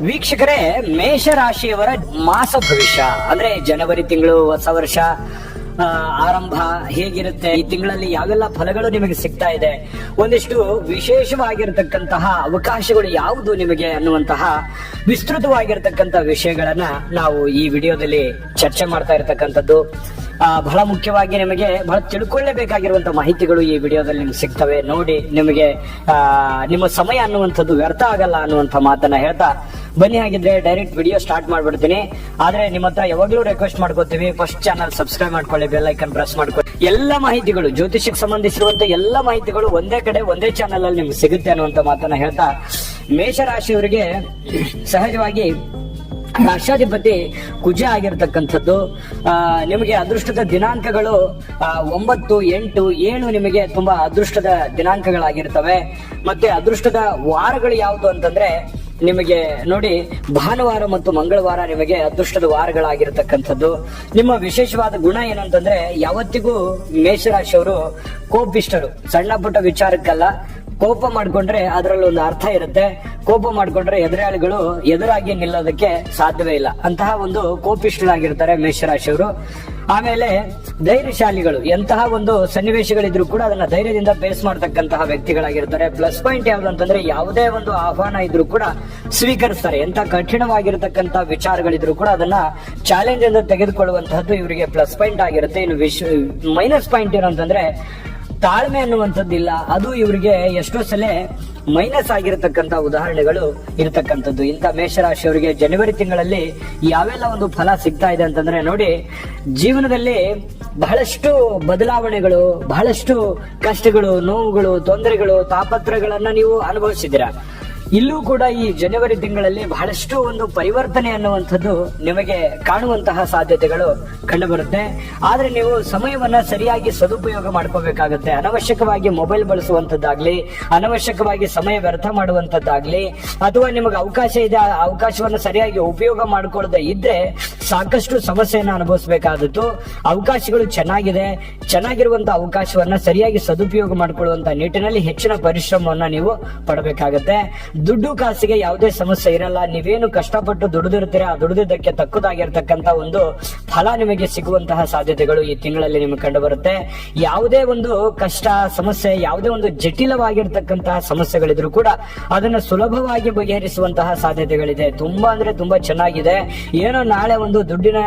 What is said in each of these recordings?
ವೀಕ್ಷಕರೇ, ಮೇಷರಾಶಿಯವರ ಮಾಸ ಭವಿಷ್ಯ ಅಂದ್ರೆ ಜನವರಿ ತಿಂಗಳು ಹೊಸ ವರ್ಷ ಆರಂಭ ಹೇಗಿರುತ್ತೆ, ಈ ತಿಂಗಳಲ್ಲಿ ಯಾವೆಲ್ಲ ಫಲಗಳು ನಿಮಗೆ ಸಿಗ್ತಾ ಇದೆ, ಒಂದಿಷ್ಟು ವಿಶೇಷವಾಗಿರತಕ್ಕಂತಹ ಅವಕಾಶಗಳು ಯಾವುದು ನಿಮಗೆ ಅನ್ನುವಂತಹ ವಿಸ್ತೃತವಾಗಿರತಕ್ಕಂತಹ ವಿಷಯಗಳನ್ನ ನಾವು ಈ ವಿಡಿಯೋದಲ್ಲಿ ಚರ್ಚೆ ಮಾಡ್ತಾ ಇರತಕ್ಕಂಥದ್ದು. ಬಹಳ ಮುಖ್ಯವಾಗಿ ನಿಮಗೆ ಬಹಳ ತಿಳ್ಕೊಳ್ಳೇಬೇಕಾಗಿರುವಂತಹ ಮಾಹಿತಿಗಳು ಈ ವಿಡಿಯೋದಲ್ಲಿ ನಿಮ್ಗೆ ಸಿಗ್ತವೆ. ನೋಡಿ, ನಿಮಗೆ ನಿಮ್ಮ ಸಮಯ ಅನ್ನುವಂಥದ್ದು ವ್ಯರ್ಥ ಆಗಲ್ಲ ಅನ್ನುವಂಥ ಮಾತನ್ನ ಹೇಳ್ತಾ ಬನ್ನಿ. ಹಾಗಿದ್ರೆ ಡೈರೆಕ್ಟ್ ವಿಡಿಯೋ ಸ್ಟಾರ್ಟ್ ಮಾಡ್ಬಿಡ್ತೀನಿ. ಆದ್ರೆ ನಿಮ್ಮ ಹತ್ರ ಯಾವಾಗ್ಲೂ ರಿಕ್ವೆಸ್ಟ್ ಮಾಡ್ಕೋತೀವಿ, ಫಸ್ಟ್ ಚಾನಲ್ ಸಬ್ಸ್ಕ್ರೈಬ್ ಮಾಡ್ಕೊಳ್ಳಿ, ಬೆಲ್ ಐಕನ್ ಪ್ರೆಸ್ ಮಾಡ್ಕೊಳ್ಳಿ. ಎಲ್ಲ ಮಾಹಿತಿಗಳು, ಜ್ಯೋತಿಷಕ್ಕೆ ಸಂಬಂಧಿಸಿರುವಂತ ಎಲ್ಲ ಮಾಹಿತಿಗಳು ಒಂದೇ ಕಡೆ ಒಂದೇ ಚಾನಲ್ ಅಲ್ಲಿ ನಿಮ್ಗೆ ಸಿಗುತ್ತೆ ಅನ್ನುವಂತ ಮಾತನ್ನ ಹೇಳ್ತಾ, ಮೇಷರಾಶಿಯವರಿಗೆ ಸಹಜವಾಗಿ ರಾಷ್ಟ್ರಾಧಿಪತಿ ಕುಜ ಆಗಿರ್ತಕ್ಕಂಥದ್ದು. ನಿಮಗೆ ಅದೃಷ್ಟದ ದಿನಾಂಕಗಳು 9, 8, 7 ನಿಮಗೆ ತುಂಬಾ ಅದೃಷ್ಟದ ದಿನಾಂಕಗಳಾಗಿರ್ತವೆ. ಮತ್ತೆ ಅದೃಷ್ಟದ ವಾರಗಳು ಯಾವುದು ಅಂತಂದ್ರೆ ನಿಮಗೆ ನೋಡಿ, ಭಾನುವಾರ ಮತ್ತು ಮಂಗಳವಾರ ನಿಮಗೆ ಅದೃಷ್ಟದ ವಾರಗಳಾಗಿರ್ತಕ್ಕಂಥದ್ದು. ನಿಮ್ಮ ವಿಶೇಷವಾದ ಗುಣ ಏನಂತಂದ್ರೆ ಯಾವತ್ತಿಗೂ ಮೇಷರಾಶಿಯವರು ಕೋಪಿಷ್ಟರು. ಸಣ್ಣ ಪುಟ್ಟ ವಿಚಾರಕ್ಕಲ್ಲ, ಕೋಪ ಮಾಡ್ಕೊಂಡ್ರೆ ಅದರಲ್ಲಿ ಒಂದು ಅರ್ಥ ಇರುತ್ತೆ. ಕೋಪ ಮಾಡ್ಕೊಂಡ್ರೆ ಎದುರಾಳಿಗಳು ಎದುರಾಗಿ ನಿಲ್ಲೋದಕ್ಕೆ ಸಾಧ್ಯವೇ ಇಲ್ಲ. ಅಂತಹ ಒಂದು ಕೋಪಿಷ್ಠರಾಗಿರ್ತಾರೆ ಮೇಷರಾಶಿಯವರು. ಆಮೇಲೆ ಧೈರ್ಯಶಾಲಿಗಳು. ಎಂತಹ ಒಂದು ಸನ್ನಿವೇಶಗಳಿದ್ರು ಕೂಡ ಅದನ್ನ ಧೈರ್ಯದಿಂದ ಫೇಸ್ ಮಾಡ್ತಕ್ಕಂತಹ ವ್ಯಕ್ತಿಗಳಾಗಿರ್ತಾರೆ. ಪ್ಲಸ್ ಪಾಯಿಂಟ್ ಯಾವ್ದು ಅಂತಂದ್ರೆ ಯಾವುದೇ ಒಂದು ಆಹ್ವಾನ ಇದ್ರು ಕೂಡ ಸ್ವೀಕರಿಸ್ತಾರೆ. ಎಂತ ಕಠಿಣವಾಗಿರತಕ್ಕಂತಹ ವಿಚಾರಗಳಿದ್ರು ಕೂಡ ಅದನ್ನ ಚಾಲೆಂಜ್ ಎಂದು ತೆಗೆದುಕೊಳ್ಳುವಂತಹದ್ದು ಇವರಿಗೆ ಪ್ಲಸ್ ಪಾಯಿಂಟ್ ಆಗಿರುತ್ತೆ. ಇನ್ನು ಮೈನಸ್ ಪಾಯಿಂಟ್ ಏನು ಅಂತಂದ್ರೆ ತಾಳ್ಮೆ ಅನ್ನುವಂಥದ್ದಿಲ್ಲ. ಅದು ಇವರಿಗೆ ಎಷ್ಟೋ ಸಲ ಮೈನಸ್ ಆಗಿರತಕ್ಕಂತ ಉದಾಹರಣೆಗಳು ಇರತಕ್ಕಂಥದ್ದು. ಇಂಥ ಮೇಷರಾಶಿಯವರಿಗೆ ಜನವರಿ ತಿಂಗಳಲ್ಲಿ ಯಾವೆಲ್ಲ ಒಂದು ಫಲ ಸಿಗ್ತಾ ಇದೆ ಅಂತಂದ್ರೆ ನೋಡಿ, ಜೀವನದಲ್ಲಿ ಬಹಳಷ್ಟು ಬದಲಾವಣೆಗಳು, ಬಹಳಷ್ಟು ಕಷ್ಟಗಳು, ನೋವುಗಳು, ತೊಂದರೆಗಳು, ತಾಪತ್ರಗಳನ್ನ ನೀವು ಅನುಭವಿಸಿದ್ದೀರಾ. ಇಲ್ಲೂ ಕೂಡ ಈ ಜನವರಿ ತಿಂಗಳಲ್ಲಿ ಬಹಳಷ್ಟು ಒಂದು ಪರಿವರ್ತನೆ ಅನ್ನುವಂಥದ್ದು ನಿಮಗೆ ಕಾಣುವಂತಹ ಸಾಧ್ಯತೆಗಳು ಕಂಡು ಬರುತ್ತೆ. ಆದ್ರೆ ನೀವು ಸಮಯವನ್ನ ಸರಿಯಾಗಿ ಸದುಪಯೋಗ ಮಾಡ್ಕೋಬೇಕಾಗತ್ತೆ. ಅನವಶ್ಯಕವಾಗಿ ಮೊಬೈಲ್ ಬಳಸುವಂತದ್ದಾಗ್ಲಿ, ಅನವಶ್ಯಕವಾಗಿ ಸಮಯ ವ್ಯರ್ಥ ಮಾಡುವಂತದ್ದಾಗ್ಲಿ, ಅಥವಾ ನಿಮಗೆ ಅವಕಾಶ ಇದೆ, ಆ ಅವಕಾಶವನ್ನು ಸರಿಯಾಗಿ ಉಪಯೋಗ ಮಾಡ್ಕೊಳ್ಳದೆ ಇದ್ರೆ ಸಾಕಷ್ಟು ಸಮಸ್ಯೆಯನ್ನ ಅನುಭವಿಸಬೇಕಾದದ್ದು. ಅವಕಾಶಗಳು ಚೆನ್ನಾಗಿರುವಂತಹ ಅವಕಾಶವನ್ನ ಸರಿಯಾಗಿ ಸದುಪಯೋಗ ಮಾಡಿಕೊಳ್ಳುವಂತ ನಿಟ್ಟಿನಲ್ಲಿ ಹೆಚ್ಚಿನ ಪರಿಶ್ರಮವನ್ನ ನೀವು ಪಡಬೇಕಾಗತ್ತೆ. ದುಡ್ಡು ಕಾಸಿಗೆ ಯಾವುದೇ ಸಮಸ್ಯೆ ಇರಲ್ಲ. ನೀವೇನು ಕಷ್ಟಪಟ್ಟು ದುಡಿದಿರ್ತೀರ, ಆ ದುಡಿದಿದ್ದಕ್ಕೆ ತಕ್ಕದಾಗಿರ್ತಕ್ಕಂತ ಒಂದು ಫಲ ನಿಮಗೆ ಸಿಗುವಂತಹ ಸಾಧ್ಯತೆಗಳು ಈ ತಿಂಗಳಲ್ಲಿ ನಿಮಗೆ ಕಂಡು ಬರುತ್ತೆ. ಯಾವುದೇ ಒಂದು ಕಷ್ಟ ಸಮಸ್ಯೆ, ಯಾವುದೇ ಒಂದು ಜಟಿಲವಾಗಿರ್ತಕ್ಕಂತಹ ಸಮಸ್ಯೆಗಳಿದ್ರು ಕೂಡ ಅದನ್ನ ಸುಲಭವಾಗಿ ಬಗೆಹರಿಸುವಂತಹ ಸಾಧ್ಯತೆಗಳಿದೆ. ತುಂಬಾ ಅಂದ್ರೆ ತುಂಬಾ ಚೆನ್ನಾಗಿದೆ. ಏನೋ ನಾಳೆ ಒಂದು ದುಡ್ಡಿನ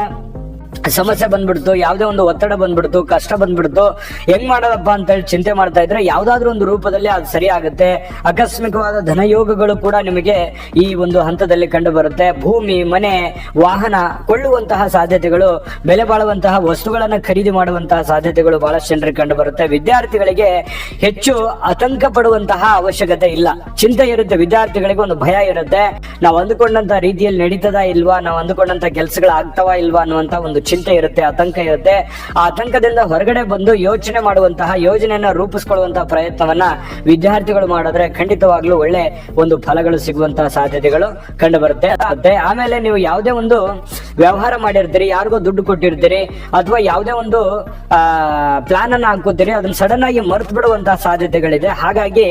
ಸಮಸ್ಯೆ ಬಂದ್ಬಿಡ್ತು, ಯಾವುದೇ ಒಂದು ಒತ್ತಡ ಬಂದ್ಬಿಡ್ತು, ಕಷ್ಟ ಬಂದ್ಬಿಡ್ತು, ಹೆಂಗ್ ಮಾಡೋದಪ್ಪ ಅಂತ ಹೇಳಿ ಚಿಂತೆ ಮಾಡ್ತಾ ಇದ್ರೆ ಯಾವ್ದಾದ್ರು ಒಂದು ರೂಪದಲ್ಲಿ ಅದು ಸರಿ ಆಗುತ್ತೆ. ಆಕಸ್ಮಿಕವಾದ ಧನಯೋಗಗಳು ಕೂಡ ನಿಮಗೆ ಈ ಒಂದು ಹಂತದಲ್ಲಿ ಕಂಡು ಬರುತ್ತೆ. ಭೂಮಿ, ಮನೆ, ವಾಹನ ಕೊಳ್ಳುವಂತಹ ಸಾಧ್ಯತೆಗಳು, ಬೆಲೆ ಬಾಳುವಂತಹ ವಸ್ತುಗಳನ್ನ ಖರೀದಿ ಮಾಡುವಂತಹ ಸಾಧ್ಯತೆಗಳು ಬಹಳಷ್ಟು ಜನರಿಗೆ ಕಂಡು ಬರುತ್ತೆ. ವಿದ್ಯಾರ್ಥಿಗಳಿಗೆ ಹೆಚ್ಚು ಆತಂಕ ಪಡುವಂತಹ ಅವಶ್ಯಕತೆ ಇಲ್ಲ. ಚಿಂತೆ ಇರುತ್ತೆ, ವಿದ್ಯಾರ್ಥಿಗಳಿಗೆ ಒಂದು ಭಯ ಇರುತ್ತೆ. ನಾವು ಅಂದುಕೊಂಡಂತ ರೀತಿಯಲ್ಲಿ ನಡೀತದಾ ಇಲ್ವಾ, ನಾವು ಅಂದುಕೊಂಡಂತ ಕೆಲಸಗಳು ಆಗ್ತಾವಾ ಇಲ್ವಾ ಅನ್ನುವಂತ ಒಂದು ಚಿಂತೆ ಇರುತ್ತೆ, ಆತಂಕ ಇರುತ್ತೆ. ಆ ಆತಂಕದಿಂದ ಹೊರಗಡೆ ಬಂದು ಯೋಚನೆ ಮಾಡುವಂತಹ, ಯೋಜನೆಯನ್ನ ರೂಪಿಸ್ಕೊಳ್ಳುವಂತಹ ಪ್ರಯತ್ನವನ್ನ ವಿದ್ಯಾರ್ಥಿಗಳು ಮಾಡಿದ್ರೆ ಖಂಡಿತವಾಗ್ಲೂ ಒಳ್ಳೆ ಒಂದು ಫಲಗಳು ಸಿಗುವಂತಹ ಸಾಧ್ಯತೆಗಳು ಕಂಡು ಬರುತ್ತೆ. ಆಮೇಲೆ ನೀವು ಯಾವುದೇ ಒಂದು ವ್ಯವಹಾರ ಮಾಡಿರ್ತೀರಿ, ಯಾರಿಗೋ ದುಡ್ಡು ಕೊಟ್ಟಿರ್ತೀರಿ, ಅಥವಾ ಯಾವುದೇ ಒಂದು ಪ್ಲಾನ್ ಅನ್ನ ಹಾಕೋತೀರಿ, ಅದನ್ನ ಸಡನ್ ಆಗಿ ಮರ್ತು ಬಿಡುವಂತಹ ಸಾಧ್ಯತೆಗಳಿದೆ. ಹಾಗಾಗಿ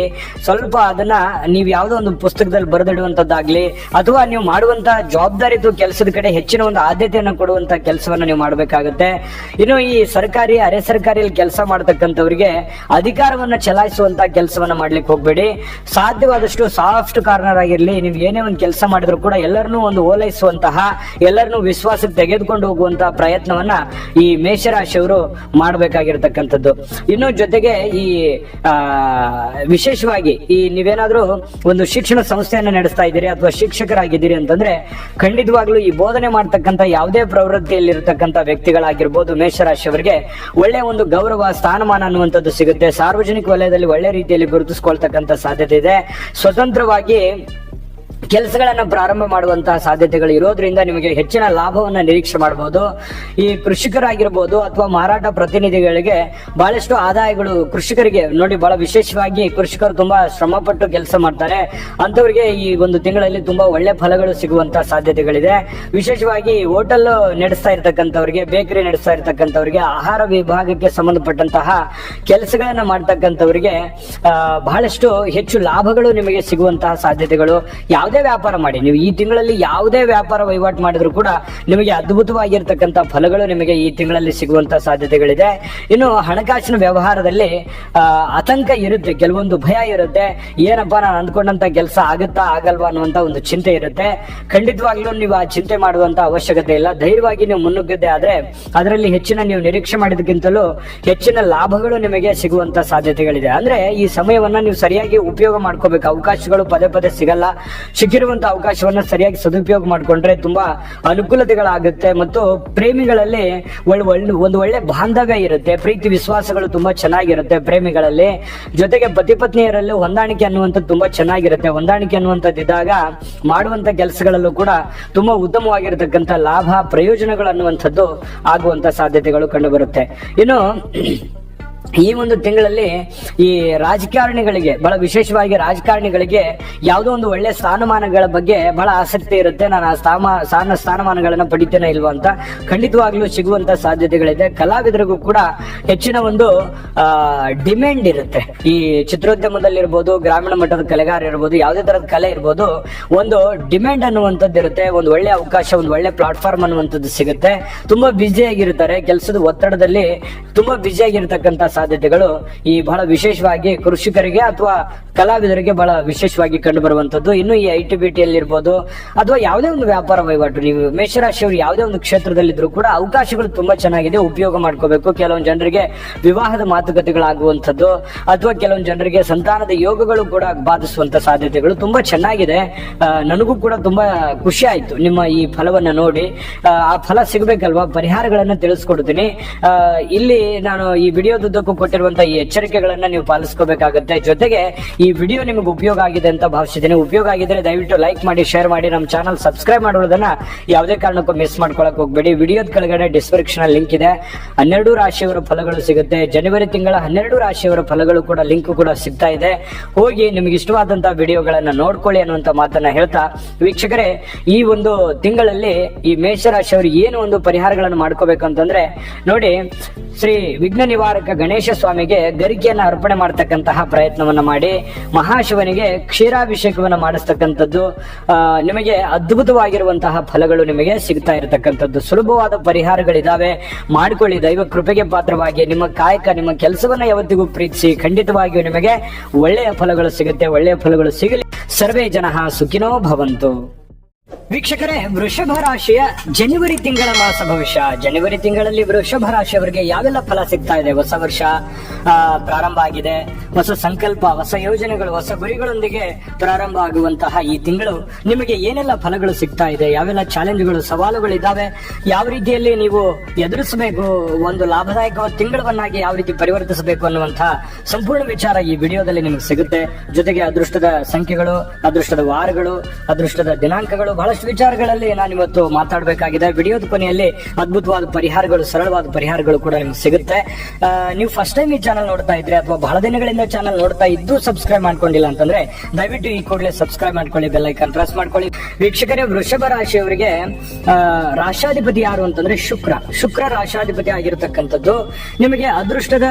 ಸ್ವಲ್ಪ ಅದನ್ನ ನೀವು ಯಾವುದೋ ಒಂದು ಪುಸ್ತಕದಲ್ಲಿ ಬರೆದಿಡುವಂತದ್ದಾಗ್ಲಿ, ಅಥವಾ ನೀವು ಮಾಡುವಂತಹ ಜವಾಬ್ದಾರಿತು ಕೆಲಸದ ಕಡೆ ಹೆಚ್ಚಿನ ಒಂದು ಆದ್ಯತೆಯನ್ನು ಕೊಡುವಂತ ಕೆಲಸವನ್ನ ನೀವು ಮಾಡಬೇಕಾಗುತ್ತೆ. ಇನ್ನು ಈ ಸರ್ಕಾರಿ, ಅರೆ ಸರ್ಕಾರಿಯಲ್ಲಿ ಕೆಲಸ ಮಾಡತಕ್ಕಂಥವ್ರಿಗೆ ಅಧಿಕಾರವನ್ನ ಚಲಾಯಿಸುವಂತ ಕೆಲಸವನ್ನ ಮಾಡ್ಲಿಕ್ಕೆ ಹೋಗ್ಬೇಡಿ. ಸಾಧ್ಯವಾದಷ್ಟು ಸಾಫ್ಟ್ ಕಾರ್ನರ್ ಆಗಿರ್ಲಿ. ನೀವು ಏನೇ ಒಂದು ಕೆಲಸ ಮಾಡಿದ್ರು ಕೂಡ ಎಲ್ಲರನ್ನೂ ಒಂದು ಓಲೈಸುವಂತಹ, ಎಲ್ಲರನ್ನೂ ವಿಶ್ವಾಸಕ್ಕೆ ತೆಗೆದುಕೊಂಡು ಹೋಗುವಂತಹ ಪ್ರಯತ್ನವನ್ನ ಈ ಮೇಷರಾಶಿಯವರು ಮಾಡಬೇಕಾಗಿರ್ತಕ್ಕಂಥದ್ದು. ಇನ್ನು ಜೊತೆಗೆ ಈ ವಿಶೇಷವಾಗಿ ಈ ನೀವೇನಾದ್ರೂ ಒಂದು ಶಿಕ್ಷಣ ಸಂಸ್ಥೆಯನ್ನ ನಡೆಸ್ತಾ ಇದ್ದೀರಿ ಅಥವಾ ಶಿಕ್ಷಕರಾಗಿದ್ದೀರಿ ಅಂತಂದ್ರೆ ಖಂಡಿತವಾಗ್ಲೂ ಈ ಬೋಧನೆ ಮಾಡ್ತಕ್ಕಂಥ ಯಾವುದೇ ಪ್ರವೃತ್ತಿಯಲ್ಲಿ ಇರತಕ್ಕಂತ ವ್ಯಕ್ತಿಗಳಾಗಿರ್ಬೋದು, ಮೇಷರಾಶಿಯವರಿಗೆ ಒಳ್ಳೆ ಒಂದು ಗೌರವ, ಸ್ಥಾನಮಾನ ಅನ್ನುವಂಥದ್ದು ಸಿಗುತ್ತೆ. ಸಾರ್ವಜನಿಕ ವಲಯದಲ್ಲಿ ಒಳ್ಳೆ ರೀತಿಯಲ್ಲಿ ಗುರುತಿಸಿಕೊಳ್ತಕ್ಕಂಥ ಸಾಧ್ಯತೆ ಇದೆ. ಸ್ವತಂತ್ರವಾಗಿ ಕೆಲಸಗಳನ್ನ ಪ್ರಾರಂಭ ಮಾಡುವಂತಹ ಸಾಧ್ಯತೆಗಳು ಇರೋದ್ರಿಂದ ನಿಮಗೆ ಹೆಚ್ಚಿನ ಲಾಭವನ್ನ ನಿರೀಕ್ಷೆ ಮಾಡಬಹುದು. ಈ ಕೃಷಿಕರಾಗಿರ್ಬೋದು ಅಥವಾ ಮಾರಾಟ ಪ್ರತಿನಿಧಿಗಳಿಗೆ ಬಹಳಷ್ಟು ಆದಾಯಗಳು, ಕೃಷಿಕರಿಗೆ ನೋಡಿ ಬಹಳ ವಿಶೇಷವಾಗಿ ಕೃಷಿಕರು ತುಂಬಾ ಶ್ರಮ ಪಟ್ಟು ಕೆಲಸ ಮಾಡ್ತಾರೆ. ಅಂತವರಿಗೆ ಈ ಒಂದು ತಿಂಗಳಲ್ಲಿ ತುಂಬಾ ಒಳ್ಳೆ ಫಲಗಳು ಸಿಗುವಂತಹ ಸಾಧ್ಯತೆಗಳಿದೆ. ವಿಶೇಷವಾಗಿ ಹೋಟೆಲ್ ನಡೆಸ್ತಾ ಇರ್ತಕ್ಕಂಥವ್ರಿಗೆ, ಬೇಕರಿ ನಡೆಸ್ತಾ ಇರ್ತಕ್ಕಂಥವ್ರಿಗೆ, ಆಹಾರ ವಿಭಾಗಕ್ಕೆ ಸಂಬಂಧಪಟ್ಟಂತಹ ಕೆಲಸಗಳನ್ನ ಮಾಡ್ತಕ್ಕಂಥವ್ರಿಗೆ ಬಹಳಷ್ಟು ಹೆಚ್ಚು ಲಾಭಗಳು ನಿಮಗೆ ಸಿಗುವಂತಹ ಸಾಧ್ಯತೆಗಳು. ಯಾವುದೇ ಯಾವುದೇ ವ್ಯಾಪಾರ ಮಾಡಿ, ನೀವು ಈ ತಿಂಗಳಲ್ಲಿ ಯಾವುದೇ ವ್ಯಾಪಾರ ವಹಿವಾಟು ಮಾಡಿದ್ರು ಕೂಡ ನಿಮಗೆ ಅದ್ಭುತವಾಗಿರ್ತಕ್ಕಂಥ ಫಲಗಳು ನಿಮಗೆ ಈ ತಿಂಗಳಲ್ಲಿ ಸಿಗುವಂತ ಸಾಧ್ಯತೆಗಳಿದೆ. ಇನ್ನು ಹಣಕಾಸಿನ ವ್ಯವಹಾರದಲ್ಲಿ ಆತಂಕ ಇರುತ್ತೆ, ಕೆಲವೊಂದು ಭಯ ಇರುತ್ತೆ. ಏನಪ್ಪಾ ನಾನು ಅಂದ್ಕೊಂಡಂತ ಕೆಲಸ ಆಗುತ್ತಾ ಆಗಲ್ವಾ ಅನ್ನುವಂತ ಒಂದು ಚಿಂತೆ ಇರುತ್ತೆ. ಖಂಡಿತವಾಗ್ಲೂ ನೀವು ಆ ಚಿಂತೆ ಮಾಡುವಂತ ಅವಶ್ಯಕತೆ ಇಲ್ಲ. ಧೈರ್ಯವಾಗಿ ನೀವು ಮುನ್ನುಗ್ಗದೆ ಆದ್ರೆ ಅದರಲ್ಲಿ ಹೆಚ್ಚಿನ ನೀವು ನಿರೀಕ್ಷೆ ಮಾಡಿದಕ್ಕಿಂತಲೂ ಹೆಚ್ಚಿನ ಲಾಭಗಳು ನಿಮಗೆ ಸಿಗುವಂತ ಸಾಧ್ಯತೆಗಳಿದೆ. ಅಂದ್ರೆ ಈ ಸಮಯವನ್ನ ನೀವು ಸರಿಯಾಗಿ ಉಪಯೋಗ ಮಾಡ್ಕೋಬೇಕು. ಅವಕಾಶಗಳು ಪದೇ ಪದೇ ಸಿಗಲ್ಲ. ಸಿಕ್ಕಿರುವಂತ ಅವಕಾಶವನ್ನ ಸರಿಯಾಗಿ ಸದುಪಯೋಗ ಮಾಡ್ಕೊಂಡ್ರೆ ತುಂಬಾ ಅನುಕೂಲತೆಗಳಾಗುತ್ತೆ. ಮತ್ತು ಪ್ರೇಮಿಗಳಲ್ಲಿ ಒಂದು ಒಳ್ಳೆ ಬಾಂಧವ್ಯ ಇರುತ್ತೆ, ಪ್ರೀತಿ ವಿಶ್ವಾಸಗಳು ತುಂಬಾ ಚೆನ್ನಾಗಿರುತ್ತೆ ಪ್ರೇಮಿಗಳಲ್ಲಿ. ಜೊತೆಗೆ ಪತಿ ಪತ್ನಿಯರಲ್ಲೂ ಹೊಂದಾಣಿಕೆ ಅನ್ನುವಂಥದ್ದು ತುಂಬಾ ಚೆನ್ನಾಗಿರುತ್ತೆ. ಹೊಂದಾಣಿಕೆ ಅನ್ನುವಂಥದ್ದು ಇದ್ದಾಗ ಮಾಡುವಂತ ಕೆಲಸಗಳಲ್ಲೂ ಕೂಡ ತುಂಬಾ ಉತ್ತಮವಾಗಿರತಕ್ಕಂಥ ಲಾಭ ಪ್ರಯೋಜನಗಳು ಅನ್ನುವಂಥದ್ದು ಆಗುವಂತ ಸಾಧ್ಯತೆಗಳು ಕಂಡು ಬರುತ್ತೆ. ಇನ್ನು ಈ ಒಂದು ತಿಂಗಳಲ್ಲಿ ಈ ರಾಜಕಾರಣಿಗಳಿಗೆ, ಬಹಳ ವಿಶೇಷವಾಗಿ ರಾಜಕಾರಣಿಗಳಿಗೆ ಯಾವುದೋ ಒಂದು ಒಳ್ಳೆ ಸ್ಥಾನಮಾನಗಳ ಬಗ್ಗೆ ಬಹಳ ಆಸಕ್ತಿ ಇರುತ್ತೆ. ನಾನು ಆ ಸ್ಥಾನಮಾನಗಳನ್ನ ಪಡಿತೇನೆ ಇಲ್ವಾ ಅಂತ. ಖಂಡಿತವಾಗ್ಲೂ ಸಿಗುವಂತ ಸಾಧ್ಯತೆಗಳಿದೆ. ಕಲಾವಿದರಿಗೂ ಕೂಡ ಹೆಚ್ಚಿನ ಒಂದು ಡಿಮ್ಯಾಂಡ್ ಇರುತ್ತೆ. ಈ ಚಿತ್ರೋದ್ಯಮದಲ್ಲಿರ್ಬೋದು, ಗ್ರಾಮೀಣ ಮಟ್ಟದ ಕಲೆಗಾರ ಇರ್ಬೋದು, ಯಾವುದೇ ತರದ ಕಲೆ ಇರ್ಬೋದು, ಒಂದು ಡಿಮ್ಯಾಂಡ್ ಅನ್ನುವಂಥದ್ದು ಇರುತ್ತೆ. ಒಂದು ಒಳ್ಳೆ ಅವಕಾಶ, ಒಂದು ಒಳ್ಳೆ ಪ್ಲಾಟ್ಫಾರ್ಮ್ ಅನ್ನುವಂಥದ್ದು ಸಿಗುತ್ತೆ. ತುಂಬಾ ಬ್ಯುಸಿ ಆಗಿರ್ತಾರೆ, ಕೆಲಸದ ಒತ್ತಡದಲ್ಲಿ ತುಂಬಾ ಬ್ಯುಸಿ ಆಗಿರ್ತಕ್ಕಂಥ ಸಾಧ್ಯತೆಗಳು ಈ ಬಹಳ ವಿಶೇಷವಾಗಿ ಕೃಷಿಕರಿಗೆ ಅಥವಾ ಕಲಾವಿದರಿಗೆ ಬಹಳ ವಿಶೇಷವಾಗಿ ಕಂಡು ಬರುವಂತದ್ದು. ಇನ್ನು ಈ ITBT ಅಲ್ಲಿ ಇರ್ಬೋದು ಅಥವಾ ಯಾವುದೇ ಒಂದು ವ್ಯಾಪಾರ ವಹಿವಾಟು, ನೀವು ಮೇಷರಾಶಿಯವರು ಯಾವುದೇ ಒಂದು ಕ್ಷೇತ್ರದಲ್ಲಿದ್ರು ಕೂಡ ಅವಕಾಶಗಳು ತುಂಬಾ ಚೆನ್ನಾಗಿದೆ, ಉಪಯೋಗ ಮಾಡ್ಕೋಬೇಕು. ಕೆಲವೊಂದು ಜನರಿಗೆ ವಿವಾಹದ ಮಾತುಕತೆಗಳಾಗುವಂಥದ್ದು ಅಥವಾ ಕೆಲವೊಂದು ಜನರಿಗೆ ಸಂತಾನದ ಯೋಗಗಳು ಕೂಡ ಬಾಧಿಸುವಂತ ಸಾಧ್ಯತೆಗಳು ತುಂಬಾ ಚೆನ್ನಾಗಿದೆ. ನನಗೂ ಕೂಡ ತುಂಬಾ ಖುಷಿ ಆಯ್ತು ನಿಮ್ಮ ಈ ಫಲವನ್ನ ನೋಡಿ. ಆ ಫಲ ಸಿಗಬೇಕಲ್ವಾ, ಪರಿಹಾರಗಳನ್ನ ತಿಳಿಸ್ಕೊಡ್ತೀನಿ. ಇಲ್ಲಿ ನಾನು ಈ ವಿಡಿಯೋದುದ್ದಕ್ಕೂ ಕೊಟ್ಟಿರುವಂತಹ ಈ ಎಚ್ಚರಿಕೆಗಳನ್ನ ನೀವು ಪಾಲಿಸ್ಕೋಬೇಕಾಗುತ್ತೆ. ಜೊತೆಗೆ ಈ ವಿಡಿಯೋ ನಿಮಗೆ ಉಪಯೋಗ ಆಗಿದೆ ಅಂತ ಭಾವಿಸಿದ್ದೀನಿ. ಉಪಯೋಗ ಆಗಿದ್ರೆ ದಯವಿಟ್ಟು ಲೈಕ್ ಮಾಡಿ, ಶೇರ್ ಮಾಡಿ, ನಮ್ಮ ಚಾನಲ್ ಸಬ್ಸ್ಕ್ರೈಬ್ ಮಾಡೋದನ್ನ ಯಾವುದೇ ಕಾರಣಕ್ಕೂ ಮಿಸ್ ಮಾಡ್ಕೊಳಕ್ ಹೋಗ್ಬೇಡಿ. ವಿಡಿಯೋದ ಕೆಳಗಡೆ ಡಿಸ್ಕ್ರಿಪ್ಷನ್ ಲಿಂಕ್ ಇದೆ. 12 ರಾಶಿಯವರ ಫಲಗಳು ಸಿಗುತ್ತೆ. ಜನವರಿ ತಿಂಗಳ 12 ರಾಶಿಯವರ ಫಲಗಳು ಕೂಡ ಲಿಂಕ್ ಕೂಡ ಸಿಗ್ತಾ ಇದೆ. ಹೋಗಿ ನಿಮಗೆ ಇಷ್ಟವಾದಂತಹ ವಿಡಿಯೋಗಳನ್ನ ನೋಡ್ಕೊಳ್ಳಿ ಅನ್ನುವಂತ ಮಾತನ್ನ ಹೇಳ್ತಾ, ವೀಕ್ಷಕರೇ, ಈ ಒಂದು ತಿಂಗಳಲ್ಲಿ ಈ ಮೇಷರಾಶಿಯವರು ಏನು ಒಂದು ಪರಿಹಾರಗಳನ್ನು ಮಾಡ್ಕೋಬೇಕಂತಂದ್ರೆ ನೋಡಿ, ಶ್ರೀ ವಿಘ್ನ ನಿವಾರಕ ಗಣೇಶ ಸ್ವಾಮಿಗೆ ಗರಿಕೆಯನ್ನ ಅರ್ಪಣೆ ಮಾಡತಕ್ಕಂತಹ ಪ್ರಯತ್ನವನ್ನ ಮಾಡಿ, ಮಹಾಶಿವನಿಗೆ ಕ್ಷೀರಾಭಿಷೇಕವನ್ನ ಮಾಡಿಸ್ತಕ್ಕಂಥದ್ದು ನಿಮಗೆ ಅದ್ಭುತವಾಗಿರುವಂತಹ ಫಲಗಳು ನಿಮಗೆ ಸಿಗ್ತಾ ಇರತಕ್ಕಂಥದ್ದು. ಸುಲಭವಾದ ಪರಿಹಾರಗಳಿದಾವೆ, ಮಾಡಿಕೊಳ್ಳಿ. ದೈವ ಕೃಪೆಗೆ ಪಾತ್ರವಾಗಿ ನಿಮ್ಮ ಕಾಯಕ, ನಿಮ್ಮ ಕೆಲಸವನ್ನ ಯಾವತ್ತಿಗೂ ಪ್ರೀತಿಸಿ. ಖಂಡಿತವಾಗಿಯೂ ನಿಮಗೆ ಒಳ್ಳೆಯ ಫಲಗಳು ಸಿಗುತ್ತೆ. ಒಳ್ಳೆಯ ಫಲಗಳು ಸಿಗಲಿ. ಸರ್ವೇ ಜನಃ ಸುಖಿನೋ ಭವಂತು. ವೀಕ್ಷಕರೇ, ವೃಷಭ ರಾಶಿಯ ಜನವರಿ ತಿಂಗಳ ಮಾಸ ಭವಿಷ್ಯ. ಜನವರಿ ತಿಂಗಳಲ್ಲಿ ವೃಷಭ ರಾಶಿಯವರಿಗೆ ಯಾವೆಲ್ಲ ಫಲ ಸಿಗ್ತಾ ಇದೆ? ಹೊಸ ವರ್ಷ ಪ್ರಾರಂಭ ಆಗಿದೆ. ಹೊಸ ಸಂಕಲ್ಪ, ಹೊಸ ಯೋಜನೆಗಳು, ಹೊಸ ಗುರಿಗಳೊಂದಿಗೆ ಪ್ರಾರಂಭ ಆಗುವಂತಹ ಈ ತಿಂಗಳು ನಿಮಗೆ ಏನೆಲ್ಲ ಫಲಗಳು ಸಿಗ್ತಾ ಇದೆ? ಯಾವೆಲ್ಲ ಚಾಲೆಂಜ್ಗಳು, ಸವಾಲುಗಳಿದ್ದಾವೆ? ಯಾವ ರೀತಿಯಲ್ಲಿ ನೀವು ಎದುರಿಸಬೇಕು? ಒಂದು ಲಾಭದಾಯಕವಾದ ತಿಂಗಳವನ್ನಾಗಿ ಯಾವ ರೀತಿ ಪರಿವರ್ತಿಸಬೇಕು ಅನ್ನುವಂತಹ ಸಂಪೂರ್ಣ ವಿಚಾರ ಈ ವಿಡಿಯೋದಲ್ಲಿ ನಿಮಗೆ ಸಿಗುತ್ತೆ. ಜೊತೆಗೆ ಅದೃಷ್ಟದ ಸಂಖ್ಯೆಗಳು, ಅದೃಷ್ಟದ ವಾರಗಳು, ಅದೃಷ್ಟದ ದಿನಾಂಕಗಳು, ಬಹಳಷ್ಟು ವಿಚಾರಗಳಲ್ಲಿ ನಾನು ಇವತ್ತು ಮಾತಾಡಬೇಕಾಗಿದೆ. ವಿಡಿಯೋದ ಕೊನೆಯಲ್ಲಿ ಅದ್ಭುತವಾದ ಪರಿಹಾರಗಳು, ಸರಳವಾದ ಪರಿಹಾರಗಳು ಕೂಡ ನಿಮ್ಗೆ ಸಿಗುತ್ತೆ. ನೀವು ಫಸ್ಟ್ ಟೈಮ್ ಈ ಚಾನಲ್ ನೋಡ್ತಾ ಇದ್ರೆ ಅಥವಾ ಬಹಳ ದಿನಗಳಿಂದ ಚಾನಲ್ ನೋಡ್ತಾ ಇದ್ದು ಸಬ್ಸ್ಕ್ರೈಬ್ ಮಾಡ್ಕೊಂಡಿಲ್ಲ ಅಂತಂದ್ರೆ ದಯವಿಟ್ಟು ಈ ಕೂಡಲೇ ಸಬ್ಸ್ಕ್ರೈಬ್ ಮಾಡ್ಕೊಳ್ಳಿ, ಬೆಲ್ ಐಕಾನ್ ಪ್ರೆಸ್ ಮಾಡ್ಕೊಳ್ಳಿ. ವೀಕ್ಷಕರೇ, ವೃಷಭ ರಾಶಿಯವರಿಗೆ ರಾಶಾಧಿಪತಿ ಯಾರು ಅಂತಂದ್ರೆ ಶುಕ್ರ ರಾಶಾಧಿಪತಿ ಆಗಿರತಕ್ಕಂಥದ್ದು. ನಿಮಗೆ ಅದೃಷ್ಟದ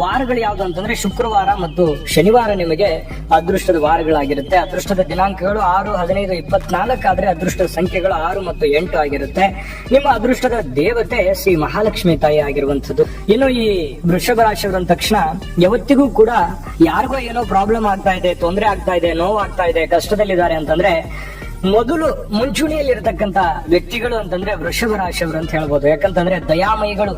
ವಾರಗಳು ಯಾವ್ದು ಅಂತಂದ್ರೆ ಶುಕ್ರವಾರ ಮತ್ತು ಶನಿವಾರ ನಿಮಗೆ ಅದೃಷ್ಟದ ವಾರಗಳಾಗಿರುತ್ತೆ. ಅದೃಷ್ಟದ ದಿನಾಂಕಗಳು 6, 15, 24 ಆದ್ರೆ ಅದೃಷ್ಟದ ಸಂಖ್ಯೆಗಳು 6 ಮತ್ತು 8 ಆಗಿರುತ್ತೆ. ನಿಮ್ಮ ಅದೃಷ್ಟದ ದೇವತೆ ಶ್ರೀ ಮಹಾಲಕ್ಷ್ಮಿ ತಾಯಿ ಆಗಿರುವಂತದ್ದು. ಇನ್ನು ಈ ವೃಷಭ ರಾಶಿಯವರ ತಕ್ಷಣ ಯಾವತ್ತಿಗೂ ಕೂಡ ಯಾರಿಗೋ ಏನೋ ಪ್ರಾಬ್ಲಮ್ ಆಗ್ತಾ ಇದೆ, ತೊಂದರೆ ಆಗ್ತಾ ಇದೆ, ನೋವಾಗ್ತಾ ಇದೆ, ಕಷ್ಟದಲ್ಲಿದ್ದಾರೆ ಅಂತಂದ್ರೆ ಮೊದಲು ಮುಂಚೂಣಿಯಲ್ಲಿ ಇರತಕ್ಕಂತ ವ್ಯಕ್ತಿಗಳು ಅಂತಂದ್ರೆ ವೃಷಭ ರಾಶಿಯವರು ಅಂತ ಹೇಳ್ಬೋದು. ಯಾಕಂತಂದ್ರೆ ದಯಾಮಯಿಗಳು,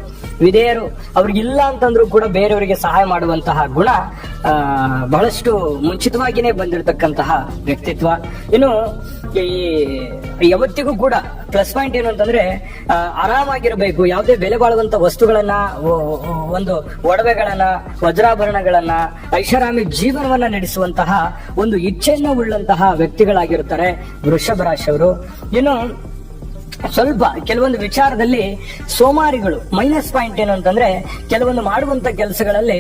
ವಿಧೇಯರು. ಅವ್ರಿಗಿಲ್ಲ ಅಂತಂದ್ರೂ ಕೂಡ ಬೇರೆಯವರಿಗೆ ಸಹಾಯ ಮಾಡುವಂತಹ ಗುಣ ಬಹಳಷ್ಟು ಮುಂಚಿತವಾಗಿನೇ ಬಂದಿರತಕ್ಕಂತಹ ವ್ಯಕ್ತಿತ್ವ. ಇನ್ನು ಈ ಯಾವತ್ತಿಗೂ ಕೂಡ ಪ್ಲಸ್ ಪಾಯಿಂಟ್ ಏನು ಅಂತಂದ್ರೆ ಆರಾಮಾಗಿರ್ಬೇಕು. ಯಾವುದೇ ಬೆಲೆ ಬಾಳುವಂತ ವಸ್ತುಗಳನ್ನ, ಒಂದು ಒಡವೆಗಳನ್ನ, ವಜ್ರಾಭರಣಗಳನ್ನ, ಐಷಾರಾಮಿ ಜೀವನವನ್ನ ನಡೆಸುವಂತಹ ಒಂದು ಇಚ್ಛೆಯನ್ನ ಉಳ್ಳಂತಹ ವ್ಯಕ್ತಿಗಳಾಗಿರ್ತಾರೆ ವೃಷಭ ರಾಶಿಯವರು. ಇನ್ನು ಸ್ವಲ್ಪ ಕೆಲವೊಂದು ವಿಚಾರದಲ್ಲಿ ಸೋಮಾರಿಗಳು. ಮೈನಸ್ ಪಾಯಿಂಟ್ ಏನು ಅಂತಂದ್ರೆ ಕೆಲವೊಂದು ಮಾಡುವಂತ ಕೆಲಸಗಳಲ್ಲಿ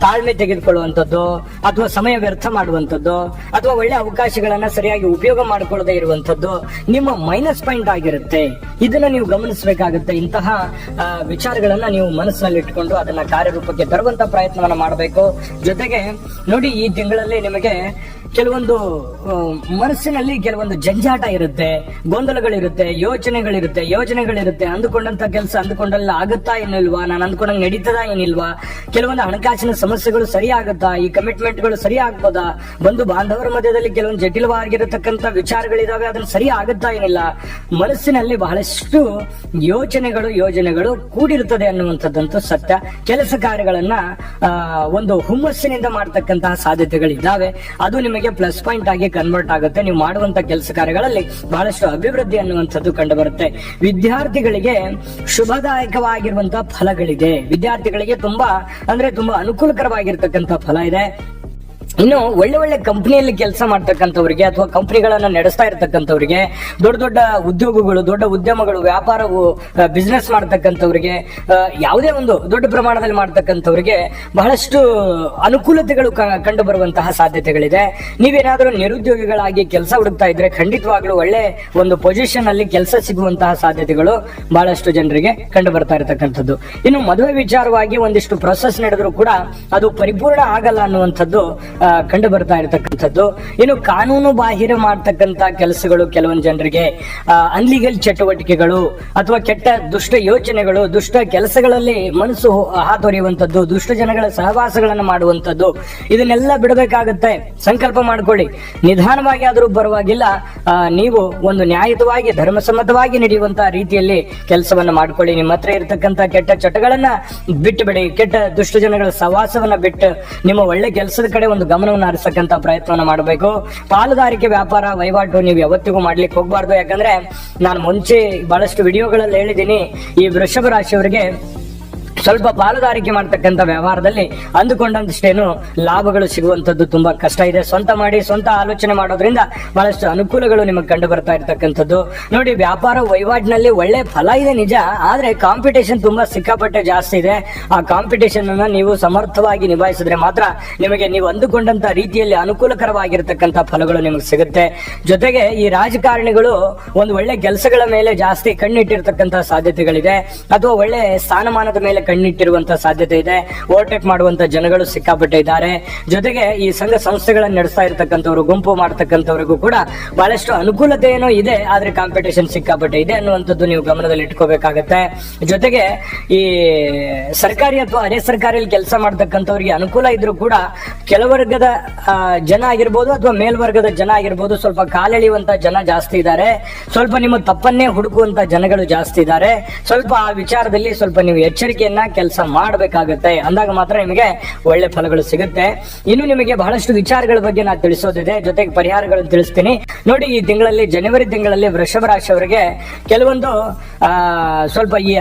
ತಾಳ್ಮೆ ತೆಗೆದುಕೊಳ್ಳುವಂಥದ್ದು ಅಥವಾ ಸಮಯ ವ್ಯರ್ಥ ಮಾಡುವಂಥದ್ದು ಅಥವಾ ಒಳ್ಳೆ ಅವಕಾಶಗಳನ್ನ ಸರಿಯಾಗಿ ಉಪಯೋಗ ಮಾಡಿಕೊಳ್ಳದೆ ಇರುವಂತದ್ದು ನಿಮ್ಮ ಮೈನಸ್ ಪಾಯಿಂಟ್ ಆಗಿರುತ್ತೆ. ಇದನ್ನ ನೀವು ಗಮನಿಸಬೇಕಾಗುತ್ತೆ. ಇಂತಹ ವಿಚಾರಗಳನ್ನ ನೀವು ಮನಸ್ಸಿನಲ್ಲಿ ಇಟ್ಕೊಂಡು ಅದನ್ನ ಕಾರ್ಯರೂಪಕ್ಕೆ ತರುವಂತ ಪ್ರಯತ್ನವನ್ನ ಮಾಡಬೇಕು. ಜೊತೆಗೆ ನೋಡಿ, ಈ ತಿಂಗಳಲ್ಲಿ ನಿಮಗೆ ಕೆಲವೊಂದು ಮನಸ್ಸಿನಲ್ಲಿ ಕೆಲವೊಂದು ಜಂಜಾಟ ಇರುತ್ತೆ, ಗೊಂದಲಗಳಿರುತ್ತೆ, ಯೋಚನೆಗಳಿರುತ್ತೆ. ಅಂದುಕೊಂಡಂತ ಕೆಲಸ ಅಂದುಕೊಂಡಲ್ಲ ಆಗುತ್ತಾ ಏನಿಲ್ವಾ, ನಾನು ಅಂದ್ಕೊಂಡಂಗೆ ನಡೀತದಾ ಏನಿಲ್ವಾ, ಕೆಲವೊಂದು ಹಣಕಾಸಿನ ಸಮಸ್ಯೆಗಳು ಸರಿ ಆಗುತ್ತಾ, ಈ ಕಮಿಟ್ಮೆಂಟ್ಗಳು ಸರಿ ಆಗ್ಬೋದಾ, ಬಂಧು ಬಾಂಧವರ ಮಧ್ಯದಲ್ಲಿ ಕೆಲವೊಂದು ಜಟಿಲವಾಗಿರತಕ್ಕಂತ ವಿಚಾರಗಳಿದಾವೆ, ಅದನ್ನ ಸರಿ ಆಗುತ್ತಾ ಏನಿಲ್ಲ. ಮನಸ್ಸಿನಲ್ಲಿ ಬಹಳಷ್ಟು ಯೋಜನೆಗಳು ಕೂಡಿರುತ್ತದೆ ಅನ್ನುವಂಥದ್ದಂತೂ ಸತ್ಯ. ಕೆಲಸ ಕಾರ್ಯಗಳನ್ನ ಒಂದು ಹುಮ್ಮಸ್ಸಿನಿಂದ ಮಾಡ್ತಕ್ಕಂತಹ ಸಾಧ್ಯತೆಗಳಿದ್ದಾವೆ. ಅದು ನಿಮಗೆ ಪ್ಲಸ್ ಪಾಯಿಂಟ್ ಆಗಿ ಕನ್ವರ್ಟ್ ಆಗುತ್ತೆ. ನೀವು ಮಾಡುವಂತ ಕೆಲಸ ಕಾರ್ಯಗಳಲ್ಲಿ ಬಹಳಷ್ಟು ಅಭಿವೃದ್ಧಿ ಅನ್ನುವಂಥದ್ದು ಕಂಡು ಬರುತ್ತೆ. ವಿದ್ಯಾರ್ಥಿಗಳಿಗೆ ಶುಭದಾಯಕವಾಗಿರುವಂತಹ ಫಲಗಳಿದೆ. ವಿದ್ಯಾರ್ಥಿಗಳಿಗೆ ತುಂಬಾ ಅನುಕೂಲಕರವಾಗಿರ್ತಕ್ಕಂಥ ಫಲ ಇದೆ. ಇನ್ನು ಒಳ್ಳೆ ಕಂಪನಿಯಲ್ಲಿ ಕೆಲಸ ಮಾಡ್ತಕ್ಕಂಥವ್ರಿಗೆ ಅಥವಾ ಕಂಪನಿಗಳನ್ನ ನಡೆಸ್ತಾ ಇರ್ತಕ್ಕಂಥವ್ರಿಗೆ, ದೊಡ್ಡ ಉದ್ಯೋಗಗಳು, ದೊಡ್ಡ ಉದ್ಯಮಗಳು, ವ್ಯಾಪಾರವು, ಬಿಸ್ನೆಸ್ ಮಾಡ್ತಕ್ಕಂಥವ್ರಿಗೆ, ಯಾವುದೇ ಒಂದು ದೊಡ್ಡ ಪ್ರಮಾಣದಲ್ಲಿ ಮಾಡ್ತಕ್ಕಂಥವ್ರಿಗೆ ಬಹಳಷ್ಟು ಅನುಕೂಲತೆಗಳು ಕಂಡು ಬರುವಂತಹ ಸಾಧ್ಯತೆಗಳಿದೆ. ನೀವೇನಾದ್ರೂ ನಿರುದ್ಯೋಗಿಗಳಾಗಿ ಕೆಲಸ ಹುಡುಕ್ತಾ ಇದ್ರೆ ಖಂಡಿತವಾಗ್ಲೂ ಒಳ್ಳೆ ಒಂದು ಪೊಸಿಷನ್ ಅಲ್ಲಿ ಕೆಲಸ ಸಿಗುವಂತಹ ಸಾಧ್ಯತೆಗಳು ಬಹಳಷ್ಟು ಜನರಿಗೆ ಕಂಡು ಬರ್ತಾ ಇರತಕ್ಕಂಥದ್ದು. ಇನ್ನು ಮದುವೆ ವಿಚಾರವಾಗಿ ಒಂದಿಷ್ಟು ಪ್ರೊಸೆಸ್ ನಡೆದ್ರು ಕೂಡ ಅದು ಪರಿಪೂರ್ಣ ಆಗಲ್ಲ ಅನ್ನುವಂಥದ್ದು ಕಂಡು ಬರ್ತಾ ಇರತಕ್ಕಂಥದ್ದು. ಇನ್ನು ಕಾನೂನು ಬಾಹಿರ ಮಾಡ್ತಕ್ಕಂತ ಕೆಲಸಗಳು ಕೆಲವೊಂದು ಜನರಿಗೆ, ಅನ್ಲೀಗಲ್ ಚಟುವಟಿಕೆಗಳು ಅಥವಾ ಕೆಟ್ಟ ದುಷ್ಟ ಯೋಚನೆಗಳು, ದುಷ್ಟ ಕೆಲಸಗಳಲ್ಲಿ ಮನಸ್ಸು ಹಾತೊರೆಯುವಂಥದ್ದು, ದುಷ್ಟ ಜನಗಳ ಸಹವಾಸಗಳನ್ನು ಮಾಡುವಂಥದ್ದು, ಇದನ್ನೆಲ್ಲ ಬಿಡಬೇಕಾಗತ್ತೆ. ಸಂಕಲ್ಪ ಮಾಡ್ಕೊಳ್ಳಿ. ನಿಧಾನವಾಗಿ ಆದರೂ ಪರವಾಗಿಲ್ಲ, ನೀವು ಒಂದು ನ್ಯಾಯಯುತವಾಗಿ ಧರ್ಮಸಮ್ಮತವಾಗಿ ನಡೆಯುವಂತಹ ರೀತಿಯಲ್ಲಿ ಕೆಲಸವನ್ನ ಮಾಡ್ಕೊಳ್ಳಿ. ನಿಮ್ಮ ಹತ್ರ ಇರತಕ್ಕಂತ ಕೆಟ್ಟ ಚಟಗಳನ್ನ ಬಿಟ್ಟು ಬಿಡಿ, ಕೆಟ್ಟ ದುಷ್ಟ ಜನಗಳ ಸಹವಾಸವನ್ನ ಬಿಟ್ಟು ನಿಮ್ಮ ಒಳ್ಳೆ ಕೆಲಸದ ಕಡೆ ಒಂದು ಗಮನವನ್ನು ಹರಿಸತಕ್ಕಂತ ಪ್ರಯತ್ನವನ್ನ ಮಾಡಬೇಕು. ಪಾಲುದಾರಿಕೆ ವ್ಯಾಪಾರ ವಹಿವಾಟು ನೀವು ಯಾವತ್ತಿಗೂ ಮಾಡ್ಲಿಕ್ಕೆ ಹೋಗ್ಬಾರ್ದು. ಯಾಕಂದ್ರೆ ನಾನು ಮುಂಚೆ ಬಹಳಷ್ಟು ವಿಡಿಯೋಗಳಲ್ಲಿ ಹೇಳಿದ್ದೀನಿ, ಈ ವೃಷಭ ರಾಶಿಯವರಿಗೆ ಸ್ವಲ್ಪ ಪಾಲುದಾರಿಕೆ ಮಾಡ್ತಕ್ಕಂಥ ವ್ಯವಹಾರದಲ್ಲಿ ಅಂದುಕೊಂಡಷ್ಟೇನು ಲಾಭಗಳು ಸಿಗುವಂತದ್ದು ತುಂಬಾ ಕಷ್ಟ ಇದೆ. ಸ್ವಂತ ಆಲೋಚನೆ ಮಾಡೋದ್ರಿಂದ ಬಹಳಷ್ಟು ಅನುಕೂಲಗಳು ನಿಮಗೆ ಕಂಡು ಬರ್ತಾ ಇರ್ತಕ್ಕಂಥದ್ದು. ನೋಡಿ, ವ್ಯಾಪಾರ ವಹಿವಾಟಿನಲ್ಲಿ ಒಳ್ಳೆ ಫಲ ಇದೆ ನಿಜ, ಆದ್ರೆ ಕಾಂಪಿಟೇಷನ್ ತುಂಬಾ ಸಿಕ್ಕಾಪಟ್ಟೆ ಜಾಸ್ತಿ ಇದೆ. ಆ ಕಾಂಪಿಟೇಷನ್ ಅನ್ನ ನೀವು ಸಮರ್ಥವಾಗಿ ನಿಭಾಯಿಸಿದ್ರೆ ಮಾತ್ರ ನಿಮಗೆ ನೀವು ಅಂದುಕೊಂಡಂತ ರೀತಿಯಲ್ಲಿ ಅನುಕೂಲಕರವಾಗಿರ್ತಕ್ಕಂಥ ಫಲಗಳು ನಿಮಗೆ ಸಿಗುತ್ತೆ. ಜೊತೆಗೆ ಈ ರಾಜಕಾರಣಿಗಳು ಒಂದು ಒಳ್ಳೆ ಕೆಲಸಗಳ ಮೇಲೆ ಜಾಸ್ತಿ ಕಣ್ಣಿಟ್ಟಿರ್ತಕ್ಕಂಥ ಸಾಧ್ಯತೆಗಳಿದೆ, ಅಥವಾ ಒಳ್ಳೆ ಸ್ಥಾನಮಾನದ ಮೇಲೆ ಕಣ್ಣಿಟ್ಟಿರುವಂತಹ ಸಾಧ್ಯತೆ ಇದೆ. ಓವರ್ಟೇಕ್ ಮಾಡುವಂತ ಜನಗಳು ಸಿಕ್ಕಾಪಟ್ಟೆ ಇದ್ದಾರೆ. ಜೊತೆಗೆ ಈ ಸಂಘ ಸಂಸ್ಥೆಗಳನ್ನು ನಡೆಸ್ತಾ ಇರತಕ್ಕಂಥವ್ರು, ಗುಂಪು ಮಾಡತಕ್ಕಂಥವ್ರಿಗೂ ಕೂಡ ಬಹಳಷ್ಟು ಅನುಕೂಲತೆ ಏನೋ ಇದೆ, ಆದ್ರೆ ಕಾಂಪಿಟೇಷನ್ ಸಿಕ್ಕಾಪಟ್ಟೆ ಇದೆ ಅನ್ನುವಂಥದ್ದು ನೀವು ಗಮನದಲ್ಲಿ ಇಟ್ಕೋಬೇಕಾಗತ್ತೆ. ಜೊತೆಗೆ ಈ ಸರ್ಕಾರಿ ಅಥವಾ ಅರೆ ಸರ್ಕಾರಿಯಲ್ಲಿ ಕೆಲಸ ಮಾಡ್ತಕ್ಕಂಥವ್ರಿಗೆ ಅನುಕೂಲ ಇದ್ರೂ ಕೂಡ ಕೆಲವರ್ಗದ ಜನ ಆಗಿರ್ಬೋದು ಅಥವಾ ಮೇಲ್ವರ್ಗದ ಜನ ಆಗಿರ್ಬೋದು, ಸ್ವಲ್ಪ ಕಾಲೆಳೆಯುವಂತ ಜನ ಜಾಸ್ತಿ ಇದ್ದಾರೆ. ಸ್ವಲ್ಪ ನಿಮ್ಮ ತಪ್ಪನ್ನೇ ಹುಡುಕುವಂತ ಜನಗಳು ಜಾಸ್ತಿ ಇದ್ದಾರೆ. ಸ್ವಲ್ಪ ಆ ವಿಚಾರದಲ್ಲಿ ಸ್ವಲ್ಪ ನೀವು ಎಚ್ಚರಿಕೆಯನ್ನ ಕೆಲಸ ಮಾಡಬೇಕಾಗುತ್ತೆ. ಅಂದಾಗ ಮಾತ್ರ ನಿಮಗೆ ಒಳ್ಳೆ ಫಲಗಳು ಸಿಗುತ್ತೆ. ಇನ್ನು ನಿಮಗೆ ಬಹಳಷ್ಟು ವಿಚಾರಗಳ ಬಗ್ಗೆ ನಾನು ತಿಳಿಸೋದಿದೆ, ಜೊತೆಗೆ ಪರಿಹಾರಗಳನ್ನು ತಿಳಿಸ್ತೀನಿ. ನೋಡಿ, ಈ ತಿಂಗಳಲ್ಲಿ, ಜನವರಿ ತಿಂಗಳಲ್ಲಿ ವೃಷಭ ರಾಶಿಯವರಿಗೆ ಕೆಲವೊಂದು ಸ್ವಲ್ಪ ಈ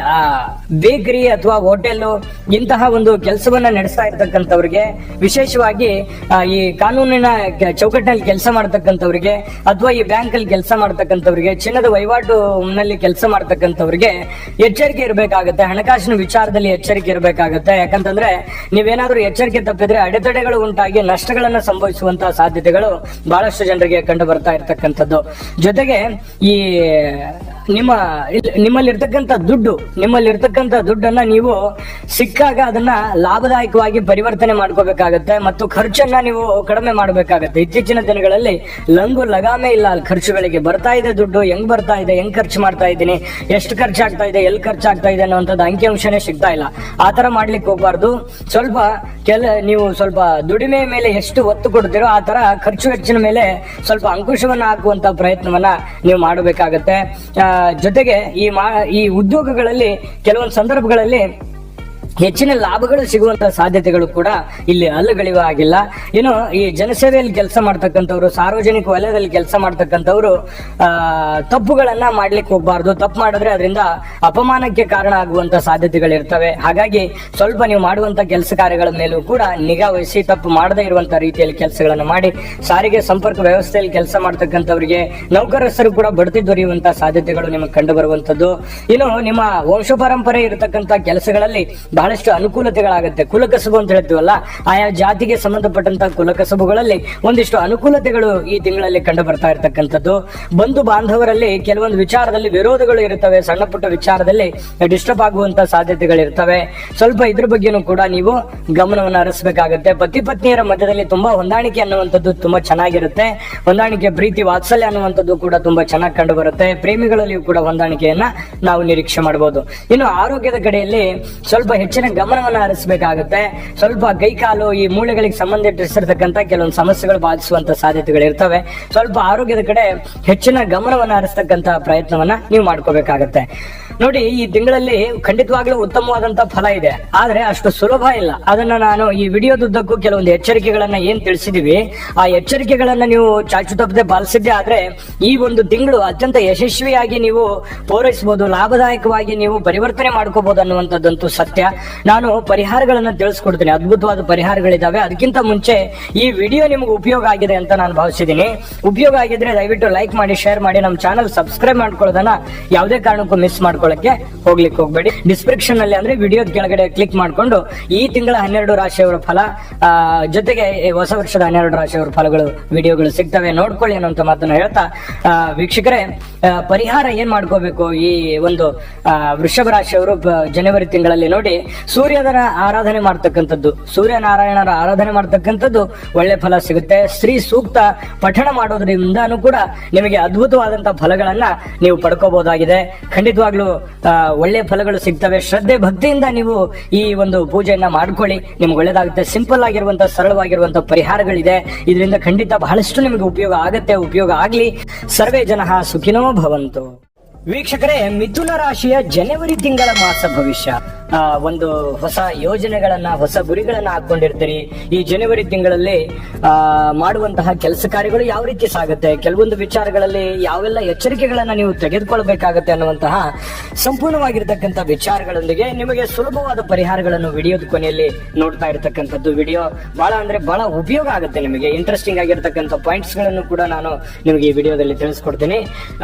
ಬೇಕರಿ ಅಥವಾ ಹೋಟೆಲ್ ಇಂತಹ ಒಂದು ಕೆಲಸವನ್ನ ನಡೆಸ್ತಾ ಇರ್ತಕ್ಕಂಥವ್ರಿಗೆ, ವಿಶೇಷವಾಗಿ ಈ ಕಾನೂನಿನ ಚೌಕಟ್ಟಿನಲ್ಲಿ ಕೆಲಸ ಮಾಡ್ತಕ್ಕಂಥವ್ರಿಗೆ ಅಥವಾ ಈ ಬ್ಯಾಂಕ್ ಅಲ್ಲಿ ಕೆಲಸ ಮಾಡ್ತಕ್ಕಂಥವ್ರಿಗೆ, ಚಿನ್ನದ ವಹಿವಾಟು ನಲ್ಲಿ ಕೆಲಸ ಮಾಡ್ತಕ್ಕಂಥವ್ರಿಗೆ ಎಚ್ಚರಿಕೆ ಇರಬೇಕಾಗುತ್ತೆ. ಹಣಕಾಸಿನ ವಿಚಾರದಲ್ಲಿ ಎಚ್ಚರಿಕೆ ಇರಬೇಕಾಗುತ್ತೆ. ಯಾಕಂತಂದ್ರೆ ನೀವೇನಾದ್ರೂ ಎಚ್ಚರಿಕೆ ತಪ್ಪಿದ್ರೆ ಅಡೆತಡೆಗಳು ಉಂಟಾಗಿ ನಷ್ಟಗಳನ್ನ ಸಂಭವಿಸುವಂತಹ ಸಾಧ್ಯತೆಗಳು ಬಹಳಷ್ಟು ಜನರಿಗೆ ಕಂಡು ಬರ್ತಾ ಇರ್ತಕ್ಕಂಥದ್ದು. ಜೊತೆಗೆ ಈ ನಿಮ್ಮಲ್ಲಿರ್ತಕ್ಕಂಥ ದುಡ್ಡನ್ನ ನೀವು ಸಿಕ್ಕಾಗ ಅದನ್ನ ಲಾಭದಾಯಕವಾಗಿ ಪರಿವರ್ತನೆ ಮಾಡ್ಕೋಬೇಕಾಗತ್ತೆ ಮತ್ತು ಖರ್ಚನ್ನ ನೀವು ಕಡಿಮೆ ಮಾಡಬೇಕಾಗತ್ತೆ. ಇತ್ತೀಚಿನ ದಿನಗಳಲ್ಲಿ ಲಗಾಮೇ ಇಲ್ಲ ಖರ್ಚುಗಳಿಗೆ. ಬರ್ತಾ ಇದೆ ದುಡ್ಡು, ಹೆಂಗ್ ಬರ್ತಾ ಇದೆ, ಹೆಂಗ್ ಖರ್ಚು ಮಾಡ್ತಾ ಇದ್ದೀನಿ, ಎಷ್ಟು ಖರ್ಚಾಗ್ತಾ ಇದೆ, ಎಲ್ಲಿ ಖರ್ಚಾಗ್ತಾ ಇದೆ ಅನ್ನುವಂಥದ್ದು ಅಂಕಿಅಂಶನೇ ಸಿಗ್ತಾ ಇಲ್ಲ. ಆತರ ಮಾಡ್ಲಿಕ್ಕೆ ಹೋಗ್ಬಾರ್ದು. ನೀವು ಸ್ವಲ್ಪ ದುಡಿಮೆ ಮೇಲೆ ಎಷ್ಟು ಒತ್ತು ಕೊಡ್ತೀರೋ ಆ ತರ ಖರ್ಚು ವೆಚ್ಚಿನ ಮೇಲೆ ಸ್ವಲ್ಪ ಅಂಕುಶವನ್ನ ಹಾಕುವಂತ ಪ್ರಯತ್ನವನ್ನ ನೀವು ಮಾಡಬೇಕಾಗತ್ತೆ. ಜೊತೆಗೆ ಈ ಉದ್ಯೋಗಗಳಲ್ಲಿ ಕೆಲವೊಂದು ಸಂದರ್ಭಗಳಲ್ಲಿ ಹೆಚ್ಚಿನ ಲಾಭಗಳು ಸಿಗುವಂತಹ ಸಾಧ್ಯತೆಗಳು ಕೂಡ ಇಲ್ಲಿ ಅಲ್ಲಗಳಿವ ಆಗಿಲ್ಲ. ಇನ್ನು ಈ ಜನಸೇವೆಯಲ್ಲಿ ಕೆಲಸ ಮಾಡ್ತಕ್ಕಂಥವ್ರು, ಸಾರ್ವಜನಿಕ ವಲಯದಲ್ಲಿ ಕೆಲಸ ಮಾಡ್ತಕ್ಕಂಥವ್ರು ತಪ್ಪುಗಳನ್ನ ಮಾಡ್ಲಿಕ್ಕೆ ಹೋಗ್ಬಾರ್ದು. ತಪ್ಪು ಮಾಡಿದ್ರೆ ಅದರಿಂದ ಅಪಮಾನಕ್ಕೆ ಕಾರಣ ಆಗುವಂತ ಸಾಧ್ಯತೆಗಳಿರ್ತವೆ. ಹಾಗಾಗಿ ಸ್ವಲ್ಪ ನೀವು ಮಾಡುವಂತ ಕೆಲಸ ಕಾರ್ಯಗಳ ಮೇಲೂ ಕೂಡ ನಿಗಾ ವಹಿಸಿ ತಪ್ಪು ಮಾಡದೇ ಇರುವಂತ ರೀತಿಯಲ್ಲಿ ಕೆಲಸಗಳನ್ನು ಮಾಡಿ. ಸಾರಿಗೆ ಸಂಪರ್ಕ ವ್ಯವಸ್ಥೆಯಲ್ಲಿ ಕೆಲಸ ಮಾಡ್ತಕ್ಕಂಥವ್ರಿಗೆ, ನೌಕರಸ್ಥರು ಕೂಡ ಬಡ್ತಿ ದೊರೆಯುವಂತಹ ಸಾಧ್ಯತೆಗಳು ನಿಮಗೆ ಕಂಡು ಬರುವಂತದ್ದು. ಇನ್ನು ನಿಮ್ಮ ವಂಶ ಪರಂಪರೆ ಇರತಕ್ಕಂತ ಕೆಲಸಗಳಲ್ಲಿ ಬಹಳಷ್ಟು ಅನುಕೂಲತೆಗಳಾಗುತ್ತೆ. ಕುಲಕಸಬು ಅಂತ ಹೇಳ್ತೀವಲ್ಲ, ಆಯಾ ಜಾತಿಗೆ ಸಂಬಂಧಪಟ್ಟಂತಹ ಕುಲಕಸಬುಗಳಲ್ಲಿ ಒಂದಿಷ್ಟು ಅನುಕೂಲತೆಗಳು ಈ ತಿಂಗಳಲ್ಲಿ ಕಂಡು ಬರ್ತಾ ಇರತಕ್ಕಂಥದ್ದು. ಬಂಧು ಬಾಂಧವರಲ್ಲಿ ಕೆಲವೊಂದು ವಿಚಾರದಲ್ಲಿ ವಿರೋಧಗಳು ಇರ್ತವೆ, ಸಣ್ಣ ಪುಟ್ಟ ವಿಚಾರದಲ್ಲಿ ಡಿಸ್ಟರ್ಬ್ ಆಗುವಂತ ಸಾಧ್ಯತೆಗಳಿರ್ತವೆ. ಸ್ವಲ್ಪ ಇದ್ರ ಬಗ್ಗೆನೂ ಕೂಡ ನೀವು ಗಮನವನ್ನು ಹರಿಸಬೇಕಾಗುತ್ತೆ. ಪತಿ ಪತ್ನಿಯರ ಮಧ್ಯದಲ್ಲಿ ತುಂಬಾ ಹೊಂದಾಣಿಕೆ ಅನ್ನುವಂಥದ್ದು ತುಂಬಾ ಚೆನ್ನಾಗಿರುತ್ತೆ. ಹೊಂದಾಣಿಕೆ, ಪ್ರೀತಿ, ವಾತ್ಸಲ್ಯ ಅನ್ನುವಂಥದ್ದು ಕೂಡ ತುಂಬಾ ಚೆನ್ನಾಗಿ ಕಂಡು ಬರುತ್ತೆ. ಪ್ರೇಮಿಗಳಲ್ಲಿಯೂ ಕೂಡ ಹೊಂದಾಣಿಕೆಯನ್ನ ನಾವು ನಿರೀಕ್ಷೆ ಮಾಡಬಹುದು. ಇನ್ನು ಆರೋಗ್ಯದ ಕಡೆಯಲ್ಲಿ ಸ್ವಲ್ಪ ಹೆಚ್ಚಿನ ಗಮನವನ್ನು ಹರಿಸಬೇಕಾಗುತ್ತೆ. ಸ್ವಲ್ಪ ಕೈಕಾಲು ಈ ಮೂಳೆಗಳಿಗೆ ಸಂಬಂಧಿಸಿರ್ತಕ್ಕಂಥ ಕೆಲವೊಂದು ಸಮಸ್ಯೆಗಳು ಬಾಧಿಸುವಂತ ಸಾಧ್ಯತೆಗಳು ಇರ್ತವೆ. ಸ್ವಲ್ಪ ಆರೋಗ್ಯದ ಕಡೆ ಹೆಚ್ಚಿನ ಗಮನವನ್ನು ಹರಿಸ್ತಕ್ಕಂತ ಪ್ರಯತ್ನವನ್ನ ನೀವು ಮಾಡ್ಕೋಬೇಕಾಗತ್ತೆ. ನೋಡಿ, ಈ ತಿಂಗಳಲ್ಲಿ ಖಂಡಿತವಾಗ್ಲೂ ಉತ್ತಮವಾದಂತಹ ಫಲ ಇದೆ, ಆದ್ರೆ ಅಷ್ಟು ಸುಲಭ ಇಲ್ಲ. ಅದನ್ನ ನಾನು ಈ ವಿಡಿಯೋದುದ್ದಕ್ಕೂ ಕೆಲವೊಂದು ಎಚ್ಚರಿಕೆಗಳನ್ನ ಏನ್ ತಿಳಿಸಿದೀವಿ, ಆ ಎಚ್ಚರಿಕೆಗಳನ್ನ ನೀವು ಚಾಚು ತಪ್ಪದೆ ಪಾಲಿಸಿದ್ದೆ ಆದ್ರೆ ಈ ಒಂದು ತಿಂಗಳು ಅತ್ಯಂತ ಯಶಸ್ವಿಯಾಗಿ ನೀವು ಪೂರೈಸಬಹುದು, ಲಾಭದಾಯಕವಾಗಿ ನೀವು ಪರಿವರ್ತನೆ ಮಾಡ್ಕೋಬಹುದು ಅನ್ನುವಂಥದ್ದಂತೂ ಸತ್ಯ. ನಾನು ಪರಿಹಾರಗಳನ್ನ ತಿಳಿಸ್ಕೊಡ್ತೀನಿ, ಅದ್ಭುತವಾದ ಪರಿಹಾರಗಳಿದಾವೆ. ಅದಕ್ಕಿಂತ ಮುಂಚೆ ಈ ವಿಡಿಯೋ ನಿಮ್ಗೆ ಉಪಯೋಗ ಆಗಿದೆ ಅಂತ ನಾನು ಭಾವಿಸಿದ್ದೀನಿ. ಉಪಯೋಗ ಆಗಿದ್ರೆ ದಯವಿಟ್ಟು ಲೈಕ್ ಮಾಡಿ, ಶೇರ್ ಮಾಡಿ, ನಮ್ಮ ಚಾನಲ್ ಸಬ್ಸ್ಕ್ರೈಬ್ ಮಾಡ್ಕೊಳ್ಳೋದನ್ನ ಯಾವುದೇ ಕಾರಣಕ್ಕೂ ಮಿಸ್ ಮಾಡ್ಕೊಳ್ಳಕ್ಕೆ ಹೋಗ್ಲಿಕ್ಕೆ ಹೋಗ್ಬೇಡಿ. ಡಿಸ್ಕ್ರಿಪ್ಷನ್ ಅಲ್ಲಿ ಅಂದ್ರೆ ವಿಡಿಯೋದ ಕೆಳಗಡೆ ಕ್ಲಿಕ್ ಮಾಡ್ಕೊಂಡು ಈ ತಿಂಗಳ 12 ರಾಶಿಯವರ ಫಲ ಜೊತೆಗೆ ಹೊಸ ವರ್ಷದ 12 ರಾಶಿಯವರ ಫಲಗಳು ವಿಡಿಯೋಗಳು ಸಿಗ್ತವೆ, ನೋಡ್ಕೊಳ್ಳಿ ಅನ್ನುವಂತ ಮಾತನ್ನ ಹೇಳ್ತಾ, ವೀಕ್ಷಕರೇ, ಪರಿಹಾರ ಏನ್ ಮಾಡ್ಕೋಬೇಕು ಈ ಒಂದು ವೃಷಭ ರಾಶಿಯವರು ಜನವರಿ ತಿಂಗಳಲ್ಲಿ ನೋಡಿ, ಸೂರ್ಯನ ಆರಾಧನೆ ಮಾಡ್ತಕ್ಕಂಥದ್ದು, ಸೂರ್ಯನಾರಾಯಣರ ಆರಾಧನೆ ಮಾಡ್ತಕ್ಕಂಥದ್ದು ಒಳ್ಳೆ ಫಲ ಸಿಗುತ್ತೆ. ಶ್ರೀ ಸೂಕ್ತ ಪಠಣ ಮಾಡೋದ್ರಿಂದಾನು ಕೂಡ ನಿಮಗೆ ಅದ್ಭುತವಾದಂತಹ ಫಲಗಳನ್ನ ನೀವು ಪಡ್ಕೋಬಹುದಾಗಿದೆ. ಖಂಡಿತವಾಗ್ಲೂ ಒಳ್ಳೆ ಫಲಗಳು ಸಿಗ್ತವೆ. ಶ್ರದ್ಧೆ ಭಕ್ತಿಯಿಂದ ನೀವು ಈ ಒಂದು ಪೂಜೆಯನ್ನ ಮಾಡ್ಕೊಳ್ಳಿ, ನಿಮ್ಗೆ ಒಳ್ಳೇದಾಗುತ್ತೆ. ಸಿಂಪಲ್ ಆಗಿರುವಂತಹ ಸರಳವಾಗಿರುವಂತಹ ಪರಿಹಾರಗಳಿದೆ. ಇದರಿಂದ ಖಂಡಿತ ಬಹಳಷ್ಟು ನಿಮಗೆ ಉಪಯೋಗ ಆಗತ್ತೆ. ಉಪಯೋಗ ಆಗ್ಲಿ. ಸರ್ವೇ ಜನಃ ಸುಖಿನೋ ಭವಂತು. ವೀಕ್ಷಕರೇ, ಮಿಥುನ ರಾಶಿಯ ಜನವರಿ ತಿಂಗಳ ಮಾಸ ಭವಿಷ್ಯ, ಒಂದು ಹೊಸ ಯೋಜನೆಗಳನ್ನ, ಹೊಸ ಗುರಿಗಳನ್ನ ಹಾಕೊಂಡಿರ್ತೀರಿ. ಈ ಜನವರಿ ತಿಂಗಳಲ್ಲಿ ಮಾಡುವಂತಹ ಕೆಲಸ ಕಾರ್ಯಗಳು ಯಾವ ರೀತಿ ಸಾಗುತ್ತೆ, ಕೆಲವೊಂದು ವಿಚಾರಗಳಲ್ಲಿ ಯಾವೆಲ್ಲ ಎಚ್ಚರಿಕೆಗಳನ್ನ ನೀವು ತೆಗೆದುಕೊಳ್ಬೇಕಾಗತ್ತೆ ಅನ್ನುವಂತಹ ಸಂಪೂರ್ಣವಾಗಿರ್ತಕ್ಕಂಥ ವಿಚಾರಗಳೊಂದಿಗೆ ನಿಮಗೆ ಸುಲಭವಾದ ಪರಿಹಾರಗಳನ್ನು ವಿಡಿಯೋದ ಕೊನೆಯಲ್ಲಿ ನೋಡ್ತಾ ಇರತಕ್ಕಂಥದ್ದು. ವಿಡಿಯೋ ಬಹಳ ಉಪಯೋಗ ಆಗುತ್ತೆ. ನಿಮಗೆ ಇಂಟ್ರೆಸ್ಟಿಂಗ್ ಆಗಿರ್ತಕ್ಕಂಥ ಪಾಯಿಂಟ್ಸ್ ಗಳನ್ನು ಕೂಡ ನಾನು ನಿಮಗೆ ಈ ವಿಡಿಯೋದಲ್ಲಿ ತಿಳಿಸ್ಕೊಡ್ತೀನಿ.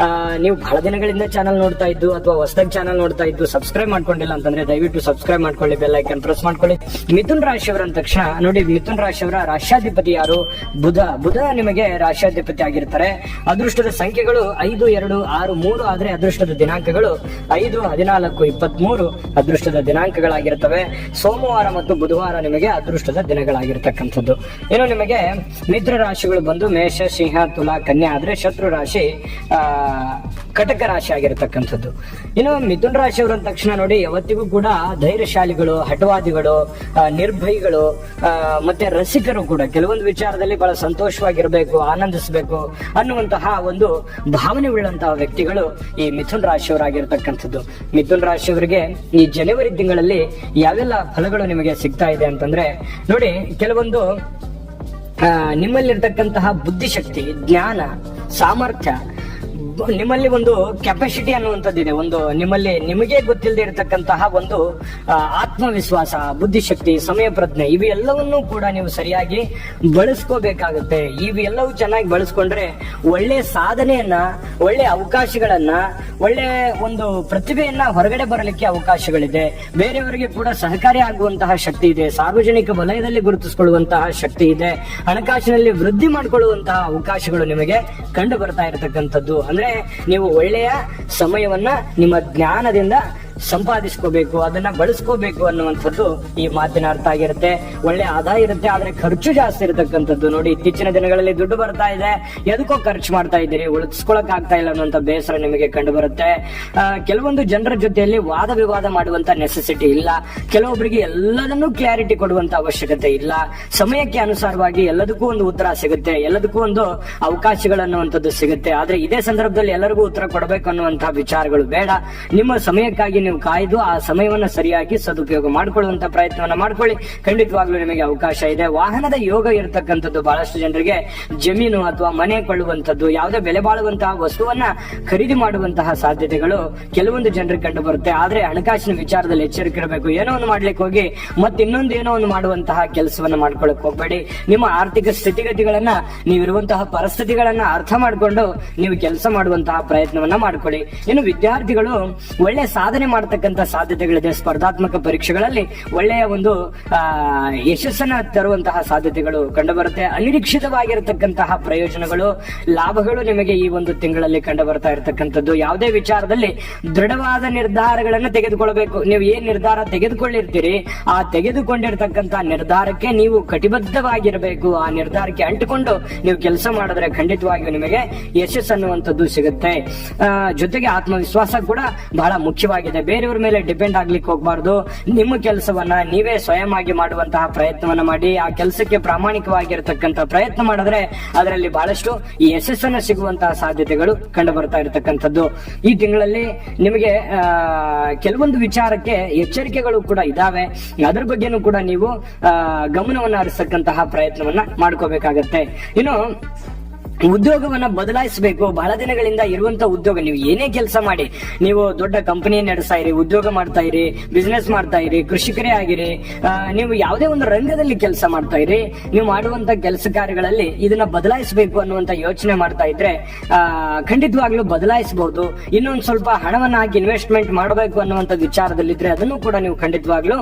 ನೀವು ಬಹಳ ದಿನಗಳಿಂದ ಚಾನಲ್ ನೋಡ್ತಾ ಇದ್ದು ಅಥವಾ ಹೊಸದಾಗಿ ಚಾನಲ್ ನೋಡ್ತಾ ಇದ್ದು ಸಬ್ಸ್ಕ್ರೈಬ್ ಮಾಡ್ಕೊಂಡಿಲ್ಲ ಅಂತಂದ್ರೆ ದಯವಿಟ್ಟು ಸಬ್ಸ್ಕ್ರೈಬ್ ಮಾಡ್ಕೊಳ್ಳಿ, ಬೆಲ್ ಐಕನ್ ಪ್ರೆಸ್ ಮಾಡ್ಕೊಳ್ಳಿ. ಮಿಥುನ್ ರಾಶಿಯವರ ಅಂದ ತಕ್ಷಣ ನೋಡಿ, ಮಿಥುನ್ ರಾಶಿಯವರ ರಾಶ್ಯಾಧಿಪತಿ ಯಾರು? ಬುಧ ನಿಮಗೆ ರಾಶ್ಯಾಧಿಪತಿ ಆಗಿರ್ತಾರೆ. ಅದೃಷ್ಟದ ಸಂಖ್ಯೆಗಳು 5, 2, 6, 3 ಆದ್ರೆ ಅದೃಷ್ಟದ ದಿನಾಂಕಗಳು 5, 14, 23 ಅದೃಷ್ಟದ ದಿನಾಂಕಗಳಾಗಿರ್ತವೆ. ಸೋಮವಾರ ಮತ್ತು ಬುಧವಾರ ನಿಮಗೆ ಅದೃಷ್ಟದ ದಿನಗಳಾಗಿರ್ತಕ್ಕಂಥದ್ದು. ಇನ್ನು ನಿಮಗೆ ಮಿತ್ರ ರಾಶಿಗಳು ಬಂದು ಮೇಷ, ಸಿಂಹ, ತುಲಾ, ಕನ್ಯಾ ಆದ್ರೆ ಶತ್ರು ರಾಶಿ ಕಟಕ ರಾಶಿ ಆಗಿರತಕ್ಕಂಥದ್ದು. ಇನ್ನು ಮಿಥುನ್ ರಾಶಿಯವರು ಅಂದ ತಕ್ಷಣ ನೋಡಿ, ಯಾವತ್ತಿಗೂ ಕೂಡ ಧೈರ್ಯಶಾಲಿಗಳು, ಹಠವಾದಿಗಳು, ನಿರ್ಭಯಿಗಳು, ಮತ್ತೆ ರಸಿಕರು ಕೂಡ. ಕೆಲವೊಂದು ವಿಚಾರದಲ್ಲಿ ಬಹಳ ಸಂತೋಷವಾಗಿರ್ಬೇಕು, ಆನಂದಿಸಬೇಕು ಅನ್ನುವಂತಹ ಒಂದು ಭಾವನೆ ಉಳ್ಳಂತಹ ವ್ಯಕ್ತಿಗಳು ಈ ಮಿಥುನ್ ರಾಶಿಯವರಾಗಿರ್ತಕ್ಕಂಥದ್ದು. ಮಿಥುನ್ ರಾಶಿಯವರಿಗೆ ಈ ಜನವರಿ ತಿಂಗಳಲ್ಲಿ ಯಾವೆಲ್ಲ ಫಲಗಳು ನಿಮಗೆ ಸಿಗ್ತಾ ಇದೆ ಅಂತಂದ್ರೆ ನೋಡಿ, ಕೆಲವೊಂದು ನಿಮ್ಮಲ್ಲಿರ್ತಕ್ಕಂತಹ ಬುದ್ಧಿಶಕ್ತಿ, ಜ್ಞಾನ, ಸಾಮರ್ಥ್ಯ, ನಿಮ್ಮಲ್ಲಿ ಒಂದು ಕೆಪಾಸಿಟಿ ಅನ್ನುವಂಥದ್ದಿದೆ. ಒಂದು ನಿಮಗೆ ಗೊತ್ತಿಲ್ಲದೆ ಇರತಕ್ಕಂತಹ ಒಂದು ಆತ್ಮವಿಶ್ವಾಸ, ಬುದ್ಧಿಶಕ್ತಿ, ಸಮಯ ಪ್ರಜ್ಞೆ, ಇವೆಲ್ಲವನ್ನೂ ಕೂಡ ನೀವು ಸರಿಯಾಗಿ ಬಳಸ್ಕೋಬೇಕಾಗುತ್ತೆ. ಇವೆಲ್ಲವೂ ಚೆನ್ನಾಗಿ ಬಳಸ್ಕೊಂಡ್ರೆ ಒಳ್ಳೆ ಸಾಧನೆಯನ್ನ, ಒಳ್ಳೆ ಅವಕಾಶಗಳನ್ನ, ಒಳ್ಳೆ ಒಂದು ಪ್ರತಿಭೆಯನ್ನ ಹೊರಗಡೆ ಬರಲಿಕ್ಕೆ ಅವಕಾಶಗಳಿದೆ. ಬೇರೆಯವರಿಗೆ ಕೂಡ ಸಹಕಾರಿ ಆಗುವಂತಹ ಶಕ್ತಿ ಇದೆ. ಸಾರ್ವಜನಿಕ ವಲಯದಲ್ಲಿ ಗುರುತಿಸಿಕೊಳ್ಳುವಂತಹ ಶಕ್ತಿ ಇದೆ. ಹಣಕಾಸಿನಲ್ಲಿ ವೃದ್ಧಿ ಮಾಡಿಕೊಳ್ಳುವಂತಹ ಅವಕಾಶಗಳು ನಿಮಗೆ ಕಂಡು ಬರ್ತಾ ಇರತಕ್ಕಂಥದ್ದು. ಅಂದ್ರೆ ನೀವು ಒಳ್ಳೆಯ ಸಮಯವನ್ನ ನಿಮ್ಮ ಜ್ಞಾನದಿಂದ ಸಂಪಾದಿಸ್ಕೋಬೇಕು, ಅದನ್ನ ಬಳಸ್ಕೋಬೇಕು ಅನ್ನುವಂಥದ್ದು ಈ ಮಾತಿನ ಅರ್ಥ ಆಗಿರುತ್ತೆ. ಒಳ್ಳೆ ಆದಾಯ ಇರುತ್ತೆ, ಆದ್ರೆ ಖರ್ಚು ಜಾಸ್ತಿ ಇರತಕ್ಕಂಥದ್ದು. ನೋಡಿ, ಇತ್ತೀಚಿನ ದಿನಗಳಲ್ಲಿ ದುಡ್ಡು ಬರ್ತಾ ಇದೆ, ಎದಕ್ಕೋ ಖರ್ಚು ಮಾಡ್ತಾ ಇದ್ದೀರಿ, ಉಳಿಸ್ಕೊಳಕ್ ಆಗ್ತಾ ಇಲ್ಲ ಅನ್ನುವಂಥ ಬೇಸರ ನಿಮಗೆ ಕಂಡು ಬರುತ್ತೆ. ಕೆಲವೊಂದು ಜನರ ಜೊತೆಯಲ್ಲಿ ವಾದ ವಿವಾದ ಮಾಡುವಂತ ನೆಸೆಸಿಟಿ ಇಲ್ಲ. ಕೆಲವೊಬ್ಬರಿಗೆ ಎಲ್ಲದನ್ನೂ ಕ್ಲಾರಿಟಿ ಕೊಡುವಂತ ಅವಶ್ಯಕತೆ ಇಲ್ಲ. ಸಮಯಕ್ಕೆ ಅನುಸಾರವಾಗಿ ಎಲ್ಲದಕ್ಕೂ ಒಂದು ಉತ್ತರ ಸಿಗುತ್ತೆ, ಎಲ್ಲದಕ್ಕೂ ಒಂದು ಅವಕಾಶಗಳನ್ನುವಂಥದ್ದು ಸಿಗುತ್ತೆ. ಆದ್ರೆ ಇದೇ ಸಂದರ್ಭದಲ್ಲಿ ಎಲ್ಲರಿಗೂ ಉತ್ತರ ಕೊಡಬೇಕು ಅನ್ನುವಂತಹ ವಿಚಾರಗಳು ಬೇಡ. ನಿಮ್ಮ ಸಮಯಕ್ಕಾಗಿ ನೀವು ಕಾಯ್ದು ಆ ಸಮಯವನ್ನ ಸರಿಯಾಗಿ ಸದುಪಯೋಗ ಮಾಡಿಕೊಳ್ಳುವಂತ ಪ್ರಯತ್ನವನ್ನ ಮಾಡ್ಕೊಳ್ಳಿ. ಖಂಡಿತವಾಗ್ಲೂ ನಿಮಗೆ ಅವಕಾಶ ಇದೆ. ವಾಹನದ ಯೋಗ ಇರತಕ್ಕಂಥದ್ದು. ಬಹಳಷ್ಟು ಜನರಿಗೆ ಜಮೀನು ಅಥವಾ ಮನೆ ಕೊಳ್ಳುವಂತದ್ದು, ಯಾವುದೇ ಬೆಲೆ ಬಾಳುವಂತಹ ವಸ್ತುವನ್ನ ಖರೀದಿ ಮಾಡುವಂತಹ ಸಾಧ್ಯತೆಗಳು ಕೆಲವೊಂದು ಜನರಿಗೆ ಕಂಡು ಬರುತ್ತೆ. ಆದ್ರೆ ಹಣಕಾಸಿನ ವಿಚಾರದಲ್ಲಿ ಎಚ್ಚರಿಕೆ ಇರಬೇಕು. ಏನೋ ಒಂದು ಮಾಡ್ಲಿಕ್ಕೆ ಹೋಗಿ ಮತ್ತೆ ಇನ್ನೊಂದು ಏನೋ ಒಂದು ಮಾಡುವಂತಹ ಕೆಲಸವನ್ನ ಮಾಡ್ಕೊಳಕ್ ಹೋಗ್ಬೇಡಿ. ನಿಮ್ಮ ಆರ್ಥಿಕ ಸ್ಥಿತಿಗತಿಗಳನ್ನ, ನೀವಿರುವಂತಹ ಪರಿಸ್ಥಿತಿಗಳನ್ನ ಅರ್ಥ ಮಾಡಿಕೊಂಡು ನೀವು ಕೆಲಸ ಮಾಡುವಂತಹ ಪ್ರಯತ್ನವನ್ನ ಮಾಡ್ಕೊಳ್ಳಿ. ಇನ್ನು ವಿದ್ಯಾರ್ಥಿಗಳು ಒಳ್ಳೆ ಸಾಧನೆ ಮಾಡ್ತಕ್ಕಂಥ ಸಾಧ್ಯತೆಗಳಿದೆ. ಸ್ಪರ್ಧಾತ್ಮಕ ಪರೀಕ್ಷೆಗಳಲ್ಲಿ ಒಳ್ಳೆಯ ಒಂದು ಯಶಸ್ಸನ್ನ ತರುವಂತಹ ಸಾಧ್ಯತೆಗಳು ಕಂಡು ಬರುತ್ತೆ. ಅನಿರೀಕ್ಷಿತವಾಗಿರತಕ್ಕಂತಹ ಪ್ರಯೋಜನಗಳು, ಲಾಭಗಳು ನಿಮಗೆ ಈ ಒಂದು ತಿಂಗಳಲ್ಲಿ ಕಂಡು ಬರ್ತಾ ಇರತಕ್ಕಂಥದ್ದು. ಯಾವುದೇ ವಿಚಾರದಲ್ಲಿ ದೃಢವಾದ ನಿರ್ಧಾರಗಳನ್ನು ತೆಗೆದುಕೊಳ್ಬೇಕು. ನೀವು ಏನ್ ನಿರ್ಧಾರ ತೆಗೆದುಕೊಳ್ಳಿರ್ತೀರಿ, ಆ ತೆಗೆದುಕೊಂಡಿರ್ತಕ್ಕಂಥ ನಿರ್ಧಾರಕ್ಕೆ ನೀವು ಕಟಿಬದ್ಧವಾಗಿರಬೇಕು. ಆ ನಿರ್ಧಾರಕ್ಕೆ ಅಂಟಿಕೊಂಡು ನೀವು ಕೆಲಸ ಮಾಡಿದ್ರೆ ಖಂಡಿತವಾಗಿಯೂ ನಿಮಗೆ ಯಶಸ್ಸು ಅನ್ನುವಂಥದ್ದು ಸಿಗುತ್ತೆ. ಜೊತೆಗೆ ಆತ್ಮವಿಶ್ವಾಸ ಕೂಡ ಬಹಳ ಮುಖ್ಯವಾಗಿದೆ. ಬೇರೆಯವ್ರ ಮೇಲೆ ಡಿಪೆಂಡ್ ಆಗ್ಲಿಕ್ಕೆ ಹೋಗಬಾರ್ದು. ನಿಮ್ಮ ಕೆಲಸವನ್ನ ನೀವೇ ಸ್ವಯಂ ಆಗಿ ಮಾಡುವಂತಹ ಪ್ರಯತ್ನವನ್ನ ಮಾಡಿ ಆ ಕೆಲಸಕ್ಕೆ ಪ್ರಾಮಾಣಿಕವಾಗಿರತಕ್ಕಂತ ಪ್ರಯತ್ನ ಮಾಡಿದ್ರೆ ಅದರಲ್ಲಿ ಬಹಳಷ್ಟು ಯಶಸ್ಸನ್ನು ಸಿಗುವಂತಹ ಸಾಧ್ಯತೆಗಳು ಕಂಡು ಬರ್ತಾ ಇರತಕ್ಕಂಥದ್ದು. ಈ ತಿಂಗಳಲ್ಲಿ ನಿಮಗೆ ಕೆಲವೊಂದು ವಿಚಾರಕ್ಕೆ ಎಚ್ಚರಿಕೆಗಳು ಕೂಡ ಇದಾವೆ. ಅದ್ರ ಬಗ್ಗೆನೂ ಕೂಡ ನೀವು ಗಮನವನ್ನು ಹರಿಸತಕ್ಕಂತಹ ಪ್ರಯತ್ನವನ್ನ ಮಾಡ್ಕೋಬೇಕಾಗತ್ತೆ. ಇನ್ನು ಉದ್ಯೋಗವನ್ನ ಬದಲಾಯಿಸಬೇಕು. ಬಹಳ ದಿನಗಳಿಂದ ಇರುವಂತ ಉದ್ಯೋಗ, ನೀವು ಏನೇ ಕೆಲಸ ಮಾಡಿ, ನೀವು ದೊಡ್ಡ ಕಂಪನಿ ನಡೆಸ್ತಾ ಇರಿ, ಉದ್ಯೋಗ ಮಾಡ್ತಾ ಇರಿ, ಬಿಸ್ನೆಸ್ ಮಾಡ್ತಾ ಇರಿ, ಕೃಷಿಕರೇ ಆಗಿರಿ, ನೀವು ಯಾವುದೇ ಒಂದು ರಂಗದಲ್ಲಿ ಕೆಲಸ ಮಾಡ್ತಾ ಇರಿ, ನೀವು ಮಾಡುವಂತ ಕೆಲಸ ಕಾರ್ಯಗಳಲ್ಲಿ ಇದನ್ನ ಬದಲಾಯಿಸಬೇಕು ಅನ್ನುವಂತ ಯೋಚನೆ ಮಾಡ್ತಾ ಇದ್ರೆ ಖಂಡಿತವಾಗ್ಲೂ ಬದಲಾಯಿಸಬಹುದು. ಇನ್ನೊಂದು ಸ್ವಲ್ಪ ಹಣವನ್ನ ಹಾಕಿ ಇನ್ವೆಸ್ಟ್ಮೆಂಟ್ ಮಾಡಬೇಕು ಅನ್ನುವಂತ ವಿಚಾರದಲ್ಲಿದ್ರೆ ಅದನ್ನು ಕೂಡ ನೀವು ಖಂಡಿತವಾಗ್ಲೂ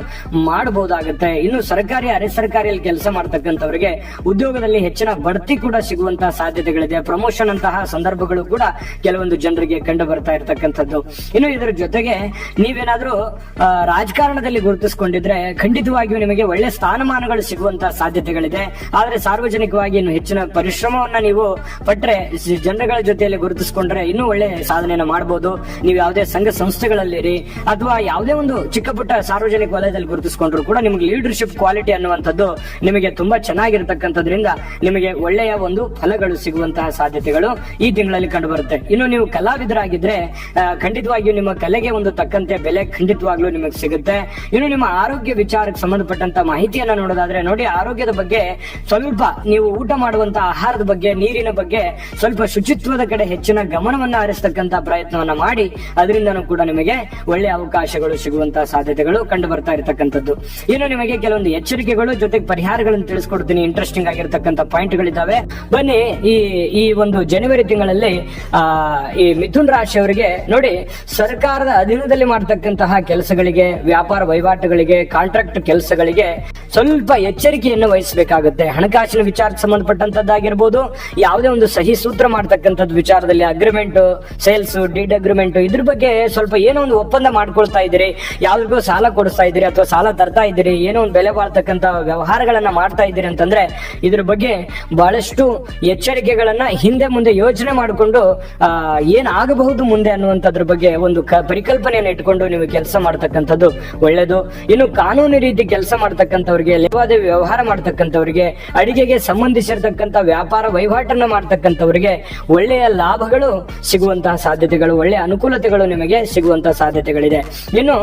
ಮಾಡಬಹುದಾಗುತ್ತೆ. ಇನ್ನು ಸರ್ಕಾರಿ ಅರೆ ಸರ್ಕಾರಿಯಲ್ಲಿ ಕೆಲಸ ಮಾಡ್ತಕ್ಕಂಥವರಿಗೆ ಉದ್ಯೋಗದಲ್ಲಿ ಹೆಚ್ಚಿನ ಬಡ್ತಿ ಕೂಡ ಸಿಗುವಂತಹ ಸಾಧ್ಯತೆ ಗಳಿದೆ. ಪ್ರಮೋಷನ್ ಅಂತಹ ಸಂದರ್ಭಗಳು ಕೂಡ ಕೆಲವೊಂದು ಜನರಿಗೆ ಕಂಡು ಬರ್ತಾ ಇರತಕ್ಕಂಥದ್ದು. ಇನ್ನು ಇದರ ಜೊತೆಗೆ ನೀವೇನಾದ್ರೂ ರಾಜಕಾರಣದಲ್ಲಿ ಗುರುತಿಸಿಕೊಂಡಿದ್ರೆ ಖಂಡಿತವಾಗಿಯೂ ನಿಮಗೆ ಒಳ್ಳೆ ಸ್ಥಾನಮಾನಗಳು ಸಿಗುವಂತಹ ಸಾಧ್ಯತೆಗಳಿದೆ. ಆದ್ರೆ ಸಾರ್ವಜನಿಕವಾಗಿ ಇನ್ನು ಹೆಚ್ಚಿನ ಪರಿಶ್ರಮವನ್ನ ನೀವು ಪಟ್ರೆ, ಜನಗಳ ಜೊತೆಯಲ್ಲಿ ಗುರುತಿಸಿಕೊಂಡ್ರೆ ಇನ್ನೂ ಒಳ್ಳೆ ಸಾಧನೆಯನ್ನು ಮಾಡಬಹುದು. ನೀವು ಯಾವುದೇ ಸಂಘ ಸಂಸ್ಥೆಗಳಲ್ಲಿರಿ ಅಥವಾ ಯಾವುದೇ ಒಂದು ಚಿಕ್ಕ ಪುಟ್ಟ ಸಾರ್ವಜನಿಕ ವಲಯದಲ್ಲಿ ಗುರುತಿಸಿಕೊಂಡ್ರು ಕೂಡ ನಿಮಗೆ ಲೀಡರ್ಶಿಪ್ ಕ್ವಾಲಿಟಿ ಅನ್ನುವಂಥದ್ದು ನಿಮಗೆ ತುಂಬಾ ಚೆನ್ನಾಗಿರ್ತಕ್ಕಂಥದ್ರಿಂದ ನಿಮಗೆ ಒಳ್ಳೆಯ ಒಂದು ಫಲಗಳು ಸಿಗುವಂತಹ ಸಾಧ್ಯತೆಗಳು ಈ ತಿಂಗಳಲ್ಲಿ ಕಂಡು ಬರುತ್ತೆ. ಇನ್ನು ನೀವು ಕಲಾವಿದರಾಗಿದ್ರೆ ಖಂಡಿತವಾಗಿಯೂ ನಿಮ್ಮ ಕಲೆಗೆ ಒಂದು ತಕ್ಕಂತೆ ಬೆಲೆ ಖಂಡಿತವಾಗ್ಲೂ ನಿಮಗೆ ಸಿಗುತ್ತೆ. ಇನ್ನು ನಿಮ್ಮ ಆರೋಗ್ಯ ವಿಚಾರಕ್ಕೆ ಸಂಬಂಧಪಟ್ಟಂತ ಮಾಹಿತಿಯನ್ನ ನೋಡೋದಾದ್ರೆ ನೋಡಿ, ಆರೋಗ್ಯದ ಬಗ್ಗೆ ಸ್ವಲ್ಪ ನೀವು ಊಟ ಮಾಡುವಂತ ಆಹಾರದ ಬಗ್ಗೆ, ನೀರಿನ ಬಗ್ಗೆ ಸ್ವಲ್ಪ ಶುಚಿತ್ವದ ಕಡೆ ಹೆಚ್ಚಿನ ಗಮನವನ್ನ ಹರಿಸತಕ್ಕಂತ ಪ್ರಯತ್ನವನ್ನ ಮಾಡಿ ಅದರಿಂದನೂ ಕೂಡ ನಿಮಗೆ ಒಳ್ಳೆ ಅವಕಾಶಗಳು ಸಿಗುವಂತಹ ಸಾಧ್ಯತೆಗಳು ಕಂಡು ಬರ್ತಾ ಇರತಕ್ಕಂಥದ್ದು. ಇನ್ನು ನಿಮಗೆ ಕೆಲವೊಂದು ಎಚ್ಚರಿಕೆಗಳು ಜೊತೆಗೆ ಪರಿಹಾರಗಳನ್ನು ತಿಳಿಸ್ಕೊಡ್ತೀನಿ. ಇಂಟ್ರೆಸ್ಟಿಂಗ್ ಆಗಿರ್ತಕ್ಕಂಥ ಪಾಯಿಂಟ್ಗಳಿದ್ದಾವೆ. ಬನ್ನಿ, ಈ ಒಂದು ಜನವರಿ ತಿಂಗಳಲ್ಲಿ ಈ ಮಿಥುನ್ ರಾಶಿಯವರಿಗೆ ನೋಡಿ, ಸರ್ಕಾರದ ಅಧೀನದಲ್ಲಿ ಮಾಡತಕ್ಕಂತಹ ಕೆಲಸಗಳಿಗೆ, ವ್ಯಾಪಾರ ವಹಿವಾಟುಗಳಿಗೆ, ಕಾಂಟ್ರಾಕ್ಟ್ ಕೆಲಸಗಳಿಗೆ ಸ್ವಲ್ಪ ಎಚ್ಚರಿಕೆಯನ್ನು ವಹಿಸಬೇಕಾಗುತ್ತೆ. ಹಣಕಾಸಿನ ವಿಚಾರಕ್ಕೆ ಸಂಬಂಧಪಟ್ಟಂತದ್ದಾಗಿರ್ಬೋದು, ಯಾವುದೇ ಒಂದು ಸಹಿ ಸೂತ್ರ ಮಾಡ್ತಕ್ಕಂಥದ್ದು ವಿಚಾರದಲ್ಲಿ, ಅಗ್ರಿಮೆಂಟ್, ಸೇಲ್ಸ್, ಡೀಡ್ ಅಗ್ರಿಮೆಂಟ್, ಇದ್ರ ಬಗ್ಗೆ ಸ್ವಲ್ಪ ಏನೋ ಒಂದು ಒಪ್ಪಂದ ಮಾಡ್ಕೊಳ್ತಾ ಇದ್ದೀರಿ, ಯಾವ್ರಿಗೂ ಸಾಲ ಕೊಡಿಸ್ತಾ ಇದ್ದೀರಿ ಅಥವಾ ಸಾಲ ತರ್ತಾ ಇದ್ದೀರಿ, ಏನೋ ಒಂದು ಬೆಲೆ ಬಾಳ್ತಕ್ಕಂಥ ವ್ಯವಹಾರಗಳನ್ನ ಮಾಡ್ತಾ ಇದ್ದೀರಿ ಅಂತಂದ್ರೆ ಇದ್ರ ಬಗ್ಗೆ ಬಹಳಷ್ಟು ಎಚ್ಚರಿಕೆಗಳನ್ನ ಹಿಂದೆ ಮುಂದೆ ಯೋಚನೆ ಮಾಡಿಕೊಂಡು ಏನಾಗಬಹುದು ಮುಂದೆ ಅನ್ನುವಂಥದ್ರ ಬಗ್ಗೆ ಒಂದು ಪರಿಕಲ್ಪನೆಯನ್ನು ಇಟ್ಕೊಂಡು ನೀವು ಕೆಲಸ ಮಾಡ್ತಕ್ಕಂಥದ್ದು ಒಳ್ಳೇದು. ಇನ್ನು ಕಾನೂನು ರೀತಿ ಕೆಲಸ ಮಾಡ್ತಕ್ಕಂಥವ್ರಿಗೆ, ಲೇವಾದೇವಿ ವ್ಯವಹಾರ ಮಾಡ್ತಕ್ಕಂಥವ್ರಿಗೆ, ಅಡಿಗೆಗೆ ಸಂಬಂಧಿಸಿರ್ತಕ್ಕಂಥ ವ್ಯಾಪಾರ ವಹಿವಾಟನ್ನ ಮಾಡ್ತಕ್ಕಂಥವ್ರಿಗೆ ಒಳ್ಳೆಯ ಲಾಭಗಳು ಸಿಗುವಂತಹ ಸಾಧ್ಯತೆಗಳು, ಒಳ್ಳೆಯ ಅನುಕೂಲತೆಗಳು ನಿಮಗೆ ಸಿಗುವಂತಹ ಸಾಧ್ಯತೆಗಳಿದೆ. ಇನ್ನು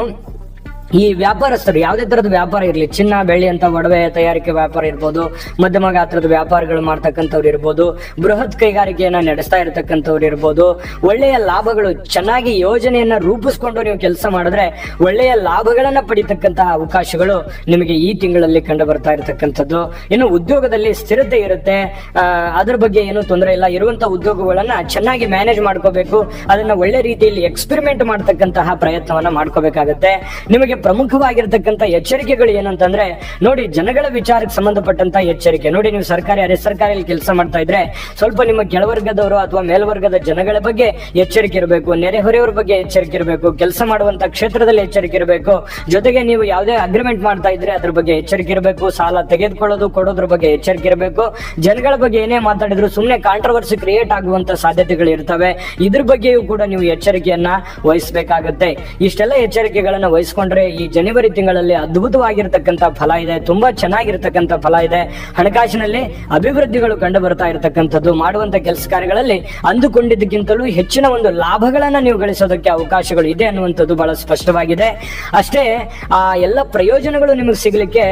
ಈ ವ್ಯಾಪಾರಸ್ಥರು ಯಾವುದೇ ತರದ ವ್ಯಾಪಾರ ಇರಲಿ, ಚಿನ್ನ ಬೆಳ್ಳಿ ಅಂತ ಒಡವೆ ತಯಾರಿಕೆ ವ್ಯಾಪಾರ ಇರ್ಬೋದು, ಮಧ್ಯಮ ಗಾತ್ರದ ವ್ಯಾಪಾರಗಳು ಮಾಡ್ತಕ್ಕಂಥವ್ರು ಇರ್ಬೋದು, ಬೃಹತ್ ಕೈಗಾರಿಕೆಯನ್ನ ನಡೆಸ್ತಾ ಇರತಕ್ಕಂಥವ್ರು ಇರ್ಬೋದು, ಒಳ್ಳೆಯ ಲಾಭಗಳು, ಚೆನ್ನಾಗಿ ಯೋಜನೆಯನ್ನ ರೂಪಿಸ್ಕೊಂಡು ನೀವು ಕೆಲಸ ಮಾಡಿದ್ರೆ ಒಳ್ಳೆಯ ಲಾಭಗಳನ್ನ ಪಡಿತಕ್ಕಂತಹ ಅವಕಾಶಗಳು ನಿಮಗೆ ಈ ತಿಂಗಳಲ್ಲಿ ಕಂಡು ಬರ್ತಾ ಇರತಕ್ಕಂಥದ್ದು. ಇನ್ನು ಉದ್ಯೋಗದಲ್ಲಿ ಸ್ಥಿರತೆ ಇರುತ್ತೆ, ಅದ್ರ ಬಗ್ಗೆ ಏನು ತೊಂದರೆ ಇಲ್ಲ. ಇರುವಂತ ಉದ್ಯೋಗಗಳನ್ನ ಚೆನ್ನಾಗಿ ಮ್ಯಾನೇಜ್ ಮಾಡ್ಕೋಬೇಕು, ಅದನ್ನ ಒಳ್ಳೆ ರೀತಿಯಲ್ಲಿ ಎಕ್ಸ್ಪೆರಿಮೆಂಟ್ ಮಾಡ್ತಕ್ಕಂತಹ ಪ್ರಯತ್ನವನ್ನ ಮಾಡ್ಕೋಬೇಕಾಗತ್ತೆ. ನಿಮಗೆ ಪ್ರಮುಖವಾಗಿರ್ತಕ್ಕಂಥ ಎಚ್ಚರಿಕೆಗಳು ಏನಂತಂದ್ರೆ ನೋಡಿ, ಜನಗಳ ವಿಚಾರಕ್ಕೆ ಸಂಬಂಧಪಟ್ಟಂತ ಎಚ್ಚರಿಕೆ ನೋಡಿ. ನೀವು ಸರ್ಕಾರಿ ಅರೆ ಸರ್ಕಾರಿಯಲ್ಲಿ ಕೆಲಸ ಮಾಡ್ತಾ ಇದ್ರೆ ಸ್ವಲ್ಪ ನಿಮ್ಮ ಕೆಳವರ್ಗದವರು ಅಥವಾ ಮೇಲ್ವರ್ಗದ ಜನಗಳ ಬಗ್ಗೆ ಎಚ್ಚರಿಕೆ ಇರಬೇಕು, ನೆರೆಹೊರೆಯವರ ಬಗ್ಗೆ ಎಚ್ಚರಿಕೆ ಇರಬೇಕು, ಕೆಲಸ ಮಾಡುವಂತ ಕ್ಷೇತ್ರದಲ್ಲಿ ಎಚ್ಚರಿಕೆ ಇರಬೇಕು. ಜೊತೆಗೆ ನೀವು ಯಾವುದೇ ಅಗ್ರಿಮೆಂಟ್ ಮಾಡ್ತಾ ಇದ್ರೆ ಅದ್ರ ಬಗ್ಗೆ ಎಚ್ಚರಿಕೆ ಇರಬೇಕು, ಸಾಲ ತೆಗೆದುಕೊಳ್ಳೋದು ಕೊಡೋದ್ರ ಬಗ್ಗೆ ಎಚ್ಚರಿಕೆ ಇರಬೇಕು. ಜನಗಳ ಬಗ್ಗೆ ಏನೇ ಮಾತಾಡಿದ್ರು ಸುಮ್ಮನೆ ಕಾಂಟ್ರವರ್ಸಿ ಕ್ರಿಯೇಟ್ ಆಗುವಂತ ಸಾಧ್ಯತೆಗಳು ಇರ್ತವೆ. ಇದ್ರ ಬಗ್ಗೆಯೂ ಕೂಡ ನೀವು ಎಚ್ಚರಿಕೆಯನ್ನ ವಹಿಸಬೇಕಾಗುತ್ತೆ. ಇಷ್ಟೆಲ್ಲ ಎಚ್ಚರಿಕೆಗಳನ್ನ ವಹಿಸ್ಕೊಂಡ್ರೆ ಈ ಜನವರಿ ತಿಂಗಳಲ್ಲಿ ಅದ್ಭುತವಾಗಿರ್ತಕ್ಕಂಥ ಫಲ ಇದೆ, ತುಂಬಾ ಚೆನ್ನಾಗಿರ್ತಕ್ಕಂಥ ಫಲ ಇದೆ. ಹಣಕಾಸಿನಲ್ಲಿ ಅಭಿವೃದ್ಧಿಗಳು ಕಂಡು ಬರ್ತಾ ಇರತಕ್ಕಂಥದ್ದು, ಮಾಡುವಂತ ಕೆಲಸ ಕಾರ್ಯಗಳಲ್ಲಿ ಅಂದುಕೊಂಡಿದ್ದಕ್ಕಿಂತಲೂ ಹೆಚ್ಚಿನ ಒಂದು ಲಾಭಗಳನ್ನ ನೀವು ಗಳಿಸೋದಕ್ಕೆ ಅವಕಾಶಗಳು ಇದೆ ಅನ್ನುವಂಥದ್ದು ಬಹಳ ಸ್ಪಷ್ಟವಾಗಿದೆ. ಅಷ್ಟೇ ಆ ಎಲ್ಲ ಪ್ರಯೋಜನಗಳು ನಿಮಗೆ ಸಿಗಲಿಕ್ಕೆ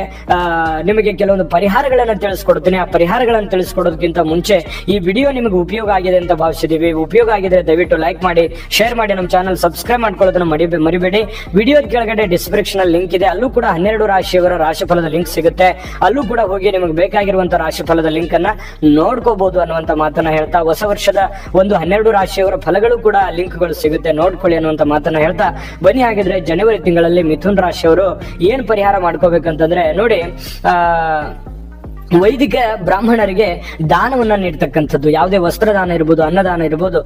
ನಿಮಗೆ ಕೆಲವೊಂದು ಪರಿಹಾರಗಳನ್ನ ತಿಳಿಸ್ಕೊಡ್ತೀನಿ. ಆ ಪರಿಹಾರಗಳನ್ನು ತಿಳಿಸ್ಕೊಡೋದಕ್ಕಿಂತ ಮುಂಚೆ ಈ ವಿಡಿಯೋ ನಿಮಗೆ ಉಪಯೋಗ ಆಗಿದೆ ಅಂತ ಭಾವಿಸಿದೀವಿ. ಉಪಯೋಗ ಆಗಿದ್ರೆ ದಯವಿಟ್ಟು ಲೈಕ್ ಮಾಡಿ, ಶೇರ್ ಮಾಡಿ, ನಮ್ಮ ಚಾನಲ್ ಸಬ್ಸ್ಕ್ರೈಬ್ ಮಾಡ್ಕೊಳ್ಳೋದನ್ನ ಮರಿಬೇಡಿ. ವಿಡಿಯೋದ ಕೆಳಗಡೆ ಡಿಸ್ಕ್ರಿಪ್ಷನ್ ಅಲ್ಲಿ ಲಿಂಕ್ ಇದೆ, ಅಲ್ಲೂ ಕೂಡ 12 ರಾಶಿಯವರ ರಾಶಿಫಲದ ಲಿಂಕ್ ಸಿಗುತ್ತೆ. ಅಲ್ಲೂ ಕೂಡ ಹೋಗಿ ನಿಮಗೆ ಬೇಕಾಗಿರುವಂತಹ ರಾಶಿಫಲದ ಲಿಂಕ್ ಅನ್ನ ನೋಡ್ಕೋಬಹುದು ಅನ್ನುವಂತ ಮಾತನ್ನ ಹೇಳ್ತಾ, ಹೊಸ ವರ್ಷದ ಒಂದು 12 ರಾಶಿಯವರ ಫಲಗಳು ಕೂಡ ಲಿಂಕ್ಗಳು ಸಿಗುತ್ತೆ, ನೋಡ್ಕೊಳ್ಳಿ ಅನ್ನುವಂತ ಮಾತನ್ನ ಹೇಳ್ತಾ ಬನ್ನಿ. ಹಾಗಿದ್ರೆ ಜನವರಿ ತಿಂಗಳಲ್ಲಿ ಮಿಥುನ್ ರಾಶಿಯವರು ಏನ್ ಪರಿಹಾರ ಮಾಡ್ಕೋಬೇಕಂತಂದ್ರೆ ನೋಡಿ, ವೈದಿಕ ಬ್ರಾಹ್ಮಣರಿಗೆ ದಾನವನ್ನ ನೀಡ್ತಕ್ಕಂಥದ್ದು, ಯಾವುದೇ ವಸ್ತ್ರದಾನ ಇರ್ಬೋದು, ಅನ್ನದಾನ ಇರ್ಬೋದು,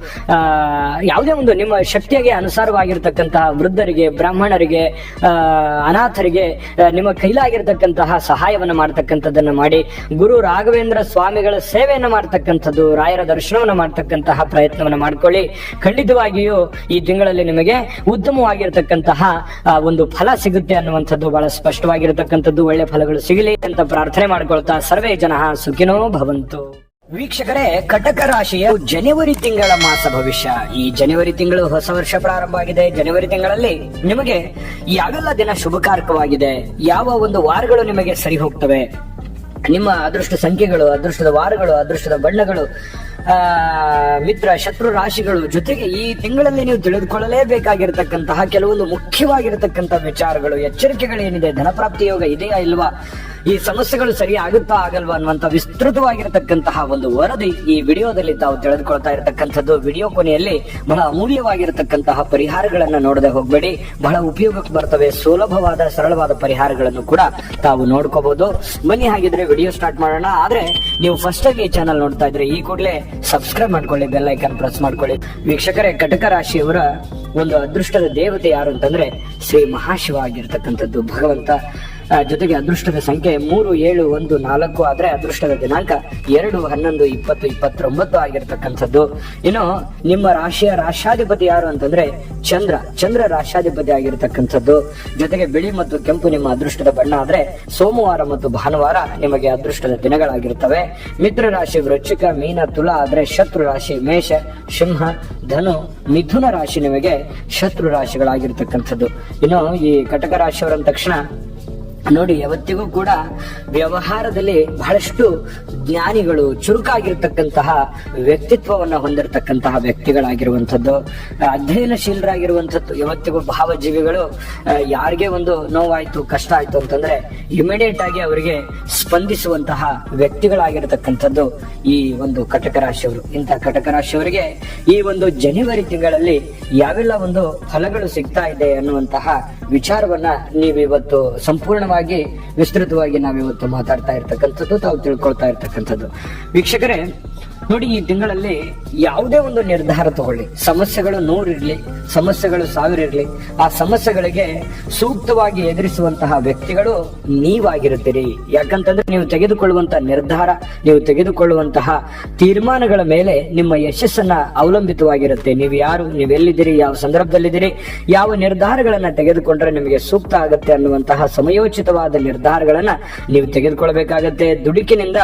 ಯಾವುದೇ ಒಂದು ನಿಮ್ಮ ಶಕ್ತಿಗೆ ಅನುಸಾರವಾಗಿರ್ತಕ್ಕಂತಹ ವೃದ್ಧರಿಗೆ, ಬ್ರಾಹ್ಮಣರಿಗೆ, ಅನಾಥರಿಗೆ ನಿಮ್ಮ ಕೈಲಾಗಿರ್ತಕ್ಕಂತಹ ಸಹಾಯವನ್ನ ಮಾಡ್ತಕ್ಕಂಥದ್ದನ್ನ ಮಾಡಿ, ಗುರು ರಾಘವೇಂದ್ರ ಸ್ವಾಮಿಗಳ ಸೇವೆಯನ್ನ ಮಾಡ್ತಕ್ಕಂಥದ್ದು, ರಾಯರ ದರ್ಶನವನ್ನ ಮಾಡ್ತಕ್ಕಂತಹ ಪ್ರಯತ್ನವನ್ನ ಮಾಡ್ಕೊಳ್ಳಿ. ಖಂಡಿತವಾಗಿಯೂ ಈ ತಿಂಗಳಲ್ಲಿ ನಿಮಗೆ ಉತ್ತಮವಾಗಿರ್ತಕ್ಕಂತಹ ಒಂದು ಫಲ ಸಿಗುತ್ತೆ ಅನ್ನುವಂಥದ್ದು ಬಹಳ ಸ್ಪಷ್ಟವಾಗಿರತಕ್ಕಂಥದ್ದು. ಒಳ್ಳೆ ಫಲಗಳು ಸಿಗಲಿ ಅಂತ ಪ್ರಾರ್ಥನೆ ಮಾಡ್ಕೊಳ್ತಾ ಸರ್ವೇ ಜನ ಸುಖಿನೋ ಭವಂತು. ವೀಕ್ಷಕರೇ, ಕಟಕ ರಾಶಿಯ ಜನವರಿ ತಿಂಗಳ ಮಾಸ ಭವಿಷ್ಯ. ಈ ಜನವರಿ ತಿಂಗಳು ಹೊಸ ವರ್ಷ ಪ್ರಾರಂಭ ಆಗಿದೆ. ಜನವರಿ ತಿಂಗಳಲ್ಲಿ ನಿಮಗೆ ಯಾವೆಲ್ಲ ದಿನ ಶುಭಕಾರಕವಾಗಿದೆ, ಯಾವ ಒಂದು ವಾರಗಳು ನಿಮಗೆ ಸರಿ ಹೋಗ್ತವೆ, ನಿಮ್ಮ ಅದೃಷ್ಟ ಸಂಖ್ಯೆಗಳು, ಅದೃಷ್ಟದ ವಾರಗಳು, ಅದೃಷ್ಟದ ಬಣ್ಣಗಳು, ಮಿತ್ರ ಶತ್ರು ರಾಶಿಗಳು, ಜೊತೆಗೆ ಈ ತಿಂಗಳಲ್ಲಿ ನೀವು ತಿಳಿದುಕೊಳ್ಳಲೇಬೇಕಾಗಿರತಕ್ಕಂತಹ ಕೆಲವೊಂದು ಮುಖ್ಯವಾಗಿರತಕ್ಕಂತಹ ವಿಚಾರಗಳು, ಎಚ್ಚರಿಕೆಗಳೇನಿದೆ, ಧನಪ್ರಾಪ್ತಿ ಯೋಗ ಇದೆಯಾ ಇಲ್ವಾ, ಈ ಸಮಸ್ಯೆಗಳು ಸರಿ ಆಗುತ್ತಾ ಆಗಲ್ವಾ ಅನ್ನುವಂತ ವಿಸ್ತೃತವಾಗಿರತಕ್ಕಂತಹ ಒಂದು ವರದಿ ಈ ವಿಡಿಯೋದಲ್ಲಿ ತಾವು ತಿಳಿದುಕೊಳ್ತಾ ಇರತಕ್ಕಂಥದ್ದು. ವಿಡಿಯೋ ಕೊನೆಯಲ್ಲಿ ಬಹಳ ಅಮೂಲ್ಯವಾಗಿರತಕ್ಕಂತಹ ಪರಿಹಾರಗಳನ್ನ ನೋಡದೆ ಹೋಗ್ಬೇಡಿ, ಬಹಳ ಉಪಯೋಗಕ್ಕೆ ಬರ್ತವೆ. ಸುಲಭವಾದ ಸರಳವಾದ ಪರಿಹಾರಗಳನ್ನು ಕೂಡ ತಾವು ನೋಡ್ಕೋಬಹುದು. ಬನ್ನಿ ಹಾಗಿದ್ರೆ ವಿಡಿಯೋ ಸ್ಟಾರ್ಟ್ ಮಾಡೋಣ. ಆದ್ರೆ ನೀವು ಫಸ್ಟ್ ಟೈಮ್ ಈ ಚಾನಲ್ ನೋಡ್ತಾ ಇದ್ರೆ ಈ ಕೂಡಲೇ ಸಬ್ಸ್ಕ್ರೈಬ್ ಮಾಡ್ಕೊಳ್ಳಿ, ಬೆಲ್ ಐಕಾನ್ ಪ್ರೆಸ್ ಮಾಡ್ಕೊಳ್ಳಿ. ವೀಕ್ಷಕರೇ, ಕಟಕ ರಾಶಿಯವರ ಒಂದು ಅದೃಷ್ಟದ ದೇವತೆ ಯಾರು ಅಂತಂದ್ರೆ ಶ್ರೀ ಮಹಾಶಿವ ಆಗಿರ್ತಕ್ಕಂಥದ್ದು, ಭಗವಂತ. ಜೊತೆಗೆ ಅದೃಷ್ಟದ ಸಂಖ್ಯೆ 3, 7, 1, 4 ಆದ್ರೆ ಅದೃಷ್ಟದ ದಿನಾಂಕ 2, 11, 20, 29 ಆಗಿರ್ತಕ್ಕಂಥದ್ದು. ಇನ್ನು ನಿಮ್ಮ ರಾಶಿಯ ರಾಶಾಧಿಪತಿ ಯಾರು ಅಂತಂದ್ರೆ ಚಂದ್ರ ರಾಶಾಧಿಪತಿ ಆಗಿರ್ತಕ್ಕಂಥದ್ದು. ಜೊತೆಗೆ ಬಿಳಿ ಮತ್ತು ಕೆಂಪು ನಿಮ್ಮ ಅದೃಷ್ಟದ ಬಣ್ಣ ಆದ್ರೆ ಸೋಮವಾರ ಮತ್ತು ಭಾನುವಾರ ನಿಮಗೆ ಅದೃಷ್ಟದ ದಿನಗಳಾಗಿರ್ತವೆ. ಮಿತ್ರ ರಾಶಿ ವೃಶ್ಚಿಕ, ಮೀನ, ತುಲಾ ಆದ್ರೆ ಶತ್ರು ರಾಶಿ, ಮೇಷ, ಸಿಂಹ, ಧನು, ಮಿಥುನ ರಾಶಿ ನಿಮಗೆ ಶತ್ರು ರಾಶಿಗಳಾಗಿರ್ತಕ್ಕಂಥದ್ದು. ಇನ್ನು ಈ ಕಟಕ ರಾಶಿಯವರ ತಕ್ಷಣ ನೋಡಿ, ಯಾವತ್ತಿಗೂ ಕೂಡ ವ್ಯವಹಾರದಲ್ಲಿ ಬಹಳಷ್ಟು ಜ್ಞಾನಿಗಳು, ಚುರುಕಾಗಿರ್ತಕ್ಕಂತಹ ವ್ಯಕ್ತಿತ್ವವನ್ನ ಹೊಂದಿರತಕ್ಕಂತಹ ವ್ಯಕ್ತಿಗಳಾಗಿರುವಂಥದ್ದು, ಅಧ್ಯಯನಶೀಲರಾಗಿರುವಂಥದ್ದು. ಯಾವತ್ತಿಗೂ ಭಾವಜೀವಿಗಳು. ಯಾರಿಗೆ ಒಂದು ನೋವಾಯ್ತು, ಕಷ್ಟ ಆಯ್ತು ಅಂತಂದ್ರೆ ಇಮಿಡಿಯೇಟ್ ಆಗಿ ಅವರಿಗೆ ಸ್ಪಂದಿಸುವಂತಹ ವ್ಯಕ್ತಿಗಳಾಗಿರತಕ್ಕಂಥದ್ದು ಈ ಒಂದು ಕಟಕ ರಾಶಿಯವರು. ಇಂತಹ ಕಟಕ ರಾಶಿಯವರಿಗೆ ಈ ಒಂದು ಜನವರಿ ತಿಂಗಳಲ್ಲಿ ಯಾವೆಲ್ಲ ಒಂದು ಫಲಗಳು ಸಿಗ್ತಾ ಇದೆ ಅನ್ನುವಂತಹ ವಿಚಾರವನ್ನ ನೀವಿವತ್ತು ಸಂಪೂರ್ಣವಾಗಿ ವಿಸ್ತೃತವಾಗಿ ನಾವಿವತ್ತು ಮಾತಾಡ್ತಾ ಇರ್ತಕ್ಕಂಥದ್ದು, ತಾವು ತಿಳ್ಕೊಳ್ತಾ ಇರ್ತಕ್ಕಂಥದ್ದು. ವೀಕ್ಷಕರೇ ನೋಡಿ, ಈ ತಿಂಗಳಲ್ಲಿ ಯಾವುದೇ ಒಂದು ನಿರ್ಧಾರ ತಗೊಳ್ಳಿ, ಸಮಸ್ಯೆಗಳು 100 ಇರ್ಲಿ, ಸಮಸ್ಯೆಗಳು 1000 ಇರ್ಲಿ, ಆ ಸಮಸ್ಯೆಗಳಿಗೆ ಸೂಕ್ತವಾಗಿ ಎದುರಿಸುವಂತಹ ವ್ಯಕ್ತಿಗಳು ನೀವಾಗಿರುತ್ತೀರಿ. ಯಾಕಂತಂದ್ರೆ ನೀವು ತೆಗೆದುಕೊಳ್ಳುವಂತಹ ನಿರ್ಧಾರ, ನೀವು ತೆಗೆದುಕೊಳ್ಳುವಂತಹ ತೀರ್ಮಾನಗಳ ಮೇಲೆ ನಿಮ್ಮ ಯಶಸ್ಸನ್ನ ಅವಲಂಬಿತವಾಗಿರುತ್ತೆ. ನೀವು ಯಾರು, ನೀವೆಲ್ಲಿದ್ದೀರಿ, ಯಾವ ಸಂದರ್ಭದಲ್ಲಿದ್ದೀರಿ, ಯಾವ ನಿರ್ಧಾರಗಳನ್ನ ತೆಗೆದುಕೊಂಡ್ರೆ ನಿಮಗೆ ಸೂಕ್ತ ಆಗುತ್ತೆ ಅನ್ನುವಂತಹ ಸಮಯೋಚಿತವಾದ ನಿರ್ಧಾರಗಳನ್ನ ನೀವು ತೆಗೆದುಕೊಳ್ಬೇಕಾಗತ್ತೆ. ದುಡುಕಿನಿಂದ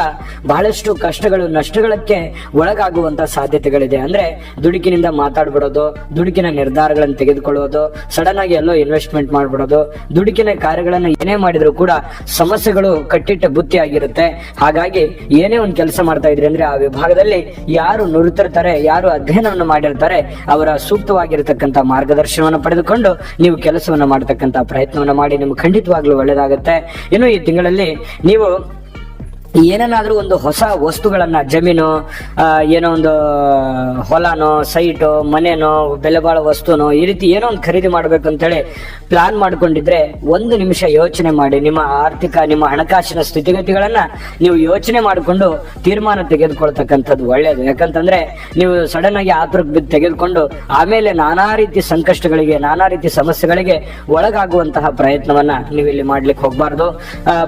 ಬಹಳಷ್ಟು ಕಷ್ಟಗಳು, ನಷ್ಟಗಳಕ್ಕೆ ಒಳಗಾಗುವಂತಹ ಸಾಧ್ಯತೆಗಳಿದೆ. ಅಂದ್ರೆ ದುಡುಕಿನಿಂದ ಮಾತಾಡ್ಬಿಡೋದು, ದುಡುಕಿನ ನಿರ್ಧಾರಗಳನ್ನು ತೆಗೆದುಕೊಳ್ಳೋದು, ಸಡನ್ ಆಗಿ ಎಲ್ಲೋ ಇನ್ವೆಸ್ಟ್ಮೆಂಟ್ ಮಾಡ್ಬಿಡೋದು, ದುಡುಕಿನ ಕಾರ್ಯಗಳನ್ನ ಏನೇ ಮಾಡಿದ್ರು ಕೂಡ ಸಮಸ್ಯೆಗಳು ಕಟ್ಟಿಟ್ಟ ಬುತ್ತಿ ಆಗಿರುತ್ತೆ. ಹಾಗಾಗಿ ಏನೇ ಒಂದು ಕೆಲಸ ಮಾಡ್ತಾ ಇದ್ರಿ ಅಂದ್ರೆ ಆ ವಿಭಾಗದಲ್ಲಿ ಯಾರು ನುರಿತಿರ್ತಾರೆ, ಯಾರು ಅಧ್ಯಯನವನ್ನು ಮಾಡಿರ್ತಾರೆ, ಅವರ ಸೂಕ್ತವಾಗಿರತಕ್ಕಂತ ಮಾರ್ಗದರ್ಶನವನ್ನು ಪಡೆದುಕೊಂಡು ನೀವು ಕೆಲಸವನ್ನ ಮಾಡತಕ್ಕಂತ ಪ್ರಯತ್ನವನ್ನ ಮಾಡಿ, ನಿಮ್ಗೆ ಖಂಡಿತವಾಗ್ಲೂ ಒಳ್ಳೇದಾಗುತ್ತೆ. ಇನ್ನು ಈ ತಿಂಗಳಲ್ಲಿ ನೀವು ಏನನ್ನಾದ್ರೂ ಒಂದು ಹೊಸ ವಸ್ತುಗಳನ್ನ, ಜಮೀನು, ಏನೋ ಒಂದು ಹೊಲನೋ, ಸೈಟೋ, ಮನೆನೋ, ಬೆಲೆ ಬಾಳೋ ವಸ್ತುನೋ, ಈ ರೀತಿ ಏನೋ ಒಂದು ಖರೀದಿ ಮಾಡ್ಬೇಕಂತೇಳಿ ಪ್ಲಾನ್ ಮಾಡ್ಕೊಂಡಿದ್ರೆ 1 ನಿಮಿಷ ಯೋಚನೆ ಮಾಡಿ. ನಿಮ್ಮ ಆರ್ಥಿಕ, ನಿಮ್ಮ ಹಣಕಾಸಿನ ಸ್ಥಿತಿಗತಿಗಳನ್ನ ನೀವು ಯೋಚನೆ ಮಾಡಿಕೊಂಡು ತೀರ್ಮಾನ ತೆಗೆದುಕೊಳ್ತಕ್ಕಂಥದ್ದು ಒಳ್ಳೇದು. ಯಾಕಂತಂದ್ರೆ ನೀವು ಸಡನ್ ಆಗಿ ಆತುರಕ್ಕೆ ಬಿದ್ದು ತೆಗೆದುಕೊಂಡು ಆಮೇಲೆ ನಾನಾ ರೀತಿ ಸಂಕಷ್ಟಗಳಿಗೆ, ನಾನಾ ರೀತಿ ಸಮಸ್ಯೆಗಳಿಗೆ ಒಳಗಾಗುವಂತಹ ಪ್ರಯತ್ನವನ್ನ ನೀವು ಇಲ್ಲಿ ಮಾಡ್ಲಿಕ್ಕೆ ಹೋಗ್ಬಾರ್ದು.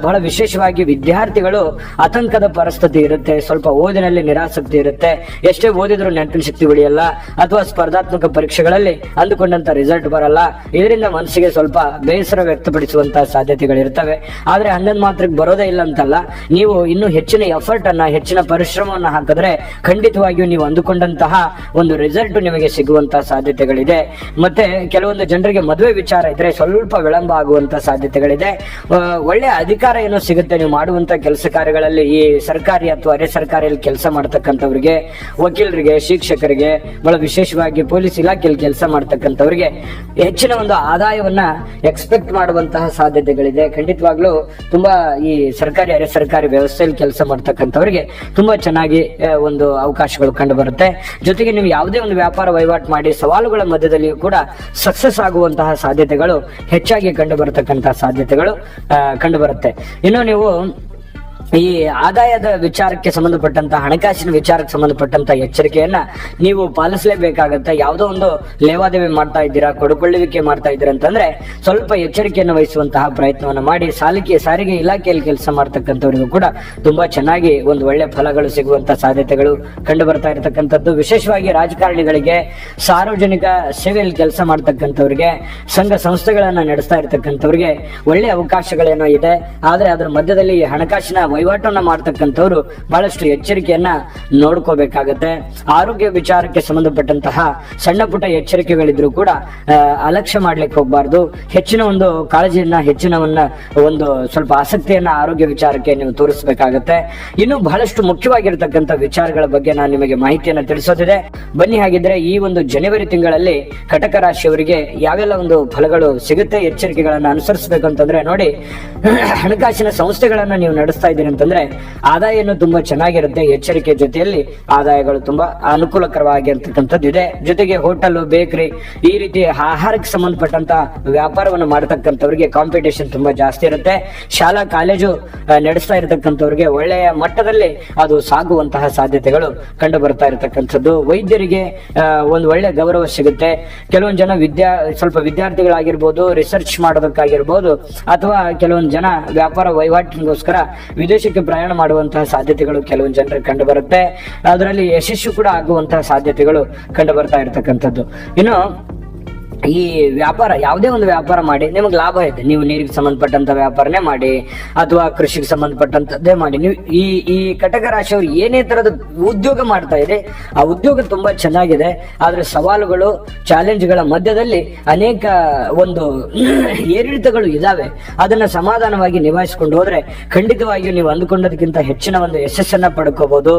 ಬಹಳ ವಿಶೇಷವಾಗಿ ವಿದ್ಯಾರ್ಥಿಗಳು ಆತಂಕದ ಪರಿಸ್ಥಿತಿ ಇರುತ್ತೆ, ಸ್ವಲ್ಪ ಓದಿನಲ್ಲಿ ನಿರಾಸಕ್ತಿ ಇರುತ್ತೆ, ಎಷ್ಟೇ ಓದಿದ್ರು ನೆನಪಿನ ಶಕ್ತಿ ಉಳಿಯಲ್ಲ, ಅಥವಾ ಸ್ಪರ್ಧಾತ್ಮಕ ಪರೀಕ್ಷೆಗಳಲ್ಲಿ ಅಂದುಕೊಂಡಂತ ರಿಸಲ್ಟ್ ಬರಲ್ಲ. ಇದರಿಂದ ಮನಸ್ಸಿಗೆ ಸ್ವಲ್ಪ ಬೇಸರ ವ್ಯಕ್ತಪಡಿಸುವಂತಹ ಸಾಧ್ಯತೆಗಳಿರ್ತವೆ. ಆದ್ರೆ ಹಂಗಂದ್ ಮಾತ್ರಕ್ಕೆ ಬರೋದೇ ಇಲ್ಲ ಅಂತಲ್ಲ, ನೀವು ಇನ್ನೂ ಹೆಚ್ಚಿನ ಎಫರ್ಟ್ ಅನ್ನ, ಹೆಚ್ಚಿನ ಪರಿಶ್ರಮವನ್ನ ಹಾಕಿದ್ರೆ ಖಂಡಿತವಾಗಿಯೂ ನೀವು ಅಂದುಕೊಂಡಂತಹ ಒಂದು ರಿಸಲ್ಟ್ ನಿಮಗೆ ಸಿಗುವಂತಹ ಸಾಧ್ಯತೆಗಳಿದೆ. ಮತ್ತೆ ಕೆಲವೊಂದು ಜನರಿಗೆ ಮದುವೆ ವಿಚಾರ ಇದ್ರೆ ಸ್ವಲ್ಪ ವಿಳಂಬ ಆಗುವಂತ ಸಾಧ್ಯತೆಗಳಿದೆ. ಒಳ್ಳೆ ಅಧಿಕಾರ ಏನೋ ಸಿಗುತ್ತೆ ನೀವು ಮಾಡುವಂತ ಕೆಲಸ ಕಾರ್ಯಗಳಲ್ಲಿ. ತಿಂಗಳಲ್ಲಿ ಈ ಸರ್ಕಾರಿ ಅಥವಾ ಅರೆ ಸರ್ಕಾರಿಯಲ್ಲಿ ಕೆಲಸ ಮಾಡ್ತಕ್ಕಂಥವ್ರಿಗೆ, ವಕೀಲರಿಗೆ, ಶಿಕ್ಷಕರಿಗೆ, ಬಹಳ ವಿಶೇಷವಾಗಿ ಪೊಲೀಸ್ ಇಲಾಖೆಯಲ್ಲಿ ಕೆಲಸ ಮಾಡ್ತಕ್ಕಂಥವ್ರಿಗೆ ಹೆಚ್ಚಿನ ಒಂದು ಆದಾಯವನ್ನ ಎಕ್ಸ್ಪೆಕ್ಟ್ ಮಾಡುವಂತಹ ಸಾಧ್ಯತೆಗಳಿದೆ. ಖಂಡಿತವಾಗ್ಲೂ ತುಂಬಾ ಈ ಸರ್ಕಾರಿ ಅರೆ ಸರ್ಕಾರಿ ವ್ಯವಸ್ಥೆಯಲ್ಲಿ ಕೆಲಸ ಮಾಡ್ತಕ್ಕಂಥವ್ರಿಗೆ ತುಂಬಾ ಚೆನ್ನಾಗಿ ಒಂದು ಅವಕಾಶಗಳು ಕಂಡು ಬರುತ್ತೆ. ಜೊತೆಗೆ ನೀವು ಯಾವುದೇ ಒಂದು ವ್ಯಾಪಾರ ವಹಿವಾಟು ಮಾಡಿ ಸವಾಲುಗಳ ಮಧ್ಯದಲ್ಲಿಯೂ ಕೂಡ ಸಕ್ಸಸ್ ಆಗುವಂತಹ ಸಾಧ್ಯತೆಗಳು ಹೆಚ್ಚಾಗಿ ಕಂಡು ಬರತಕ್ಕಂತಹ ಸಾಧ್ಯತೆಗಳು ಕಂಡು ಬರುತ್ತೆ. ಇನ್ನು ನೀವು ಈ ಆದಾಯದ ವಿಚಾರಕ್ಕೆ ಸಂಬಂಧಪಟ್ಟಂತ, ಹಣಕಾಸಿನ ವಿಚಾರಕ್ಕೆ ಸಂಬಂಧಪಟ್ಟಂತ ಎಚ್ಚರಿಕೆಯನ್ನ ನೀವು ಪಾಲಿಸಲೇಬೇಕಾಗತ್ತೆ. ಯಾವುದೋ ಒಂದು ಲೇವಾದೇವಿ ಮಾಡ್ತಾ ಇದ್ದೀರಾ, ಕೊಡುಕೊಳ್ಳುವಿಕೆ ಮಾಡ್ತಾ ಇದ್ದೀರಾ ಅಂತಂದ್ರೆ ಸ್ವಲ್ಪ ಎಚ್ಚರಿಕೆಯನ್ನು ವಹಿಸುವಂತಹ ಪ್ರಯತ್ನವನ್ನ ಮಾಡಿ. ಸಾರಿಗೆ ಇಲಾಖೆಯಲ್ಲಿ ಕೆಲಸ ಮಾಡ್ತಕ್ಕಂಥವ್ರಿಗೂ ಕೂಡ ತುಂಬಾ ಚೆನ್ನಾಗಿ ಒಂದು ಒಳ್ಳೆ ಫಲಗಳು ಸಿಗುವಂತ ಸಾಧ್ಯತೆಗಳು ಕಂಡು ಬರ್ತಾ ಇರತಕ್ಕಂಥದ್ದು. ವಿಶೇಷವಾಗಿ ರಾಜಕಾರಣಿಗಳಿಗೆ, ಸಾರ್ವಜನಿಕ ಸೇವೆಯಲ್ಲಿ ಕೆಲಸ ಮಾಡ್ತಕ್ಕಂಥವ್ರಿಗೆ, ಸಂಘ ಸಂಸ್ಥೆಗಳನ್ನ ನಡೆಸ್ತಾ ಇರತಕ್ಕಂಥವ್ರಿಗೆ ಒಳ್ಳೆ ಅವಕಾಶಗಳೇನೋ ಇದೆ. ಆದ್ರೆ ಅದರ ಮಧ್ಯದಲ್ಲಿ ಹಣಕಾಸಿನ ವಹಿವಾಟನ್ನ ಮಾಡ್ತಕ್ಕಂಥವ್ರು ಬಹಳಷ್ಟು ಎಚ್ಚರಿಕೆಯನ್ನ ನೋಡ್ಕೋಬೇಕಾಗತ್ತೆ. ಆರೋಗ್ಯ ವಿಚಾರಕ್ಕೆ ಸಂಬಂಧಪಟ್ಟಂತಹ ಸಣ್ಣ ಪುಟ್ಟ ಎಚ್ಚರಿಕೆಗಳಿದ್ರು ಕೂಡ ಅಲಕ್ಷ್ಯ ಮಾಡ್ಲಿಕ್ಕೆ ಹೋಗ್ಬಾರ್ದು. ಹೆಚ್ಚಿನ ಒಂದು ಕಾಳಜಿಯನ್ನ, ಒಂದು ಸ್ವಲ್ಪ ಆಸಕ್ತಿಯನ್ನ ಆರೋಗ್ಯ ವಿಚಾರಕ್ಕೆ ನೀವು ತೋರಿಸಬೇಕಾಗತ್ತೆ. ಇನ್ನು ಬಹಳಷ್ಟು ಮುಖ್ಯವಾಗಿರ್ತಕ್ಕಂಥ ವಿಚಾರಗಳ ಬಗ್ಗೆ ನಾನು ನಿಮಗೆ ಮಾಹಿತಿಯನ್ನ ತಿಳಿಸೋದಿದೆ. ಬನ್ನಿ, ಹಾಗಿದ್ರೆ ಈ ಒಂದು ಜನವರಿ ತಿಂಗಳಲ್ಲಿ ಕಟಕ ರಾಶಿಯವರಿಗೆ ಯಾವೆಲ್ಲ ಒಂದು ಫಲಗಳು ಸಿಗುತ್ತೆ, ಎಚ್ಚರಿಕೆಗಳನ್ನ ಅನುಸರಿಸಬೇಕಂತಂದ್ರೆ ನೋಡಿ, ಹಣಕಾಸಿನ ಸಂಸ್ಥೆಗಳನ್ನ ನೀವು ನಡೆಸ್ತಾ ಇದ್ದೀರಿ ಅಂತಂದ್ರೆ ಆದಾಯನು ತುಂಬಾ ಚೆನ್ನಾಗಿರುತ್ತೆ. ಎಚ್ಚರಿಕೆ ಜೊತೆಯಲ್ಲಿ ಆದಾಯಗಳು ತುಂಬಾ ಅನುಕೂಲಕರವಾಗಿರ್ತಕ್ಕಂಥದ್ದು ಇದೆ. ಜೊತೆಗೆ ಹೋಟೆಲ್, ಬೇಕರಿ, ಈ ರೀತಿ ಆಹಾರಕ್ಕೆ ಸಂಬಂಧಪಟ್ಟಂತ ವ್ಯಾಪಾರವನ್ನು ಮಾಡತಕ್ಕಂಥವ್ರಿಗೆ ಕಾಂಪಿಟೇಷನ್ ತುಂಬಾ ಜಾಸ್ತಿ ಇರುತ್ತೆ. ಶಾಲಾ ಕಾಲೇಜು ನಡೆಸ್ತಾ ಇರತಕ್ಕಂಥವ್ರಿಗೆ ಒಳ್ಳೆಯ ಮಟ್ಟದಲ್ಲಿ ಅದು ಸಾಗುವಂತಹ ಸಾಧ್ಯತೆಗಳು ಕಂಡು ಬರ್ತಾ ಇರತಕ್ಕಂಥದ್ದು. ವೈದ್ಯರಿಗೆ ಒಂದು ಒಳ್ಳೆ ಗೌರವ ಸಿಗುತ್ತೆ. ಕೆಲವೊಂದು ಜನ ಸ್ವಲ್ಪ ವಿದ್ಯಾರ್ಥಿಗಳಾಗಿರ್ಬೋದು, ರಿಸರ್ಚ್ ಮಾಡೋದಕ್ಕಾಗಿರ್ಬೋದು, ಅಥವಾ ಕೆಲವೊಂದು ಜನ ವ್ಯಾಪಾರ ವಹಿವಾಟಿಗೋಸ್ಕರ ವಿದೇಶಕ್ಕೆ ಪ್ರಯಾಣ ಮಾಡುವಂತಹ ಸಾಧ್ಯತೆಗಳು ಕೆಲವೊಂದು ಜನರಿಗೆ ಕಂಡು ಬರುತ್ತೆ. ಅದರಲ್ಲಿ ಯಶಸ್ಸು ಕೂಡ ಆಗುವಂತಹ ಸಾಧ್ಯತೆಗಳು ಕಂಡು ಬರ್ತಾ ಇರತಕ್ಕಂಥದ್ದು. ಇನ್ನು ಈ ವ್ಯಾಪಾರ, ಯಾವುದೇ ಒಂದು ವ್ಯಾಪಾರ ಮಾಡಿ ನಿಮಗೆ ಲಾಭ ಇದೆ. ನೀವು ನೀರಿಗೆ ಸಂಬಂಧಪಟ್ಟಂತ ವ್ಯಾಪಾರನೇ ಮಾಡಿ ಅಥವಾ ಕೃಷಿಗೆ ಸಂಬಂಧಪಟ್ಟಂತದ್ದೇ ಮಾಡಿ. ನೀವು ಈ ಕಟಕ ರಾಶಿಯವರು ಏನೇ ತರದ ಉದ್ಯೋಗ ಮಾಡ್ತಾ ಇದೆ, ಆ ಉದ್ಯೋಗ ತುಂಬಾ ಚೆನ್ನಾಗಿದೆ. ಆದ್ರೆ ಸವಾಲುಗಳು, ಚಾಲೆಂಜ್ಗಳ ಮಧ್ಯದಲ್ಲಿ ಅನೇಕ ಒಂದು ಏರಿಳಿತಗಳು ಇದಾವೆ. ಅದನ್ನ ಸಮಾಧಾನವಾಗಿ ನಿಭಾಯಿಸಿಕೊಂಡು ಹೋದ್ರೆ ಖಂಡಿತವಾಗಿಯೂ ನೀವು ಅಂದುಕೊಂಡದಕ್ಕಿಂತ ಹೆಚ್ಚಿನ ಒಂದು ಯಶಸ್ಸನ್ನ ಪಡ್ಕೋಬಹುದು.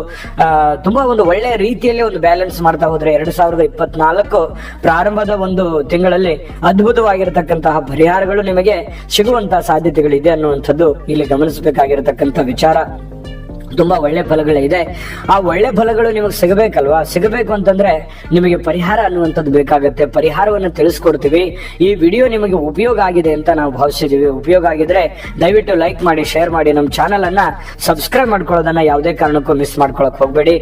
ತುಂಬಾ ಒಂದು ಒಳ್ಳೆಯ ರೀತಿಯಲ್ಲಿ ಒಂದು ಬ್ಯಾಲೆನ್ಸ್ ಮಾಡ್ತಾ ಹೋದ್ರೆ 2024 ಪ್ರಾರಂಭದ ಒಂದು ತಿಂಗಳಲ್ಲಿ ಅದ್ಭುತವಾಗಿರತಕ್ಕಂತಹ ಪರಿಹಾರಗಳು ನಿಮಗೆ ಸಿಗುವಂತಹ ಸಾಧ್ಯತೆಗಳಿದೆ ಅನ್ನುವಂಥದ್ದು ಇಲ್ಲಿ ಗಮನಿಸಬೇಕಾಗಿರತಕ್ಕಂಥ ವಿಚಾರ. ತುಂಬಾ ಒಳ್ಳೆ ಫಲಗಳಿದೆ. ಆ ಒಳ್ಳೆ ಫಲಗಳು ನಿಮಗೆ ಸಿಗಬೇಕಲ್ವಾ? ಸಿಗಬೇಕು ಅಂತಂದ್ರೆ ನಿಮಗೆ ಪರಿಹಾರ ಅನ್ನುವಂಥದ್ದು ಬೇಕಾಗತ್ತೆ. ಪರಿಹಾರವನ್ನು ತಿಳಿಸ್ಕೊಡ್ತೀವಿ. ಈ ವಿಡಿಯೋ ನಿಮಗೆ ಉಪಯೋಗ ಆಗಿದೆ ಅಂತ ನಾವು ಭಾವಿಸಿದೀವಿ. ಉಪಯೋಗ ಆಗಿದ್ರೆ ದಯವಿಟ್ಟು ಲೈಕ್ ಮಾಡಿ, ಶೇರ್ ಮಾಡಿ. ನಮ್ಮ ಚಾನಲ್ ಅನ್ನ ಸಬ್ಸ್ಕ್ರೈಬ್ ಮಾಡ್ಕೊಳ್ಳೋದನ್ನ ಯಾವುದೇ ಕಾರಣಕ್ಕೂ ಮಿಸ್ ಮಾಡ್ಕೊಳಕ್ ಹೋಗ್ಬೇಡಿ.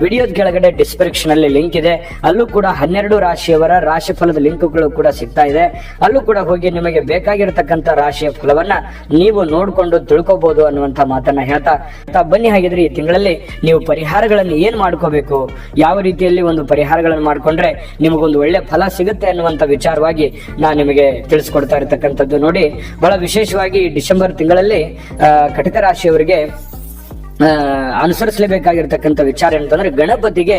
ವಿಡಿಯೋದ ಕೆಳಗಡೆ ಡಿಸ್ಕ್ರಿಪ್ಷನ್ ಅಲ್ಲಿ ಲಿಂಕ್ ಇದೆ. ಅಲ್ಲೂ ಕೂಡ 12 ರಾಶಿಯವರ ರಾಶಿ ಫಲದ ಲಿಂಕ್ಗಳು ಕೂಡ ಸಿಗ್ತಾ ಇದೆ. ಅಲ್ಲೂ ಕೂಡ ಹೋಗಿ ನಿಮಗೆ ಬೇಕಾಗಿರತಕ್ಕಂತ ರಾಶಿಯ ಫಲವನ್ನ ನೀವು ನೋಡ್ಕೊಂಡು ತಿಳ್ಕೊಬಹುದು ಅನ್ನುವಂತ ಮಾತನ್ನ ಹೇಳ್ತಾ ಬನ್ನಿ. ಹಾಗಿದ್ರೆ ಈ ತಿಂಗಳಲ್ಲಿ ನೀವು ಪರಿಹಾರಗಳನ್ನು ಏನ್ ಮಾಡ್ಕೋಬೇಕು, ಯಾವ ರೀತಿಯಲ್ಲಿ ಒಂದು ಪರಿಹಾರಗಳನ್ನು ಮಾಡ್ಕೊಂಡ್ರೆ ನಿಮಗೊಂದು ಒಳ್ಳೆ ಫಲ ಸಿಗುತ್ತೆ ಅನ್ನುವಂತ ವಿಚಾರವಾಗಿ ನಾನು ನಿಮಗೆ ತಿಳಿಸ್ಕೊಡ್ತಾ ಇರತಕ್ಕಂಥದ್ದು. ನೋಡಿ, ಬಹಳ ವಿಶೇಷವಾಗಿ ಡಿಸೆಂಬರ್ ತಿಂಗಳಲ್ಲಿ ಕಟಕ ರಾಶಿಯವರಿಗೆ ಅನುಸರಿಸಲೇಬೇಕಾಗಿರ್ತಕ್ಕಂಥ ವಿಚಾರ ಏನಂತಂದ್ರೆ ಗಣಪತಿಗೆ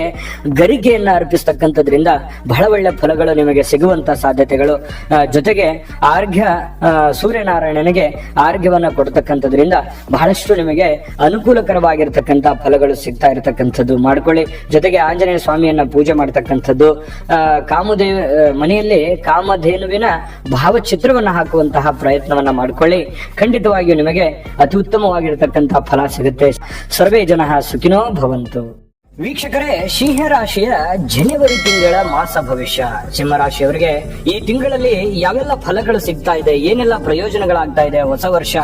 ಗರಿಕೆಯನ್ನ ಅರ್ಪಿಸ್ತಕ್ಕಂಥದ್ರಿಂದ ಬಹಳ ಒಳ್ಳೆ ಫಲಗಳು ನಿಮಗೆ ಸಿಗುವಂತ ಸಾಧ್ಯತೆಗಳು. ಜೊತೆಗೆ ಸೂರ್ಯನಾರಾಯಣನಿಗೆ ಆರ್ಘ್ಯವನ್ನ ಕೊಡ್ತಕ್ಕಂಥದ್ರಿಂದ ಬಹಳಷ್ಟು ನಿಮಗೆ ಅನುಕೂಲಕರವಾಗಿರ್ತಕ್ಕಂಥ ಫಲಗಳು ಸಿಗ್ತಾ ಇರತಕ್ಕಂಥದ್ದು ಮಾಡ್ಕೊಳ್ಳಿ. ಜೊತೆಗೆ ಆಂಜನೇಯ ಸ್ವಾಮಿಯನ್ನ ಪೂಜೆ ಮಾಡ್ತಕ್ಕಂಥದ್ದು, ಮನೆಯಲ್ಲಿ ಕಾಮಧೇನುವಿನ ಭಾವಚಿತ್ರವನ್ನ ಹಾಕುವಂತಹ ಪ್ರಯತ್ನವನ್ನ ಮಾಡ್ಕೊಳ್ಳಿ. ಖಂಡಿತವಾಗಿಯೂ ನಿಮಗೆ ಅತಿ ಉತ್ತಮವಾಗಿರತಕ್ಕಂತಹ ಫಲ ಸಿಗುತ್ತೆ. ಸರ್ವೇ ಜನಃ ಸುಖಿನೋ ಭವಂತು. ವೀಕ್ಷಕರೇ, ಸಿಂಹ ರಾಶಿಯ ಜನವರಿ ತಿಂಗಳ ಮಾಸ ಭವಿಷ್ಯ. ಸಿಂಹರಾಶಿಯವರಿಗೆ ಈ ತಿಂಗಳಲ್ಲಿ ಯಾವೆಲ್ಲ ಫಲಗಳು ಸಿಗ್ತಾ ಇದೆ, ಏನೆಲ್ಲ ಪ್ರಯೋಜನಗಳಾಗ್ತಾ ಇದೆ, ಹೊಸ ವರ್ಷ,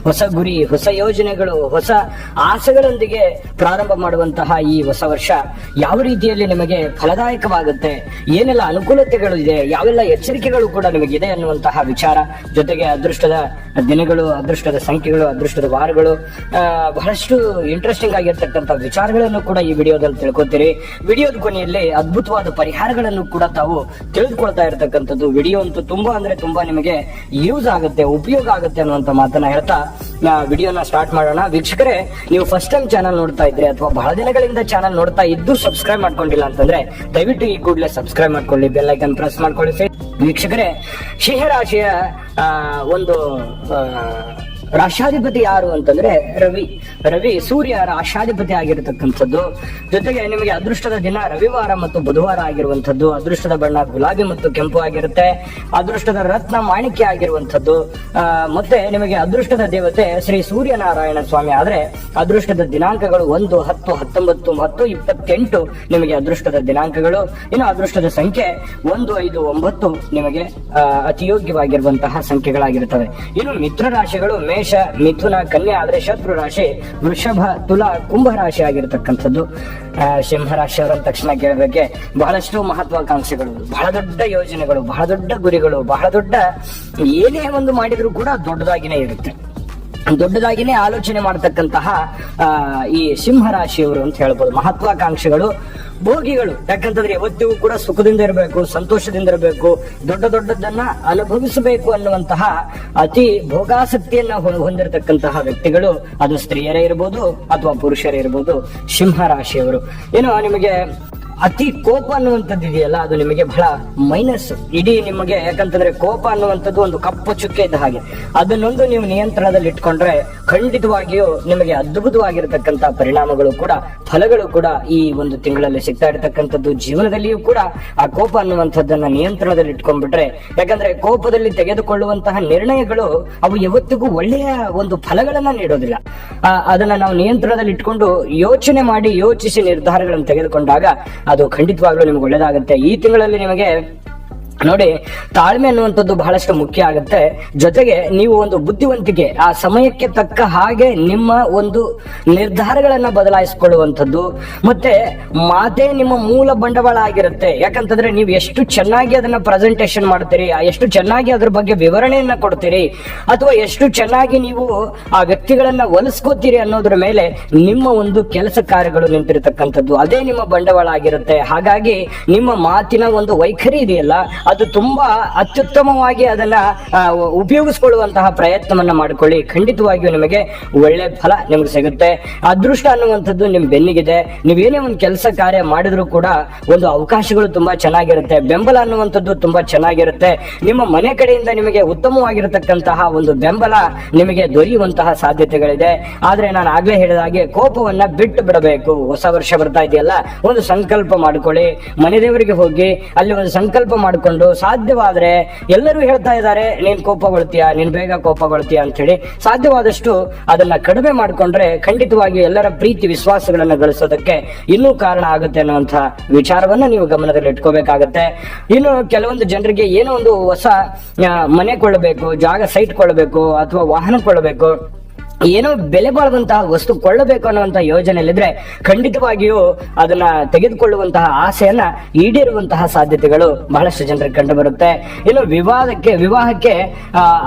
ಹೊಸ ಗುರಿ, ಹೊಸ ಯೋಜನೆಗಳು, ಹೊಸ ಆಸೆಗಳೊಂದಿಗೆ ಪ್ರಾರಂಭ ಮಾಡುವಂತಹ ಈ ಹೊಸ ವರ್ಷ ಯಾವ ರೀತಿಯಲ್ಲಿ ನಿಮಗೆ ಫಲದಾಯಕವಾಗುತ್ತೆ, ಏನೆಲ್ಲ ಅನುಕೂಲತೆಗಳು ಇದೆ, ಯಾವೆಲ್ಲ ಎಚ್ಚರಿಕೆಗಳು ಕೂಡ ನಿಮಗಿದೆ ಅನ್ನುವಂತಹ ವಿಚಾರ. ಜೊತೆಗೆ ಅದೃಷ್ಟದ ದಿನಗಳು, ಅದೃಷ್ಟದ ಸಂಖ್ಯೆಗಳು, ಅದೃಷ್ಟದ ವಾರಗಳು, ಬಹಳಷ್ಟು ಇಂಟ್ರೆಸ್ಟಿಂಗ್ ಆಗಿರ್ತಕ್ಕಂಥ ವಿಚಾರಗಳನ್ನು ಕೂಡ ಈ ವಿಡಿಯೋದಲ್ಲಿ ತಿಳ್ಕೊತೀರಿ. ವಿಡಿಯೋದ ಕೊನೆಯಲ್ಲಿ ಅದ್ಭುತವಾದ ಪರಿಹಾರಗಳನ್ನು ಕೂಡ ತಾವು ತಿಳಿದುಕೊಳ್ತಾ ಇರತಕ್ಕಂಥದ್ದು. ವಿಡಿಯೋ ಅಂತೂ ತುಂಬಾ ಅಂದ್ರೆ ತುಂಬಾ ನಿಮಗೆ ಯೂಸ್ ಆಗುತ್ತೆ, ಉಪಯೋಗ ಆಗುತ್ತೆ ಅನ್ನುವಂತ ಮಾತನ್ನ ಹೇಳ್ತಾ ವಿಡಿಯೋನ ಸ್ಟಾರ್ಟ್ ಮಾಡೋಣ. ವೀಕ್ಷಕರೇ, ನೀವು ಫಸ್ಟ್ ಟೈಮ್ ಚಾನಲ್ ನೋಡ್ತಾ ಇದ್ರೆ ಅಥವಾ ಬಹಳ ದಿನಗಳಿಂದ ಚಾನಲ್ ನೋಡ್ತಾ ಇದ್ದು ಸಬ್ಸ್ಕ್ರೈಬ್ ಮಾಡ್ಕೊಂಡಿಲ್ಲ ಅಂತಂದ್ರೆ ದಯವಿಟ್ಟು ಈ ಕೂಡಲೇ ಸಬ್ಸ್ಕ್ರೈಬ್ ಮಾಡ್ಕೊಳ್ಳಿ, ಬೆಲ್ ಐಕನ್ ಪ್ರೆಸ್ ಮಾಡ್ಕೊಳ್ಳಿ. ವೀಕ್ಷಕರೇ, ಸಿಂಹ ರಾಶಿಯ ಒಂದು ರಾಶಾಧಿಪತಿ ಯಾರು ಅಂತಂದ್ರೆ ರವಿ. ರವಿ ಸೂರ್ಯ ರಾಶಾಧಿಪತಿ ಆಗಿರತಕ್ಕಂಥದ್ದು. ಜೊತೆಗೆ ನಿಮಗೆ ಅದೃಷ್ಟದ ದಿನ ರವಿವಾರ ಮತ್ತು ಬುಧವಾರ ಆಗಿರುವಂತದ್ದು. ಅದೃಷ್ಟದ ಬಣ್ಣ ಗುಲಾಬಿ ಮತ್ತು ಕೆಂಪು ಆಗಿರುತ್ತೆ. ಅದೃಷ್ಟದ ರತ್ನ ಮಾಣಿಕ್ಯ ಆಗಿರುವಂತದ್ದು. ಮತ್ತೆ ನಿಮಗೆ ಅದೃಷ್ಟದ ದೇವತೆ ಶ್ರೀ ಸೂರ್ಯನಾರಾಯಣ ಸ್ವಾಮಿ. ಆದ್ರೆ ಅದೃಷ್ಟದ ದಿನಾಂಕಗಳು 1, 10, 19, 10, 28 ನಿಮಗೆ ಅದೃಷ್ಟದ ದಿನಾಂಕಗಳು. ಇನ್ನು ಅದೃಷ್ಟದ ಸಂಖ್ಯೆ 1, 5, 9 ನಿಮಗೆ ಅತಿ ಯೋಗ್ಯವಾಗಿರುವಂತಹ ಸಂಖ್ಯೆಗಳಾಗಿರುತ್ತವೆ. ಇನ್ನು ಮಿತ್ರ ರಾಶಿಗಳು ಮೇಷ, ಮಿಥುನ, ಕನ್ಯಾ ಆದ್ರೆ ಶತ್ರು ರಾಶಿ, ವೃಷಭ, ತುಲಾ, ಕುಂಭ ರಾಶಿ ಆಗಿರತಕ್ಕಂಥದ್ದು. ಸಿಂಹ ರಾಶಿಯವರ ತಕ್ಷಣ ಕೇಳಬೇಕೆ ಬಹಳಷ್ಟು ಮಹತ್ವಾಕಾಂಕ್ಷೆಗಳು, ಬಹಳ ದೊಡ್ಡ ಯೋಜನೆಗಳು, ಬಹಳ ದೊಡ್ಡ ಗುರಿಗಳು, ಬಹಳ ದೊಡ್ಡ ಏನೇ ಒಂದು ಮಾಡಿದ್ರು ಕೂಡ ದೊಡ್ಡದಾಗಿನೇ ಇರುತ್ತೆ. ದೊಡ್ಡದಾಗಿನೇ ಆಲೋಚನೆ ಮಾಡತಕ್ಕಂತಹ ಈ ಸಿಂಹ ರಾಶಿಯವರು ಅಂತ ಹೇಳ್ಬೋದು. ಮಹತ್ವಾಕಾಂಕ್ಷೆಗಳು, ಭೋಗಿಗಳು. ಯಾಕಂತಂದ್ರೆ ಯಾವತ್ತಿಗೂ ಕೂಡ ಸುಖದಿಂದ ಇರಬೇಕು, ಸಂತೋಷದಿಂದ ಇರಬೇಕು, ದೊಡ್ಡ ದೊಡ್ಡದನ್ನ ಅನುಭವಿಸಬೇಕು ಅನ್ನುವಂತಹ ಅತಿ ಭೋಗಾಸಕ್ತಿಯನ್ನ ಹೊಂದಿರತಕ್ಕಂತಹ ವ್ಯಕ್ತಿಗಳು. ಅದು ಸ್ತ್ರೀಯರೇ ಇರ್ಬೋದು ಅಥವಾ ಪುರುಷರೇ ಇರ್ಬೋದು, ಸಿಂಹ ರಾಶಿಯವರು. ಏನು ನಿಮಗೆ ಅತಿ ಕೋಪ ಅನ್ನುವಂಥದ್ದು ಇದೆಯಲ್ಲ, ಅದು ನಿಮಗೆ ಬಹಳ ಮೈನಸ್ ಇಡೀ ನಿಮಗೆ. ಯಾಕಂತಂದ್ರೆ ಕೋಪ ಅನ್ನುವಂಥದ್ದು ಒಂದು ಕಪ್ಪು ಚುಕ್ಕೆ ಇದ್ದ ಹಾಗೆ. ಅದನ್ನೊಂದು ನೀವು ನಿಯಂತ್ರಣದಲ್ಲಿ ಇಟ್ಕೊಂಡ್ರೆ ಖಂಡಿತವಾಗಿಯೂ ನಿಮಗೆ ಅದ್ಭುತವಾಗಿರತಕ್ಕಂತ ಪರಿಣಾಮಗಳು ಕೂಡ, ಫಲಗಳು ಕೂಡ ಈ ಒಂದು ತಿಂಗಳಲ್ಲಿ ಸಿಗ್ತಾ ಇರತಕ್ಕಂಥದ್ದು. ಜೀವನದಲ್ಲಿಯೂ ಕೂಡ ಆ ಕೋಪ ಅನ್ನುವಂಥದ್ದನ್ನ ನಿಯಂತ್ರಣದಲ್ಲಿ ಇಟ್ಕೊಂಡ್ಬಿಟ್ರೆ, ಯಾಕಂದ್ರೆ ಕೋಪದಲ್ಲಿ ತೆಗೆದುಕೊಳ್ಳುವಂತಹ ನಿರ್ಣಯಗಳು ಅವು ಯಾವತ್ತಿಗೂ ಒಳ್ಳೆಯ ಒಂದು ಫಲಗಳನ್ನ ನೀಡೋದಿಲ್ಲ. ಅದನ್ನ ನಾವು ನಿಯಂತ್ರಣದಲ್ಲಿ ಇಟ್ಕೊಂಡು ಯೋಚನೆ ಮಾಡಿ ಯೋಚಿಸಿ ನಿರ್ಧಾರಗಳನ್ನು ತೆಗೆದುಕೊಂಡಾಗ ಅದು ಖಂಡಿತವಾಗ್ಲೂ ನಿಮ್ಗೆ ಒಳ್ಳೇದಾಗುತ್ತೆ. ಈ ತಿಂಗಳಲ್ಲಿ ನಿಮಗೆ ನೋಡಿ, ತಾಳ್ಮೆ ಅನ್ನುವಂಥದ್ದು ಬಹಳಷ್ಟು ಮುಖ್ಯ ಆಗುತ್ತೆ. ಜೊತೆಗೆ ನೀವು ಒಂದು ಬುದ್ಧಿವಂತಿಕೆ, ಆ ಸಮಯಕ್ಕೆ ತಕ್ಕ ಹಾಗೆ ನಿಮ್ಮ ಒಂದು ನಿರ್ಧಾರಗಳನ್ನ ಬದಲಾಯಿಸಿಕೊಳ್ಳುವಂಥದ್ದು. ಮತ್ತೆ ಮಾತೇ ನಿಮ್ಮ ಮೂಲ ಬಂಡವಾಳ ಆಗಿರುತ್ತೆ. ಯಾಕಂತಂದ್ರೆ ನೀವು ಎಷ್ಟು ಚೆನ್ನಾಗಿ ಅದನ್ನ ಪ್ರೆಸೆಂಟೇಶನ್ ಮಾಡ್ತೀರಿ, ಎಷ್ಟು ಚೆನ್ನಾಗಿ ಅದ್ರ ಬಗ್ಗೆ ವಿವರಣೆಯನ್ನ ಕೊಡ್ತೀರಿ, ಅಥವಾ ಎಷ್ಟು ಚೆನ್ನಾಗಿ ನೀವು ಆ ವ್ಯಕ್ತಿಗಳನ್ನ ಒಲಿಸ್ಕೋತೀರಿ ಅನ್ನೋದ್ರ ಮೇಲೆ ನಿಮ್ಮ ಒಂದು ಕೆಲಸ ಕಾರ್ಯಗಳು ನಿಂತಿರತಕ್ಕಂಥದ್ದು. ಅದೇ ನಿಮ್ಮ ಬಂಡವಾಳ ಆಗಿರುತ್ತೆ. ಹಾಗಾಗಿ ನಿಮ್ಮ ಮಾತಿನ ಒಂದು ವೈಖರಿ ಇದೆಯಲ್ಲ, ಅದು ತುಂಬಾ ಅತ್ಯುತ್ತಮವಾಗಿ ಅದನ್ನ ಉಪಯೋಗಿಸಿಕೊಳ್ಳುವಂತಹ ಪ್ರಯತ್ನವನ್ನ ಮಾಡಿಕೊಳ್ಳಿ. ಖಂಡಿತವಾಗಿಯೂ ನಿಮಗೆ ಒಳ್ಳೆ ಫಲ ನಿಮ್ಗೆ ಸಿಗುತ್ತೆ. ಅದೃಷ್ಟ ಅನ್ನುವಂಥದ್ದು ನಿಮ್ ಬೆನ್ನಿಗಿದೆ. ನೀವೇನೇ ಒಂದು ಕೆಲಸ ಕಾರ್ಯ ಮಾಡಿದ್ರು ಕೂಡ ಒಂದು ಅವಕಾಶಗಳು ತುಂಬಾ ಚೆನ್ನಾಗಿರುತ್ತೆ. ಬೆಂಬಲ ಅನ್ನುವಂಥದ್ದು ತುಂಬಾ ಚೆನ್ನಾಗಿರುತ್ತೆ. ನಿಮ್ಮ ಮನೆ ಕಡೆಯಿಂದ ನಿಮಗೆ ಉತ್ತಮವಾಗಿರತಕ್ಕಂತಹ ಒಂದು ಬೆಂಬಲ ನಿಮಗೆ ದೊರೆಯುವಂತಹ ಸಾಧ್ಯತೆಗಳಿದೆ. ಆದ್ರೆ ನಾನು ಆಗ್ಲೇ ಹೇಳಿದ ಹಾಗೆ ಕೋಪವನ್ನ ಬಿಟ್ಟು ಬಿಡಬೇಕು. ಹೊಸ ವರ್ಷ ಬರ್ತಾ ಇದೆಯಲ್ಲ, ಒಂದು ಸಂಕಲ್ಪ ಮಾಡ್ಕೊಳ್ಳಿ. ಮನೆ ದೇವರಿಗೆ ಹೋಗಿ ಅಲ್ಲಿ ಒಂದು ಸಂಕಲ್ಪ ಮಾಡ್ಕೊಂಡು, ಸಾಧ್ಯವಾದ್ರೆ ಎಲ್ಲರೂ ಹೇಳ್ತಾ ಇದ್ದಾರೆ ನೀನ್ ಕೋಪಗೊಳ್ತೀಯ, ನೀನ್ ಬೇಗ ಕೋಪಗೊಳ್ತೀಯ ಅಂತ ಹೇಳಿ, ಸಾಧ್ಯವಾದಷ್ಟು ಅದನ್ನ ಕಡಿಮೆ ಮಾಡ್ಕೊಂಡ್ರೆ ಖಂಡಿತವಾಗಿಯೂ ಎಲ್ಲರ ಪ್ರೀತಿ ವಿಶ್ವಾಸಗಳನ್ನ ಗಳಿಸೋದಕ್ಕೆ ಇನ್ನೂ ಕಾರಣ ಆಗುತ್ತೆ ಅನ್ನುವಂಥ ವಿಚಾರವನ್ನ ನೀವು ಗಮನದಲ್ಲಿ ಇಟ್ಕೋಬೇಕಾಗತ್ತೆ. ಇನ್ನು ಕೆಲವೊಂದು ಜನರಿಗೆ ಏನೋ ಒಂದು ಹೊಸ ಮನೆ ಕೊಳ್ಳಬೇಕು, ಜಾಗ ಸೈಟ್ ಕೊಳ್ಳಬೇಕು, ಅಥವಾ ವಾಹನ ಕೊಳ್ಳಬೇಕು, ಏನೋ ಬೆಲೆ ಬಾಳುವಂತಹ ವಸ್ತು ಕೊಳ್ಳಬೇಕು ಅನ್ನುವಂತ ಯೋಜನೆಯಲ್ಲಿದ್ರೆ ಖಂಡಿತವಾಗಿಯೂ ಅದನ್ನ ತೆಗೆದುಕೊಳ್ಳುವಂತಹ ಆಸೆಯನ್ನ ಈಡೇರುವಂತಹ ಸಾಧ್ಯತೆಗಳು ಬಹಳಷ್ಟು ಜನರಿಗೆ ಕಂಡು ಬರುತ್ತೆ. ಇನ್ನು ವಿವಾಹಕ್ಕೆ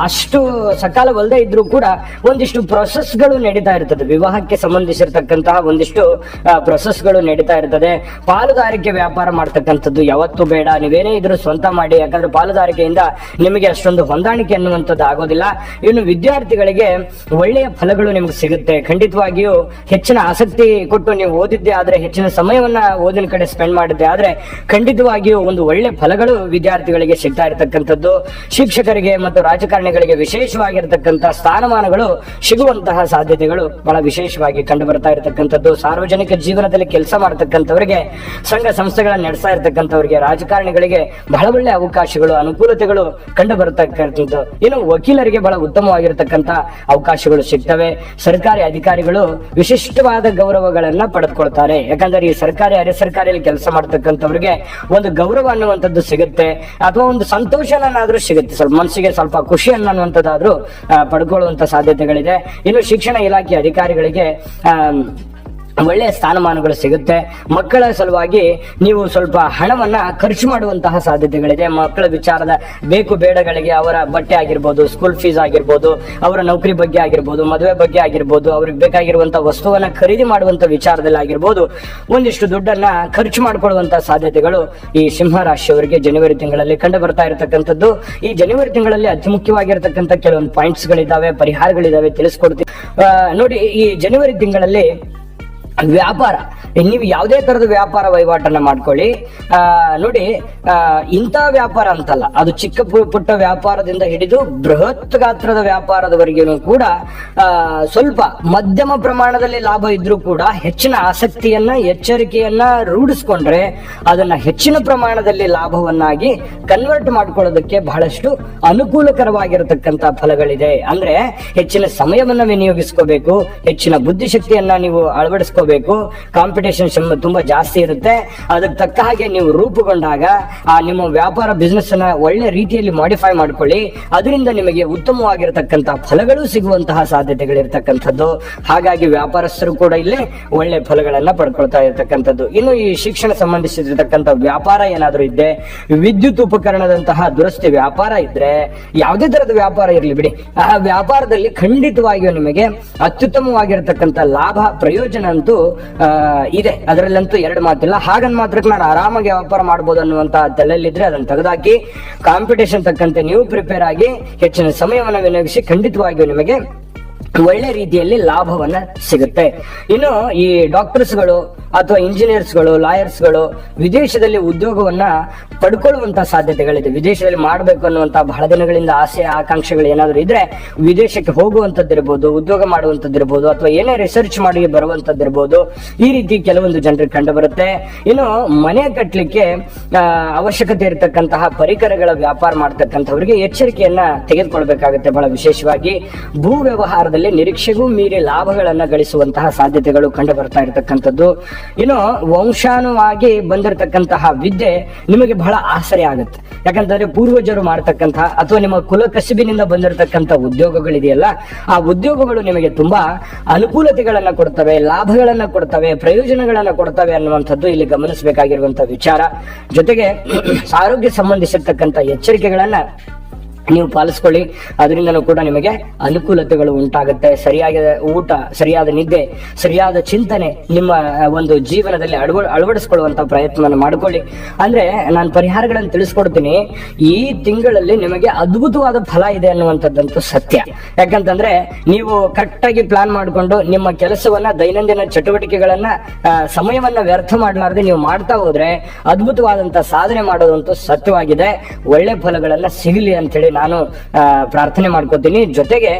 ಅಷ್ಟು ಸಕಾಲವಲ್ಲದೆ ಇದ್ರೂ ಕೂಡ ಒಂದಿಷ್ಟು ಪ್ರೊಸೆಸ್ಗಳು ನಡೀತಾ ಇರ್ತದೆ. ವಿವಾಹಕ್ಕೆ ಸಂಬಂಧಿಸಿರ್ತಕ್ಕಂತಹ ಒಂದಿಷ್ಟು ಪ್ರೊಸೆಸ್ಗಳು ನಡೀತಾ ಇರ್ತದೆ. ಪಾಲುದಾರಿಕೆ ವ್ಯಾಪಾರ ಮಾಡ್ತಕ್ಕಂಥದ್ದು ಯಾವತ್ತೂ ಬೇಡ. ನೀವೇನೇ ಇದ್ರೂ ಸ್ವಂತ ಮಾಡಿ. ಯಾಕಂದ್ರೆ ಪಾಲುದಾರಿಕೆಯಿಂದ ನಿಮಗೆ ಅಷ್ಟೊಂದು ಹೊಂದಾಣಿಕೆ ಅನ್ನುವಂಥದ್ದು ಆಗೋದಿಲ್ಲ. ಇನ್ನು ವಿದ್ಯಾರ್ಥಿಗಳಿಗೆ ಒಳ್ಳೆಯ ಫಲಗಳು ನಿಮ್ಗೆ ಸಿಗುತ್ತೆ. ಖಂಡಿತವಾಗಿಯೂ ಹೆಚ್ಚಿನ ಆಸಕ್ತಿ ಕೊಟ್ಟು ನೀವು ಓದಿದ್ದೆ ಆದ್ರೆ, ಹೆಚ್ಚಿನ ಸಮಯವನ್ನ ಓದಿನ ಕಡೆ ಸ್ಪೆಂಡ್ ಮಾಡಿದ್ದೆ ಆದ್ರೆ ಖಂಡಿತವಾಗಿಯೂ ಒಂದು ಒಳ್ಳೆ ಫಲಗಳು ವಿದ್ಯಾರ್ಥಿಗಳಿಗೆ ಸಿಗ್ತಾ ಇರತಕ್ಕಂಥದ್ದು. ಶಿಕ್ಷಕರಿಗೆ ಮತ್ತು ರಾಜಕಾರಣಿಗಳಿಗೆ ವಿಶೇಷವಾಗಿರತಕ್ಕಂತಹ ಸ್ಥಾನಮಾನಗಳು ಸಿಗುವಂತಹ ಸಾಧ್ಯತೆಗಳು ಬಹಳ ವಿಶೇಷವಾಗಿ ಕಂಡು ಬರ್ತಾ ಇರತಕ್ಕಂಥದ್ದು. ಸಾರ್ವಜನಿಕ ಜೀವನದಲ್ಲಿ ಕೆಲಸ ಮಾಡತಕ್ಕಂಥವರಿಗೆ, ಸಂಘ ಸಂಸ್ಥೆಗಳನ್ನ ನಡೆಸ್ತಾ ಇರತಕ್ಕಂಥವರಿಗೆ, ರಾಜಕಾರಣಿಗಳಿಗೆ ಬಹಳ ಒಳ್ಳೆ ಅವಕಾಶಗಳು, ಅನುಕೂಲತೆಗಳು ಕಂಡು ಬರತಕ್ಕಂಥದ್ದು. ಇನ್ನು ವಕೀಲರಿಗೆ ಬಹಳ ಉತ್ತಮವಾಗಿರತಕ್ಕಂತ ಅವಕಾಶಗಳು ಸಿಗ್ತವೆ. ಸರ್ಕಾರಿ ಅಧಿಕಾರಿಗಳು ವಿಶಿಷ್ಟವಾದ ಗೌರವಗಳನ್ನ ಪಡೆದುಕೊಳ್ತಾರೆ. ಯಾಕಂದ್ರೆ ಈ ಸರ್ಕಾರಿ ಅರೆ ಸರ್ಕಾರಿಯಲ್ಲಿ ಕೆಲಸ ಮಾಡ್ತಕ್ಕಂಥವ್ರಿಗೆ ಒಂದು ಗೌರವ ಅನ್ನುವಂಥದ್ದು ಸಿಗುತ್ತೆ, ಅಥವಾ ಒಂದು ಸಂತೋಷನಾದ್ರೂ ಸಿಗುತ್ತೆ. ಸ್ವಲ್ಪ ಮನಸ್ಸಿಗೆ ಸ್ವಲ್ಪ ಖುಷಿ ಅನ್ನುವಂಥದ್ದಾದ್ರೂ ಪಡ್ಕೊಳ್ಳುವಂತ ಸಾಧ್ಯತೆಗಳಿದೆ. ಇನ್ನು ಶಿಕ್ಷಣ ಇಲಾಖೆ ಅಧಿಕಾರಿಗಳಿಗೆ ಒಳ್ಳೆಯ ಸ್ಥಾನಮಾನಗಳು ಸಿಗುತ್ತೆ. ಮಕ್ಕಳ ಸಲುವಾಗಿ ನೀವು ಸ್ವಲ್ಪ ಹಣವನ್ನ ಖರ್ಚು ಮಾಡುವಂತಹ ಸಾಧ್ಯತೆಗಳಿದೆ. ಮಕ್ಕಳ ವಿಚಾರದ ಬೇಕು ಬೇಡಗಳಿಗೆ, ಅವರ ಬಟ್ಟೆ ಆಗಿರ್ಬೋದು, ಸ್ಕೂಲ್ ಫೀಸ್ ಆಗಿರ್ಬೋದು, ಅವರ ನೌಕರಿ ಬಗ್ಗೆ ಆಗಿರ್ಬೋದು, ಮದುವೆ ಬಗ್ಗೆ ಆಗಿರ್ಬೋದು, ಅವ್ರಿಗೆ ಬೇಕಾಗಿರುವಂತಹ ವಸ್ತುವನ್ನ ಖರೀದಿ ಮಾಡುವಂತ ವಿಚಾರದಲ್ಲಿ ಆಗಿರ್ಬೋದು, ಒಂದಿಷ್ಟು ದುಡ್ಡನ್ನ ಖರ್ಚು ಮಾಡ್ಕೊಳ್ಳುವಂತಹ ಸಾಧ್ಯತೆಗಳು ಈ ಸಿಂಹ ರಾಶಿಯವರಿಗೆ ಜನವರಿ ತಿಂಗಳಲ್ಲಿ ಕಂಡು ಬರ್ತಾ ಇರತಕ್ಕಂಥದ್ದು. ಈ ಜನವರಿ ತಿಂಗಳಲ್ಲಿ ಅತಿ ಮುಖ್ಯವಾಗಿರತಕ್ಕಂಥ ಕೆಲವೊಂದು ಪಾಯಿಂಟ್ಸ್ ಗಳಿದಾವೆ, ಪರಿಹಾರಗಳಿದಾವೆ, ತಿಳಿಸ್ಕೊಡ್ತೀವಿ ನೋಡಿ. ಈ ಜನವರಿ ತಿಂಗಳಲ್ಲಿ ವ್ಯಾಪಾರ, ನೀವು ಯಾವುದೇ ತರದ ವ್ಯಾಪಾರ ವಹಿವಾಟನ್ನ ಮಾಡ್ಕೊಳ್ಳಿ. ನೋಡಿ, ಇಂಥ ವ್ಯಾಪಾರ ಅಂತಲ್ಲ, ಅದು ಚಿಕ್ಕ ಪುಟ್ಟ ವ್ಯಾಪಾರದಿಂದ ಹಿಡಿದು ಬೃಹತ್ ಗಾತ್ರದ ವ್ಯಾಪಾರದವರೆಗೂ ಕೂಡ ಸ್ವಲ್ಪ ಮಧ್ಯಮ ಪ್ರಮಾಣದಲ್ಲಿ ಲಾಭ ಇದ್ರೂ ಕೂಡ ಹೆಚ್ಚಿನ ಆಸಕ್ತಿಯನ್ನ, ಎಚ್ಚರಿಕೆಯನ್ನ ರೂಢಿಸ್ಕೊಂಡ್ರೆ ಅದನ್ನ ಹೆಚ್ಚಿನ ಪ್ರಮಾಣದಲ್ಲಿ ಲಾಭವನ್ನಾಗಿ ಕನ್ವರ್ಟ್ ಮಾಡ್ಕೊಳ್ಳೋದಕ್ಕೆ ಬಹಳಷ್ಟು ಅನುಕೂಲಕರವಾಗಿರತಕ್ಕಂತ ಫಲಗಳಿದೆ. ಅಂದ್ರೆ ಹೆಚ್ಚಿನ ಸಮಯವನ್ನ ವಿನಿಯೋಗಿಸ್ಕೋಬೇಕು, ಹೆಚ್ಚಿನ ಬುದ್ಧಿಶಕ್ತಿಯನ್ನ ನೀವು ಅಳವಡಿಸ್ಕೋಬೇಕು. ಕಾಂಪಿಟೇಷನ್ ತುಂಬಾ ಜಾಸ್ತಿ ಇರುತ್ತೆ. ಅದಕ್ಕೆ ತಕ್ಕ ಹಾಗೆ ನೀವು ರೂಪುಗೊಂಡಾಗ ಆ ನಿಮ್ಮ ವ್ಯಾಪಾರ ಬಿಸ್ನೆಸ್ ಅನ್ನ ಒಳ್ಳೆ ರೀತಿಯಲ್ಲಿ ಮಾಡಿಫೈ ಮಾಡ್ಕೊಳ್ಳಿ. ಅದರಿಂದ ನಿಮಗೆ ಉತ್ತಮವಾಗಿರತಕ್ಕಂತ ಫಲಗಳು ಸಿಗುವಂತಹ ಸಾಧ್ಯತೆಗಳಿರ್ತಕ್ಕಂಥದ್ದು. ಹಾಗಾಗಿ ವ್ಯಾಪಾರಸ್ಥರು ಕೂಡ ಇಲ್ಲಿ ಒಳ್ಳೆ ಫಲಗಳನ್ನ ಪಡ್ಕೊಳ್ತಾ ಇರತಕ್ಕಂಥದ್ದು. ಇನ್ನು ಈ ಶಿಕ್ಷಣ ಸಂಬಂಧಿಸಿರ್ತಕ್ಕಂಥ ವ್ಯಾಪಾರ ಏನಾದ್ರೂ ಇದ್ದೆ, ವಿದ್ಯುತ್ ಉಪಕರಣದಂತಹ ದುರಸ್ತಿ ವ್ಯಾಪಾರ ಇದ್ರೆ, ಯಾವುದೇ ತರದ ವ್ಯಾಪಾರ ಇರಲಿ ಬಿಡಿ, ಆ ವ್ಯಾಪಾರದಲ್ಲಿ ಖಂಡಿತವಾಗಿಯೂ ನಿಮಗೆ ಅತ್ಯುತ್ತಮವಾಗಿರತಕ್ಕಂಥ ಲಾಭ ಪ್ರಯೋಜನ ಅಂತೂ ಇದೆ. ಅದರಲ್ಲಂತೂ ಎರಡು ಮಾತಿಲ್ಲ. ಹಾಗನ್ ಮಾತ್ರಕ್ಕೆ ನಾನು ಆರಾಮಾಗಿ ವ್ಯಾಪಾರ ಮಾಡಬಹುದು ಅನ್ನುವಂತ ತಲೆಯಲ್ಲಿದ್ರೆ ಅದನ್ನು ತೆಗೆದಾಕಿ ಕಾಂಪಿಟೇಷನ್ ತಕ್ಕಂತೆ ನೀವು ಪ್ರಿಪೇರ್ ಆಗಿ ಹೆಚ್ಚಿನ ಸಮಯವನ್ನು ವಿನಿಯೋಗಿಸಿ ಖಂಡಿತವಾಗಿಯೂ ನಿಮಗೆ ಒಳ್ಳೆ ರೀತಿಯಲ್ಲಿ ಲಾಭವನ್ನ ಸಿಗುತ್ತೆ. ಇನ್ನು ಈ ಡಾಕ್ಟರ್ಸ್ಗಳು ಅಥವಾ ಇಂಜಿನಿಯರ್ಸ್ಗಳು, ಲಾಯರ್ಸ್ಗಳು ವಿದೇಶದಲ್ಲಿ ಉದ್ಯೋಗವನ್ನ ಪಡ್ಕೊಳ್ಳುವಂತಹ ಸಾಧ್ಯತೆಗಳಿದೆ. ವಿದೇಶದಲ್ಲಿ ಮಾಡಬೇಕು ಅನ್ನುವಂತ ಬಹಳ ದಿನಗಳಿಂದ ಆಸೆ ಆಕಾಂಕ್ಷೆಗಳು ಏನಾದ್ರು ಇದ್ರೆ ವಿದೇಶಕ್ಕೆ ಹೋಗುವಂತದ್ದಿರ್ಬೋದು, ಉದ್ಯೋಗ ಮಾಡುವಂತದ್ದಿರ್ಬೋದು, ಅಥವಾ ಏನೇ ರಿಸರ್ಚ್ ಮಾಡಿ ಬರುವಂತದ್ದಿರ್ಬೋದು. ಈ ರೀತಿ ಕೆಲವೊಂದು ಜನರಿಗೆ ಕಂಡು ಬರುತ್ತೆ. ಇನ್ನು ಮನೆ ಕಟ್ಟಲಿಕ್ಕೆ ಅವಶ್ಯಕತೆ ಇರತಕ್ಕಂತಹ ಪರಿಕರಗಳ ವ್ಯಾಪಾರ ಮಾಡ್ತಕ್ಕಂಥವ್ರಿಗೆ ಎಚ್ಚರಿಕೆಯನ್ನ ತೆಗೆದುಕೊಳ್ಬೇಕಾಗುತ್ತೆ. ಬಹಳ ವಿಶೇಷವಾಗಿ ಭೂ ವ್ಯವಹಾರದಲ್ಲಿ ನಿರೀಕ್ಷೆಗೂ ಮೀರಿ ಲಾಭಗಳನ್ನ ಗಳಿಸುವಂತಹ ಸಾಧ್ಯತೆಗಳು ಕಂಡು ಬರ್ತಾ ಇರತಕ್ಕಂಥದ್ದು. ಇನ್ನು ವಂಶಾನುವಾಗಿ ಬಂದಿರತಕ್ಕಂತಹ ವಿದ್ಯೆ ನಿಮಗೆ ಬಹಳ ಆಸರೆ ಆಗುತ್ತೆ. ಯಾಕಂತಂದ್ರೆ ಪೂರ್ವಜರು ಮಾಡತಕ್ಕಂತಹ ಅಥವಾ ನಿಮ್ಮ ಕುಲ ಕಸುಬಿನಿಂದ ಬಂದಿರತಕ್ಕಂಥ ಉದ್ಯೋಗಗಳಿದೆಯಲ್ಲ, ಆ ಉದ್ಯೋಗಗಳು ನಿಮಗೆ ತುಂಬಾ ಅನುಕೂಲತೆಗಳನ್ನ ಕೊಡ್ತವೆ, ಲಾಭಗಳನ್ನ ಕೊಡ್ತವೆ, ಪ್ರಯೋಜನಗಳನ್ನ ಕೊಡ್ತವೆ ಅನ್ನುವಂಥದ್ದು ಇಲ್ಲಿ ಗಮನಿಸಬೇಕಾಗಿರುವಂತಹ ವಿಚಾರ. ಜೊತೆಗೆ ಆರೋಗ್ಯ ಸಂಬಂಧಿಸಿರ್ತಕ್ಕಂಥ ಎಚ್ಚರಿಕೆಗಳನ್ನ ನೀವು ಪಾಲಿಸ್ಕೊಳ್ಳಿ. ಅದರಿಂದನೂ ಕೂಡ ನಿಮಗೆ ಅನುಕೂಲತೆಗಳು ಉಂಟಾಗುತ್ತೆ. ಸರಿಯಾದ ಊಟ, ಸರಿಯಾದ ನಿದ್ದೆ, ಸರಿಯಾದ ಚಿಂತನೆ ನಿಮ್ಮ ಒಂದು ಜೀವನದಲ್ಲಿ ಅಳವಡಿಸ್ಕೊಳ್ಳುವಂತ ಪ್ರಯತ್ನವನ್ನು ಮಾಡ್ಕೊಳ್ಳಿ. ಅಂದ್ರೆ ನಾನು ಪರಿಹಾರಗಳನ್ನು ತಿಳಿಸ್ಕೊಡ್ತೀನಿ. ಈ ತಿಂಗಳಲ್ಲಿ ನಿಮಗೆ ಅದ್ಭುತವಾದ ಫಲ ಇದೆ ಅನ್ನುವಂಥದ್ದಂತೂ ಸತ್ಯ. ಯಾಕಂತಂದ್ರೆ ನೀವು ಕರೆಕ್ಟ್ ಆಗಿ ಪ್ಲಾನ್ ಮಾಡಿಕೊಂಡು ನಿಮ್ಮ ಕೆಲಸವನ್ನ, ದೈನಂದಿನ ಚಟುವಟಿಕೆಗಳನ್ನ, ಸಮಯವನ್ನ ವ್ಯರ್ಥ ಮಾಡಲಾರದೆ ನೀವು ಮಾಡ್ತಾ ಹೋದ್ರೆ ಅದ್ಭುತವಾದಂತ ಸಾಧನೆ ಮಾಡೋದಂತೂ ಸತ್ಯವಾಗಿದೆ. ಒಳ್ಳೆ ಫಲಗಳನ್ನ ಸಿಗಲಿ ಅಂತ ಹೇಳಿ ನಾನು ಪ್ರಾರ್ಥನೆ ಮಾಡ್ಕೋತೀನಿ. ಜೊತೆಗೆ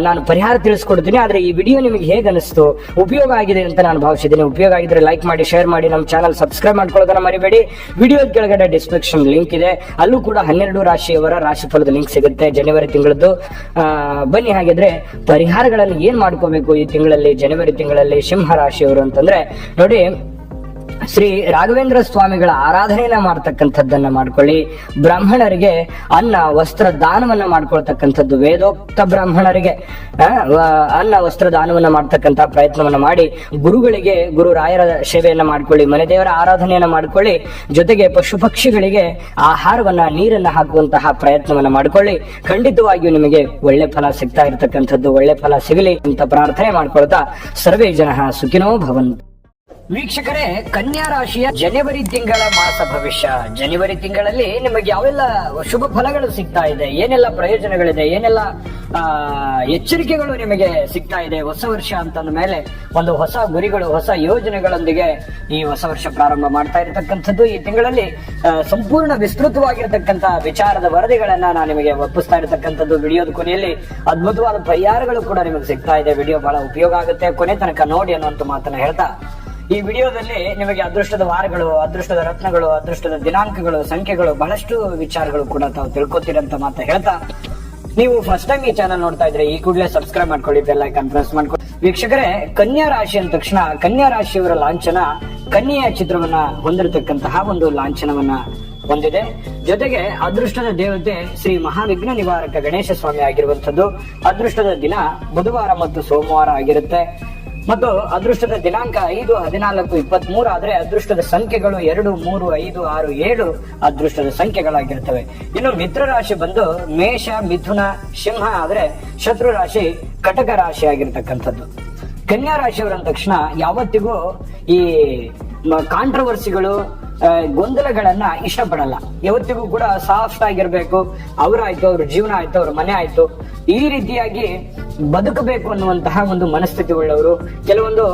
ನಾನು ಪರಿಹಾರ ತಿಳಿಸ್ಕೊಡ್ತೀನಿ. ಆದ್ರೆ ಈ ವಿಡಿಯೋ ನಿಮಗೆ ಹೇಗೆ ಅನಿಸ್ತು, ಉಪಯೋಗ ಆಗಿದೆ ಅಂತ ನಾನು ಭಾವಿಸಿದ್ದೀನಿ. ಉಪಯೋಗ ಆಗಿದ್ರೆ ಲೈಕ್ ಮಾಡಿ, ಶೇರ್ ಮಾಡಿ, ನಮ್ಮ ಚಾನಲ್ ಸಬ್ಸ್ಕ್ರೈಬ್ ಮಾಡ್ಕೊಳ್ಳೋದನ್ನ ಮರಿಬೇಡಿ. ವಿಡಿಯೋ ಕೆಳಗಡೆ ಡಿಸ್ಕ್ರಿಪ್ಷನ್ ಲಿಂಕ್ ಇದೆ, ಅಲ್ಲೂ ಕೂಡ 12 ರಾಶಿಯವರ ರಾಶಿಫಲದ ಲಿಂಕ್ ಸಿಗುತ್ತೆ ಜನವರಿ ತಿಂಗಳದ್ದು. ಬನ್ನಿ, ಹಾಗಿದ್ರೆ ಪರಿಹಾರಗಳನ್ನು ಏನ್ ಮಾಡ್ಕೋಬೇಕು ಈ ತಿಂಗಳಲ್ಲಿ, ಜನವರಿ ತಿಂಗಳಲ್ಲಿ ಸಿಂಹ ರಾಶಿಯವರು ಅಂತಂದ್ರೆ ನೋಡಿ, ಶ್ರೀ ರಾಘವೇಂದ್ರ ಸ್ವಾಮಿಗಳ ಆರಾಧನೆಯನ್ನ ಮಾಡ್ತಕ್ಕಂಥದ್ದನ್ನ ಮಾಡ್ಕೊಳ್ಳಿ. ಬ್ರಾಹ್ಮಣರಿಗೆ ಅನ್ನ ವಸ್ತ್ರ ದಾನವನ್ನ ಮಾಡ್ಕೊಳ್ತಕ್ಕಂಥದ್ದು, ವೇದೋಕ್ತ ಬ್ರಾಹ್ಮಣರಿಗೆ ಅನ್ನ ವಸ್ತ್ರ ದಾನವನ್ನ ಮಾಡ್ತಕ್ಕಂಥ ಪ್ರಯತ್ನವನ್ನ ಮಾಡಿ. ಗುರುಗಳಿಗೆ ಗುರು ರಾಯರ ಸೇವೆಯನ್ನ ಮಾಡ್ಕೊಳ್ಳಿ, ಮನೆ ದೇವರ ಆರಾಧನೆಯನ್ನ ಮಾಡ್ಕೊಳ್ಳಿ. ಜೊತೆಗೆ ಪಶು ಪಕ್ಷಿಗಳಿಗೆ ಆಹಾರವನ್ನ, ನೀರನ್ನ ಹಾಕುವಂತಹ ಪ್ರಯತ್ನವನ್ನ ಮಾಡ್ಕೊಳ್ಳಿ. ಖಂಡಿತವಾಗಿಯೂ ನಿಮಗೆ ಒಳ್ಳೆ ಫಲ ಸಿಗ್ತಾ ಇರತಕ್ಕಂಥದ್ದು. ಒಳ್ಳೆ ಫಲ ಸಿಗಲಿ ಅಂತ ಪ್ರಾರ್ಥನೆ ಮಾಡ್ಕೊಳ್ತಾ ಸರ್ವೇ ಜನಃ ಸುಖಿನೋ ಭವಂತು. ವೀಕ್ಷಕರೇ, ಕನ್ಯಾ ರಾಶಿಯ ಜನವರಿ ತಿಂಗಳ ಮಾಸ ಭವಿಷ್ಯ. ಜನವರಿ ತಿಂಗಳಲ್ಲಿ ನಿಮಗೆ ಯಾವೆಲ್ಲ ಶುಭ ಫಲಗಳು ಸಿಗ್ತಾ ಇದೆ, ಏನೆಲ್ಲ ಪ್ರಯೋಜನಗಳಿದೆ, ಏನೆಲ್ಲ ಎಚ್ಚರಿಕೆಗಳು ನಿಮಗೆ ಸಿಗ್ತಾ ಇದೆ. ಹೊಸ ವರ್ಷ ಅಂತಂದ ಮೇಲೆ ಒಂದು ಹೊಸ ಗುರಿಗಳು, ಹೊಸ ಯೋಜನೆಗಳೊಂದಿಗೆ ಈ ಹೊಸ ವರ್ಷ ಪ್ರಾರಂಭ ಮಾಡ್ತಾ ಇರತಕ್ಕಂಥದ್ದು. ಈ ತಿಂಗಳಲ್ಲಿ ಸಂಪೂರ್ಣ ವಿಸ್ತೃತವಾಗಿರತಕ್ಕಂತ ವಿಚಾರದ ವರದಿಗಳನ್ನ ನಾನು ನಿಮಗೆ ಒಪ್ಪಿಸ್ತಾ ಇರತಕ್ಕಂಥದ್ದು. ವಿಡಿಯೋದ ಕೊನೆಯಲ್ಲಿ ಅದ್ಭುತವಾದ ಪರಿಹಾರಗಳು ಕೂಡ ನಿಮಗೆ ಸಿಗ್ತಾ ಇದೆ. ವಿಡಿಯೋ ಬಹಳ ಉಪಯೋಗ ಆಗುತ್ತೆ, ಕೊನೆ ತನಕ ನೋಡಿ ಅನ್ನುವಂತ ಮಾತನ್ನ ಹೇಳ್ತಾ, ಈ ವಿಡಿಯೋದಲ್ಲಿ ನಿಮಗೆ ಅದೃಷ್ಟದ ವಾರಗಳು, ಅದೃಷ್ಟದ ರತ್ನಗಳು, ಅದೃಷ್ಟದ ದಿನಾಂಕಗಳು, ಸಂಖ್ಯೆಗಳು, ಬಹಳಷ್ಟು ವಿಚಾರಗಳು ಕೂಡ ತಾವು ತಿಳ್ಕೊತೀರಂತ ಮಾತ್ರ ಹೇಳ್ತಾ, ನೀವು ಫಸ್ಟ್ ಟೈಮ್ ಈ ಚಾನಲ್ ನೋಡ್ತಾ ಇದ್ರೆ ಈ ಕೂಡಲೇ ಸಬ್ಸ್ಕ್ರೈಬ್ ಮಾಡ್ಕೊಳ್ಳಿ, ಬೆಲ್ ಐಕಾನ್ ಪ್ರೆಸ್ ಮಾಡ್ಕೊಳ್ಳಿ. ವೀಕ್ಷಕರೇ, ಕನ್ಯಾ ರಾಶಿ ಅಂದ ತಕ್ಷಣ ಕನ್ಯಾ ರಾಶಿಯವರ ಲಾಂಛನ ಕನ್ಯೆಯ ಚಿತ್ರವನ್ನ ಹೊಂದಿರತಕ್ಕಂತಹ ಒಂದು ಲಾಂಛನವನ್ನ ಹೊಂದಿದೆ. ಜೊತೆಗೆ ಅದೃಷ್ಟದ ದೇವತೆ ಶ್ರೀ ಮಹಾವಿಘ್ನ ನಿವಾರಕ ಗಣೇಶ ಸ್ವಾಮಿ ಆಗಿರುವಂತದ್ದು. ಅದೃಷ್ಟದ ದಿನ ಬುಧವಾರ ಮತ್ತು ಸೋಮವಾರ ಆಗಿರುತ್ತೆ. ಮತ್ತು ಅದೃಷ್ಟದ ದಿನಾಂಕ 5, 14, 23 ಆದ್ರೆ ಅದೃಷ್ಟದ ಸಂಖ್ಯೆಗಳು 2, 3, 5, 6, 7 ಅದೃಷ್ಟದ ಸಂಖ್ಯೆಗಳಾಗಿರ್ತವೆ. ಇನ್ನು ಮಿತ್ರ ರಾಶಿ ಬಂದು ಮೇಷ, ಮಿಥುನ, ಸಿಂಹ ಆದ್ರೆ ಶತ್ರು ರಾಶಿ ಕಟಕ ರಾಶಿ ಆಗಿರ್ತಕ್ಕಂಥದ್ದು. ಕನ್ಯಾ ರಾಶಿಯವರ ತಕ್ಷಣ ಯಾವತ್ತಿಗೂ ಈ ಕಾಂಟ್ರವರ್ಸಿಗಳು, ಗೊಂದಲಗಳನ್ನ ಇಷ್ಟಪಡಲ್ಲ. ಯಾವತ್ತಿಗೂ ಕೂಡ ಸಾಫ್ಟ್ ಆಗಿರ್ಬೇಕು. ಅವರಾಯ್ತು, ಅವ್ರ ಜೀವನ ಆಯ್ತು, ಅವ್ರ ಮನೆ ಆಯ್ತು, ಈ ರೀತಿಯಾಗಿ ಬದುಕಬೇಕು ಅನ್ನುವಂತಹ ಒಂದು ಮನಸ್ಥಿತಿ ಉಳ್ಳವರು. ಕೆಲವೊಂದು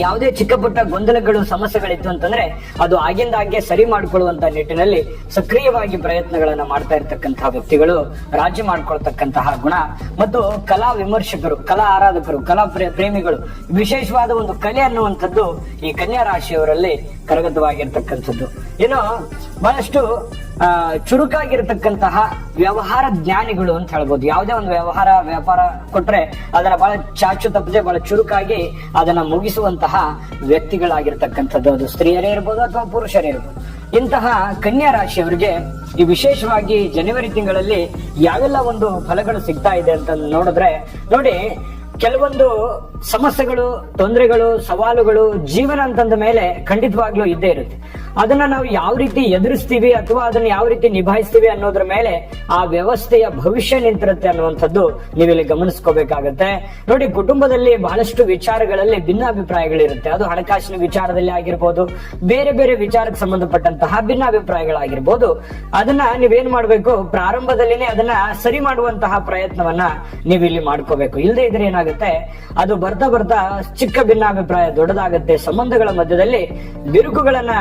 ಯಾವುದೇ ಚಿಕ್ಕ ಪುಟ್ಟ ಗೊಂದಲಗಳು ಸಮಸ್ಯೆಗಳಿತ್ತು ಅಂತಂದ್ರೆ ಅದು ಆಗಿಂದಾಗ್ಗೆ ಸರಿ ಮಾಡಿಕೊಳ್ಳುವಂತ ನಿಟ್ಟಿನಲ್ಲಿ ಸಕ್ರಿಯವಾಗಿ ಪ್ರಯತ್ನಗಳನ್ನ ಮಾಡ್ತಾ ಇರ್ತಕ್ಕಂತಹ ವ್ಯಕ್ತಿಗಳು, ರಾಜಿ ಮಾಡ್ಕೊಳ್ತಕ್ಕಂತಹ ಗುಣ ಮತ್ತು ಕಲಾ ವಿಮರ್ಶಕರು, ಕಲಾ ಆರಾಧಕರು, ಕಲಾ ಪ್ರೇಮಿಗಳು, ವಿಶೇಷವಾದ ಒಂದು ಕಲೆ ಅನ್ನುವಂಥದ್ದು ಈ ಕನ್ಯಾ ರಾಶಿಯವರಲ್ಲಿ ಕರಗತವಾಗಿರ್ತಕ್ಕಂಥದ್ದು. ಏನು ಬಹಳಷ್ಟು ಚುರುಕಾಗಿರ್ತಕ್ಕಂತಹ ವ್ಯವಹಾರ ಜ್ಞಾನಿಗಳು ಅಂತ ಹೇಳ್ಬೋದು. ಯಾವುದೇ ಒಂದು ವ್ಯಾಪಾರ ಕೊಟ್ರೆ ಅದನ್ನ ಬಹಳ ಚಾಚು ತಪ್ಪದೆ ಬಹಳ ಚುರುಕಾಗಿ ಅದನ್ನ ಮುಗಿಸುವಂತಹ ವ್ಯಕ್ತಿಗಳಾಗಿರ್ತಕ್ಕಂಥದ್ದು. ಅದು ಸ್ತ್ರೀಯರೇ ಇರ್ಬೋದು ಅಥವಾ ಪುರುಷರೇ ಇರ್ಬೋದು. ಇಂತಹ ಕನ್ಯಾ ರಾಶಿಯವರಿಗೆ ಈ ವಿಶೇಷವಾಗಿ ಜನವರಿ ತಿಂಗಳಲ್ಲಿ ಯಾವೆಲ್ಲ ಒಂದು ಫಲಗಳು ಸಿಗ್ತಾ ಇದೆ ಅಂತ ನೋಡಿದ್ರೆ ನೋಡಿ, ಕೆಲವೊಂದು ಸಮಸ್ಯೆಗಳು, ತೊಂದರೆಗಳು, ಸವಾಲುಗಳು ಜೀವನ ಅಂತಂದ ಮೇಲೆ ಖಂಡಿತವಾಗ್ಲೂ ಇದ್ದೇ ಇರುತ್ತೆ. ಅದನ್ನ ನಾವು ಯಾವ ರೀತಿ ಎದುರಿಸ್ತೀವಿ ಅಥವಾ ಅದನ್ನ ಯಾವ ರೀತಿ ನಿಭಾಯಿಸ್ತೀವಿ ಅನ್ನೋದ್ರ ಮೇಲೆ ಆ ವ್ಯವಸ್ಥೆಯ ಭವಿಷ್ಯ ನಿಂತಿರುತ್ತೆ ಅನ್ನುವಂಥದ್ದು ನೀವಿಲ್ಲಿ ಗಮನಿಸ್ಕೋಬೇಕಾಗತ್ತೆ. ನೋಡಿ, ಕುಟುಂಬದಲ್ಲಿ ಬಹಳಷ್ಟು ವಿಚಾರಗಳಲ್ಲಿ ಭಿನ್ನಾಭಿಪ್ರಾಯಗಳಿರುತ್ತೆ. ಅದು ಹಣಕಾಸಿನ ವಿಚಾರದಲ್ಲಿ ಆಗಿರ್ಬೋದು, ಬೇರೆ ಬೇರೆ ವಿಚಾರಕ್ಕೆ ಸಂಬಂಧಪಟ್ಟಂತಹ ಭಿನ್ನಾಭಿಪ್ರಾಯಗಳಾಗಿರ್ಬೋದು. ಅದನ್ನ ನೀವೇನ್ ಮಾಡ್ಬೇಕು, ಪ್ರಾರಂಭದಲ್ಲಿನೇ ಅದನ್ನ ಸರಿ ಮಾಡುವಂತಹ ಪ್ರಯತ್ನವನ್ನ ನೀವಿಲ್ಲಿ ಮಾಡ್ಕೋಬೇಕು. ಇಲ್ಲದೆ ಇದ್ರೆ ಏನಾಗುತ್ತೆ, ಅದು ಬರ್ತಾ ಬರ್ತಾ ಚಿಕ್ಕ ಭಿನ್ನಾಭಿಪ್ರಾಯ ದೊಡ್ಡದಾಗುತ್ತೆ. ಸಂಬಂಧಗಳ ಮಧ್ಯದಲ್ಲಿ ಬಿರುಕುಗಳನ್ನ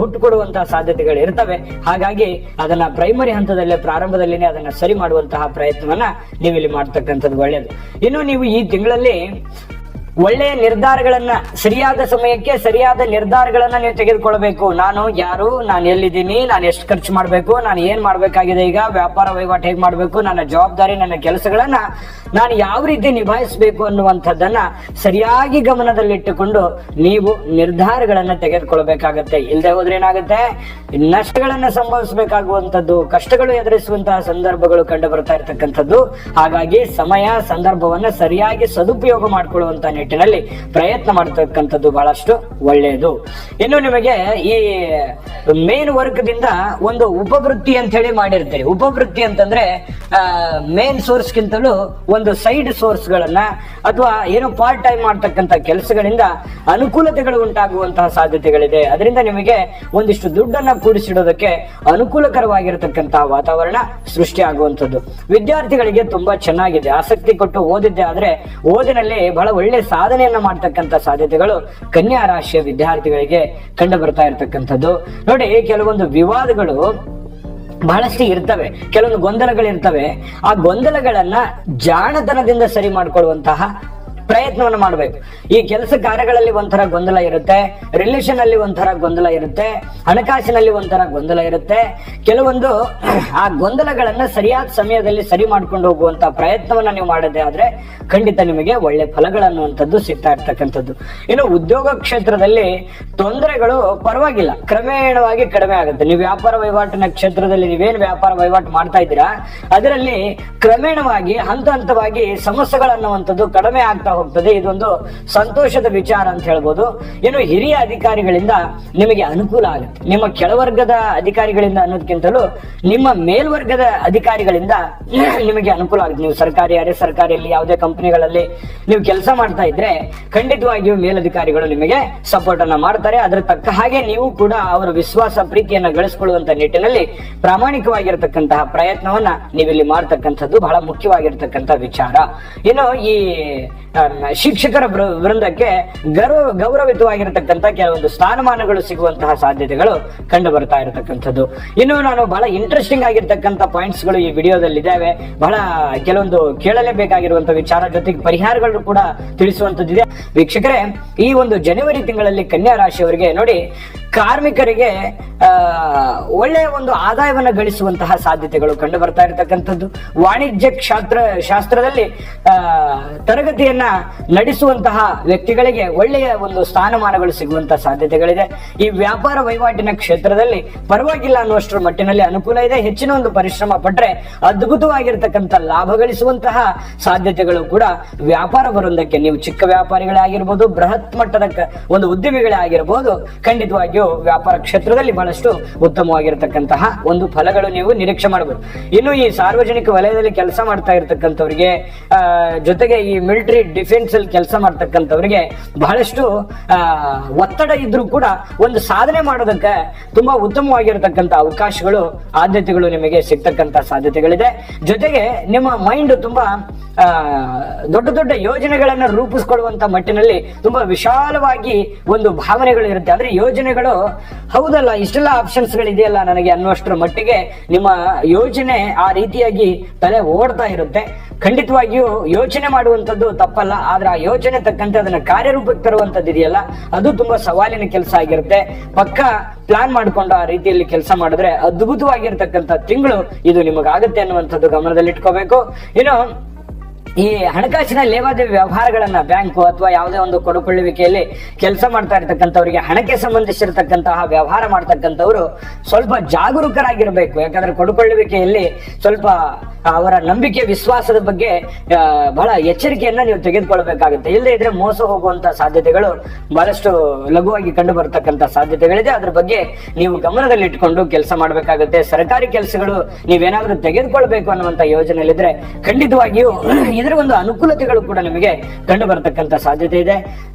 ಹುಟ್ಟುಕೊಡುವಂತಹ ಸಾಧ್ಯತೆಗಳು ಇರ್ತವೆ. ಹಾಗಾಗಿ ಅದನ್ನ ಪ್ರೈಮರಿ ಹಂತದಲ್ಲೇ, ಪ್ರಾರಂಭದಲ್ಲಿನೇ ಅದನ್ನ ಸರಿ ಮಾಡುವಂತಹ ಪ್ರಯತ್ನವನ್ನ ನೀವಿಲ್ಲಿ ಮಾಡ್ತಕ್ಕಂಥದ್ದು ಒಳ್ಳೆಯದು. ಇನ್ನು ನೀವು ಈ ತಿಂಗಳಲ್ಲಿ ಒಳ್ಳೆಯ ನಿರ್ಧಾರಗಳನ್ನ, ಸರಿಯಾದ ಸಮಯಕ್ಕೆ ಸರಿಯಾದ ನಿರ್ಧಾರಗಳನ್ನ ನೀವು ತೆಗೆದುಕೊಳ್ಬೇಕು. ನಾನು ಯಾರು, ನಾನು ಎಲ್ಲಿದ್ದೀನಿ, ನಾನು ಎಷ್ಟು ಖರ್ಚು ಮಾಡ್ಬೇಕು, ನಾನು ಏನ್ ಮಾಡ್ಬೇಕಾಗಿದೆ, ಈಗ ವ್ಯಾಪಾರ ವಹಿವಾಟು ಹೇಗ್ ಮಾಡ್ಬೇಕು, ನನ್ನ ಜವಾಬ್ದಾರಿ, ನನ್ನ ಕೆಲಸಗಳನ್ನ ನಾನು ಯಾವ ರೀತಿ ನಿಭಾಯಿಸಬೇಕು ಅನ್ನುವಂಥದ್ದನ್ನ ಸರಿಯಾಗಿ ಗಮನದಲ್ಲಿಟ್ಟುಕೊಂಡು ನೀವು ನಿರ್ಧಾರಗಳನ್ನ ತೆಗೆದುಕೊಳ್ಬೇಕಾಗತ್ತೆ. ಇಲ್ಲದೆ ಹೋದ್ರೆ ಏನಾಗುತ್ತೆ, ನಷ್ಟಗಳನ್ನ ಸಂಭವಿಸಬೇಕಾಗುವಂಥದ್ದು, ಕಷ್ಟಗಳು ಎದುರಿಸುವಂತಹ ಸಂದರ್ಭಗಳು ಕಂಡು ಬರ್ತಾ ಇರ್ತಕ್ಕಂಥದ್ದು. ಹಾಗಾಗಿ ಸಮಯ ಸಂದರ್ಭವನ್ನ ಸರಿಯಾಗಿ ಸದುಪಯೋಗ ಮಾಡಿಕೊಳ್ಳುವಂತ ನಿಟ್ಟಿನಲ್ಲಿ ಪ್ರಯತ್ನ ಮಾಡತಕ್ಕಂಥದ್ದು ಬಹಳಷ್ಟು ಒಳ್ಳೆಯದು. ಇನ್ನು ನಿಮಗೆ ಈ ಮೇನ್ ವರ್ಕ್ ದಿಂದ ಒಂದು ಉಪವೃತ್ತಿ ಅಂತ ಹೇಳಿ ಮಾಡಿರ್ತೀರಿ. ಉಪವೃತ್ತಿ ಅಂತಂದ್ರೆ ಮೇನ್ ಸೋರ್ಸ್ ಗಿಂತಲೂ ಒಂದು ಸೈಡ್ ಸೋರ್ಸ್ ಗಳನ್ನ ಅಥವಾ ಏನೋ ಪಾರ್ಟ್ ಟೈಮ್ ಮಾಡ್ತಕ್ಕಂಥ ಕೆಲಸಗಳಿಂದ ಅನುಕೂಲತೆಗಳು ಉಂಟಾಗುವಂತಹ ಸಾಧ್ಯತೆಗಳಿದೆ. ಅದರಿಂದ ನಿಮಗೆ ಒಂದಿಷ್ಟು ದುಡ್ಡನ್ನ ಕೂಡಿಸಿಡೋದಕ್ಕೆ ಅನುಕೂಲಕರವಾಗಿರತಕ್ಕಂತಹ ವಾತಾವರಣ ಸೃಷ್ಟಿ ಆಗುವಂಥದ್ದು. ವಿದ್ಯಾರ್ಥಿಗಳಿಗೆ ತುಂಬಾ ಚೆನ್ನಾಗಿದೆ. ಆಸಕ್ತಿ ಕೊಟ್ಟು ಓದಿದ್ದೆ ಆದ್ರೆ ಓದಿನಲ್ಲಿ ಬಹಳ ಒಳ್ಳೆ ಸಾಧನೆಯನ್ನ ಮಾಡ್ತಕ್ಕಂಥ ಸಾಧ್ಯತೆಗಳು ಕನ್ಯಾ ರಾಶಿಯ ವಿದ್ಯಾರ್ಥಿಗಳಿಗೆ ಕಂಡು ಬರ್ತಾ ಇರತಕ್ಕಂಥದ್ದು. ನೋಡಿ, ಕೆಲವೊಂದು ವಿವಾದಗಳು ಬಹಳಷ್ಟು ಇರ್ತವೆ, ಕೆಲವೊಂದು ಗೊಂದಲಗಳಿರ್ತವೆ. ಆ ಗೊಂದಲಗಳನ್ನ ಜಾಣತನದಿಂದ ಸರಿ ಮಾಡ್ಕೊಳ್ಳುವಂತಹ ಪ್ರಯತ್ನವನ್ನು ಮಾಡಬೇಕು. ಈ ಕೆಲಸ ಕಾರ್ಯಗಳಲ್ಲಿ ಒಂಥರ ಗೊಂದಲ ಇರುತ್ತೆ, ರಿಲೇಷನ್ ಅಲ್ಲಿ ಒಂಥರ ಗೊಂದಲ ಇರುತ್ತೆ, ಹಣಕಾಸಿನಲ್ಲಿ ಒಂಥರ ಗೊಂದಲ ಇರುತ್ತೆ. ಕೆಲವೊಂದು ಆ ಗೊಂದಲಗಳನ್ನ ಸರಿಯಾದ ಸಮಯದಲ್ಲಿ ಸರಿ ಮಾಡ್ಕೊಂಡು ಹೋಗುವಂತ ಪ್ರಯತ್ನವನ್ನ ನೀವು ಮಾಡದೆ ಆದ್ರೆ ಖಂಡಿತ ನಿಮಗೆ ಒಳ್ಳೆ ಫಲಗಳನ್ನುವಂಥದ್ದು ಸಿಗ್ತಾ ಇರ್ತಕ್ಕಂಥದ್ದು. ಇನ್ನು ಉದ್ಯೋಗ ಕ್ಷೇತ್ರದಲ್ಲಿ ತೊಂದರೆಗಳು ಪರವಾಗಿಲ್ಲ, ಕ್ರಮೇಣವಾಗಿ ಕಡಿಮೆ ಆಗುತ್ತೆ. ನೀವು ವ್ಯಾಪಾರ ವಹಿವಾಟಿನ ಕ್ಷೇತ್ರದಲ್ಲಿ ನೀವೇನು ವ್ಯಾಪಾರ ವಹಿವಾಟು ಮಾಡ್ತಾ ಇದ್ದೀರಾ ಅದರಲ್ಲಿ ಕ್ರಮೇಣವಾಗಿ ಹಂತ ಹಂತವಾಗಿ ಸಮಸ್ಯೆಗಳನ್ನುವಂಥದ್ದು ಕಡಿಮೆ ಆಗ್ತಾ ಹೋಗ್ತದೆ. ಇದೊಂದು ಸಂತೋಷದ ವಿಚಾರ ಅಂತ ಹೇಳ್ಬೋದು. ಇನ್ನು ಹಿರಿಯ ಅಧಿಕಾರಿಗಳಿಂದ ನಿಮಗೆ ಅನುಕೂಲ ಆಗುತ್ತೆ. ನಿಮ್ಮ ಕೆಳವರ್ಗದ ಅಧಿಕಾರಿಗಳಿಂದ ಅನ್ನೋದಕ್ಕಿಂತಲೂ ನಿಮ್ಮ ಮೇಲ್ವರ್ಗದ ಅಧಿಕಾರಿಗಳಿಂದ ನಿಮಗೆ ಅನುಕೂಲ ಆಗುತ್ತೆ. ನೀವು ಸರ್ಕಾರಿ, ಅರೆ ಸರ್ಕಾರಿಯಲ್ಲಿ ಯಾವುದೇ ಕಂಪನಿಗಳಲ್ಲಿ ನೀವು ಕೆಲಸ ಮಾಡ್ತಾ ಇದ್ರೆ ಖಂಡಿತವಾಗಿಯೂ ಮೇಲಧಿಕಾರಿಗಳು ನಿಮಗೆ ಸಪೋರ್ಟ್ ಅನ್ನ ಮಾಡ್ತಾರೆ. ಅದರ ತಕ್ಕ ಹಾಗೆ ನೀವು ಕೂಡ ಅವರ ವಿಶ್ವಾಸ, ಪ್ರೀತಿಯನ್ನ ಗಳಿಸಿಕೊಳ್ಳುವಂತ ನಿಟ್ಟಿನಲ್ಲಿ ಪ್ರಾಮಾಣಿಕವಾಗಿರತಕ್ಕಂತಹ ಪ್ರಯತ್ನವನ್ನ ನೀವಿಲ್ಲಿ ಮಾಡ್ತಕ್ಕಂಥದ್ದು ಬಹಳ ಮುಖ್ಯವಾಗಿರ್ತಕ್ಕಂಥ ವಿಚಾರ. ಇನ್ನು ಈ ಶಿಕ್ಷಕರ ವೃಂದಕ್ಕೆ ಗೌರವಿತವಾಗಿರತಕ್ಕಂಥ ಕೆಲವೊಂದು ಸ್ಥಾನಮಾನಗಳು ಸಿಗುವಂತಹ ಸಾಧ್ಯತೆಗಳು ಕಂಡು ಬರ್ತಾ ಇರತಕ್ಕಂಥದ್ದು. ಇನ್ನು ನಾನು ಬಹಳ ಇಂಟ್ರೆಸ್ಟಿಂಗ್ ಆಗಿರ್ತಕ್ಕಂಥ ಪಾಯಿಂಟ್ಸ್ ಗಳು ಈ ವಿಡಿಯೋದಲ್ಲಿ ಇದಾವೆ. ಬಹಳ ಕೆಲವೊಂದು ಕೇಳಲೇಬೇಕಾಗಿರುವಂತಹ ವಿಚಾರ, ಜೊತೆಗೆ ಪರಿಹಾರಗಳು ಕೂಡ ತಿಳಿಸುವಂತದ್ದಿದೆ. ವೀಕ್ಷಕರೇ, ಈ ಒಂದು ಜನವರಿ ತಿಂಗಳಲ್ಲಿ ಕನ್ಯಾ ರಾಶಿಯವರಿಗೆ ನೋಡಿ, ಕಾರ್ಮಿಕರಿಗೆ ಒಳ್ಳೆಯ ಒಂದು ಆದಾಯವನ್ನು ಗಳಿಸುವಂತಹ ಸಾಧ್ಯತೆಗಳು ಕಂಡು ಬರ್ತಾ ಇರತಕ್ಕಂಥದ್ದು. ವಾಣಿಜ್ಯ ಶಾಸ್ತ್ರದಲ್ಲಿ ತರಗತಿಯನ್ನ ನಡೆಸುವಂತಹ ವ್ಯಕ್ತಿಗಳಿಗೆ ಒಳ್ಳೆಯ ಒಂದು ಸ್ಥಾನಮಾನಗಳು ಸಿಗುವಂತಹ ಸಾಧ್ಯತೆಗಳಿದೆ. ಈ ವ್ಯಾಪಾರ ವಹಿವಾಟಿನ ಕ್ಷೇತ್ರದಲ್ಲಿ ಪರವಾಗಿಲ್ಲ ಅನ್ನುವಷ್ಟರ ಮಟ್ಟಿನಲ್ಲಿ ಅನುಕೂಲ ಇದೆ. ಹೆಚ್ಚಿನ ಒಂದು ಪರಿಶ್ರಮ ಪಟ್ರೆ ಅದ್ಭುತವಾಗಿರ್ತಕ್ಕಂಥ ಲಾಭ ಗಳಿಸುವಂತಹ ಸಾಧ್ಯತೆಗಳು ಕೂಡ ವ್ಯಾಪಾರ ವೃಂದಕ್ಕೆ, ನೀವು ಚಿಕ್ಕ ವ್ಯಾಪಾರಿಗಳೇ ಆಗಿರ್ಬೋದು, ಬೃಹತ್ ಮಟ್ಟದ ಒಂದು ಉದ್ಯಮಿಗಳೇ ಆಗಿರ್ಬೋದು, ಖಂಡಿತವಾಗಿ ಖಂಡಿತವಾಗಿಯೂ ವ್ಯಾಪಾರ ಕ್ಷೇತ್ರದಲ್ಲಿ ಬಹಳಷ್ಟು ಉತ್ತಮವಾಗಿರತಕ್ಕಂತಹ ಒಂದು ಫಲಗಳು ನೀವು ನಿರೀಕ್ಷೆ ಮಾಡಬಹುದು. ಇನ್ನು ಈ ಸಾರ್ವಜನಿಕ ವಲಯದಲ್ಲಿ ಕೆಲಸ ಮಾಡ್ತಾ ಇರತಕ್ಕಂಥವ್ರಿಗೆ, ಜೊತೆಗೆ ಈ ಮಿಲಿಟರಿ ಡಿಫೆನ್ಸ್ ಅಲ್ಲಿ ಕೆಲಸ ಮಾಡ್ತಕ್ಕಂಥವ್ರಿಗೆ ಬಹಳಷ್ಟು ಒತ್ತಡ ಇದ್ರೂ ಕೂಡ ಒಂದು ಸಾಧನೆ ಮಾಡೋದಕ್ಕೆ ತುಂಬಾ ಉತ್ತಮವಾಗಿರತಕ್ಕಂಥ ಅವಕಾಶಗಳು, ಆದ್ಯತೆಗಳು ನಿಮಗೆ ಸಿಗ್ತಕ್ಕಂಥ ಸಾಧ್ಯತೆಗಳಿದೆ. ಜೊತೆಗೆ ನಿಮ್ಮ ಮೈಂಡ್ ತುಂಬಾ ದೊಡ್ಡ ದೊಡ್ಡ ಯೋಜನೆಗಳನ್ನ ರೂಪಿಸ್ಕೊಳ್ಳುವಂತ ಮಟ್ಟಿನಲ್ಲಿ ತುಂಬಾ ವಿಶಾಲವಾಗಿ ಒಂದು ಭಾವನೆಗಳು ಇರುತ್ತೆ. ಅಂದ್ರೆ ಯೋಜನೆಗಳು ಹೌದಲ್ಲ, ಇಷ್ಟೆಲ್ಲ ಆಪ್ಷನ್ಸ್ ಗಳಿದೆಯಲ್ಲ ನನಗೆ ಅನ್ನುವಷ್ಟರ ಮಟ್ಟಿಗೆ ನಿಮ್ಮ ಯೋಜನೆ ಆ ರೀತಿಯಾಗಿ ತಲೆ ಓಡ್ತಾ ಇರುತ್ತೆ. ಖಂಡಿತವಾಗಿಯೂ ಯೋಚನೆ ಮಾಡುವಂತದ್ದು ತಪ್ಪಲ್ಲ, ಆದ್ರೆ ಆ ಯೋಚನೆ ತಕ್ಕಂತೆ ಅದನ್ನ ಕಾರ್ಯರೂಪಕ್ಕೆ ತರುವಂತದ್ದು ಇದೆಯಲ್ಲ, ಅದು ತುಂಬಾ ಸವಾಲಿನ ಕೆಲಸ ಆಗಿರುತ್ತೆ. ಪಕ್ಕ ಪ್ಲಾನ್ ಮಾಡ್ಕೊಂಡು ಆ ರೀತಿಯಲ್ಲಿ ಕೆಲಸ ಮಾಡಿದ್ರೆ ಅದ್ಭುತವಾಗಿರ್ತಕ್ಕಂಥ ತಿಂಗಳು ಇದು ನಿಮಗಾಗುತ್ತೆ ಅನ್ನುವಂಥದ್ದು ಗಮನದಲ್ಲಿಟ್ಕೋಬೇಕು. ಇನ್ನು ಈ ಹಣಕಾಸಿನ ಲೇವಾದೇವಿ ವ್ಯವಹಾರಗಳನ್ನ, ಬ್ಯಾಂಕು ಅಥವಾ ಯಾವುದೇ ಒಂದು ಕೊಡುಕೊಳ್ಳುವಿಕೆಯಲ್ಲಿ ಕೆಲಸ ಮಾಡ್ತಾ ಇರ್ತಕ್ಕಂಥವ್ರಿಗೆ, ಹಣಕ್ಕೆ ಸಂಬಂಧಿಸಿರ್ತಕ್ಕಂತಹ ವ್ಯವಹಾರ ಮಾಡ್ತಕ್ಕಂಥವ್ರು ಸ್ವಲ್ಪ ಜಾಗರೂಕರಾಗಿರ್ಬೇಕು. ಯಾಕಂದ್ರೆ ಕೊಡುಕೊಳ್ಳುವಿಕೆಯಲ್ಲಿ ಸ್ವಲ್ಪ ಅವರ ನಂಬಿಕೆ, ವಿಶ್ವಾಸದ ಬಗ್ಗೆ ಬಹಳ ಎಚ್ಚರಿಕೆಯನ್ನ ನೀವು ತೆಗೆದುಕೊಳ್ಬೇಕಾಗುತ್ತೆ. ಇಲ್ಲದೆ ಇದ್ರೆ ಮೋಸ ಹೋಗುವಂತ ಸಾಧ್ಯತೆಗಳು ಬಹಳಷ್ಟು ಲಘುವಾಗಿ ಕಂಡು ಬರ್ತಕ್ಕಂಥ ಸಾಧ್ಯತೆಗಳಿದೆ. ಅದ್ರ ಬಗ್ಗೆ ನೀವು ಗಮನದಲ್ಲಿ ಇಟ್ಕೊಂಡು ಕೆಲಸ ಮಾಡ್ಬೇಕಾಗುತ್ತೆ. ಸರ್ಕಾರಿ ಕೆಲಸಗಳು ನೀವೇನಾದ್ರೂ ತೆಗೆದುಕೊಳ್ಬೇಕು ಅನ್ನುವಂತ ಯೋಜನೆಯಲ್ಲಿದ್ರೆ ಖಂಡಿತವಾಗಿಯೂ ಇದರ ಒಂದು ಅನುಕೂಲತೆಗಳು ಕೂಡ ನಿಮಗೆ ಕಂಡು ಬರತಕ್ಕಂತ ಸಾಧ್ಯತೆ ಇದೆ.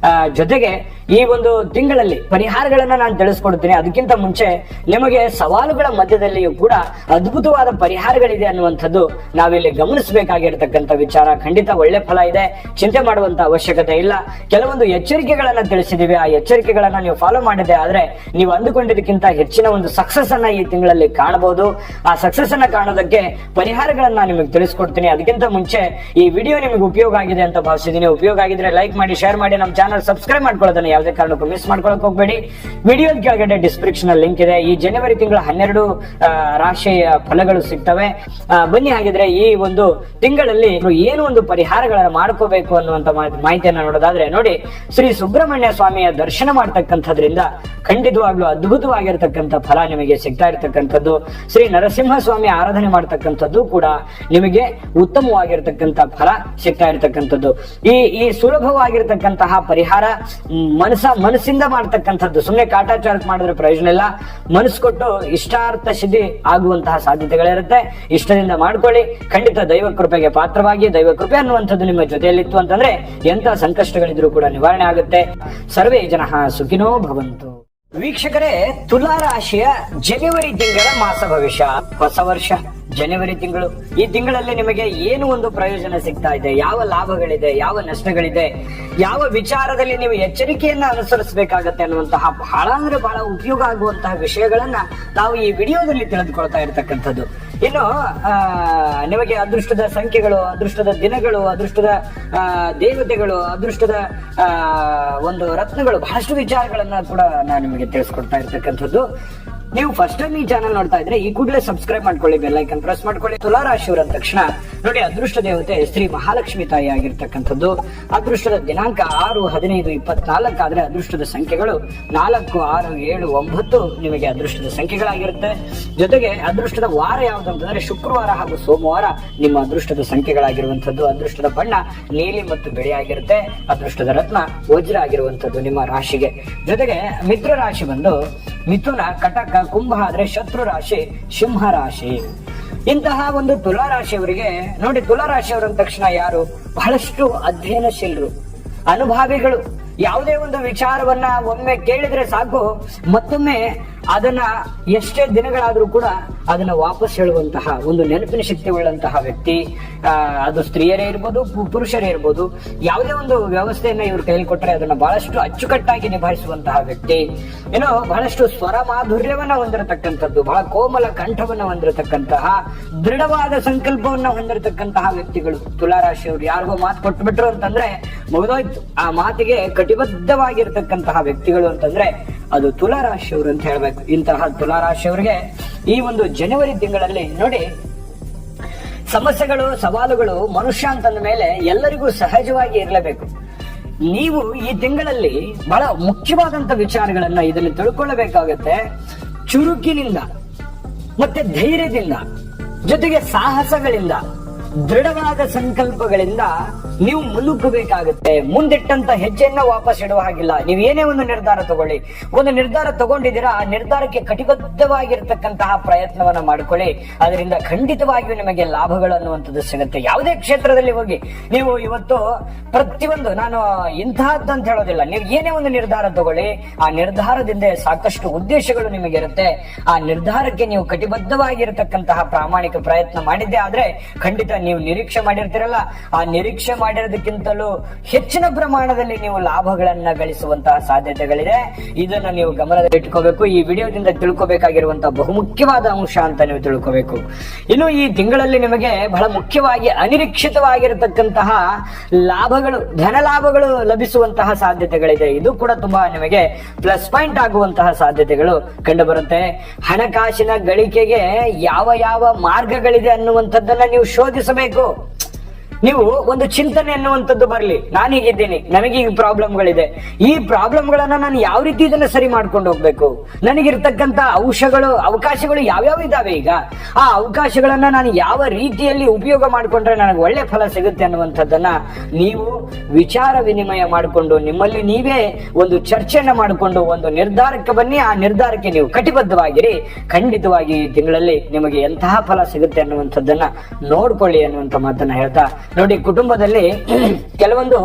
ಜೊತೆಗೆ ಈ ಒಂದು ತಿಂಗಳಲ್ಲಿ ಪರಿಹಾರಗಳನ್ನ ನಾನು ತಿಳಿಸ್ಕೊಡ್ತೀನಿ. ಅದಕ್ಕಿಂತ ಮುಂಚೆ ನಿಮಗೆ ಸವಾಲುಗಳ ಮಧ್ಯದಲ್ಲಿಯೂ ಕೂಡ ಅದ್ಭುತವಾದ ಪರಿಹಾರಗಳಿದೆ ಅನ್ನುವಂಥದ್ದು ನಾವಿಲ್ಲಿ ಗಮನಿಸಬೇಕಾಗಿರ್ತಕ್ಕಂಥ ವಿಚಾರ. ಖಂಡಿತ ಒಳ್ಳೆ ಫಲ ಇದೆ, ಚಿಂತೆ ಮಾಡುವಂತ ಅವಶ್ಯಕತೆ ಇಲ್ಲ. ಕೆಲವೊಂದು ಎಚ್ಚರಿಕೆಗಳನ್ನ ತಿಳಿಸಿದೀವಿ, ಆ ಎಚ್ಚರಿಕೆಗಳನ್ನ ನೀವು ಫಾಲೋ ಮಾಡಿದೆ ಆದ್ರೆ ನೀವು ಅಂದುಕೊಂಡಿದ್ದಕ್ಕಿಂತ ಹೆಚ್ಚಿನ ಒಂದು ಸಕ್ಸಸ್ ಅನ್ನ ಈ ತಿಂಗಳಲ್ಲಿ ಕಾಣಬಹುದು. ಆ ಸಕ್ಸಸ್ ಅನ್ನ ಕಾಣೋದಕ್ಕೆ ಪರಿಹಾರಗಳನ್ನ ನಿಮಗೆ ತಿಳಿಸ್ಕೊಡ್ತೀನಿ. ಅದಕ್ಕಿಂತ ಮುಂಚೆ ಈ ವಿಡಿಯೋ ನಿಮಗೆ ಉಪಯೋಗ ಆಗಿದೆ ಅಂತ ಭಾವಿಸಿದ್ದೀನಿ. ಉಪಯೋಗ ಆಗಿದ್ರೆ ಲೈಕ್ ಮಾಡಿ, ಶೇರ್ ಮಾಡಿ, ನಮ್ಮ ಚಾನಲ್ ಸಬ್ಸ್ಕ್ರೈಬ್ ಮಾಡ್ಕೊಳ್ಳೋದನ್ನ ಯಾವುದೇ ಕಾರಣಕ್ಕೂ ಮಿಸ್ ಮಾಡ್ಕೊಳಕ್ ಹೋಗ್ಬೇಡಿ. ವಿಡಿಯೋದ ಕೆಳಗಡೆ ಡಿಸ್ಕ್ರಿಪ್ಷನ್ ಅಲ್ಲಿ ಲಿಂಕ್ ಇದೆ. ಈ ಜನವರಿ ತಿಂಗಳ 12 ರಾಶಿಯ ಫಲಗಳು ಸಿಗ್ತವೆ. ಬನ್ನಿ ಹಾಗಿದ್ರೆ ಈ ಒಂದು ತಿಂಗಳಲ್ಲಿ ಏನು ಒಂದು ಪರಿಹಾರಗಳನ್ನ ಮಾಡ್ಕೋಬೇಕು ಅನ್ನುವಂತ ಮಾಹಿತಿಯನ್ನ ನೋಡೋದಾದ್ರೆ, ನೋಡಿ, ಶ್ರೀ ಸುಬ್ರಹ್ಮಣ್ಯ ಸ್ವಾಮಿಯ ದರ್ಶನ ಮಾಡ್ತಕ್ಕಂಥದ್ರಿಂದ ಖಂಡಿತವಾಗ್ಲೂ ಅದ್ಭುತವಾಗಿರ್ತಕ್ಕಂಥ ಫಲ ನಿಮಗೆ ಸಿಗ್ತಾ ಇರ್ತಕ್ಕಂಥದ್ದು. ಶ್ರೀ ನರಸಿಂಹ ಸ್ವಾಮಿ ಆರಾಧನೆ ಮಾಡ್ತಕ್ಕಂಥದ್ದು ಕೂಡ ನಿಮಗೆ ಉತ್ತಮವಾಗಿರ್ತಕ್ಕಂಥ ಫಲ ಸಿಗ್ತಾ ಇರ್ತಕ್ಕಂಥದ್ದು. ಈ ಸುಲಭವಾಗಿರ್ತಕ್ಕಂತಹ ಪರಿಹಾರ ಮನಸ್ಸಿಂದ ಮಾಡ್ತಕ್ಕಂಥದ್ದು. ಸುಮ್ಮನೆ ಕಾಟಾಚಾರಕ್ಕೆ ಮಾಡಿದ್ರೆ ಪ್ರಯೋಜನ ಇಲ್ಲ. ಮನಸ್ಸು ಕೊಟ್ಟು ಇಷ್ಟಾರ್ಥ ಸಿದ್ಧಿ ಆಗುವಂತಹ ಸಾಧ್ಯತೆಗಳಿರುತ್ತೆ. ಇಷ್ಟದಿಂದ ಮಾಡ್ಕೊಳ್ಳಿ. ಖಂಡಿತ ದೈವ ಕೃಪೆಗೆ ಪಾತ್ರವಾಗಿ, ದೈವ ಕೃಪೆ ಅನ್ನುವಂಥದ್ದು ನಿಮ್ಮ ಜೊತೆಯಲ್ಲಿತ್ತು ಅಂತಂದ್ರೆ ಎಂತ ಸಂಕಷ್ಟಗಳಿದ್ರು ಕೂಡ ನಿವಾರಣೆ ಆಗುತ್ತೆ. ಸರ್ವೇ ಜನಃ ಸುಖಿನೋ ಭವಂತು. ವೀಕ್ಷಕರೇ, ತುಲಾ ರಾಶಿಯ ಜನವರಿ ತಿಂಗಳ ಮಾಸ ಭವಿಷ್ಯ. ಹೊಸ ವರ್ಷ ಜನವರಿ ತಿಂಗಳು. ಈ ತಿಂಗಳಲ್ಲಿ ನಿಮಗೆ ಏನು ಒಂದು ಪ್ರಯೋಜನ ಸಿಗ್ತಾ ಇದೆ, ಯಾವ ಲಾಭಗಳಿದೆ, ಯಾವ ನಷ್ಟಗಳಿದೆ, ಯಾವ ವಿಚಾರದಲ್ಲಿ ನೀವು ಎಚ್ಚರಿಕೆಯನ್ನ ಅನುಸರಿಸಬೇಕಾಗತ್ತೆ ಅನ್ನುವಂತಹ ಬಹಳ ಅಂದ್ರೆ ಬಹಳ ಉಪಯೋಗ ಆಗುವಂತಹ ವಿಷಯಗಳನ್ನ ನಾವು ಈ ವಿಡಿಯೋದಲ್ಲಿ ತಿಳಿದುಕೊಳ್ತಾ ಇರ್ತಕ್ಕಂಥದ್ದು. ಇನ್ನು ನಿಮಗೆ ಅದೃಷ್ಟದ ಸಂಖ್ಯೆಗಳು, ಅದೃಷ್ಟದ ದಿನಗಳು, ಅದೃಷ್ಟದ ದೇವತೆಗಳು, ಅದೃಷ್ಟದ ಒಂದು ರತ್ನಗಳು, ಬಹಳಷ್ಟು ವಿಚಾರಗಳನ್ನ ಕೂಡ ನಾನು ನಿಮಗೆ ತಿಳಿಸ್ಕೊಡ್ತಾ ಇರ್ತಕ್ಕಂಥದ್ದು. ನೀವು ಫಸ್ಟ್ ಟೈಮ್ ಈ ಚಾನಲ್ ನೋಡ್ತಾ ಇದ್ರೆ ಈ ಕೂಡಲೇ ಸಬ್ಸ್ಕ್ರೈಬ್ ಮಾಡ್ಕೊಳ್ಳಿ, ಬೆಲ್ ಐಕನ್ ಪ್ರೆಸ್ ಮಾಡ್ಕೊಳ್ಳಿ. ತುಲಾ ರಾಶಿಯವರ ಅಂದ ತಕ್ಷಣ ನೋಡಿ, ಅದೃಷ್ಟ ದೇವತೆ ಶ್ರೀ ಮಹಾಲಕ್ಷ್ಮಿ ತಾಯಿ ಆಗಿರ್ತಕ್ಕಂಥದ್ದು. ಅದೃಷ್ಟದ ದಿನಾಂಕ 6, 15, 24 ಆದ್ರೆ ಅದೃಷ್ಟದ ಸಂಖ್ಯೆಗಳು 4, 6, 7, 9 ನಿಮಗೆ ಅದೃಷ್ಟದ ಸಂಖ್ಯೆಗಳಾಗಿರುತ್ತೆ. ಜೊತೆಗೆ ಅದೃಷ್ಟದ ವಾರ ಯಾವ್ದಂತಂದ್ರೆ ಶುಕ್ರವಾರ ಹಾಗೂ ಸೋಮವಾರ ನಿಮ್ಮ ಅದೃಷ್ಟದ ಸಂಖ್ಯೆಗಳಾಗಿರುವಂತದ್ದು. ಅದೃಷ್ಟದ ಬಣ್ಣ ನೀಲಿ ಮತ್ತು ಬಿಳಿ ಆಗಿರುತ್ತೆ. ಅದೃಷ್ಟದ ರತ್ನ ವಜ್ರ ಆಗಿರುವಂತದ್ದು ನಿಮ್ಮ ರಾಶಿಗೆ. ಜೊತೆಗೆ ಮಿತ್ರ ರಾಶಿ ಬಂದು ಮಿಥುನ, ಕಟಕ, ಕುಂಭ ಆದ್ರೆ ಶತ್ರು ರಾಶಿ ಸಿಂಹ ರಾಶಿ. ಇಂತಹ ಒಂದು ತುಲಾ ರಾಶಿಯವರಿಗೆ ನೋಡಿ, ತುಲಾ ರಾಶಿಯವರ ತಕ್ಷಣ ಯಾರು? ಬಹಳಷ್ಟು ಅಧ್ಯಯನಶೀಲರು, ಅನುಭಾವಿಗಳು. ಯಾವುದೇ ಒಂದು ವಿಚಾರವನ್ನ ಒಮ್ಮೆ ಕೇಳಿದ್ರೆ ಸಾಕು, ಮತ್ತೊಮ್ಮೆ ಅದನ್ನ ಎಷ್ಟೇ ದಿನಗಳಾದ್ರೂ ಕೂಡ ಅದನ್ನ ವಾಪಸ್ ಹೇಳುವಂತಹ ಒಂದು ನೆನಪಿನ ಶಕ್ತಿ ಉಳ್ಳಂತಹ ವ್ಯಕ್ತಿ. ಅದು ಸ್ತ್ರೀಯರೇ ಇರ್ಬೋದು, ಪುರುಷರೇ ಇರ್ಬೋದು. ಯಾವುದೇ ಒಂದು ವ್ಯವಸ್ಥೆಯನ್ನ ಇವ್ರ ಕೈಲಿ ಕೊಟ್ಟರೆ ಅದನ್ನ ಬಹಳಷ್ಟು ಅಚ್ಚುಕಟ್ಟಾಗಿ ನಿಭಾಯಿಸುವಂತಹ ವ್ಯಕ್ತಿ. ಏನೋ ಬಹಳಷ್ಟು ಸ್ವರ ಮಾಧುರ್ಯವನ್ನ ಹೊಂದಿರತಕ್ಕಂಥದ್ದು, ಬಹಳ ಕೋಮಲ ಕಂಠವನ್ನ ಹೊಂದಿರತಕ್ಕಂತಹ, ದೃಢವಾದ ಸಂಕಲ್ಪವನ್ನ ಹೊಂದಿರತಕ್ಕಂತಹ ವ್ಯಕ್ತಿಗಳು ತುಲಾ ರಾಶಿಯವರು. ಯಾರಿಗೋ ಮಾತು ಕೊಟ್ಬಿಟ್ರು ಅಂತಂದ್ರೆ ಮುಗಿದೋಯ್ತು. ಆ ಮಾತಿಗೆ ಕಟಿಬದ್ಧವಾಗಿರ್ತಕ್ಕಂತಹ ವ್ಯಕ್ತಿಗಳು ಅಂತಂದ್ರೆ ಅದು ತುಲಾ ರಾಶಿಯವರು ಅಂತ ಹೇಳ್ಬೇಕು. ಇಂತಹ ತುಲಾ ರಾಶಿಯವರಿಗೆ ಈ ಒಂದು ಜನವರಿ ತಿಂಗಳಲ್ಲಿ ನೋಡಿ, ಸಮಸ್ಯೆಗಳು, ಸವಾಲುಗಳು ಮನುಷ್ಯ ಅಂತಂದ ಮೇಲೆ ಎಲ್ಲರಿಗೂ ಸಹಜವಾಗಿ ಇರಲೇಬೇಕು. ನೀವು ಈ ತಿಂಗಳಲ್ಲಿ ಬಹಳ ಮುಖ್ಯವಾದಂತ ವಿಚಾರಗಳನ್ನ ಇದನ್ನು ತಿಳ್ಕೊಳ್ಳಬೇಕಾಗತ್ತೆ. ಚುರುಕಿನಿಂದ ಮತ್ತೆ ಧೈರ್ಯದಿಂದ, ಜೊತೆಗೆ ಸಾಹಸಗಳಿಂದ, ದೃಢವಾದ ಸಂಕಲ್ಪಗಳಿಂದ ನೀವು ಮುನ್ನುಗ್ಗಬೇಕಾಗುತ್ತೆ. ಮುಂದಿಟ್ಟಂತ ಹೆಜ್ಜೆಯನ್ನ ವಾಪಸ್ ಇಡುವ ಹಾಗಿಲ್ಲ. ನೀವು ಏನೇ ಒಂದು ನಿರ್ಧಾರ ತಗೊಳ್ಳಿ, ಒಂದು ನಿರ್ಧಾರ ತಗೊಂಡಿದ್ದೀರಾ, ಆ ನಿರ್ಧಾರಕ್ಕೆ ಕಟಿಬದ್ಧವಾಗಿರ್ತಕ್ಕಂತಹ ಪ್ರಯತ್ನವನ್ನ ಮಾಡ್ಕೊಳ್ಳಿ. ಅದರಿಂದ ಖಂಡಿತವಾಗಿಯೂ ನಿಮಗೆ ಲಾಭಗಳು ಅನ್ನುವಂಥದ್ದು ಸಿಗುತ್ತೆ. ಯಾವುದೇ ಕ್ಷೇತ್ರದಲ್ಲಿ ಹೋಗಿ ನೀವು ಇವತ್ತು ಪ್ರತಿಯೊಂದು, ನಾನು ಇಂತಹದ್ದು ಅಂತ ಹೇಳೋದಿಲ್ಲ, ನೀವು ಏನೇ ಒಂದು ನಿರ್ಧಾರ ತಗೊಳ್ಳಿ, ಆ ನಿರ್ಧಾರದಿಂದ ಸಾಕಷ್ಟು ಉದ್ದೇಶಗಳು ನಿಮಗಿರುತ್ತೆ. ಆ ನಿರ್ಧಾರಕ್ಕೆ ನೀವು ಕಟಿಬದ್ಧವಾಗಿರತಕ್ಕಂತಹ ಪ್ರಾಮಾಣಿಕ ಪ್ರಯತ್ನ ಮಾಡಿದ್ದೆ ಆದ್ರೆ ಖಂಡಿತ ನೀವು ನಿರೀಕ್ಷೆ ಮಾಡಿರ್ತೀರಲ್ಲ, ಆ ನಿರೀಕ್ಷೆ ಮಾಡಿರೋದಕ್ಕಿಂತಲೂ ಹೆಚ್ಚಿನ ಪ್ರಮಾಣದಲ್ಲಿ ನೀವು ಲಾಭಗಳನ್ನ ಗಳಿಸುವಂತಹ ಸಾಧ್ಯತೆಗಳಿದೆ. ಇದನ್ನ ನೀವು ಗಮನದಲ್ಲಿ ಇಟ್ಕೋಬೇಕು. ಈ ವಿಡಿಯೋದಿಂದ ತಿಳ್ಕೋಬೇಕಾಗಿರುವಂತಹ ಬಹುಮುಖ್ಯವಾದ ಅಂಶ ಅಂತ ನೀವು ತಿಳ್ಕೋಬೇಕು. ಇನ್ನು ಈ ತಿಂಗಳಲ್ಲಿ ನಿಮಗೆ ಬಹಳ ಮುಖ್ಯವಾಗಿ ಅನಿರೀಕ್ಷಿತವಾಗಿರತಕ್ಕಂತಹ ಲಾಭಗಳು, ಧನ ಲಾಭಗಳು ಲಭಿಸುವಂತಹ ಸಾಧ್ಯತೆಗಳಿದೆ. ಇದು ಕೂಡ ತುಂಬಾ ನಿಮಗೆ ಪ್ಲಸ್ ಪಾಯಿಂಟ್ ಆಗುವಂತಹ ಸಾಧ್ಯತೆಗಳು ಕಂಡು ಬರುತ್ತೆ. ಹಣಕಾಸಿನ ಗಳಿಕೆಗೆ ಯಾವ ಯಾವ ಮಾರ್ಗಗಳಿದೆ ಅನ್ನುವಂಥದ್ದನ್ನ ನೀವು ಶೋಧಿಸಬೇಕು. ನೀವು ಒಂದು ಚಿಂತನೆ ಅನ್ನುವಂಥದ್ದು ಬರಲಿ, ನಾನು ಹೀಗಿದ್ದೀನಿ, ನನಗೆ ಈಗ ಪ್ರಾಬ್ಲಮ್ಗಳಿದೆ, ಈ ಪ್ರಾಬ್ಲಮ್ಗಳನ್ನ ನಾನು ಯಾವ ರೀತಿ ಇದನ್ನ ಸರಿ ಮಾಡ್ಕೊಂಡು ಹೋಗ್ಬೇಕು, ನನಗಿರ್ತಕ್ಕಂಥ ಅವಕಾಶಗಳು ಯಾವ್ಯಾವ ಇದಾವೆ, ಈಗ ಆ ಅವಕಾಶಗಳನ್ನ ನಾನು ಯಾವ ರೀತಿಯಲ್ಲಿ ಉಪಯೋಗ ಮಾಡ್ಕೊಂಡ್ರೆ ನನಗೆ ಒಳ್ಳೆ ಫಲ ಸಿಗುತ್ತೆ ಅನ್ನುವಂಥದ್ದನ್ನ ನೀವು ವಿಚಾರ ವಿನಿಮಯ ಮಾಡಿಕೊಂಡು ನಿಮ್ಮಲ್ಲಿ ನೀವೇ ಒಂದು ಚರ್ಚೆಯನ್ನ ಮಾಡಿಕೊಂಡು ಒಂದು ನಿರ್ಧಾರಕ್ಕೆ ಬನ್ನಿ. ಆ ನಿರ್ಧಾರಕ್ಕೆ ನೀವು ಕಟಿಬದ್ಧವಾಗಿರಿ. ಖಂಡಿತವಾಗಿ ಈ ತಿಂಗಳಲ್ಲಿ ನಿಮಗೆ ಎಂತಹ ಫಲ ಸಿಗುತ್ತೆ ಅನ್ನುವಂಥದ್ದನ್ನ ನೋಡ್ಕೊಳ್ಳಿ ಅನ್ನುವಂಥ ಮಾತನ್ನ ಹೇಳ್ತಾ, ನೋಡಿ, ಕುಟುಂಬದಲ್ಲಿ ಕೆಲವೊಂದು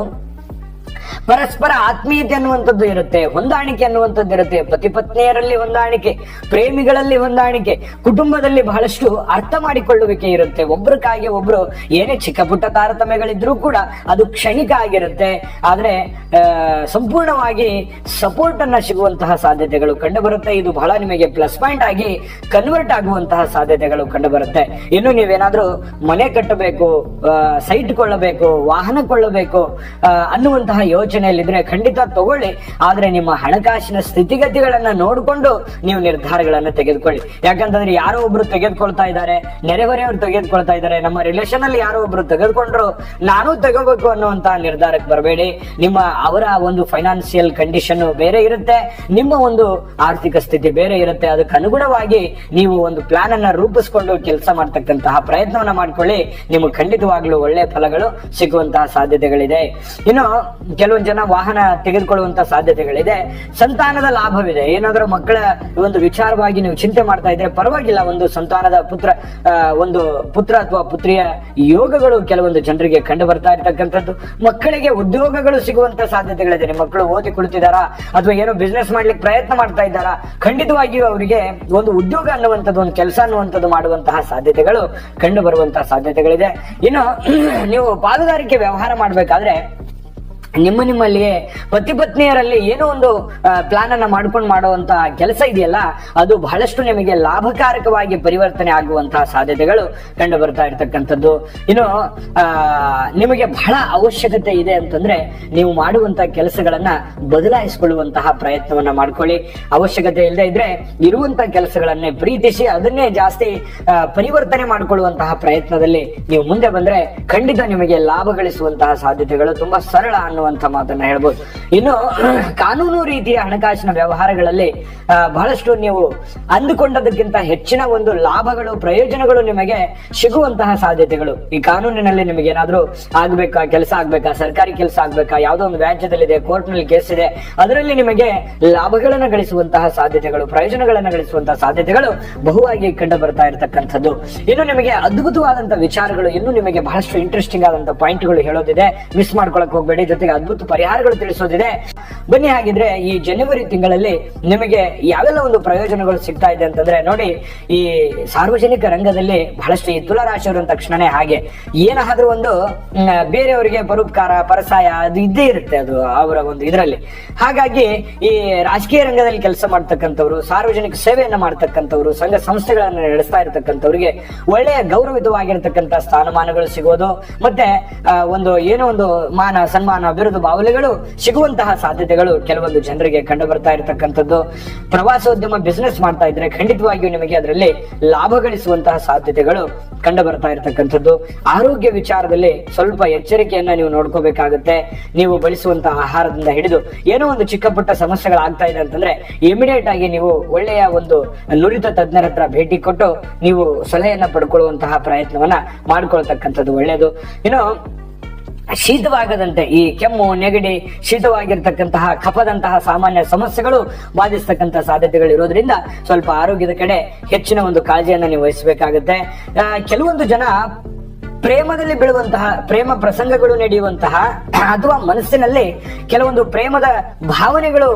ಪರಸ್ಪರ ಆತ್ಮೀಯತೆ ಅನ್ನುವಂಥದ್ದು ಇರುತ್ತೆ, ಹೊಂದಾಣಿಕೆ ಅನ್ನುವಂಥದ್ದು ಇರುತ್ತೆ. ಪತಿ ಪತ್ನಿಯರಲ್ಲಿ ಹೊಂದಾಣಿಕೆ, ಪ್ರೇಮಿಗಳಲ್ಲಿ ಹೊಂದಾಣಿಕೆ, ಕುಟುಂಬದಲ್ಲಿ ಬಹಳಷ್ಟು ಅರ್ಥ ಮಾಡಿಕೊಳ್ಳುವಿಕೆ ಇರುತ್ತೆ. ಒಬ್ರಕ್ಕಾಗಿ ಒಬ್ರು ಏನೇ ಚಿಕ್ಕ ಪುಟ್ಟ ತಾರತಮ್ಯಗಳಿದ್ರೂ ಕೂಡ ಅದು ಕ್ಷಣಿಕ ಆಗಿರುತ್ತೆ. ಆದ್ರೆ ಸಂಪೂರ್ಣವಾಗಿ ಸಪೋರ್ಟ್ ಅನ್ನ ಸಿಗುವಂತಹ ಸಾಧ್ಯತೆಗಳು ಕಂಡು ಬರುತ್ತೆ. ಇದು ಬಹಳ ನಿಮಗೆ ಪ್ಲಸ್ ಪಾಯಿಂಟ್ ಆಗಿ ಕನ್ವರ್ಟ್ ಆಗುವಂತಹ ಸಾಧ್ಯತೆಗಳು ಕಂಡು ಬರುತ್ತೆ. ಇನ್ನು ನೀವೇನಾದ್ರೂ ಮನೆ ಕಟ್ಟಬೇಕು, ಸೈಟ್ ಕೊಳ್ಳಬೇಕು, ವಾಹನ ಕೊಳ್ಳಬೇಕು ಅನ್ನುವಂತಹ ಯೋಚನೆಯಲ್ಲಿದ್ರೆ ಖಂಡಿತ ತಗೊಳ್ಳಿ. ಆದ್ರೆ ನಿಮ್ಮ ಹಣಕಾಸಿನ ಸ್ಥಿತಿಗತಿಗಳನ್ನ ನೋಡಿಕೊಂಡು ನೀವು ನಿರ್ಧಾರಗಳನ್ನ ತೆಗೆದುಕೊಳ್ಳಿ. ಯಾಕಂತಂದ್ರೆ ಯಾರೋ ಒಬ್ರು ತೆಗೆದುಕೊಳ್ತಾ ಇದ್ದಾರೆ, ನೆರೆಹೊರೆಯವರು ತೆಗೆದುಕೊಳ್ತಾ ಇದ್ದಾರೆ, ನಮ್ಮ ರಿಲೇಷನ್ ಅಲ್ಲಿ ಯಾರೋ ಒಬ್ರು ತೆಗೆದುಕೊಂಡ್ರು ನಾನು ತಗೋಬೇಕು ಅನ್ನುವಂತಹ ನಿರ್ಧಾರಕ್ಕೆ ಬರಬೇಡಿ. ಅವರ ಒಂದು ಫೈನಾನ್ಸಿಯಲ್ ಕಂಡೀಷನ್ ಬೇರೆ ಇರುತ್ತೆ, ನಿಮ್ಮ ಒಂದು ಆರ್ಥಿಕ ಸ್ಥಿತಿ ಬೇರೆ ಇರುತ್ತೆ. ಅದಕ್ಕೆ ಅನುಗುಣವಾಗಿ ನೀವು ಒಂದು ಪ್ಲಾನ್ ಅನ್ನ ರೂಪಿಸಿಕೊಂಡು ಕೆಲಸ ಮಾಡ್ತಕ್ಕಂತಹ ಪ್ರಯತ್ನವನ್ನ ಮಾಡ್ಕೊಳ್ಳಿ. ನಿಮಗೆ ಖಂಡಿತವಾಗ್ಲೂ ಒಳ್ಳೆ ಫಲಗಳು ಸಿಗುವಂತಹ ಸಾಧ್ಯತೆಗಳಿದೆ. ಇನ್ನು ಕೆಲವೊಂದು ಜನ ವಾಹನ ತೆಗೆದುಕೊಳ್ಳುವಂತಹ ಸಾಧ್ಯತೆಗಳಿದೆ. ಸಂತಾನದ ಲಾಭವಿದೆ. ಏನಾದ್ರೂ ಮಕ್ಕಳ ಒಂದು ವಿಚಾರವಾಗಿ ನೀವು ಚಿಂತೆ ಮಾಡ್ತಾ ಇದ್ರೆ ಪರವಾಗಿಲ್ಲ, ಒಂದು ಸಂತಾನದ ಪುತ್ರ ಅಥವಾ ಪುತ್ರಿಯ ಯೋಗಗಳು ಕೆಲವೊಂದು ಜನರಿಗೆ ಕಂಡು ಬರ್ತಾ ಇರ್ತಕ್ಕಂಥದ್ದು. ಮಕ್ಕಳಿಗೆ ಉದ್ಯೋಗಗಳು ಸಿಗುವಂತ ಸಾಧ್ಯತೆಗಳಿದೆ. ನಿಮ್ಮ ಮಕ್ಕಳು ಓದಿ ಕುಳಿತಿದ್ದಾರಾ ಅಥವಾ ಏನೋ ಬಿಸ್ನೆಸ್ ಮಾಡ್ಲಿಕ್ಕೆ ಪ್ರಯತ್ನ ಮಾಡ್ತಾ ಇದ್ದಾರಾ, ಖಂಡಿತವಾಗಿಯೂ ಅವರಿಗೆ ಒಂದು ಉದ್ಯೋಗ ಅನ್ನುವಂಥದ್ದು, ಒಂದು ಕೆಲಸ ಅನ್ನುವಂಥದ್ದು ಮಾಡುವಂತಹ ಸಾಧ್ಯತೆಗಳು ಕಂಡು ಬರುವಂತಹ ಸಾಧ್ಯತೆಗಳಿದೆ. ಇನ್ನು ನೀವು ಪಾಲುದಾರಿಕೆ ವ್ಯವಹಾರ ಮಾಡ್ಬೇಕಾದ್ರೆ ನಿಮ್ಮಲ್ಲಿಯೇ ಪತಿ ಪತ್ನಿಯರಲ್ಲಿ ಏನೋ ಒಂದು ಪ್ಲಾನ್ ಅನ್ನ ಮಾಡ್ಕೊಂಡು ಮಾಡುವಂತಹ ಕೆಲಸ ಇದೆಯಲ್ಲ, ಅದು ಬಹಳಷ್ಟು ನಿಮಗೆ ಲಾಭಕಾರಕವಾಗಿ ಪರಿವರ್ತನೆ ಆಗುವಂತಹ ಸಾಧ್ಯತೆಗಳು ಕಂಡು ಬರ್ತಾ ಇರ್ತಕ್ಕಂಥದ್ದು. ಇನ್ನು ನಿಮಗೆ ಬಹಳ ಅವಶ್ಯಕತೆ ಇದೆ ಅಂತಂದ್ರೆ ನೀವು ಮಾಡುವಂತಹ ಕೆಲಸಗಳನ್ನ ಬದಲಾಯಿಸಿಕೊಳ್ಳುವಂತಹ ಪ್ರಯತ್ನವನ್ನ ಮಾಡ್ಕೊಳ್ಳಿ. ಅವಶ್ಯಕತೆ ಇಲ್ಲದೆ ಇದ್ರೆ ಇರುವಂತಹ ಕೆಲಸಗಳನ್ನೇ ಪ್ರೀತಿಸಿ ಅದನ್ನೇ ಜಾಸ್ತಿ ಪರಿವರ್ತನೆ ಮಾಡಿಕೊಳ್ಳುವಂತಹ ಪ್ರಯತ್ನದಲ್ಲಿ ನೀವು ಮುಂದೆ ಬಂದ್ರೆ ಖಂಡಿತ ನಿಮಗೆ ಲಾಭ ಗಳಿಸುವಂತಹ ಸಾಧ್ಯತೆಗಳು ತುಂಬಾ ಸರಳ ಅನ್ನುವಂತ ಮಾತನ್ನ ಹೇಳ್ಬೋದು. ಇನ್ನು ಕಾನೂನು ರೀತಿಯ ಹಣಕಾಸಿನ ವ್ಯವಹಾರಗಳಲ್ಲಿ ಬಹಳಷ್ಟು ನೀವು ಅಂದುಕೊಂಡದಕ್ಕಿಂತ ಹೆಚ್ಚಿನ ಒಂದು ಲಾಭಗಳು, ಪ್ರಯೋಜನಗಳು ನಿಮಗೆ ಸಿಗುವಂತಹ ಸಾಧ್ಯತೆಗಳು. ಈ ಕಾನೂನಿನಲ್ಲಿ ನಿಮಗೆ ಏನಾದ್ರೂ ಆಗ್ಬೇಕಾ, ಕೆಲಸ ಆಗ್ಬೇಕಾ, ಸರ್ಕಾರಿ ಕೆಲಸ ಆಗ್ಬೇಕಾ, ಯಾವುದೋ ಒಂದು ವ್ಯಾಜ್ಯದಲ್ಲಿದೆ, ಕೋರ್ಟ್ ನಲ್ಲಿ ಕೇಸ್ ಇದೆ, ಅದರಲ್ಲಿ ನಿಮಗೆ ಲಾಭಗಳನ್ನ ಗಳಿಸುವಂತಹ ಸಾಧ್ಯತೆಗಳು, ಪ್ರಯೋಜನಗಳನ್ನ ಗಳಿಸುವಂತಹ ಸಾಧ್ಯತೆಗಳು ಬಹುವಾಗಿ ಕಂಡು ಬರ್ತಾ ಇರತಕ್ಕಂಥದ್ದು. ಇನ್ನು ನಿಮಗೆ ಅದ್ಭುತವಾದಂತಹ ವಿಚಾರಗಳು, ಇನ್ನು ನಿಮಗೆ ಬಹಳಷ್ಟು ಇಂಟ್ರೆಸ್ಟಿಂಗ್ ಆದಂತಹ ಪಾಯಿಂಟ್ಗಳು ಹೇಳೋದಿದೆ, ಮಿಸ್ ಮಾಡ್ಕೊಳಕ್ ಹೋಗ್ಬೇಡಿ. ಜೊತೆಗೆ ಅದ್ಭುತ ಪರಿಹಾರಗಳು ತಿಳಿಸೋದಿದೆ. ಬನ್ನಿ, ಹಾಗಿದ್ರೆ ಈ ಜನವರಿ ತಿಂಗಳಲ್ಲಿ ನಿಮಗೆ ಯಾವೆಲ್ಲ ಒಂದು ಪ್ರಯೋಜನಗಳು ಸಿಗ್ತಾ ಇದೆ ಅಂತಂದ್ರೆ, ನೋಡಿ, ಈ ಸಾರ್ವಜನಿಕ ರಂಗದಲ್ಲಿ ಬಹಳಷ್ಟು ಈ ತುಲಾರಾಶಿಯವರು ಅಂದ ತಕ್ಷಣನೇ ಹಾಗೆ ಏನಾದ್ರೂ ಒಂದು ಬೇರೆಯವರಿಗೆ ಪರೋಪಕಾರ, ಪರಸಾಯ ಅದು ಇದ್ದೇ ಇರುತ್ತೆ, ಅದು ಅವರ ಒಂದು ಇದರಲ್ಲಿ. ಹಾಗಾಗಿ ಈ ರಾಜಕೀಯ ರಂಗದಲ್ಲಿ ಕೆಲಸ ಮಾಡ್ತಕ್ಕಂಥವ್ರು, ಸಾರ್ವಜನಿಕ ಸೇವೆಯನ್ನ ಮಾಡ್ತಕ್ಕಂಥವ್ರು, ಸಂಘ ಸಂಸ್ಥೆಗಳನ್ನ ನಡೆಸ್ತಾ ಇರತಕ್ಕಂಥವ್ರಿಗೆ ಒಳ್ಳೆಯ ಗೌರವಿತವಾಗಿರ್ತಕ್ಕಂಥ ಸ್ಥಾನಮಾನಗಳು ಸಿಗೋದು, ಮತ್ತೆ ಏನೋ ಒಂದು ಮಾನ ಸನ್ಮಾನ, ಬಿರುದು, ಬಾವಲಿಗಳು ಸಿಗುವಂತಹ ಸಾಧ್ಯತೆಗಳು ಕೆಲವೊಂದು ಜನರಿಗೆ ಕಂಡು ಬರ್ತಾ ಇರತಕ್ಕಂಥದ್ದು. ಪ್ರವಾಸೋದ್ಯಮ ಬಿಸ್ನೆಸ್ ಮಾಡ್ತಾ ಇದ್ರೆ ಖಂಡಿತವಾಗಿಯೂ ನಿಮಗೆ ಅದರಲ್ಲಿ ಲಾಭ ಗಳಿಸುವಂತಹ ಸಾಧ್ಯತೆಗಳು ಕಂಡು ಬರ್ತಾ ಇರತಕ್ಕಂಥದ್ದು. ಆರೋಗ್ಯ ವಿಚಾರದಲ್ಲಿ ಸ್ವಲ್ಪ ಎಚ್ಚರಿಕೆಯನ್ನ ನೀವು ನೋಡ್ಕೋಬೇಕಾಗುತ್ತೆ. ನೀವು ಬಳಸುವಂತಹ ಆಹಾರದಿಂದ ಹಿಡಿದು ಏನೋ ಒಂದು ಚಿಕ್ಕ ಪುಟ್ಟ ಸಮಸ್ಯೆಗಳಾಗ್ತಾ ಇದೆ ಅಂತಂದ್ರೆ ಇಮಿಡಿಯೇಟ್ ಆಗಿ ನೀವು ಒಳ್ಳೆಯ ಒಂದು ನುರಿತ ತಜ್ಞರ ಹತ್ರ ಭೇಟಿ ಕೊಟ್ಟು ನೀವು ಸಲಹೆಯನ್ನ ಪಡ್ಕೊಳ್ಳುವಂತಹ ಪ್ರಯತ್ನವನ್ನ ಮಾಡ್ಕೊಳ್ತಕ್ಕಂಥದ್ದು ಒಳ್ಳೆಯದು. ಇನ್ನು ಶೀತವಾಗದಂತೆ ಈ ಕೆಮ್ಮು ನೆಗಡಿ ಶೀತವಾಗಿರ್ತಕ್ಕಂತಹ ಕಫದಂತಹ ಸಾಮಾನ್ಯ ಸಮಸ್ಯೆಗಳು ಬಾಧಿಸ್ತಕ್ಕಂತಹ ಸಾಧ್ಯತೆಗಳು ಇರೋದ್ರಿಂದ ಸ್ವಲ್ಪ ಆರೋಗ್ಯದ ಕಡೆ ಹೆಚ್ಚಿನ ಒಂದು ಕಾಳಜಿಯನ್ನ ನೀವು ವಹಿಸಬೇಕಾಗುತ್ತೆ. ಕೆಲವೊಂದು ಜನ ಪ್ರೇಮದಲ್ಲಿ ಬೀಳುವಂತಹ ಪ್ರೇಮ ಪ್ರಸಂಗಗಳು ನಡೆಯುವಂತಹ ಅಥವಾ ಮನಸ್ಸಿನಲ್ಲಿ ಕೆಲವೊಂದು ಪ್ರೇಮದ ಭಾವನೆಗಳು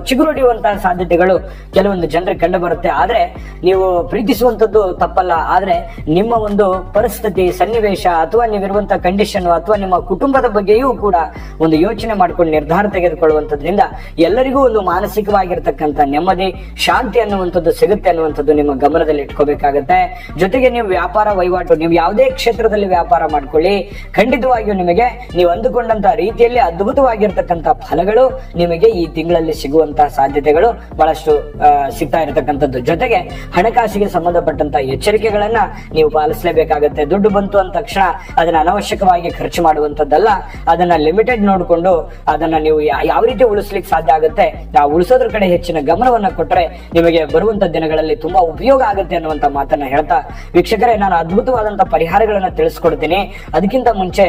ಚಿಗುರೊಡೆಯುವಂತಹ ಸಾಧ್ಯತೆಗಳು ಕೆಲವೊಂದು ಜನರಿಗೆ ಕಂಡು ಬರುತ್ತೆ. ಆದ್ರೆ ನೀವು ಪ್ರೀತಿಸುವಂತದ್ದು ತಪ್ಪಲ್ಲ, ಆದ್ರೆ ನಿಮ್ಮ ಒಂದು ಪರಿಸ್ಥಿತಿ ಸನ್ನಿವೇಶ ಅಥವಾ ನೀವಿರುವಂತಹ ಕಂಡೀಷನ್ ಅಥವಾ ನಿಮ್ಮ ಕುಟುಂಬದ ಬಗ್ಗೆಯೂ ಕೂಡ ಒಂದು ಯೋಚನೆ ಮಾಡ್ಕೊಂಡು ನಿರ್ಧಾರ ತೆಗೆದುಕೊಳ್ಳುವಂತದ್ರಿಂದ ಎಲ್ಲರಿಗೂ ಒಂದು ಮಾನಸಿಕವಾಗಿರ್ತಕ್ಕಂಥ ನೆಮ್ಮದಿ ಶಾಂತಿ ಅನ್ನುವಂಥದ್ದು ಸಿಗುತ್ತೆ ಅನ್ನುವಂಥದ್ದು ನಿಮ್ಮ ಗಮನದಲ್ಲಿ ಇಟ್ಕೋಬೇಕಾಗತ್ತೆ. ಜೊತೆಗೆ ನೀವು ವ್ಯಾಪಾರ ವಹಿವಾಟು ನೀವು ಯಾವುದೇ ಕ್ಷೇತ್ರದಲ್ಲಿ ವ್ಯಾಪಾರ ಮಾಡ್ಕೊಳ್ಳಿ, ಖಂಡಿತವಾಗಿಯೂ ನಿಮಗೆ ನೀವು ಅಂದುಕೊಂಡಂತ ರೀತಿಯಲ್ಲಿ ಅದ್ಭುತವಾಗಿರ್ತಕ್ಕಂಥ ಫಲಗಳು ನಿಮಗೆ ಈ ತಿಂಗಳಲ್ಲಿ ಸಿಗುವಂತಹ ಸಾಧ್ಯತೆಗಳು ಬಹಳಷ್ಟು ಸಿಗ್ತಾ ಇರತಕ್ಕಂಥದ್ದು. ಜೊತೆಗೆ ಹಣಕಾಸಿಗೆ ಸಂಬಂಧಪಟ್ಟಂತ ಎಚ್ಚರಿಕೆಗಳನ್ನ ನೀವು ಪಾಲಿಸಲೇಬೇಕಾಗತ್ತೆ. ದುಡ್ಡು ಬಂತು ಅಂದ ತಕ್ಷಣ ಅದನ್ನ ಅನವಶ್ಯಕವಾಗಿ ಖರ್ಚು ಮಾಡುವಂತದ್ದಲ್ಲ, ಅದನ್ನ ಲಿಮಿಟೆಡ್ ನೋಡಿಕೊಂಡು ಅದನ್ನ ನೀವು ಯಾವ ರೀತಿ ಉಳಿಸ್ಲಿಕ್ಕೆ ಸಾಧ್ಯ ಆಗುತ್ತೆ ಆ ಉಳಿಸೋದ್ರ ಕಡೆ ಹೆಚ್ಚಿನ ಗಮನವನ್ನ ಕೊಟ್ಟರೆ ನಿಮಗೆ ಬರುವಂತ ದಿನಗಳಲ್ಲಿ ತುಂಬಾ ಉಪಯೋಗ ಆಗುತ್ತೆ ಅನ್ನುವಂತ ಮಾತನ್ನ ಹೇಳ್ತಾ, ವೀಕ್ಷಕರೇ, ನಾನು ಅದ್ಭುತವಾದಂತ ಪರಿಹಾರಗಳನ್ನ ತಿಳಿಸ್ಕೊಡ್ತೀನಿ. ಅದಕ್ಕಿಂತ ಮುಂಚೆ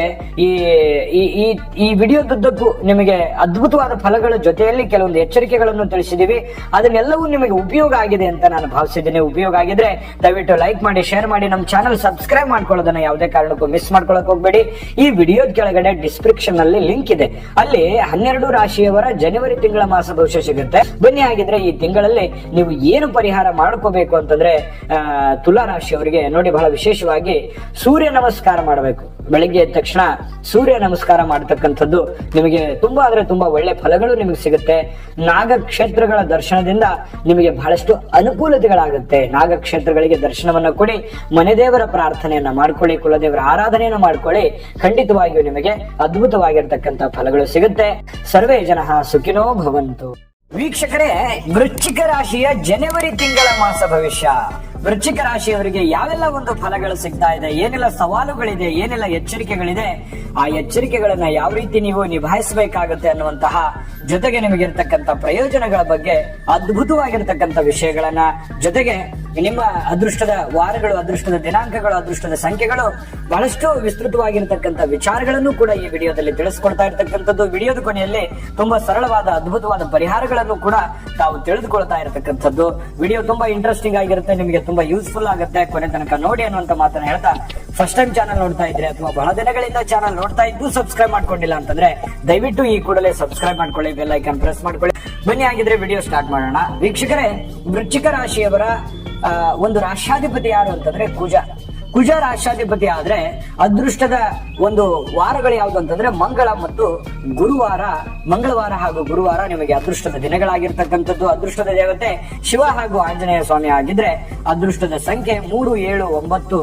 ಈ ವಿಡಿಯೋದುದ್ದಕ್ಕೂ ನಿಮಗೆ ಅದ್ಭುತವಾದ ಫಲಗಳ ಜೊತೆಯಲ್ಲಿ ಕೆಲವೊಂದು ಎಚ್ಚರಿಕೆಗಳನ್ನು ತಿಳಿಸಿದೀವಿ. ಅದನ್ನೆಲ್ಲವೂ ನಿಮಗೆ ಉಪಯೋಗ ಆಗಿದೆ ಅಂತ ನಾನು ಭಾವಿಸಿದ್ದೇನೆ. ಉಪಯೋಗ ಆಗಿದ್ರೆ ದಯವಿಟ್ಟು ಲೈಕ್ ಮಾಡಿ, ಶೇರ್ ಮಾಡಿ, ನಮ್ಮ ಚಾನಲ್ ಸಬ್ಸ್ಕ್ರೈಬ್ ಮಾಡ್ಕೊಳ್ಳೋದನ್ನ ಯಾವುದೇ ಕಾರಣಕ್ಕೂ ಮಿಸ್ ಮಾಡ್ಕೊಳಕ್ ಹೋಗ್ಬೇಡಿ. ಈ ವಿಡಿಯೋದ ಕೆಳಗಡೆ ಡಿಸ್ಕ್ರಿಪ್ಷನ್ ಅಲ್ಲಿ ಲಿಂಕ್ ಇದೆ, ಅಲ್ಲಿ 12 ರಾಶಿಯವರ ಜನವರಿ ತಿಂಗಳ ಮಾಸ ಭವಿಷ್ಯ ಸಿಗುತ್ತೆ. ಬನ್ನಿ, ಆಗಿದ್ರೆ ಈ ತಿಂಗಳಲ್ಲಿ ನೀವು ಏನು ಪರಿಹಾರ ಮಾಡ್ಕೋಬೇಕು ಅಂತಂದ್ರೆ ತುಲಾ ರಾಶಿಯವರಿಗೆ ನೋಡಿ, ಬಹಳ ವಿಶೇಷವಾಗಿ ಸೂರ್ಯ ನಮಸ್ಕಾರ ಮಾಡಬೇಕು. ಬೆಳಿಗ್ಗೆ ಎದ್ದ ತಕ್ಷಣ ಸೂರ್ಯ ನಮಸ್ಕಾರ ಮಾಡತಕ್ಕಂಥದ್ದು ನಿಮಗೆ ತುಂಬಾ ಅಂದ್ರೆ ತುಂಬಾ ಒಳ್ಳೆ ಫಲಗಳು ನಿಮಗೆ ಸಿಗುತ್ತೆ. ನಾಗಕ್ಷೇತ್ರಗಳ ದರ್ಶನದಿಂದ ನಿಮಗೆ ಬಹಳಷ್ಟು ಅನುಕೂಲತೆಗಳಾಗುತ್ತೆ. ನಾಗಕ್ಷೇತ್ರಗಳಿಗೆ ದರ್ಶನವನ್ನ ಕೊಡಿ, ಮನೆ ದೇವರ ಪ್ರಾರ್ಥನೆಯನ್ನ ಮಾಡ್ಕೊಳ್ಳಿ, ಕುಲದೇವರ ಆರಾಧನೆಯನ್ನ ಮಾಡ್ಕೊಳ್ಳಿ, ಖಂಡಿತವಾಗಿಯೂ ನಿಮಗೆ ಅದ್ಭುತವಾಗಿರ್ತಕ್ಕಂಥ ಫಲಗಳು ಸಿಗುತ್ತೆ. ಸರ್ವೇ ಜನಃ ಸುಖಿನೋ ಭವಂತು. ವೀಕ್ಷಕರೇ, ವೃಶ್ಚಿಕ ರಾಶಿಯ ಜನವರಿ ತಿಂಗಳ ಮಾಸ ಭವಿಷ್ಯ. ವೃಶ್ಚಿಕ ರಾಶಿಯವರಿಗೆ ಯಾವೆಲ್ಲ ಒಂದು ಫಲಗಳು ಸಿಗ್ತಾ ಇದೆ, ಏನೆಲ್ಲ ಸವಾಲುಗಳಿದೆ, ಏನೆಲ್ಲ ಎಚ್ಚರಿಕೆಗಳಿದೆ, ಆ ಎಚ್ಚರಿಕೆಗಳನ್ನ ಯಾವ ರೀತಿ ನೀವು ನಿಭಾಯಿಸಬೇಕಾಗುತ್ತೆ ಅನ್ನುವಂತಹ ಜೊತೆಗೆ ನಿಮಗಿರ್ತಕ್ಕಂಥ ಪ್ರಯೋಜನಗಳ ಬಗ್ಗೆ ಅದ್ಭುತವಾಗಿರ್ತಕ್ಕಂಥ ವಿಷಯಗಳನ್ನ, ಜೊತೆಗೆ ನಿಮ್ಮ ಅದೃಷ್ಟದ ವಾರಗಳು, ಅದೃಷ್ಟದ ದಿನಾಂಕಗಳು, ಅದೃಷ್ಟದ ಸಂಖ್ಯೆಗಳು, ಬಹಳಷ್ಟು ವಿಸ್ತೃತವಾಗಿರ್ತಕ್ಕಂಥ ವಿಚಾರಗಳನ್ನು ಕೂಡ ಈ ವಿಡಿಯೋದಲ್ಲಿ ತಿಳಿಸ್ಕೊಡ್ತಾ ಇರ್ತಕ್ಕಂಥದ್ದು. ವಿಡಿಯೋದ ಕೊನೆಯಲ್ಲಿ ತುಂಬಾ ಸರಳವಾದ ಅದ್ಭುತವಾದ ಪರಿಹಾರಗಳನ್ನು ಕೂಡ ತಾವು ತಿಳಿದುಕೊಳ್ತಾ ಇರತಕ್ಕಂಥದ್ದು. ವಿಡಿಯೋ ತುಂಬಾ ಇಂಟ್ರೆಸ್ಟಿಂಗ್ ಆಗಿರುತ್ತೆ, ನಿಮಗೆ ತುಂಬಾ ಯೂಸ್ಫುಲ್ ಆಗುತ್ತೆ. ಕೊನೆ ತನಕ ನೋಡಿ ಅನ್ನುವಂತ ಮಾತನ್ನ ಹೇಳ್ತಾ, ಫಸ್ಟ್ ಟೈಮ್ ಚಾನಲ್ ನೋಡ್ತಾ ಇದ್ರೆ ಅಥವಾ ಬಹಳ ದಿನಗಳಿಂದ ಚಾನಲ್ ನೋಡ್ತಾ ಇದ್ದು ಸಬ್ಸ್ಕ್ರೈಬ್ ಮಾಡ್ಕೊಂಡಿಲ್ಲ ಅಂತಂದ್ರೆ ದಯವಿಟ್ಟು ಈ ಕೂಡಲೇ ಸಬ್ಸ್ಕ್ರೈಬ್ ಮಾಡ್ಕೊಳ್ಳಿ, ಬೆಲ್ ಐಕಾನ್ ಪ್ರೆಸ್ ಮಾಡ್ಕೊಳ್ಳಿ. ಬನ್ನಿ, ಆಗಿದ್ರೆ ವಿಡಿಯೋ ಸ್ಟಾರ್ಟ್ ಮಾಡೋಣ. ವೀಕ್ಷಕರೇ, ವೃಶ್ಚಿಕ ರಾಶಿಯವರ ಒಂದು ರಾಷ್ಟ್ರಾಧಿಪತಿ ಯಾರು ಅಂತಂದ್ರೆ ಕುಜ. ಕುಜ ರಾಷ್ಟ್ರಾಧಿಪತಿ ಆದ್ರೆ ಅದೃಷ್ಟದ ಒಂದು ವಾರಗಳು ಯಾವ್ದು ಅಂತಂದ್ರೆ ಮಂಗಳ ಮತ್ತು ಗುರುವಾರ. ಮಂಗಳವಾರ ಹಾಗೂ ಗುರುವಾರ ನಿಮಗೆ ಅದೃಷ್ಟದ ದಿನಗಳಾಗಿರ್ತಕ್ಕಂಥದ್ದು. ಅದೃಷ್ಟದ ದೇವತೆ ಶಿವ ಹಾಗೂ ಆಂಜನೇಯ ಸ್ವಾಮಿ ಆಗಿದ್ರೆ ಅದೃಷ್ಟದ ಸಂಖ್ಯೆ 3, 7, 9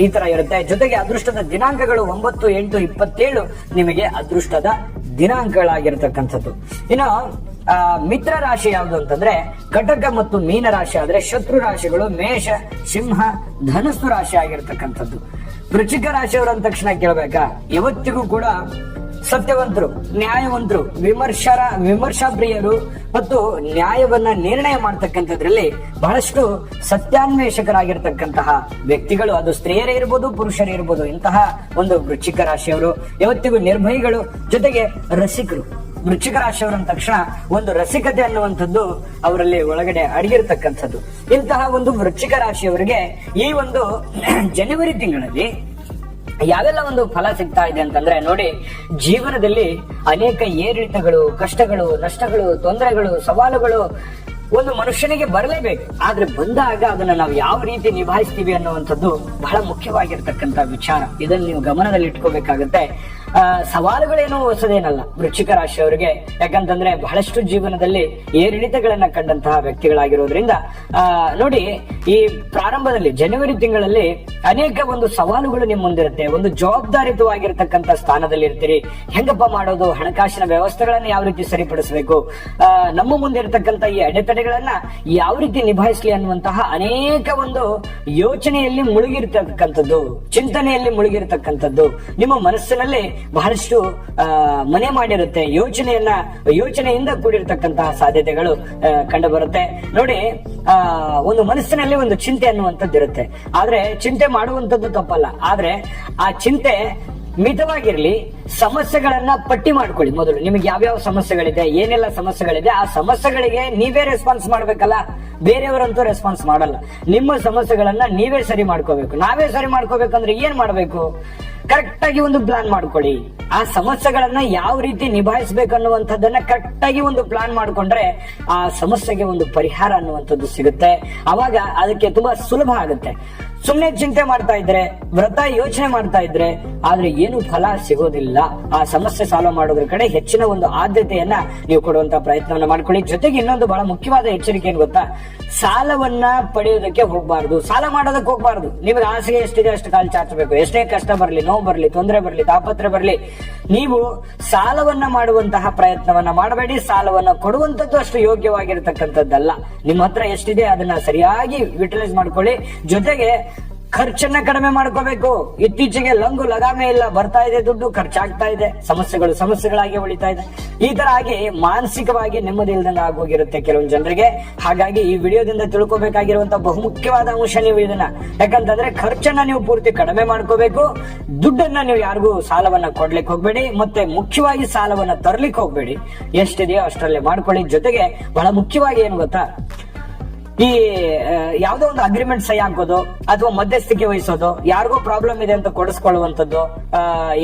ಈ ತರ ಇರುತ್ತೆ. ಜೊತೆಗೆ ಅದೃಷ್ಟದ ದಿನಾಂಕಗಳು 9, 8, 27 ನಿಮಗೆ ಅದೃಷ್ಟದ ದಿನಾಂಕಗಳಾಗಿರ್ತಕ್ಕಂಥದ್ದು. ಇನ್ನು ಮಿತ್ರ ರಾಶಿ ಯಾವುದು ಅಂತಂದ್ರೆ ಕಟಕ ಮತ್ತು ಮೀನ ರಾಶಿ ಆದ್ರೆ ಶತ್ರು ರಾಶಿಗಳು ಮೇಷ, ಸಿಂಹ, ಧನಸ್ಸು ರಾಶಿ ಆಗಿರ್ತಕ್ಕಂಥದ್ದು. ವೃಶ್ಚಿಕ ರಾಶಿಯವರು ಅಂದ ತಕ್ಷಣ ಕೇಳಬೇಕಾ, ಯಾವತ್ತಿಗೂ ಕೂಡ ಸತ್ಯವಂತರು, ನ್ಯಾಯವಂತರು, ವಿಮರ್ಶಾ ಪ್ರಿಯರು ಮತ್ತು ನ್ಯಾಯವನ್ನ ನಿರ್ಣಯ ಮಾಡ್ತಕ್ಕಂಥದ್ರಲ್ಲಿ ಬಹಳಷ್ಟು ಸತ್ಯಾನ್ವೇಷಕರಾಗಿರ್ತಕ್ಕಂತಹ ವ್ಯಕ್ತಿಗಳು. ಅದು ಸ್ತ್ರೀಯರೇ ಇರ್ಬೋದು, ಪುರುಷರೇ ಇರ್ಬೋದು. ಇಂತಹ ಒಂದು ವೃಶ್ಚಿಕ ರಾಶಿಯವರು ಯಾವತ್ತಿಗೂ ನಿರ್ಭಯಿಗಳು, ಜೊತೆಗೆ ರಸಿಕರು. ವೃಶ್ಚಿಕ ರಾಶಿಯವರು ಅಂದ ತಕ್ಷಣ ಒಂದು ರಸಿಕತೆ ಅನ್ನುವಂಥದ್ದು ಅವರಲ್ಲಿ ಒಳಗಡೆ ಅಡಗಿರ್ತಕ್ಕಂಥದ್ದು. ಇಂತಹ ಒಂದು ವೃಶ್ಚಿಕ ರಾಶಿಯವರಿಗೆ ಈ ಒಂದು ಜನವರಿ ತಿಂಗಳಲ್ಲಿ ಯಾವೆಲ್ಲ ಒಂದು ಫಲ ಸಿಗ್ತಾ ಇದೆ ಅಂತಂದ್ರೆ ನೋಡಿ, ಜೀವನದಲ್ಲಿ ಅನೇಕ ಏರಿಳಿತಗಳು, ಕಷ್ಟಗಳು, ನಷ್ಟಗಳು, ತೊಂದರೆಗಳು, ಸವಾಲುಗಳು ಒಂದು ಮನುಷ್ಯನಿಗೆ ಬರಲೇಬೇಕು. ಆದ್ರೆ ಬಂದಾಗ ಅದನ್ನ ನಾವು ಯಾವ ರೀತಿ ನಿಭಾಯಿಸ್ತೀವಿ ಅನ್ನುವಂಥದ್ದು ಬಹಳ ಮುಖ್ಯವಾಗಿರ್ತಕ್ಕಂಥ ವಿಚಾರ. ಇದನ್ನು ನೀವು ಗಮನದಲ್ಲಿ ಇಟ್ಕೋಬೇಕಾಗತ್ತೆ. ಸವಾಲುಗಳೇನು ಹೊಸದೇನಲ್ಲ ವೃಶ್ಚಿಕ ರಾಶಿಯವರಿಗೆ, ಯಾಕಂತಂದ್ರೆ ಬಹಳಷ್ಟು ಜೀವನದಲ್ಲಿ ಏರಿಳಿತಗಳನ್ನ ಕಂಡಂತಹ ವ್ಯಕ್ತಿಗಳಾಗಿರೋದ್ರಿಂದ ನೋಡಿ, ಈ ಪ್ರಾರಂಭದಲ್ಲಿ ಜನವರಿ ತಿಂಗಳಲ್ಲಿ ಅನೇಕ ಒಂದು ಸವಾಲುಗಳು ನಿಮ್ಮ ಮುಂದಿರುತ್ತೆ. ಒಂದು ಜವಾಬ್ದಾರಿತವಾಗಿರ್ತಕ್ಕಂಥ ಸ್ಥಾನದಲ್ಲಿ ಇರ್ತೀರಿ. ಹೆಂಗಪ್ಪ ಮಾಡೋದು, ಹಣಕಾಸಿನ ವ್ಯವಸ್ಥೆಗಳನ್ನ ಯಾವ ರೀತಿ ಸರಿಪಡಿಸಬೇಕು, ನಮ್ಮ ಮುಂದೆ ಇರತಕ್ಕಂಥ ಈ ಅಡೆತಡೆಗಳನ್ನ ಯಾವ ರೀತಿ ನಿಭಾಯಿಸಲಿ ಅನ್ನುವಂತಹ ಅನೇಕ ಒಂದು ಯೋಚನೆಯಲ್ಲಿ ಮುಳುಗಿರ್ತಕ್ಕಂಥದ್ದು, ಚಿಂತನೆಯಲ್ಲಿ ಮುಳುಗಿರ್ತಕ್ಕಂಥದ್ದು ನಿಮ್ಮ ಮನಸ್ಸಿನಲ್ಲಿ ಬಹಳಷ್ಟು ಮನೆ ಮಾಡಿರುತ್ತೆ. ಯೋಚನೆಯಿಂದ ಕೂಡಿರ್ತಕ್ಕಂತಹ ಸಾಧ್ಯತೆಗಳು ಕಂಡು ಬರುತ್ತೆ. ನೋಡಿ, ಒಂದು ಮನಸ್ಸಿನಲ್ಲಿ ಒಂದು ಚಿಂತೆ ಅನ್ನುವಂಥದ್ದು ಇರುತ್ತೆ. ಆದ್ರೆ ಚಿಂತೆ ಮಾಡುವಂಥದ್ದು ತಪ್ಪಲ್ಲ, ಆದ್ರೆ ಆ ಚಿಂತೆ ಮಿತವಾಗಿರ್ಲಿ. ಸಮಸ್ಯೆಗಳನ್ನ ಪಟ್ಟಿ ಮಾಡ್ಕೊಳ್ಳಿ. ಮೊದಲು ನಿಮಗೆ ಯಾವ್ಯಾವ ಸಮಸ್ಯೆಗಳಿದೆ, ಏನೆಲ್ಲ ಸಮಸ್ಯೆಗಳಿದೆ, ಆ ಸಮಸ್ಯೆಗಳಿಗೆ ನೀವೇ ರೆಸ್ಪಾನ್ಸ್ ಮಾಡ್ಬೇಕಲ್ಲ, ಬೇರೆಯವರಂತೂ ರೆಸ್ಪಾನ್ಸ್ ಮಾಡಲ್ಲ. ನಿಮ್ಮ ಸಮಸ್ಯೆಗಳನ್ನ ನೀವೇ ಸರಿ ಮಾಡ್ಕೋಬೇಕು. ನಾವೇ ಸರಿ ಮಾಡ್ಕೋಬೇಕಂದ್ರೆ ಏನ್ ಮಾಡ್ಬೇಕು? ಕರೆಕ್ಟ್ ಆಗಿ ಒಂದು ಪ್ಲಾನ್ ಮಾಡ್ಕೊಳ್ಳಿ. ಆ ಸಮಸ್ಯೆಗಳನ್ನ ಯಾವ ರೀತಿ ನಿಭಾಯಿಸಬೇಕು ಅನ್ನುವಂಥದ್ದನ್ನ ಕರೆಕ್ಟ್ ಆಗಿ ಒಂದು ಪ್ಲಾನ್ ಮಾಡ್ಕೊಂಡ್ರೆ ಆ ಸಮಸ್ಯೆಗೆ ಒಂದು ಪರಿಹಾರ ಅನ್ನುವಂಥದ್ದು ಸಿಗುತ್ತೆ. ಅವಾಗ ಅದಕ್ಕೆ ತುಂಬಾ ಸುಲಭ ಆಗುತ್ತೆ. ಸುಮ್ನೆ ಚಿಂತೆ ಮಾಡ್ತಾ ಇದ್ರೆ, ವ್ರತ ಯೋಚನೆ ಮಾಡ್ತಾ ಇದ್ರೆ ಆದ್ರೆ ಏನು ಫಲ ಸಿಗೋದಿಲ್ಲ. ಆ ಸಮಸ್ಯೆ ಸಾಲ್ವ್ ಮಾಡೋದ್ರ ಕಡೆ ಹೆಚ್ಚಿನ ಒಂದು ಆದ್ಯತೆಯನ್ನ ನೀವು ಕೊಡುವಂತ ಪ್ರಯತ್ನವನ್ನ ಮಾಡ್ಕೊಳ್ಳಿ. ಜೊತೆಗೆ ಇನ್ನೊಂದು ಬಹಳ ಮುಖ್ಯವಾದ ಎಚ್ಚರಿಕೆ ಏನ್ ಗೊತ್ತಾ? ಸಾಲವನ್ನ ಪಡೆಯೋದಕ್ಕೆ ಹೋಗ್ಬಾರ್ದು, ಸಾಲ ಮಾಡೋದಕ್ಕೆ ಹೋಗ್ಬಾರ್ದು. ನಿಮ್ಗೆ ಆಸೆ ಎಷ್ಟಿದೆ ಅಷ್ಟು ಕಾಲು ಚಾಚಬೇಕು. ಎಷ್ಟೇ ಕಷ್ಟ ಬರ್ಲಿ, ನೋವು ಬರ್ಲಿ, ತೊಂದರೆ ಬರ್ಲಿ, ತಾಪತ್ರೆ ಬರ್ಲಿ, ನೀವು ಸಾಲವನ್ನ ಮಾಡುವಂತಹ ಪ್ರಯತ್ನವನ್ನ ಮಾಡಬೇಡಿ. ಸಾಲವನ್ನ ಕೊಡುವಂತದ್ದು ಅಷ್ಟು ಯೋಗ್ಯವಾಗಿರತಕ್ಕಂಥದ್ದಲ್ಲ. ನಿಮ್ಮ ಹತ್ರ ಎಷ್ಟಿದೆ ಅದನ್ನ ಸರಿಯಾಗಿ ಯುಟಿಲೈಸ್ ಮಾಡ್ಕೊಳ್ಳಿ. ಜೊತೆಗೆ ಖರ್ಚನ್ನ ಕಡಿಮೆ ಮಾಡ್ಕೋಬೇಕು. ಇತ್ತೀಚೆಗೆ ಲಂಗು ಲಗಾಮೆ ಇಲ್ಲ, ಬರ್ತಾ ಇದೆ ದುಡ್ಡು, ಖರ್ಚಾಗ್ತಾ ಇದೆ, ಸಮಸ್ಯೆಗಳಾಗಿ ಉಳಿತಾ ಇದೆ. ಈ ತರ ಆಗಿ ಮಾನಸಿಕವಾಗಿ ನೆಮ್ಮದಿ ಇಲ್ದಂಗ ಆಗೋಗಿರುತ್ತೆ ಕೆಲವೊಂದು ಜನರಿಗೆ. ಹಾಗಾಗಿ ಈ ವಿಡಿಯೋದಿಂದ ತಿಳ್ಕೊಬೇಕಾಗಿರುವಂತ ಬಹುಮುಖ್ಯವಾದ ಅಂಶ ನೀವು ಇದನ್ನ, ಯಾಕಂತಂದ್ರೆ ಖರ್ಚನ್ನ ನೀವು ಪೂರ್ತಿ ಕಡಿಮೆ ಮಾಡ್ಕೋಬೇಕು. ದುಡ್ಡನ್ನ ನೀವು ಯಾರಿಗೂ ಸಾಲವನ್ನ ಕೊಡ್ಲಿಕ್ಕೆ ಹೋಗ್ಬೇಡಿ, ಮತ್ತೆ ಮುಖ್ಯವಾಗಿ ಸಾಲವನ್ನ ತರ್ಲಿಕ್ಕೆ ಹೋಗ್ಬೇಡಿ. ಎಷ್ಟಿದೆಯೋ ಅಷ್ಟರಲ್ಲೇ ಮಾಡ್ಕೊಳ್ಳಿ. ಜೊತೆಗೆ ಬಹಳ ಮುಖ್ಯವಾಗಿ ಏನು ಗೊತ್ತಾ, ಈ ಯಾವ್ದೋ ಒಂದು ಅಗ್ರಿಮೆಂಟ್ ಸಹಿ ಹಾಕೋದು ಅಥವಾ ಮಧ್ಯಸ್ಥಿಕೆ ವಹಿಸೋದು, ಯಾರಿಗೋ ಪ್ರಾಬ್ಲಮ್ ಇದೆ ಅಂತ ಕೊಡಿಸ್ಕೊಳ್ಳುವಂಥದ್ದು,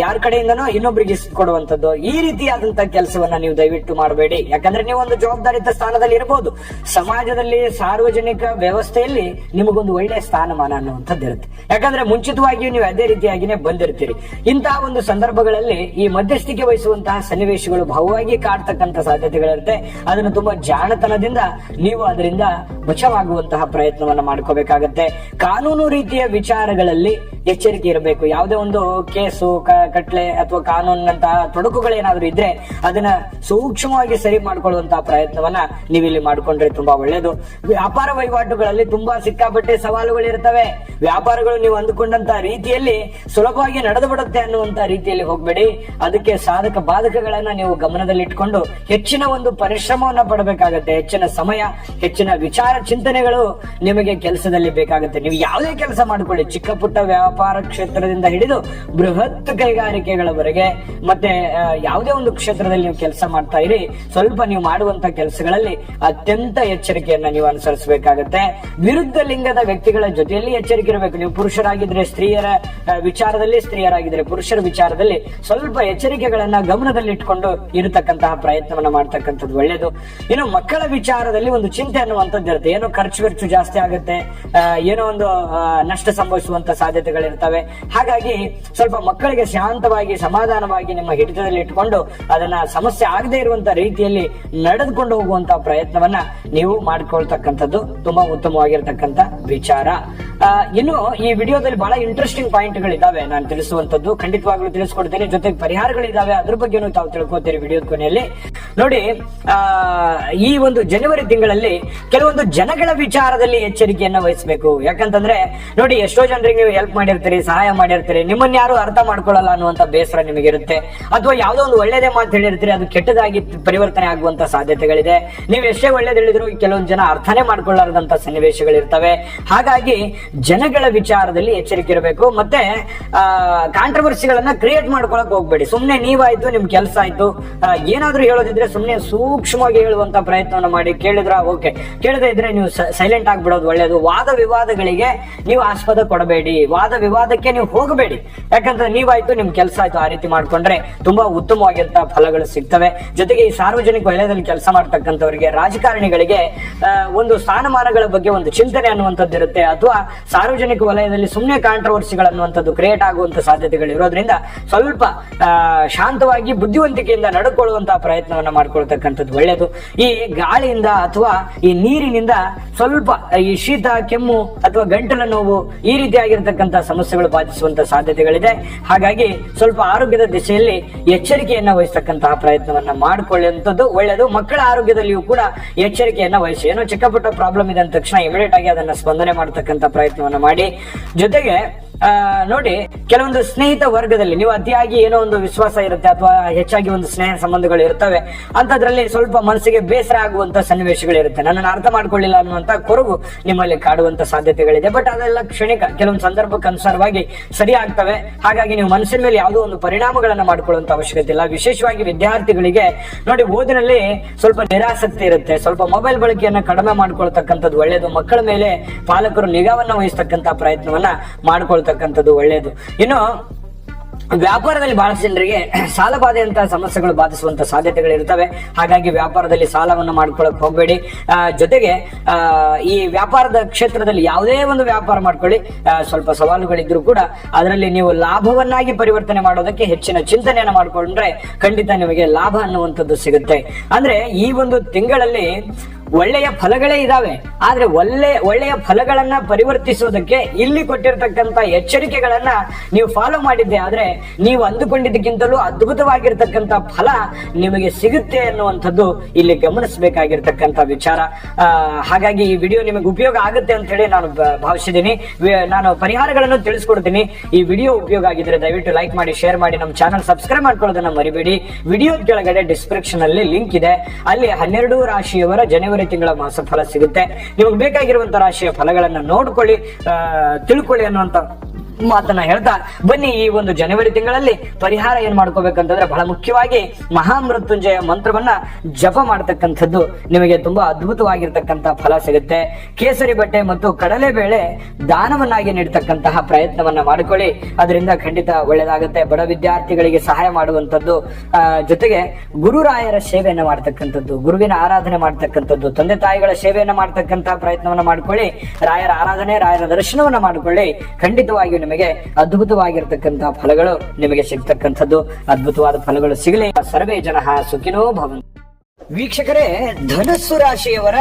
ಯಾರ ಕಡೆಯಿಂದನೋ ಇನ್ನೊಬ್ರಿಗೆ ಕೊಡುವಂಥದ್ದು, ಈ ರೀತಿಯಾದಂತ ಕೆಲಸವನ್ನ ನೀವು ದಯವಿಟ್ಟು ಮಾಡಬೇಡಿ. ಯಾಕಂದ್ರೆ ನೀವು ಒಂದು ಜವಾಬ್ದಾರಿತ ಸ್ಥಾನದಲ್ಲಿ ಇರಬಹುದು. ಸಮಾಜದಲ್ಲಿ, ಸಾರ್ವಜನಿಕ ವ್ಯವಸ್ಥೆಯಲ್ಲಿ ನಿಮಗೊಂದು ಒಳ್ಳೆಯ ಸ್ಥಾನಮಾನ ಅನ್ನುವಂಥದ್ದು ಇರುತ್ತೆ. ಯಾಕಂದ್ರೆ ಮುಂಚಿತವಾಗಿಯೂ ನೀವು ಅದೇ ರೀತಿಯಾಗಿನೇ ಬಂದಿರ್ತೀರಿ. ಇಂತಹ ಒಂದು ಸಂದರ್ಭಗಳಲ್ಲಿ ಈ ಮಧ್ಯಸ್ಥಿಕೆ ವಹಿಸುವಂತಹ ಸನ್ನಿವೇಶಗಳು ಬಹುವಾಗಿ ಕಾಡ್ತಕ್ಕಂಥ ಸಾಧ್ಯತೆಗಳಿರುತ್ತೆ. ಅದನ್ನು ತುಂಬಾ ಜಾಣತನದಿಂದ ನೀವು ಅದರಿಂದ ಬಚಾವಾಗುವಂತಹ ಪ್ರಯತ್ನವನ್ನ ಮಾಡ್ಕೋಬೇಕಾಗತ್ತೆ. ಕಾನೂನು ರೀತಿಯ ವಿಚಾರಗಳಲ್ಲಿ ಎಚ್ಚರಿಕೆ ಇರಬೇಕು. ಯಾವುದೇ ಒಂದು ಕೇಸು, ಕಟ್ಲೆ ಅಥವಾ ಕಾನೂನಿನಂತಹ ತೊಡಕುಗಳೇನಾದ್ರೂ ಇದ್ರೆ ಅದನ್ನ ಸೂಕ್ಷ್ಮವಾಗಿ ಸರಿ ಮಾಡ್ಕೊಳ್ಳುವಂತಹ ಪ್ರಯತ್ನವನ್ನ ನೀವಿಲ್ಲಿ ಮಾಡ್ಕೊಂಡ್ರೆ ತುಂಬಾ ಒಳ್ಳೇದು. ವ್ಯಾಪಾರ ವಹಿವಾಟುಗಳಲ್ಲಿ ತುಂಬಾ ಸಿಕ್ಕಾಪಟ್ಟೆ ಸವಾಲುಗಳಿರ್ತವೆ. ವ್ಯಾಪಾರಗಳು ನೀವು ಅಂದುಕೊಂಡಂತ ರೀತಿಯಲ್ಲಿ ಸುಲಭವಾಗಿ ನಡೆದು ಬಿಡುತ್ತೆ ಅನ್ನುವಂತ ರೀತಿಯಲ್ಲಿ ಹೋಗ್ಬೇಡಿ. ಅದಕ್ಕೆ ಸಾಧಕ ಬಾಧಕಗಳನ್ನ ನೀವು ಗಮನದಲ್ಲಿಟ್ಕೊಂಡು ಹೆಚ್ಚಿನ ಒಂದು ಪರಿಶ್ರಮವನ್ನ ಪಡಬೇಕಾಗತ್ತೆ. ಹೆಚ್ಚಿನ ಸಮಯ, ಹೆಚ್ಚಿನ ವಿಚಾರ ಚಿಂತನೆಗಳು ನಿಮಗೆ ಕೆಲಸದಲ್ಲಿ ಬೇಕಾಗುತ್ತೆ. ನೀವು ಯಾವುದೇ ಕೆಲಸ ಮಾಡ್ಕೊಳ್ಳಿ, ಚಿಕ್ಕ ಪುಟ್ಟ ವ್ಯಾಪಾರ ಕ್ಷೇತ್ರದಿಂದ ಹಿಡಿದು ಬೃಹತ್ ಕೈಗಾರಿಕೆಗಳವರೆಗೆ, ಮತ್ತೆ ಯಾವುದೇ ಒಂದು ಕ್ಷೇತ್ರದಲ್ಲಿ ನೀವು ಕೆಲಸ ಮಾಡ್ತಾ ಇರಿ, ಸ್ವಲ್ಪ ನೀವು ಮಾಡುವಂತ ಕೆಲಸಗಳಲ್ಲಿ ಅತ್ಯಂತ ಎಚ್ಚರಿಕೆಯನ್ನ ನೀವು ಅನುಸರಿಸಬೇಕಾಗತ್ತೆ. ವಿರುದ್ಧ ಲಿಂಗದ ವ್ಯಕ್ತಿಗಳ ಜೊತೆಯಲ್ಲಿ ಎಚ್ಚರಿಕೆ ಇರಬೇಕು. ನೀವು ಪುರುಷರಾಗಿದ್ರೆ ಸ್ತ್ರೀಯರ ವಿಚಾರದಲ್ಲಿ, ಸ್ತ್ರೀಯರಾಗಿದ್ರೆ ಪುರುಷರ ವಿಚಾರದಲ್ಲಿ ಸ್ವಲ್ಪ ಎಚ್ಚರಿಕೆಗಳನ್ನ ಗಮನದಲ್ಲಿಟ್ಕೊಂಡು ಇರತಕ್ಕಂತಹ ಪ್ರಯತ್ನವನ್ನ ಮಾಡ್ತಕ್ಕಂಥದ್ದು ಒಳ್ಳೇದು. ಇನ್ನು ಮಕ್ಕಳ ವಿಚಾರದಲ್ಲಿ ಒಂದು ಚಿಂತೆ ಅನ್ನುವಂಥದ್ದು ಇರುತ್ತೆ. ಏನೋ ಖರ್ಚು ವೆಚ್ಚು ಜಾಸ್ತಿ ಆಗುತ್ತೆ, ಏನೋ ಒಂದು ನಷ್ಟ ಸಂಭವಿಸುವಂತ ಸಾಧ್ಯತೆಗಳಿರ್ತವೆ. ಹಾಗಾಗಿ ಸ್ವಲ್ಪ ಮಕ್ಕಳಿಗೆ ಶಾಂತವಾಗಿ, ಸಮಾಧಾನವಾಗಿ ನಿಮ್ಮ ಹಿಡಿತದಲ್ಲಿ ಇಟ್ಕೊಂಡು ಅದನ್ನ ಸಮಸ್ಯೆ ಆಗದೆ ಇರುವಂತ ರೀತಿಯಲ್ಲಿ ನಡೆದುಕೊಂಡು ಹೋಗುವಂತ ಪ್ರಯತ್ನವನ್ನ ನೀವು ಮಾಡ್ಕೊಳ್ತಕ್ಕಂಥದ್ದು ತುಂಬಾ ಉತ್ತಮವಾಗಿರ್ತಕ್ಕಂಥ ವಿಚಾರ. ಇನ್ನು ಈ ವಿಡಿಯೋದಲ್ಲಿ ಬಹಳ ಇಂಟ್ರೆಸ್ಟಿಂಗ್ ಪಾಯಿಂಟ್ ಗಳಿದಾವೆ ನಾನು ತಿಳಿಸುವಂತದ್ದು, ಖಂಡಿತವಾಗ್ಲೂ ತಿಳಿಸ್ಕೊಡ್ತೇನೆ. ಜೊತೆಗೆ ಪರಿಹಾರಗಳಿದಾವೆ, ಅದ್ರ ಬಗ್ಗೆನೂ ತಾವು ತಿಳ್ಕೊತೀರಿ ವಿಡಿಯೋದ ಕೊನೆಯಲ್ಲಿ. ನೋಡಿ, ಈ ಒಂದು ಜನವರಿ ತಿಂಗಳಲ್ಲಿ ಕೆಲವೊಂದು ಜನಗಳ ವಿಚಾರದಲ್ಲಿ ಎಚ್ಚರಿಕೆಯನ್ನ ವಹಿಸಬೇಕು. ಯಾಕಂತಂದ್ರೆ ನೋಡಿ, ಎಷ್ಟೋ ಜನರಿಗೆ ನೀವು ಹೆಲ್ಪ್ ಮಾಡಿರ್ತೀರಿ, ಸಹಾಯ ಮಾಡಿರ್ತೀರಿ, ನಿಮ್ಮನ್ನ ಯಾರು ಅರ್ಥ ಮಾಡ್ಕೊಳ್ಳಲ್ಲ ಅನ್ನುವಂತ ಬೇಸರ ನಿಮಗಿರುತ್ತೆ. ಅಥವಾ ಯಾವುದೋ ಒಂದು ಒಳ್ಳೇದೇ ಮಾತು ಹೇಳಿರ್ತೀರಿ, ಅದು ಕೆಟ್ಟದಾಗಿ ಪರಿವರ್ತನೆ ಆಗುವಂತ ಸಾಧ್ಯತೆಗಳಿದೆ. ನೀವು ಎಷ್ಟೇ ಒಳ್ಳೇದು ಹೇಳಿದ್ರು ಕೆಲವೊಂದು ಜನ ಅರ್ಥನೇ ಮಾಡ್ಕೊಳ್ಳಾರದಂತ ಸನ್ನಿವೇಶಗಳಿರ್ತವೆ. ಹಾಗಾಗಿ ಜನಗಳ ವಿಚಾರದಲ್ಲಿ ಎಚ್ಚರಿಕೆ ಇರಬೇಕು. ಮತ್ತೆ ಕಾಂಟ್ರವರ್ಸಿಗಳನ್ನ ಕ್ರಿಯೇಟ್ ಮಾಡ್ಕೊಳಕ್ ಹೋಗ್ಬೇಡಿ. ಸುಮ್ನೆ ನೀವಾಯ್ತು, ನಿಮ್ ಕೆಲಸ ಆಯ್ತು, ಏನಾದ್ರೂ ಹೇಳೋದಿದ್ರೆ ಸುಮ್ನೆ ಸೂಕ್ಷ್ಮವಾಗಿ ಹೇಳುವಂತ ಪ್ರಯತ್ನವನ್ನು ಮಾಡಿ. ಕೇಳಿದ್ರ ಓಕೆ, ಕೇಳದೇ ಇದ್ರೆ ನೀವು ಸೈಲೆಂಟ್ ಆಗ್ಬಿಡೋದು ಒಳ್ಳೇದು. ವಾದ ವಿವಾದಗಳಿಗೆ ನೀವು ಆಸ್ಪದ ಕೊಡಬೇಡಿ, ವಾದ ವಿವಾದಕ್ಕೆ ನೀವು ಹೋಗಬೇಡಿ. ಯಾಕಂದ್ರೆ ನೀವಾಯ್ತು, ನಿಮ್ ಕೆಲಸ ಆಯ್ತು, ಆ ರೀತಿ ಮಾಡ್ಕೊಂಡ್ರೆ ತುಂಬಾ ಉತ್ತಮವಾಗಿರುವಂತಹ ಫಲಗಳು ಸಿಗ್ತವೆ. ಜೊತೆಗೆ ಈ ಸಾರ್ವಜನಿಕ ವಲಯದಲ್ಲಿ ಕೆಲಸ ಮಾಡ್ತಕ್ಕಂಥವರಿಗೆ, ರಾಜಕಾರಣಿಗಳಿಗೆ ಒಂದು ಸ್ಥಾನಮಾನಗಳ ಬಗ್ಗೆ ಒಂದು ಚಿಂತನೆ ಅನ್ನುವಂಥದ್ದು ಇರುತ್ತೆ. ಅಥವಾ ಸಾರ್ವಜನಿಕ ವಲಯದಲ್ಲಿ ಸುಮ್ಮನೆ ಕಾಂಟ್ರವರ್ಸಿಗಳು ಅನ್ನುವಂಥದ್ದು ಕ್ರಿಯೇಟ್ ಆಗುವಂತ ಸಾಧ್ಯತೆಗಳು ಇರೋದ್ರಿಂದ ಸ್ವಲ್ಪ ಶಾಂತವಾಗಿ ಬುದ್ಧಿವಂತಿಕೆಯಿಂದ ನಡ್ಕೊಳ್ಳುವಂತಹ ಪ್ರಯತ್ನವನ್ನ ಮಾಡ್ಕೊಳ್ತಕ್ಕಂಥದ್ದು ಒಳ್ಳೆಯದು. ಈ ಗಾಳಿಯಿಂದ ಅಥವಾ ಈ ನೀರಿನಿಂದ ಸ್ವಲ್ಪ ಈ ಶೀತ, ಕೆಮ್ಮು ಅಥವಾ ಗಂಟಲ ನೋವು ಈ ರೀತಿಯಾಗಿರ್ತಕ್ಕಂಥ ಸಮಸ್ಯೆಗಳು ಬಾಧಿಸುವಂತ ಸಾಧ್ಯತೆಗಳಿದೆ. ಹಾಗಾಗಿ ಸ್ವಲ್ಪ ಆರೋಗ್ಯದ ದಿಶೆಯಲ್ಲಿ ಎಚ್ಚರಿಕೆಯನ್ನ ವಹಿಸತಕ್ಕಂತಹ ಪ್ರಯತ್ನವನ್ನ ಮಾಡಿಕೊಳ್ಳುವಂಥದ್ದು ಒಳ್ಳೆಯದು. ಮಕ್ಕಳ ಆರೋಗ್ಯದಲ್ಲಿಯೂ ಕೂಡ ಎಚ್ಚರಿಕೆಯನ್ನ ವಹಿಸಿ. ಏನೋ ಚಿಕ್ಕ ಪುಟ್ಟ ಪ್ರಾಬ್ಲಮ್ ಇದೆ ಅಂದ ತಕ್ಷಣ ಇಮಿಡಿಯೇಟ್ ಆಗಿ ಅದನ್ನ ಸ್ಪಂದನೆ ಮಾಡತಕ್ಕಂಥ ಪ್ರಯತ್ನವನ್ನ ಮಾಡಿ. ಜೊತೆಗೆ ನೋಡಿ, ಕೆಲವೊಂದು ಸ್ನೇಹಿತ ವರ್ಗದಲ್ಲಿ ನೀವು ಅತಿಯಾಗಿ ಏನೋ ಒಂದು ವಿಶ್ವಾಸ ಇರುತ್ತೆ ಅಥವಾ ಹೆಚ್ಚಾಗಿ ಒಂದು ಸ್ನೇಹ ಸಂಬಂಧಗಳು ಇರ್ತವೆ. ಅಂತದ್ರಲ್ಲಿ ಸ್ವಲ್ಪ ಮನಸ್ಸಿಗೆ ಬೇಸರ ಆಗುವಂತ ಸನ್ನಿವೇಶಗಳಿರುತ್ತೆ. ನನ್ನನ್ನು ಅರ್ಥ ಮಾಡ್ಕೊಳ್ಳಿಲ್ಲ ಅನ್ನುವಂತ ಕೊರಗು ನಿಮ್ಮಲ್ಲಿ ಕಾಡುವಂತ ಸಾಧ್ಯತೆಗಳಿದೆ. ಬಟ್ ಅದೆಲ್ಲ ಕ್ಷಣಿಕ, ಕೆಲವೊಂದು ಸಂದರ್ಭಕ್ಕೆ ಅನುಸಾರವಾಗಿ ಸರಿ ಆಗ್ತವೆ. ಹಾಗಾಗಿ ನೀವು ಮನಸ್ಸಿನ ಮೇಲೆ ಯಾವುದೋ ಒಂದು ಪರಿಣಾಮಗಳನ್ನ ಮಾಡ್ಕೊಳ್ಳುವಂತ ಅವಶ್ಯಕತೆ ಇಲ್ಲ. ವಿಶೇಷವಾಗಿ ವಿದ್ಯಾರ್ಥಿಗಳಿಗೆ ನೋಡಿ, ಓದಿನಲ್ಲಿ ಸ್ವಲ್ಪ ನಿರಾಸಕ್ತಿ ಇರುತ್ತೆ. ಸ್ವಲ್ಪ ಮೊಬೈಲ್ ಬಳಕೆಯನ್ನ ಕಡಿಮೆ ಮಾಡ್ಕೊಳ್ತಕ್ಕಂಥದ್ದು ಒಳ್ಳೆಯದು. ಮಕ್ಕಳ ಮೇಲೆ ಪಾಲಕರು ನಿಗಾವನ್ನ ವಹಿಸ್ತಕ್ಕಂಥ ಪ್ರಯತ್ನವನ್ನ ಮಾಡ್ಕೊಳ್ತಕ್ಕಂಥದ್ದು ಒಳ್ಳೆಯದು. ಇನ್ನು ವ್ಯಾಪಾರದಲ್ಲಿ ಬಹಳಷ್ಟು ಜನರಿಗೆ ಸಾಲ ಬಾಧೆಯಂತಹ ಸಮಸ್ಯೆಗಳು ಬಾಧಿಸುವಂತ ಸಾಧ್ಯತೆಗಳು ಇರ್ತವೆ. ಹಾಗಾಗಿ ವ್ಯಾಪಾರದಲ್ಲಿ ಸಾಲವನ್ನು ಮಾಡ್ಕೊಳಕ್ ಹೋಗಬೇಡಿ. ಜೊತೆಗೆ ಈ ವ್ಯಾಪಾರದ ಕ್ಷೇತ್ರದಲ್ಲಿ ಯಾವುದೇ ಒಂದು ವ್ಯಾಪಾರ ಮಾಡ್ಕೊಳ್ಳಿ, ಸ್ವಲ್ಪ ಸವಾಲುಗಳಿದ್ರು ಕೂಡ ಅದರಲ್ಲಿ ನೀವು ಲಾಭವನ್ನಾಗಿ ಪರಿವರ್ತನೆ ಮಾಡೋದಕ್ಕೆ ಹೆಚ್ಚಿನ ಚಿಂತನೆಯನ್ನು ಮಾಡ್ಕೊಂಡ್ರೆ ಖಂಡಿತ ನಿಮಗೆ ಲಾಭ ಅನ್ನುವಂಥದ್ದು ಸಿಗುತ್ತೆ. ಅಂದ್ರೆ ಈ ಒಂದು ತಿಂಗಳಲ್ಲಿ ಒಳ್ಳೆಯ ಫಲಗಳೇ ಇದಾವೆ. ಆದ್ರೆ ಒಳ್ಳೆಯ ಫಲಗಳನ್ನ ಪರಿವರ್ತಿಸೋದಕ್ಕೆ ಇಲ್ಲಿ ಕೊಟ್ಟಿರ್ತಕ್ಕಂಥ ಎಚ್ಚರಿಕೆಗಳನ್ನ ನೀವು ಫಾಲೋ ಮಾಡಿದ್ದೆ ಆದ್ರೆ ನೀವು ಅಂದುಕೊಂಡಿದ್ದಕ್ಕಿಂತಲೂ ಅದ್ಭುತವಾಗಿರ್ತಕ್ಕಂಥ ಫಲ ನಿಮಗೆ ಸಿಗುತ್ತೆ ಅನ್ನುವಂಥದ್ದು ಇಲ್ಲಿ ಗಮನಿಸಬೇಕಾಗಿರ್ತಕ್ಕಂಥ ವಿಚಾರ. ಹಾಗಾಗಿ ಈ ವಿಡಿಯೋ ನಿಮಗೆ ಉಪಯೋಗ ಆಗುತ್ತೆ ಅಂತ ಹೇಳಿ ನಾನು ಭಾವಿಸಿದ್ದೀನಿ. ನಾನು ಪರಿಹಾರಗಳನ್ನು ತಿಳಿಸ್ಕೊಡ್ತೀನಿ. ಈ ವಿಡಿಯೋ ಉಪಯೋಗ ಆಗಿದ್ರೆ ದಯವಿಟ್ಟು ಲೈಕ್ ಮಾಡಿ, ಶೇರ್ ಮಾಡಿ, ನಮ್ಮ ಚಾನಲ್ ಸಬ್ಸ್ಕ್ರೈಬ್ ಮಾಡ್ಕೊಳ್ಳೋದನ್ನ ಮರಿಬೇಡಿ. ವಿಡಿಯೋದ ಕೆಳಗಡೆ ಡಿಸ್ಕ್ರಿಪ್ಷನ್ ಅಲ್ಲಿ ಲಿಂಕ್ ಇದೆ. ಅಲ್ಲಿ 12 ರಾಶಿಯವರ ಜನವರಿ ತಿಂಗಳ ಮಾಸ ಫಲ ಸಿಗುತ್ತೆ. ನಿಮಗೆ ಬೇಕಾಗಿರುವಂತಹ ರಾಶಿಯ ಫಲಗಳನ್ನ ನೋಡ್ಕೊಳ್ಳಿ, ತಿಳ್ಕೊಳ್ಳಿ ಅನ್ನುವಂತ ಮಾತನ್ನ ಹೇಳ್ತಾ ಬನ್ನಿ. ಈ ಒಂದು ಜನವರಿ ತಿಂಗಳಲ್ಲಿ ಪರಿಹಾರ ಏನ್ ಮಾಡ್ಕೋಬೇಕಂತಂದ್ರೆ ಬಹಳ ಮುಖ್ಯವಾಗಿ ಮಹಾಮೃತ್ಯುಂಜಯ ಮಂತ್ರವನ್ನ ಜಪ ಮಾಡತಕ್ಕಂಥದ್ದು ನಿಮಗೆ ತುಂಬಾ ಅದ್ಭುತವಾಗಿರ್ತಕ್ಕಂಥ ಫಲ ಸಿಗುತ್ತೆ. ಕೇಸರಿ ಬಟ್ಟೆ ಮತ್ತು ಕಡಲೆಬೇಳೆ ದಾನವನ್ನಾಗಿ ನೀಡತಕ್ಕಂತಹ ಪ್ರಯತ್ನವನ್ನ ಮಾಡಿಕೊಳ್ಳಿ. ಅದರಿಂದ ಖಂಡಿತ ಒಳ್ಳೆಯದಾಗುತ್ತೆ. ಬಡ ವಿದ್ಯಾರ್ಥಿಗಳಿಗೆ ಸಹಾಯ ಮಾಡುವಂತದ್ದು, ಜೊತೆಗೆ ಗುರುರಾಯರ ಸೇವೆಯನ್ನ ಮಾಡ್ತಕ್ಕಂಥದ್ದು, ಗುರುವಿನ ಆರಾಧನೆ ಮಾಡ್ತಕ್ಕಂಥದ್ದು, ತಂದೆ ತಾಯಿಗಳ ಸೇವೆಯನ್ನ ಮಾಡ್ತಕ್ಕಂತಹ ಪ್ರಯತ್ನವನ್ನ ಮಾಡ್ಕೊಳ್ಳಿ. ರಾಯರ ಆರಾಧನೆ, ರಾಯರ ದರ್ಶನವನ್ನ ಮಾಡಿಕೊಳ್ಳಿ. ಖಂಡಿತವಾಗಿಯೂ ನಿಮಗೆ ಅದ್ಭುತವಾಗಿರ್ತಕ್ಕಂತಹ ಫಲಗಳು ನಿಮಗೆ ಸಿಗ್ತಕ್ಕಂಥದ್ದು. ಅದ್ಭುತವಾದ ಫಲಗಳು ಸಿಗಲಿ. ಸರ್ವೇ ಜನಃ ಸುಖಿನೋ ಭವಂತು. ವೀಕ್ಷಕರೇ, ಧನಸ್ಸು ರಾಶಿಯವರ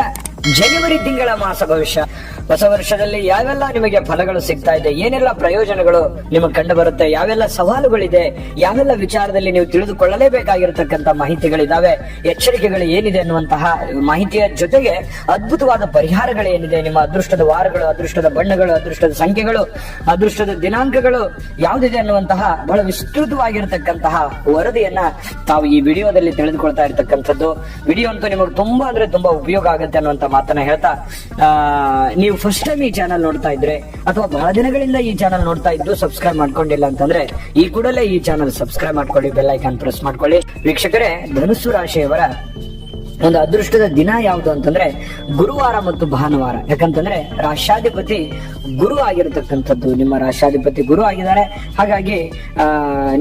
ಜನವರಿ ತಿಂಗಳ ಮಾಸ ಭವಿಷ್ಯ. ಹೊಸ ವರ್ಷದಲ್ಲಿ ಯಾವೆಲ್ಲ ನಿಮಗೆ ಫಲಗಳು ಸಿಗ್ತಾ ಇದೆ, ಏನೆಲ್ಲ ಪ್ರಯೋಜನಗಳು ನಿಮಗೆ ಕಂಡು ಬರುತ್ತೆ, ಯಾವೆಲ್ಲ ಸವಾಲುಗಳಿದೆ, ಯಾವೆಲ್ಲ ವಿಚಾರದಲ್ಲಿ ನೀವು ತಿಳಿದುಕೊಳ್ಳಲೇಬೇಕಾಗಿರತಕ್ಕಂತ ಮಾಹಿತಿಗಳಿದಾವೆ, ಎಚ್ಚರಿಕೆಗಳು ಏನಿದೆ ಅನ್ನುವಂತಹ ಮಾಹಿತಿಯ ಜೊತೆಗೆ ಅದ್ಭುತವಾದ ಪರಿಹಾರಗಳು ಏನಿದೆ, ನಿಮ್ಮ ಅದೃಷ್ಟದ ವಾರಗಳು, ಅದೃಷ್ಟದ ಬಣ್ಣಗಳು, ಅದೃಷ್ಟದ ಸಂಖ್ಯೆಗಳು, ಅದೃಷ್ಟದ ದಿನಾಂಕಗಳು ಯಾವುದಿದೆ ಅನ್ನುವಂತಹ ಬಹಳ ವಿಸ್ತೃತವಾಗಿರತಕ್ಕಂತಹ ವರದಿಯನ್ನ ತಾವು ಈ ವಿಡಿಯೋದಲ್ಲಿ ತಿಳಿದುಕೊಳ್ತಾ ಇರತಕ್ಕಂಥದ್ದು. ವಿಡಿಯೋ ಅಂತೂ ನಿಮಗೆ ತುಂಬಾ ಅಂದ್ರೆ ತುಂಬಾ ಉಪಯೋಗ ಆಗುತ್ತೆ ಅನ್ನುವಂತ ಮಾತನ್ನ ಹೇಳ್ತಾ, ನೀವು ಫಸ್ಟ್ ಟೈಮ್ ಈ ಚಾನಲ್ ನೋಡ್ತಾ ಇದ್ರೆ ಅಥವಾ ಬಹಳ ದಿನಗಳಿಂದ ಈ ಚಾನಲ್ ನೋಡ್ತಾ ಇದ್ದು ಸಬ್ಸ್ಕ್ರೈಬ್ ಮಾಡ್ಕೊಂಡಿಲ್ಲ ಅಂತಂದ್ರೆ ಈ ಕೂಡಲೇ ಈ ಚಾನಲ್ ಸಬ್ಸ್ಕ್ರೈಬ್ ಮಾಡ್ಕೊಳ್ಳಿ, ಬೆಲ್ ಐಕಾನ್ ಪ್ರೆಸ್ ಮಾಡ್ಕೊಳ್ಳಿ. ವೀಕ್ಷಕರೇ, ಧನುಸ್ಸು ರಾಶಿಯವರ ಒಂದು ಅದೃಷ್ಟದ ದಿನ ಯಾವುದು ಅಂತಂದ್ರೆ ಗುರುವಾರ ಮತ್ತು ಭಾನುವಾರ. ಯಾಕಂತಂದ್ರೆ ರಾಷ್ಟ್ರಾಧಿಪತಿ ಗುರು ಆಗಿರತಕ್ಕಂಥದ್ದು, ನಿಮ್ಮ ರಾಷ್ಟ್ರಾಧಿಪತಿ ಗುರು ಆಗಿದ್ದಾರೆ. ಹಾಗಾಗಿ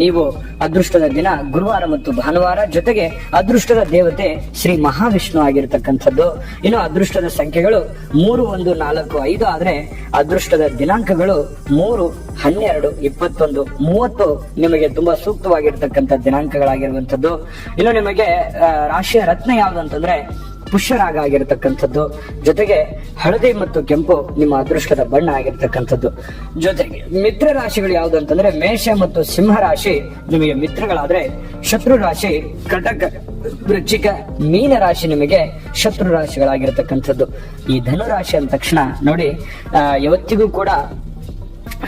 ನೀವು ಅದೃಷ್ಟದ ದಿನ ಗುರುವಾರ ಮತ್ತು ಭಾನುವಾರ, ಜೊತೆಗೆ ಅದೃಷ್ಟದ ದೇವತೆ ಶ್ರೀ ಮಹಾವಿಷ್ಣು ಆಗಿರತಕ್ಕಂಥದ್ದು. ಇನ್ನು ಅದೃಷ್ಟದ ಸಂಖ್ಯೆಗಳು 3, 1, 4, 5 ಆದ್ರೆ ಅದೃಷ್ಟದ ದಿನಾಂಕಗಳು 3, 12, 21, 30 ನಿಮಗೆ ತುಂಬಾ ಸೂಕ್ತವಾಗಿರ್ತಕ್ಕಂಥ ದಿನಾಂಕಗಳಾಗಿರುವಂತದ್ದು. ಇನ್ನು ನಿಮಗೆ ರಾಶಿಯ ರತ್ನ ಯಾವುದು ಅಂತಂದ್ರೆ ಪುಷ್ಯರಾಗ ಆಗಿರತಕ್ಕಂಥದ್ದು. ಜೊತೆಗೆ ಹಳದಿ ಮತ್ತು ಕೆಂಪು ನಿಮ್ಮ ಅದೃಷ್ಟದ ಬಣ್ಣ ಆಗಿರ್ತಕ್ಕಂಥದ್ದು. ಜೊತೆಗೆ ಮಿತ್ರ ರಾಶಿಗಳು ಯಾವುದು ಅಂತಂದ್ರೆ ಮೇಷ ಮತ್ತು ಸಿಂಹ ರಾಶಿ ನಿಮಗೆ ಮಿತ್ರಗಳಾದ್ರೆ, ಶತ್ರು ರಾಶಿ ಕಟಕ, ವೃಶ್ಚಿಕ, ಮೀನ ರಾಶಿ ನಿಮಗೆ ಶತ್ರು ರಾಶಿಗಳಾಗಿರ್ತಕ್ಕಂಥದ್ದು. ಈ ಧನು ರಾಶಿ ಅಂದ ತಕ್ಷಣ ನೋಡಿ, ಯಾವತ್ತಿಗೂ ಕೂಡ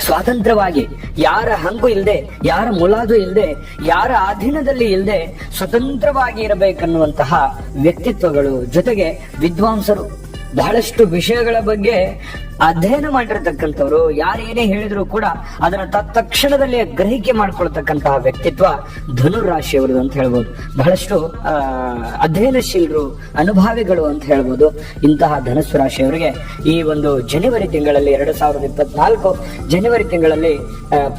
ಸ್ವಾತಂತ್ರ್ಯವಾಗಿ, ಯಾರ ಹಂಗು ಇಲ್ಲದೆ, ಯಾರ ಮುಲಾದು ಇಲ್ಲದೆ, ಯಾರ ಅಧೀನದಲ್ಲಿ ಇಲ್ಲದೆ ಸ್ವತಂತ್ರವಾಗಿ ಇರಬೇಕನ್ನುವಂತಹ ವ್ಯಕ್ತಿತ್ವಗಳು. ಜೊತೆಗೆ ವಿದ್ವಾಂಸರು, ಬಹಳಷ್ಟು ವಿಷಯಗಳ ಬಗ್ಗೆ ಅಧ್ಯಯನ ಮಾಡಿರ್ತಕ್ಕಂಥವ್ರು, ಯಾರೇನೇ ಹೇಳಿದ್ರು ಕೂಡ ಅದನ್ನ ತತ್ಕ್ಷಣದಲ್ಲಿ ಗ್ರಹಿಕೆ ಮಾಡ್ಕೊಳ್ತಕ್ಕಂತಹ ವ್ಯಕ್ತಿತ್ವ ಧನುರಾಶಿಯವರು ಅಂತ ಹೇಳ್ಬೋದು. ಬಹಳಷ್ಟು ಅಧ್ಯಯನಶೀಲರು, ಅನುಭಾವಿಗಳು ಅಂತ ಹೇಳ್ಬೋದು. ಇಂತಹ ಧನುಸ್ಸು ರಾಶಿಯವರಿಗೆ ಈ ಒಂದು ಜನವರಿ ತಿಂಗಳಲ್ಲಿ 2024 ಜನವರಿ ತಿಂಗಳಲ್ಲಿ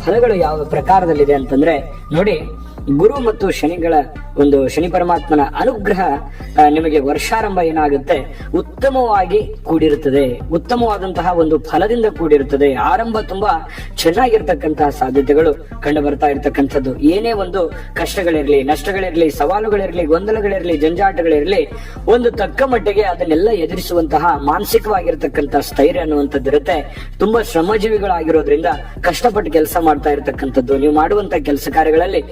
ಫಲಗಳು ಯಾವ ಪ್ರಕಾರದಲ್ಲಿದೆ ಅಂತಂದ್ರೆ ನೋಡಿ, ಗುರು ಮತ್ತು ಶನಿಗಳ ಒಂದು ಶನಿ ಪರಮಾತ್ಮನ ಅನುಗ್ರಹ ನಿಮಗೆ ವರ್ಷಾರಂಭ ಏನಾಗುತ್ತೆ, ಉತ್ತಮವಾಗಿ ಕೂಡಿರುತ್ತದೆ, ಉತ್ತಮವಾದಂತಹ ಒಂದು ಫಲದಿಂದ ಕೂಡಿರುತ್ತದೆ. ಆರಂಭ ತುಂಬಾ ಚೆನ್ನಾಗಿರ್ತಕ್ಕಂತಹ ಸಾಧ್ಯತೆಗಳು ಕಂಡು ಬರ್ತಾ ಇರ್ತಕ್ಕಂಥದ್ದು. ಏನೇ ಒಂದು ಕಷ್ಟಗಳಿರ್ಲಿ, ನಷ್ಟಗಳಿರ್ಲಿ, ಸವಾಲುಗಳಿರ್ಲಿ, ಗೊಂದಲಗಳಿರ್ಲಿ, ಜಂಜಾಟಗಳಿರ್ಲಿ, ಒಂದು ತಕ್ಕ ಮಟ್ಟಿಗೆ ಅದನ್ನೆಲ್ಲ ಎದುರಿಸುವಂತಹ ಮಾನಸಿಕವಾಗಿರ್ತಕ್ಕಂತಹ ಸ್ಥೈರ್ಯ ಅನ್ನುವಂಥದ್ದು ಇರುತ್ತೆ. ತುಂಬಾ ಶ್ರಮಜೀವಿಗಳಾಗಿರೋದ್ರಿಂದ ಕಷ್ಟಪಟ್ಟು ಕೆಲಸ ಮಾಡ್ತಾ ಇರ್ತಕ್ಕಂಥದ್ದು. ನೀವು ಮಾಡುವಂತ ಕೆಲಸ ಕಾರ್ಯಗಳಲ್ಲಿ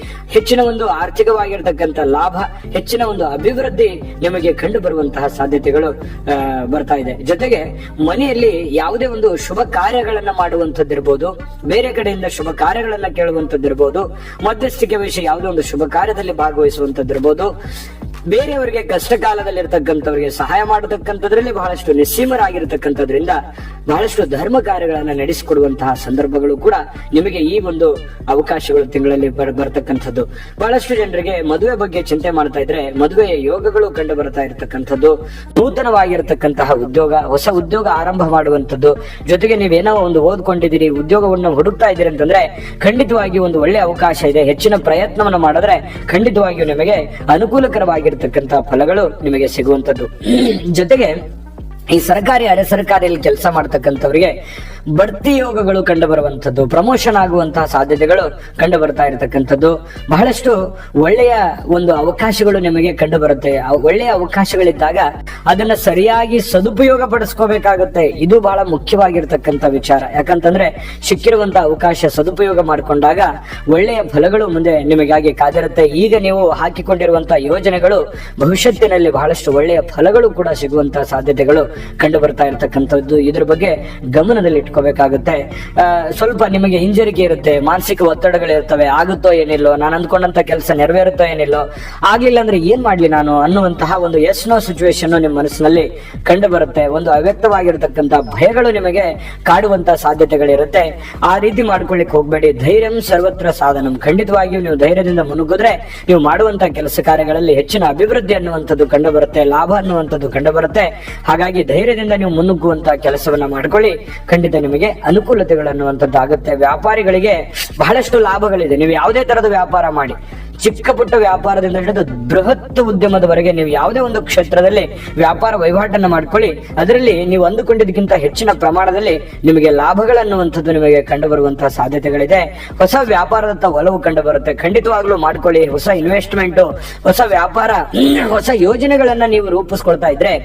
ಹೆಚ್ಚಿನ ಒಂದು ಆರ್ಥಿಕವಾಗಿರ್ತಕ್ಕಂಥ ಲಾಭ, ಹೆಚ್ಚಿನ ಒಂದು ಅಭಿವೃದ್ಧಿ ನಿಮಗೆ ಕಂಡು ಬರುವಂತಹ ಸಾಧ್ಯತೆಗಳು ಬರ್ತಾ ಇದೆ. ಜೊತೆಗೆ ಮನೆಯಲ್ಲಿ ಯಾವುದೇ ಒಂದು ಶುಭ ಕಾರ್ಯಗಳನ್ನ ಮಾಡುವಂತದ್ದಿರ್ಬೋದು, ಬೇರೆ ಕಡೆಯಿಂದ ಶುಭ ಕಾರ್ಯಗಳನ್ನ ಕೇಳುವಂತದ್ದಿರ್ಬೋದು, ಮಧ್ಯಸ್ಥಿಕೆ ವಿಷಯ ಯಾವುದೋ ಒಂದು ಶುಭ ಕಾರ್ಯದಲ್ಲಿ ಭಾಗವಹಿಸುವಂತದ್ದಿರ್ಬೋದು, ಬೇರೆಯವರಿಗೆ ಕಷ್ಟ ಕಾಲದಲ್ಲಿರ್ತಕ್ಕಂಥವ್ರಿಗೆ ಸಹಾಯ ಮಾಡತಕ್ಕಂಥದ್ರಲ್ಲಿ ಬಹಳಷ್ಟು ನಿಸ್ಸೀಮರಾಗಿರ್ತಕ್ಕಂಥದ್ರಿಂದ ಬಹಳಷ್ಟು ಧರ್ಮ ಕಾರ್ಯಗಳನ್ನ ನಡೆಸಿಕೊಡುವಂತಹ ಸಂದರ್ಭಗಳು ಕೂಡ ನಿಮಗೆ ಈ ಒಂದು ಅವಕಾಶಗಳು ತಿಂಗಳಲ್ಲಿ ಬರ್ತಕ್ಕಂಥದ್ದು. ಬಹಳಷ್ಟು ಜನರಿಗೆ ಮದುವೆ ಬಗ್ಗೆ ಚಿಂತೆ ಮಾಡ್ತಾ ಇದ್ರೆ ಮದುವೆಯ ಯೋಗಗಳು ಕಂಡು ಬರ್ತಾ ಇರತಕ್ಕಂಥದ್ದು, ನೂತನವಾಗಿರ್ತಕ್ಕಂತಹ ಉದ್ಯೋಗ, ಹೊಸ ಉದ್ಯೋಗ ಆರಂಭ ಮಾಡುವಂಥದ್ದು, ಜೊತೆಗೆ ನೀವೇನೋ ಒಂದು ಓದ್ಕೊಂಡಿದ್ದೀರಿ, ಉದ್ಯೋಗವನ್ನು ಹುಡುಕ್ತಾ ಇದ್ದೀರಿ ಅಂತಂದ್ರೆ ಖಂಡಿತವಾಗಿಯೂ ಒಂದು ಒಳ್ಳೆ ಅವಕಾಶ ಇದೆ. ಹೆಚ್ಚಿನ ಪ್ರಯತ್ನವನ್ನು ಮಾಡಿದ್ರೆ ಖಂಡಿತವಾಗಿಯೂ ನಿಮಗೆ ಅನುಕೂಲಕರವಾಗಿರ್ತಕ್ಕಂತಹ ಫಲಗಳು ನಿಮಗೆ ಸಿಗುವಂತದ್ದು. ಜೊತೆಗೆ ಈ ಸರ್ಕಾರಿ ಅರೆ ಸರ್ಕಾರಿಯಲ್ಲಿ ಕೆಲಸ ಮಾಡ್ತಕ್ಕಂಥವ್ರಿಗೆ ಬಡ್ತಿ ಯೋಗಗಳು ಕಂಡು ಬರುವಂತದ್ದು, ಪ್ರಮೋಷನ್ ಆಗುವಂತಹ ಸಾಧ್ಯತೆಗಳು ಕಂಡು ಬರ್ತಾ ಇರತಕ್ಕಂಥದ್ದು, ಬಹಳಷ್ಟು ಒಳ್ಳೆಯ ಒಂದು ಅವಕಾಶಗಳು ನಿಮಗೆ ಕಂಡು ಬರುತ್ತೆ. ಒಳ್ಳೆಯ ಅವಕಾಶಗಳಿದ್ದಾಗ ಅದನ್ನ ಸರಿಯಾಗಿ ಸದುಪಯೋಗ ಪಡಿಸ್ಕೋಬೇಕಾಗುತ್ತೆ. ಇದು ಬಹಳ ಮುಖ್ಯವಾಗಿರ್ತಕ್ಕಂಥ ವಿಚಾರ. ಯಾಕಂತಂದ್ರೆ ಸಿಕ್ಕಿರುವಂತಹ ಅವಕಾಶ ಸದುಪಯೋಗ ಮಾಡಿಕೊಂಡಾಗ ಒಳ್ಳೆಯ ಫಲಗಳು ಮುಂದೆ ನಿಮಗಾಗಿ ಕಾದಿರುತ್ತೆ. ಈಗ ನೀವು ಹಾಕಿಕೊಂಡಿರುವಂತಹ ಯೋಜನೆಗಳು ಭವಿಷ್ಯತ್ತಿನಲ್ಲಿ ಬಹಳಷ್ಟು ಒಳ್ಳೆಯ ಫಲಗಳು ಕೂಡ ಸಿಗುವಂತಹ ಸಾಧ್ಯತೆಗಳು ಕಂಡು ಬರ್ತಾ ಇರತಕ್ಕಂಥದ್ದು. ಇದ್ರ ಬಗ್ಗೆ ಗಮನದಲ್ಲಿ ಇಟ್ಕೋಬೇಕಾಗುತ್ತೆ. ಸ್ವಲ್ಪ ನಿಮಗೆ ಹಿಂಜರಿಕೆ ಇರುತ್ತೆ, ಮಾನಸಿಕ ಒತ್ತಡಗಳಿರ್ತವೆ, ಆಗುತ್ತೋ ಏನಿಲ್ಲೋ, ನಾನು ಅಂದ್ಕೊಂಡಂತ ಕೆಲಸ ನೆರವೇರುತ್ತೋ ಏನಿಲ್ಲೋ, ಆಗ್ಲಿಲ್ಲ ಅಂದ್ರೆ ಏನ್ ಮಾಡ್ಲಿ ನಾನು ಅನ್ನುವಂತಹ ಒಂದು ಎಸ್ ನೋ ಸಿಚುವೇಶನ್ ನಿಮ್ಮ ಮನಸ್ಸಿನಲ್ಲಿ ಕಂಡು ಬರುತ್ತೆ. ಒಂದು ಅವ್ಯಕ್ತವಾಗಿರ್ತಕ್ಕಂಥ ಭಯಗಳು ನಿಮಗೆ ಕಾಡುವಂತಹ ಸಾಧ್ಯತೆಗಳಿರುತ್ತೆ. ಆ ರೀತಿ ಮಾಡ್ಕೊಳ್ಳಿಕ್ ಹೋಗ್ಬೇಡಿ. ಧೈರ್ಯಂ ಸರ್ವತ್ರ ಸಾಧನಂ. ಖಂಡಿತವಾಗಿಯೂ ನೀವು ಧೈರ್ಯದಿಂದ ಮುನ್ನುಗ್ಗಿದ್ರೆ ನೀವು ಮಾಡುವಂತಹ ಕೆಲಸ ಕಾರ್ಯಗಳಲ್ಲಿ ಹೆಚ್ಚಿನ ಅಭಿವೃದ್ಧಿ ಅನ್ನುವಂಥದ್ದು ಕಂಡು ಬರುತ್ತೆ, ಲಾಭ ಅನ್ನುವಂಥದ್ದು ಕಂಡು ಬರುತ್ತೆ. ಹಾಗಾಗಿ ಧೈರ್ಯದಿಂದ ನೀವು ಮುನ್ನುಗ್ಗುವಂತಹ ಕೆಲಸವನ್ನ ಮಾಡ್ಕೊಳ್ಳಿ, ಖಂಡಿತ ನಿಮಗೆ ಅನುಕೂಲತೆಗಳು ಅನ್ನುವಂಥದ್ದು ಆಗುತ್ತೆ. ವ್ಯಾಪಾರಿಗಳಿಗೆ ಬಹಳಷ್ಟು ಲಾಭಗಳಿದೆ. ನೀವು ಯಾವುದೇ ತರದ ವ್ಯಾಪಾರ ಮಾಡಿ, ಚಿಕ್ಕ ಪುಟ್ಟ ವ್ಯಾಪಾರದಿಂದ ಹಿಡಿದು ಬೃಹತ್ ಉದ್ಯಮದವರೆಗೆ ನೀವು ಯಾವುದೇ ಒಂದು ಕ್ಷೇತ್ರದಲ್ಲಿ ವ್ಯಾಪಾರ ವಹಿವಾಟನ್ನು ಮಾಡ್ಕೊಳ್ಳಿ, ಅದರಲ್ಲಿ ನೀವು ಅಂದುಕೊಂಡಿದ್ದಕ್ಕಿಂತ ಹೆಚ್ಚಿನ ಪ್ರಮಾಣದಲ್ಲಿ ನಿಮಗೆ ಲಾಭಗಳನ್ನುವಂಥದ್ದು ನಿಮಗೆ ಕಂಡು ಬರುವಂತಹ ಸಾಧ್ಯತೆಗಳಿದೆ. ಹೊಸ ವ್ಯಾಪಾರದತ್ತ ಒಲವು ಕಂಡು ಬರುತ್ತೆ, ಖಂಡಿತವಾಗ್ಲೂ ಮಾಡ್ಕೊಳ್ಳಿ. ಹೊಸ ಇನ್ವೆಸ್ಟ್ಮೆಂಟ್, ಹೊಸ ವ್ಯಾಪಾರ, ಹೊಸ ಯೋಜನೆಗಳನ್ನ ನೀವು ರೂಪಿಸ್ಕೊಳ್ತಾ ಇದ್ರೆ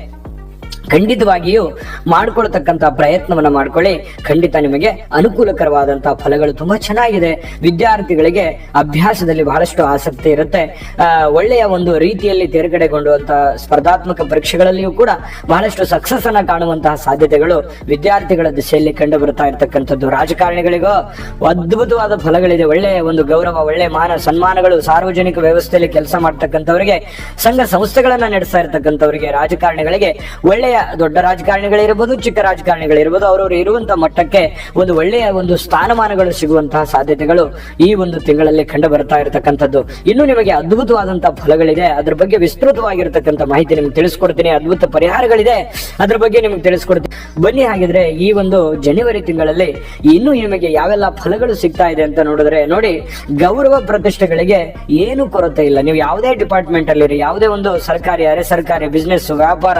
ಖಂಡಿತವಾಗಿಯೂ ಮಾಡ್ಕೊಳ್ತಕ್ಕಂತ ಪ್ರಯತ್ನವನ್ನ ಮಾಡ್ಕೊಳ್ಳಿ. ಖಂಡಿತ ನಿಮಗೆ ಅನುಕೂಲಕರವಾದಂತಹ ಫಲಗಳು ತುಂಬಾ ಚೆನ್ನಾಗಿದೆ. ವಿದ್ಯಾರ್ಥಿಗಳಿಗೆ ಅಭ್ಯಾಸದಲ್ಲಿ ಬಹಳಷ್ಟು ಆಸಕ್ತಿ ಇರುತ್ತೆ. ಒಳ್ಳೆಯ ಒಂದು ರೀತಿಯಲ್ಲಿ ತೇರ್ಗಡೆಗೊಂಡಂತಹ ಸ್ಪರ್ಧಾತ್ಮಕ ಪರೀಕ್ಷೆಗಳಲ್ಲಿಯೂ ಕೂಡ ಬಹಳಷ್ಟು ಸಕ್ಸಸ್ ಅನ್ನ ಕಾಣುವಂತಹ ಸಾಧ್ಯತೆಗಳು ವಿದ್ಯಾರ್ಥಿಗಳ ದಿಶೆಯಲ್ಲಿ ಕಂಡು ಬರ್ತಾ ಇರತಕ್ಕಂಥದ್ದು. ರಾಜಕಾರಣಿಗಳಿಗೂ ಅದ್ಭುತವಾದ ಫಲಗಳಿದೆ. ಒಳ್ಳೆಯ ಒಂದು ಗೌರವ, ಒಳ್ಳೆಯ ಮಾನ ಸನ್ಮಾನಗಳು, ಸಾರ್ವಜನಿಕ ವ್ಯವಸ್ಥೆಯಲ್ಲಿ ಕೆಲಸ ಮಾಡ್ತಕ್ಕಂಥವರಿಗೆ, ಸಂಘ ಸಂಸ್ಥೆಗಳನ್ನ ನಡೆಸ್ತಾ ಇರತಕ್ಕಂಥವರಿಗೆ, ರಾಜಕಾರಣಿಗಳಿಗೆ, ಒಳ್ಳೆಯ ದೊಡ್ಡ ರಾಜಕಾರಣಿಗಳಿರ್ಬೋದು, ಚಿಕ್ಕ ರಾಜಕಾರಣಿಗಳಿರ್ಬೋದು, ಅವರವರು ಇರುವಂತಹ ಮಟ್ಟಕ್ಕೆ ಒಂದು ಒಳ್ಳೆಯ ಒಂದು ಸ್ಥಾನಮಾನಗಳು ಸಿಗುವಂತಹ ಸಾಧ್ಯತೆಗಳು ಈ ಒಂದು ತಿಂಗಳಲ್ಲಿ ಕಂಡು ಬರ್ತಾ ಇರತಕ್ಕಂಥದ್ದು. ಇನ್ನು ನಿಮಗೆ ಅದ್ಭುತವಾದಂತಹ ಫಲಗಳಿದೆ. ಅದ್ರ ಬಗ್ಗೆ ವಿಸ್ತೃತವಾಗಿರ್ತಕ್ಕಂಥ ಮಾಹಿತಿ ನಿಮ್ಗೆ ತಿಳಿಸ್ಕೊಡ್ತೀನಿ. ಅದ್ಭುತ ಪರಿಹಾರಗಳಿದೆ, ಅದ್ರ ಬಗ್ಗೆ ನಿಮ್ಗೆ ತಿಳಿಸ್ಕೊಡ್ತೀನಿ. ಬನ್ನಿ, ಹಾಗಿದ್ರೆ ಈ ಒಂದು ಜನವರಿ ತಿಂಗಳಲ್ಲಿ ಇನ್ನು ನಿಮಗೆ ಯಾವೆಲ್ಲ ಫಲಗಳು ಸಿಗ್ತಾ ಇದೆ ಅಂತ ನೋಡಿದ್ರೆ, ನೋಡಿ, ಗೌರವ ಪ್ರತಿಷ್ಠೆಗಳಿಗೆ ಏನು ಕೊರತೆ ಇಲ್ಲ. ನೀವು ಯಾವುದೇ ಡಿಪಾರ್ಟ್ಮೆಂಟ್ ಅಲ್ಲಿ, ಯಾವುದೇ ಒಂದು ಸರ್ಕಾರಿ, ಅರೆ ಸರ್ಕಾರಿ, ಬಿಸ್ನೆಸ್, ವ್ಯಾಪಾರ,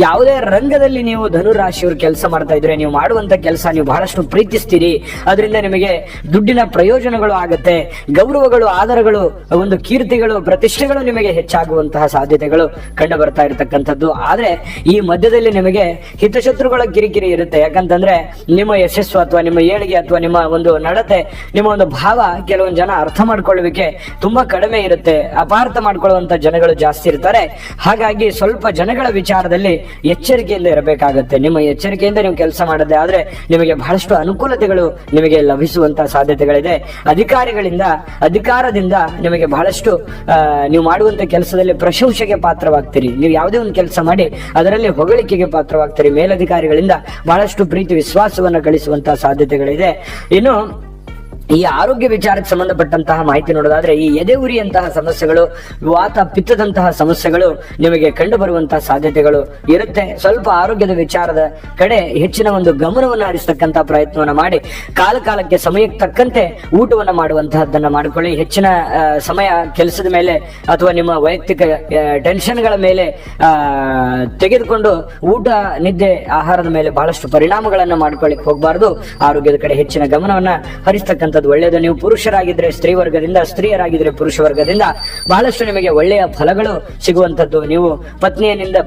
ಯಾವುದೇ ರಂಗದಲ್ಲಿ ನೀವು ಧನುರಾಶಿಯವರು ಕೆಲಸ ಮಾಡ್ತಾ ಇದ್ರೆ, ನೀವು ಮಾಡುವಂತ ಕೆಲಸ ನೀವು ಬಹಳಷ್ಟು ಪ್ರೀತಿಸ್ತೀರಿ. ಅದರಿಂದ ನಿಮಗೆ ದುಡ್ಡಿನ ಪ್ರಯೋಜನಗಳು ಆಗತ್ತೆ, ಗೌರವಗಳು, ಆಧಾರಗಳು, ಒಂದು ಕೀರ್ತಿಗಳು, ಪ್ರತಿಷ್ಠೆಗಳು ನಿಮಗೆ ಹೆಚ್ಚಾಗುವಂತಹ ಸಾಧ್ಯತೆಗಳು ಕಂಡು ಬರ್ತಾ ಇರತಕ್ಕಂಥದ್ದು. ಆದ್ರೆ ಈ ಮಧ್ಯದಲ್ಲಿ ನಿಮಗೆ ಹಿತಶತ್ರುಗಳ ಕಿರಿಕಿರಿ ಇರುತ್ತೆ. ಯಾಕಂತಂದ್ರೆ ನಿಮ್ಮ ಯಶಸ್ಸು ಅಥವಾ ನಿಮ್ಮ ಏಳಿಗೆ ಅಥವಾ ನಿಮ್ಮ ಒಂದು ನಡತೆ, ನಿಮ್ಮ ಒಂದು ಭಾವ ಕೆಲವೊಂದು ಜನ ಅರ್ಥ ಮಾಡ್ಕೊಳ್ಳುವಿಕೆ ತುಂಬಾ ಕಡಿಮೆ ಇರುತ್ತೆ. ಅಪಾರ್ಥ ಮಾಡ್ಕೊಳ್ಳುವಂತ ಜನಗಳು ಜಾಸ್ತಿ ಇರ್ತಾರೆ. ಹಾಗಾಗಿ ಸ್ವಲ್ಪ ಜನಗಳ ವಿಚಾರದಲ್ಲಿ ಎಚ್ಚರಿಕೆಯಿಂದ ಇರಬೇಕಾಗುತ್ತೆ. ನಿಮ್ಮ ಎಚ್ಚರಿಕೆಯಿಂದ ನೀವು ಕೆಲಸ ಮಾಡದೆ ಆದ್ರೆ ನಿಮಗೆ ಬಹಳಷ್ಟು ಅನುಕೂಲತೆಗಳು ನಿಮಗೆ ಲಭಿಸುವಂತಹ ಸಾಧ್ಯತೆಗಳಿದೆ. ಅಧಿಕಾರದಿಂದ ನಿಮಗೆ ಬಹಳಷ್ಟು ನೀವು ಮಾಡುವಂತ ಕೆಲಸದಲ್ಲಿ ಪ್ರಶಂಸೆಗೆ ಪಾತ್ರವಾಗ್ತೀರಿ. ನೀವು ಯಾವುದೇ ಒಂದು ಕೆಲಸ ಮಾಡಿ ಅದರಲ್ಲಿ ಹೊಗಳಿಕೆಗೆ ಪಾತ್ರವಾಗ್ತೀರಿ. ಮೇಲಧಿಕಾರಿಗಳಿಂದ ಬಹಳಷ್ಟು ಪ್ರೀತಿ ವಿಶ್ವಾಸವನ್ನು ಗಳಿಸುವಂತಹ ಸಾಧ್ಯತೆಗಳಿದೆ. ಇನ್ನು ಈ ಆರೋಗ್ಯ ವಿಚಾರಕ್ಕೆ ಸಂಬಂಧಪಟ್ಟಂತಹ ಮಾಹಿತಿ ನೋಡೋದಾದ್ರೆ, ಈ ಎದೆ ಉರಿಯಂತಹ ಸಮಸ್ಯೆಗಳು, ವಾತ ಪಿತ್ತದಂತಹ ಸಮಸ್ಯೆಗಳು ನಿಮಗೆ ಕಂಡು ಬರುವಂತಹ ಸಾಧ್ಯತೆಗಳು ಇರುತ್ತೆ. ಸ್ವಲ್ಪ ಆರೋಗ್ಯದ ವಿಚಾರದ ಕಡೆ ಹೆಚ್ಚಿನ ಒಂದು ಗಮನವನ್ನು ಹರಿಸತಕ್ಕಂತಹ ಪ್ರಯತ್ನವನ್ನ ಮಾಡಿ, ಕಾಲಕ್ಕೆ ಸಮಯಕ್ಕೆ ತಕ್ಕಂತೆ ಊಟವನ್ನ ಮಾಡುವಂತಹದ್ದನ್ನ ಮಾಡಿಕೊಳ್ಳಿ. ಹೆಚ್ಚಿನ ಸಮಯ ಕೆಲಸದ ಮೇಲೆ ಅಥವಾ ನಿಮ್ಮ ವೈಯಕ್ತಿಕ ಟೆನ್ಷನ್ಗಳ ಮೇಲೆ ತೆಗೆದುಕೊಂಡು ಊಟ, ನಿದ್ದೆ, ಆಹಾರದ ಮೇಲೆ ಬಹಳಷ್ಟು ಪರಿಣಾಮಗಳನ್ನ ಮಾಡ್ಕೊಳ್ಳಿಕ್ ಹೋಗಬಾರದು. ಆರೋಗ್ಯದ ಕಡೆ ಹೆಚ್ಚಿನ ಗಮನವನ್ನ ಹರಿಸ್ತಕ್ಕಂಥ ಇರ್ತಕ್ಕಂಥದ್ದು ಒಳ್ಳೆಯದು. ನೀವು ಪುರುಷರಾಗಿದ್ರೆ ಸ್ತ್ರೀ ವರ್ಗದಿಂದ, ಸ್ತ್ರೀಯರಾಗಿದ್ರೆ ಪುರುಷ ವರ್ಗದಿಂದ ಬಹಳಷ್ಟು ನಿಮಗೆ ಒಳ್ಳೆಯ ಫಲಗಳು ಸಿಗುವಂತದ್ದು. ನೀವು ಪತ್ನಿಯಿಂದ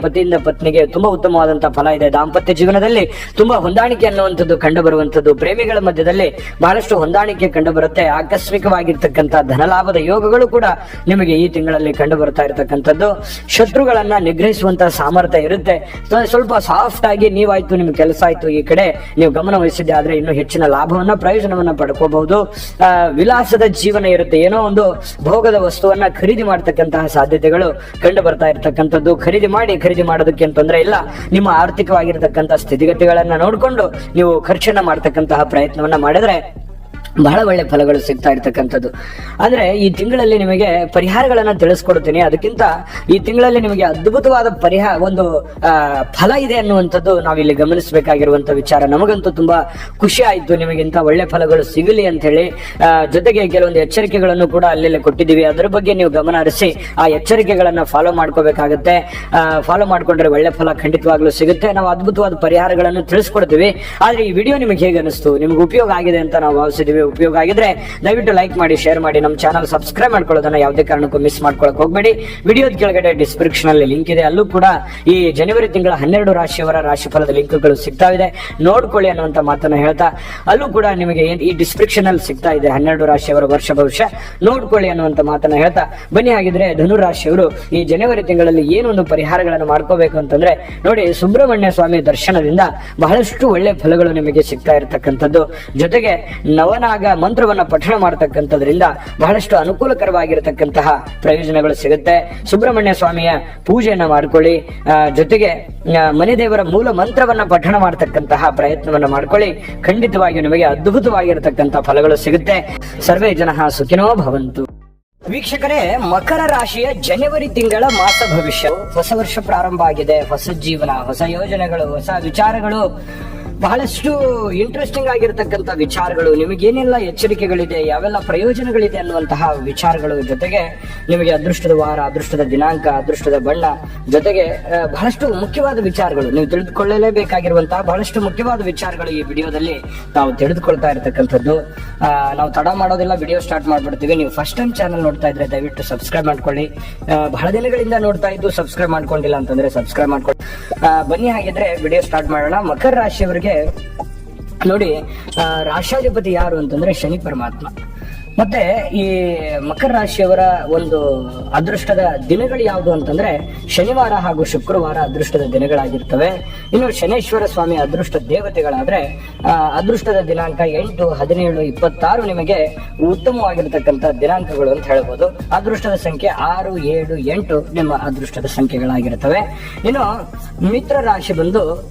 ಪತಿಯಿಂದ ಪತ್ನಿಗೆ ತುಂಬಾ ಉತ್ತಮವಾದಂತಹ ಫಲ ಇದೆ. ದಾಂಪತ್ಯ ಜೀವನದಲ್ಲಿ ತುಂಬಾ ಹೊಂದಾಣಿಕೆ ಅನ್ನುವಂಥದ್ದು ಕಂಡು ಬರುವಂತದ್ದು. ಪ್ರೇಮಿಗಳ ಮಧ್ಯದಲ್ಲಿ ಬಹಳಷ್ಟು ಹೊಂದಾಣಿಕೆ ಕಂಡು ಬರುತ್ತೆ. ಆಕಸ್ಮಿಕವಾಗಿರ್ತಕ್ಕಂಥ ಧನಲಾಭದ ಯೋಗಗಳು ಕೂಡ ನಿಮಗೆ ಈ ತಿಂಗಳಲ್ಲಿ ಕಂಡು ಬರ್ತಾ ಇರತಕ್ಕಂಥದ್ದು. ಶತ್ರುಗಳನ್ನ ನಿಗ್ರಹಿಸುವಂತಹ ಸಾಮರ್ಥ್ಯ ಇರುತ್ತೆ. ಸ್ವಲ್ಪ ಸಾಫ್ಟ್ ಆಗಿ ನೀವಾಯ್ತು, ನಿಮ್ ಕೆಲಸ ಆಯ್ತು, ಈ ಕಡೆ ನೀವು ಗಮನ ವಹಿಸಿದ್ದೆ ಆದ್ರೆ ಇನ್ನೂ ಹೆಚ್ಚಿನ ಲಾಭವನ್ನ ಪ್ರಯೋಜನವನ್ನ ಪಡ್ಕೋಬಹುದು. ವಿಲಾಸದ ಜೀವನ ಇರುತ್ತೆ. ಏನೋ ಒಂದು ಭೋಗದ ವಸ್ತುವನ್ನ ಖರೀದಿ ಮಾಡತಕ್ಕಂತಹ ಸಾಧ್ಯತೆಗಳು ಕಂಡು ಬರ್ತಾ ಇರತಕ್ಕಂಥದ್ದು. ಖರೀದಿ ಮಾಡೋದಕ್ಕೆ ತೊಂದರೆ ಇಲ್ಲ. ನಿಮ್ಮ ಆರ್ಥಿಕವಾಗಿರ್ತಕ್ಕಂಥ ಸ್ಥಿತಿಗತಿಗಳನ್ನ ನೋಡಿಕೊಂಡು ನೀವು ಖರ್ಚನ್ನ ಮಾಡ್ತಕ್ಕಂತಹ ಪ್ರಯತ್ನವನ್ನ ಮಾಡಿದ್ರೆ ಬಹಳ ಒಳ್ಳೆ ಫಲಗಳು ಸಿಗ್ತಾ ಇರ್ತಕ್ಕಂಥದ್ದು. ಆದ್ರೆ ಈ ತಿಂಗಳಲ್ಲಿ ನಿಮಗೆ ಪರಿಹಾರಗಳನ್ನ ತಿಳಿಸ್ಕೊಡ್ತೀನಿ. ಅದಕ್ಕಿಂತ ಈ ತಿಂಗಳಲ್ಲಿ ನಿಮಗೆ ಅದ್ಭುತವಾದ ಒಂದು ಫಲ ಇದೆ ಅನ್ನುವಂಥದ್ದು ನಾವಿಲ್ಲಿ ಗಮನಿಸಬೇಕಾಗಿರುವಂತ ವಿಚಾರ. ನಮಗಂತೂ ತುಂಬಾ ಖುಷಿ ಆಯ್ತು ನಿಮಗಿಂತ ಒಳ್ಳೆ ಫಲಗಳು ಸಿಗಲಿ ಅಂತ ಹೇಳಿ. ಜೊತೆಗೆ ಕೆಲವೊಂದು ಎಚ್ಚರಿಕೆಗಳನ್ನು ಕೂಡ ಅಲ್ಲೆಲ್ಲ ಕೊಟ್ಟಿದ್ದೀವಿ. ಅದರ ಬಗ್ಗೆ ನೀವು ಗಮನ ಹರಿಸಿ ಆ ಎಚ್ಚರಿಕೆಗಳನ್ನ ಫಾಲೋ ಮಾಡ್ಕೋಬೇಕಾಗತ್ತೆ. ಫಾಲೋ ಮಾಡ್ಕೊಂಡ್ರೆ ಒಳ್ಳೆ ಫಲ ಖಂಡಿತವಾಗ್ಲೂ ಸಿಗುತ್ತೆ. ನಾವು ಅದ್ಭುತವಾದ ಪರಿಹಾರಗಳನ್ನು ತಿಳಿಸ್ಕೊಡ್ತೀವಿ. ಆದ್ರೆ ಈ ವಿಡಿಯೋ ನಿಮಗೆ ಹೇಗೆ ಅನಿಸ್ತು, ನಿಮ್ಗೆ ಉಪಯೋಗ ಆಗಿದೆ ಅಂತ ನಾವು ಭಾವಿಸಿದೀವಿ. ಉಪಯೋಗ ಆಗಿದ್ರೆ ದಯವಿಟ್ಟು ಲೈಕ್ ಮಾಡಿ, ಶೇರ್ ಮಾಡಿ, ನಮ್ಮ ಚಾನಲ್ ಸಬ್ಸ್ಕ್ರೈಬ್ ಮಾಡ್ಕೊಳ್ಳೋದನ್ನ ಯಾವುದೇ ಕಾರಣಕ್ಕೂ ಮಿಸ್ ಮಾಡ್ಕೊಳಕ್ ಹೋಗ್ಬೇಡಿ. ವಿಡಿಯೋದ ಕೆಳಗಡೆ ಡಿಸ್ಕ್ರಿಪ್ಷನ್ ಅಲ್ಲಿ ಲಿಂಕ್ ಇದೆ. ಅಲ್ಲೂ ಕೂಡ ಈ ಜನವರಿ ತಿಂಗಳ 12 ರಾಶಿಯವರ ರಾಶಿಫಲದ ಲಿಂಕ್ಗಳು ಸಿಗ್ತಾ ಇದೆ, ನೋಡ್ಕೊಳ್ಳಿ ಅನ್ನುವಂತ ಮಾತನ್ನ ಹೇಳ್ತಾ, ಅಲ್ಲೂ ಕೂಡ ನಿಮಗೆ ಈ ಡಿಸ್ಕ್ರಿಪ್ಷನ್ ಅಲ್ಲಿ ಸಿಗ್ತಾ ಇದೆ 12 ರಾಶಿಯವರ ವರ್ಷ ಭವಿಷ್ಯ, ನೋಡ್ಕೊಳ್ಳಿ ಅನ್ನುವಂತ ಮಾತನ್ನ ಹೇಳ್ತಾ ಬನ್ನಿ. ಹಾಗಿದ್ರೆ ಧನು ರಾಶಿಯವರು ಈ ಜನವರಿ ತಿಂಗಳಲ್ಲಿ ಏನೊಂದು ಪರಿಹಾರಗಳನ್ನು ಮಾಡ್ಕೋಬೇಕು ಅಂತಂದ್ರೆ ನೋಡಿ, ಸುಬ್ರಹ್ಮಣ್ಯ ಸ್ವಾಮಿ ದರ್ಶನದಿಂದ ಬಹಳಷ್ಟು ಒಳ್ಳೆ ಫಲಗಳು ನಿಮಗೆ ಸಿಗ್ತಾ ಇರತಕ್ಕಂಥದ್ದು. ಜೊತೆಗೆ ನವನಾಗ ಮಂತ್ರವನ್ನ ಪಠಣ ಮಾಡತಕ್ಕಂಥದ್ರಿಂದ ಬಹಳಷ್ಟು ಅನುಕೂಲಕರವಾಗಿರತಕ್ಕಂತಹ ಪ್ರಯೋಜನಗಳು ಸಿಗುತ್ತೆ. ಸುಬ್ರಹ್ಮಣ್ಯ ಸ್ವಾಮಿಯ ಪೂಜೆಯನ್ನ ಮಾಡ್ಕೊಳ್ಳಿ. ಜೊತೆಗೆ ಮನೆ ದೇವರ ಮೂಲ ಮಂತ್ರವನ್ನ ಪಠಣ ಮಾಡತಕ್ಕಂತಹ ಪ್ರಯತ್ನವನ್ನ ಮಾಡ್ಕೊಳ್ಳಿ. ಖಂಡಿತವಾಗಿಯೂ ನಿಮಗೆ ಅದ್ಭುತವಾಗಿರತಕ್ಕಂತಹ ಫಲಗಳು ಸಿಗುತ್ತೆ. ಸರ್ವೇ ಜನಃ ಸುಖಿನೋ ಭವಂತು. ವೀಕ್ಷಕರೇ, ಮಕರ ರಾಶಿಯ ಜನವರಿ ತಿಂಗಳ ಮಾಸ ಭವಿಷ್ಯ. ಹೊಸ ವರ್ಷ ಪ್ರಾರಂಭ ಆಗಿದೆ. ಹೊಸ ಜೀವನ, ಹೊಸ ಯೋಜನೆಗಳು, ಹೊಸ ವಿಚಾರಗಳು, ಬಹಳಷ್ಟು ಇಂಟ್ರೆಸ್ಟಿಂಗ್ ಆಗಿರತಕ್ಕಂತ ವಿಚಾರಗಳು, ನಿಮಗೇನೆಲ್ಲ ಎಚ್ಚರಿಕೆಗಳಿದೆ, ಯಾವೆಲ್ಲ ಪ್ರಯೋಜನಗಳಿದೆ ಅನ್ನುವಂತಹ ವಿಚಾರಗಳು. ಜೊತೆಗೆ ನಿಮಗೆ ಅದೃಷ್ಟದ ವಾರ, ಅದೃಷ್ಟದ ದಿನಾಂಕ, ಅದೃಷ್ಟದ ಬಣ್ಣ, ಜೊತೆಗೆ ಬಹಳಷ್ಟು ಮುಖ್ಯವಾದ ವಿಚಾರಗಳು, ನೀವು ತಿಳಿದುಕೊಳ್ಳಲೇಬೇಕಾಗಿರುವಂತಹ ಬಹಳಷ್ಟು ಮುಖ್ಯವಾದ ವಿಚಾರಗಳು ಈ ವಿಡಿಯೋದಲ್ಲಿ ನಾವು ತಿಳಿದುಕೊಳ್ತಾ ಇರತಕ್ಕಂಥದ್ದು. ನಾವು ತಡ ಮಾಡೋದಿಲ್ಲ, ವಿಡಿಯೋ ಸ್ಟಾರ್ಟ್ ಮಾಡ್ಬಿಡ್ತೀವಿ. ನೀವು ಫಸ್ಟ್ ಟೈಮ್ ಚಾನಲ್ ನೋಡ್ತಾ ಇದ್ರೆ ದಯವಿಟ್ಟು ಸಬ್ಸ್ಕ್ರೈಬ್ ಮಾಡ್ಕೊಳ್ಳಿ. ಬಹಳ ದಿನಗಳಿಂದ ನೋಡ್ತಾ ಇದ್ದು ಸಬ್ಸ್ಕ್ರೈಬ್ ಮಾಡ್ಕೊಂಡಿಲ್ಲ ಅಂತಂದ್ರೆ ಸಬ್ಸ್ಕ್ರೈಬ್ ಮಾಡ್ಕೊಳ್ಳಿ. ಬನ್ನಿ ಹಾಗಿದ್ರೆ ವಿಡಿಯೋ ಸ್ಟಾರ್ಟ್ ಮಾಡೋಣ. ಮಕರ ರಾಶಿಯವರಿಗೆ ನೋಡಿ, ರಾಶಾಧಿಪತಿ ಯಾರು ಅಂತಂದ್ರೆ ಶನಿ ಪರಮಾತ್ಮ. ಮತ್ತೆ ಈ ಮಕರ ರಾಶಿಯವರ ಒಂದು ಅದೃಷ್ಟದ ದಿನಗಳು ಯಾವುದು ಅಂತಂದ್ರೆ ಶನಿವಾರ ಹಾಗೂ ಶುಕ್ರವಾರ ಅದೃಷ್ಟದ ದಿನಗಳಾಗಿರ್ತವೆ. ಇನ್ನು ಶನೇಶ್ವರ ಸ್ವಾಮಿ ಅದೃಷ್ಟ ದೇವತೆಗಳಾದ್ರೆ ಅದೃಷ್ಟದ ದಿನಾಂಕ 8, 17, 26 ನಿಮಗೆ ಉತ್ತಮವಾಗಿರ್ತಕ್ಕಂಥ ದಿನಾಂಕಗಳು ಅಂತ ಹೇಳ್ಬೋದು. ಅದೃಷ್ಟದ ಸಂಖ್ಯೆ 6, 7, 8 ನಿಮ್ಮ ಅದೃಷ್ಟದ ಸಂಖ್ಯೆಗಳಾಗಿರ್ತವೆ. ಇನ್ನು ಮಿತ್ರ ರಾಶಿ ಬಂದು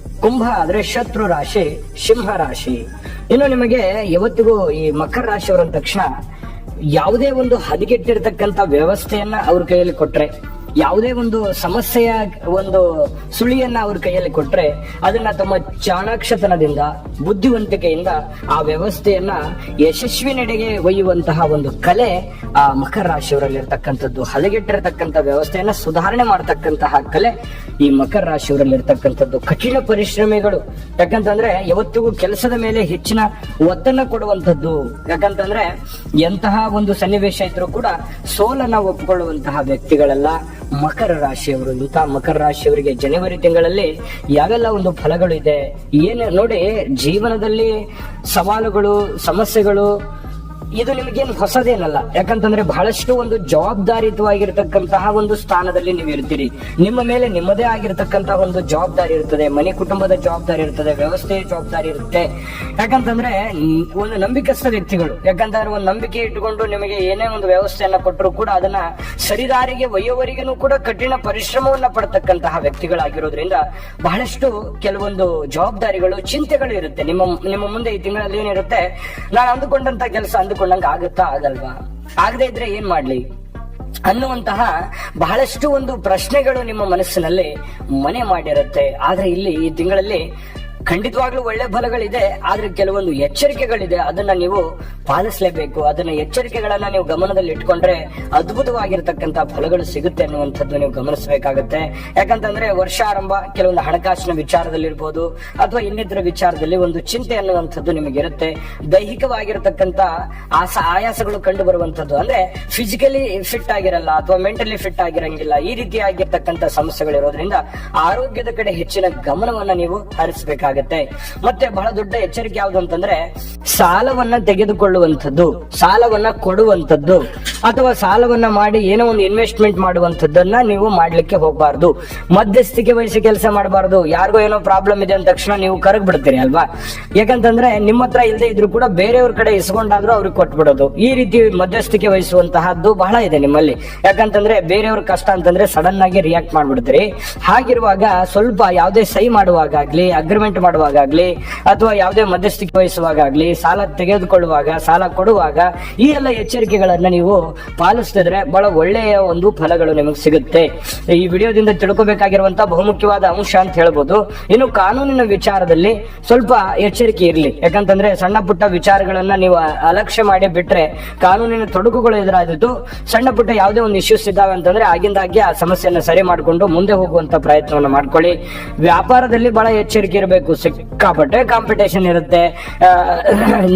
ಕುಂಭ ಆದ್ರೆ ಶತ್ರು ರಾಶಿ ಸಿಂಹ ರಾಶಿ. ಇನ್ನು ನಿಮಗೆ ಯಾವತ್ತಿಗೂ ಈ ಮಕರ ರಾಶಿಯವರ ತಕ್ಷಣ ಯಾವುದೇ ಒಂದು ಹದಗೆಟ್ಟಿರ್ತಕ್ಕಂಥ ವ್ಯವಸ್ಥೆಯನ್ನ ಅವ್ರ ಕೈಯಲ್ಲಿ ಕೊಟ್ರೆ, ಯಾವುದೇ ಒಂದು ಸಮಸ್ಯೆಯ ಒಂದು ಸುಳಿಯನ್ನ ಅವ್ರ ಕೈಯಲ್ಲಿ ಕೊಟ್ರೆ ಅದನ್ನ ತಮ್ಮ ಚಾಣಾಕ್ಷತನದಿಂದ, ಬುದ್ಧಿವಂತಿಕೆಯಿಂದ ಆ ವ್ಯವಸ್ಥೆಯನ್ನ ಯಶಸ್ವಿ ನಡೆಗೆ ಒಯ್ಯುವಂತಹ ಒಂದು ಕಲೆ ಆ ಮಕರ ರಾಶಿಯವರಲ್ಲಿರ್ತಕ್ಕಂಥದ್ದು. ಹದಗೆಟ್ಟಿರತಕ್ಕಂಥ ವ್ಯವಸ್ಥೆಯನ್ನ ಸುಧಾರಣೆ ಮಾಡತಕ್ಕಂತಹ ಕಲೆ ಈ ಮಕರ ರಾಶಿಯವರಲ್ಲಿರ್ತಕ್ಕಂಥದ್ದು. ಕಠಿಣ ಪರಿಶ್ರಮಿಗಳು, ಯಾಕಂತಂದ್ರೆ ಯಾವತ್ತಿಗೂ ಕೆಲಸದ ಮೇಲೆ ಹೆಚ್ಚಿನ ಒತ್ತನ್ನ ಕೊಡುವಂಥದ್ದು. ಯಾಕಂತಂದ್ರೆ ಎಂತಹ ಒಂದು ಸನ್ನಿವೇಶ ಇದ್ರೂ ಕೂಡ ಸೋಲನ್ನ ಒಪ್ಪಿಕೊಳ್ಳುವಂತಹ ವ್ಯಕ್ತಿಗಳೆಲ್ಲ ಮಕರ ರಾಶಿಯವರು. ಇಂತಹ ಮಕರ ರಾಶಿಯವರಿಗೆ ಜನವರಿ ತಿಂಗಳಲ್ಲಿ ಯಾವೆಲ್ಲ ಒಂದು ಫಲಗಳು ಇದೆ ಏನು ನೋಡಿ. ಜೀವನದಲ್ಲಿ ಸವಾಲುಗಳು, ಸಮಸ್ಯೆಗಳು ಇದು ನಿಮಗೇನು ಹೊಸದೇನಲ್ಲ. ಯಾಕಂತಂದ್ರೆ ಬಹಳಷ್ಟು ಒಂದು ಜವಾಬ್ದಾರಿಯುತವಾಗಿರ್ತಕ್ಕಂತಹ ಒಂದು ಸ್ಥಾನದಲ್ಲಿ ನೀವು ಇರ್ತೀರಿ. ನಿಮ್ಮ ಮೇಲೆ ನಿಮ್ಮದೇ ಆಗಿರ್ತಕ್ಕಂತಹ ಒಂದು ಜವಾಬ್ದಾರಿ ಇರ್ತದೆ. ಮನೆ ಕುಟುಂಬದ ಜವಾಬ್ದಾರಿ ಇರ್ತದೆ, ವ್ಯವಸ್ಥೆಯ ಜವಾಬ್ದಾರಿ ಇರುತ್ತೆ. ಯಾಕಂತಂದ್ರೆ ಒಂದು ನಂಬಿಕಸ್ಥ ವ್ಯಕ್ತಿಗಳು. ಯಾಕಂತಂದ್ರೆ ಒಂದು ನಂಬಿಕೆ ಇಟ್ಟುಕೊಂಡು ನಿಮಗೆ ಏನೇ ಒಂದು ವ್ಯವಸ್ಥೆಯನ್ನ ಕೊಟ್ಟರು ಕೂಡ ಅದನ್ನ ಸರಿದಾರಿಗೆ ಒಯ್ಯೋವರೆಗೂ ಕೂಡ ಕಠಿಣ ಪರಿಶ್ರಮವನ್ನ ಪಡ್ತಕ್ಕಂತಹ ವ್ಯಕ್ತಿಗಳಾಗಿರೋದ್ರಿಂದ ಬಹಳಷ್ಟು ಕೆಲವೊಂದು ಜವಾಬ್ದಾರಿಗಳು, ಚಿಂತೆಗಳು ಇರುತ್ತೆ ನಿಮ್ಮ ಮುಂದೆ. ಈ ತಿಂಗಳಲ್ಲಿ ಏನಿರುತ್ತೆ, ನಾನು ಅಂದುಕೊಂಡಂತ ಕೆಲಸ ಅಂದುಕೊಂಡಂಗ ಆಗುತ್ತಾ, ಆಗಲ್ವಾ, ಆಗದೆ ಇದ್ರೆ ಏನ್ ಮಾಡ್ಲಿ ಅನ್ನುವಂತಹ ಬಹಳಷ್ಟು ಒಂದು ಪ್ರಶ್ನೆಗಳು ನಿಮ್ಮ ಮನಸ್ಸಿನಲ್ಲಿ ಮನೆ ಮಾಡಿರುತ್ತೆ. ಆದ್ರೆ ಇಲ್ಲಿ ಈ ತಿಂಗಳಲ್ಲಿ ಖಂಡಿತವಾಗ್ಲೂ ಒಳ್ಳೆ ಫಲಗಳಿದೆ, ಆದ್ರೆ ಕೆಲವೊಂದು ಎಚ್ಚರಿಕೆಗಳಿದೆ, ಅದನ್ನ ನೀವು ಪಾಲಿಸಲೇಬೇಕು. ಅದನ್ನ ಎಚ್ಚರಿಕೆಗಳನ್ನ ನೀವು ಗಮನದಲ್ಲಿ ಇಟ್ಕೊಂಡ್ರೆ ಅದ್ಭುತವಾಗಿರ್ತಕ್ಕಂತ ಫಲಗಳು ಸಿಗುತ್ತೆ ಅನ್ನುವಂಥದ್ದು ನೀವು ಗಮನಿಸಬೇಕಾಗತ್ತೆ. ಯಾಕಂತಂದ್ರೆ ವರ್ಷ ಆರಂಭ ಕೆಲವೊಂದು ಹಣಕಾಸಿನ ವಿಚಾರದಲ್ಲಿರ್ಬೋದು ಅಥವಾ ಇನ್ನಿತರ ವಿಚಾರದಲ್ಲಿ ಒಂದು ಚಿಂತೆ ಅನ್ನುವಂಥದ್ದು ನಿಮಗೆ ಇರುತ್ತೆ. ದೈಹಿಕವಾಗಿರತಕ್ಕಂತ ಆಯಾಸಗಳು ಕಂಡು ಬರುವಂತದ್ದು, ಅಂದ್ರೆ ಫಿಸಿಕಲಿ ಫಿಟ್ ಆಗಿರಲ್ಲ ಅಥವಾ ಮೆಂಟಲಿ ಫಿಟ್ ಆಗಿರಂಗಿಲ್ಲ, ಈ ರೀತಿಯಾಗಿರ್ತಕ್ಕಂಥ ಸಮಸ್ಯೆಗಳು ಇರೋದ್ರಿಂದ ಆರೋಗ್ಯದ ಕಡೆ ಹೆಚ್ಚಿನ ಗಮನವನ್ನ ನೀವು ಹರಿಸಬೇಕಾಗತ್ತೆ. ಮತ್ತೆ ಬಹಳ ದೊಡ್ಡ ಎಚ್ಚರಿಕೆ ಯಾವುದು ಅಂತಂದ್ರೆ ಸಾಲವನ್ನ ತೆಗೆದುಕೊಳ್ಳುವಂಥದ್ದು, ಸಾಲವನ್ನ ಕೊಡುವಂಥದ್ದು ಅಥವಾ ಸಾಲವನ್ನ ಮಾಡಿ ಏನೋ ಒಂದು ಇನ್ವೆಸ್ಟ್ಮೆಂಟ್ ಮಾಡುವಂಥದ್ದನ್ನ ನೀವು ಮಾಡ್ಲಿಕ್ಕೆ ಹೋಗಬಾರ್ದು. ಮಧ್ಯಸ್ಥಿಕೆ ವಹಿಸಿ ಕೆಲಸ ಮಾಡಬಾರ್ದು. ಯಾರಿಗೋ ಏನೋ ಪ್ರಾಬ್ಲಮ್ ಇದೆ ಅಂದ ತಕ್ಷಣ ನೀವು ಕರಗ್ ಬಿಡ್ತೀರಿ ಅಲ್ವಾ. ಯಾಕಂತಂದ್ರೆ ನಿಮ್ಮ ಹತ್ರ ಇಲ್ಲದೆ ಇದ್ರು ಕೂಡ ಬೇರೆಯವ್ರ ಕಡೆ ಇಸ್ಕೊಂಡಾದ್ರೂ ಅವ್ರಿಗೆ ಕೊಟ್ಬಿಡೋದು, ಈ ರೀತಿ ಮಧ್ಯಸ್ಥಿಕೆ ವಹಿಸುವಂತಹದ್ದು ಬಹಳ ಇದೆ ನಿಮ್ಮಲ್ಲಿ. ಯಾಕಂತಂದ್ರೆ ಬೇರೆಯವ್ರ ಕಷ್ಟ ಅಂತಂದ್ರೆ ಸಡನ್ ಆಗಿ ರಿಯಾಕ್ಟ್ ಮಾಡ್ಬಿಡ್ತೀರಿ. ಹಾಗಿರುವಾಗ ಸ್ವಲ್ಪ ಯಾವುದೇ ಸಹಿ ಮಾಡುವಾಗ್ಲಿ, ಅಗ್ರಿಮೆಂಟ್ ಮಾಡುವಾಗ್ಲಿ ಅಥವಾ ಯಾವುದೇ ಮಧ್ಯಸ್ಥಿಕೆ ವಹಿಸುವಾಗ್ಲಿ, ಸಾಲ ತೆಗೆದುಕೊಳ್ಳುವಾಗ, ಸಾಲ ಕೊಡುವಾಗ ಈ ಎಲ್ಲ ಎಚ್ಚರಿಕೆಗಳನ್ನ ನೀವು ಪಾಲಿಸ್ತಿದ್ರೆ ಬಹಳ ಒಳ್ಳೆಯ ಒಂದು ಫಲಗಳು ನಿಮಗೆ ಸಿಗುತ್ತೆ. ಈ ವಿಡಿಯೋದಿಂದ ತಿಳ್ಕೊಬೇಕಾಗಿರುವಂತಹ ಬಹುಮುಖ್ಯವಾದ ಅಂಶ ಅಂತ ಹೇಳ್ಬೋದು. ಇನ್ನು ಕಾನೂನಿನ ವಿಚಾರದಲ್ಲಿ ಸ್ವಲ್ಪ ಎಚ್ಚರಿಕೆ ಇರಲಿ. ಯಾಕಂತಂದ್ರೆ ಸಣ್ಣ ಪುಟ್ಟ ವಿಚಾರಗಳನ್ನ ನೀವು ಅಲಕ್ಷ್ಯ ಮಾಡಿ ಬಿಟ್ರೆ ಕಾನೂನಿನ ತೊಡಕುಗಳು ಎದುರಾದಿತ್ತು. ಸಣ್ಣ ಪುಟ್ಟ ಯಾವುದೇ ಒಂದು ಇಶ್ಯೂಸ್ ಇದ್ದಾವೆ ಅಂತಂದ್ರೆ ಆಗಿಂದಾಗೆ ಆ ಸಮಸ್ಯೆಯನ್ನ ಸರಿ ಮಾಡಿಕೊಂಡು ಮುಂದೆ ಹೋಗುವಂತ ಪ್ರಯತ್ನವನ್ನು ಮಾಡ್ಕೊಳ್ಳಿ. ವ್ಯಾಪಾರದಲ್ಲಿ ಬಹಳ ಎಚ್ಚರಿಕೆ ಇರಬೇಕು. ಸಿಕ್ಕಾಪಟ್ಟೆ ಕಾಂಪಿಟೇಷನ್ ಇರುತ್ತೆ.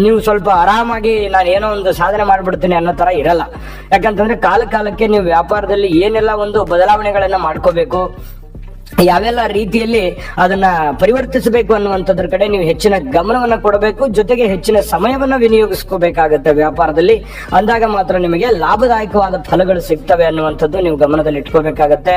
ನೀವು ಸ್ವಲ್ಪ ಆರಾಮಾಗಿ ನಾನು ಏನೋ ಒಂದು ಸಾಧನೆ ಮಾಡ್ಬಿಡ್ತೀನಿ ಅನ್ನೋ ತರ ಇರಲ್ಲ. ಯಾಕಂತಂದ್ರೆ ಕಾಲಕ್ಕೆ ನೀವು ವ್ಯಾಪಾರದಲ್ಲಿ ಏನೆಲ್ಲ ಒಂದು ಬದಲಾವಣೆಗಳನ್ನ ಮಾಡ್ಕೋಬೇಕು, ಯಾವೆಲ್ಲ ರೀತಿಯಲ್ಲಿ ಅದನ್ನ ಪರಿವರ್ತಿಸಬೇಕು ಅನ್ನುವಂಥದ್ರ ಕಡೆ ನೀವು ಹೆಚ್ಚಿನ ಗಮನವನ್ನ ಕೊಡಬೇಕು. ಜೊತೆಗೆ ಹೆಚ್ಚಿನ ಸಮಯವನ್ನ ವಿನಿಯೋಗಿಸ್ಕೋಬೇಕಾಗತ್ತೆ ವ್ಯಾಪಾರದಲ್ಲಿ. ಅಂದಾಗ ಮಾತ್ರ ನಿಮಗೆ ಲಾಭದಾಯಕವಾದ ಫಲಗಳು ಸಿಗ್ತವೆ ಅನ್ನುವಂಥದ್ದು ನೀವು ಗಮನದಲ್ಲಿ ಇಟ್ಕೋಬೇಕಾಗತ್ತೆ.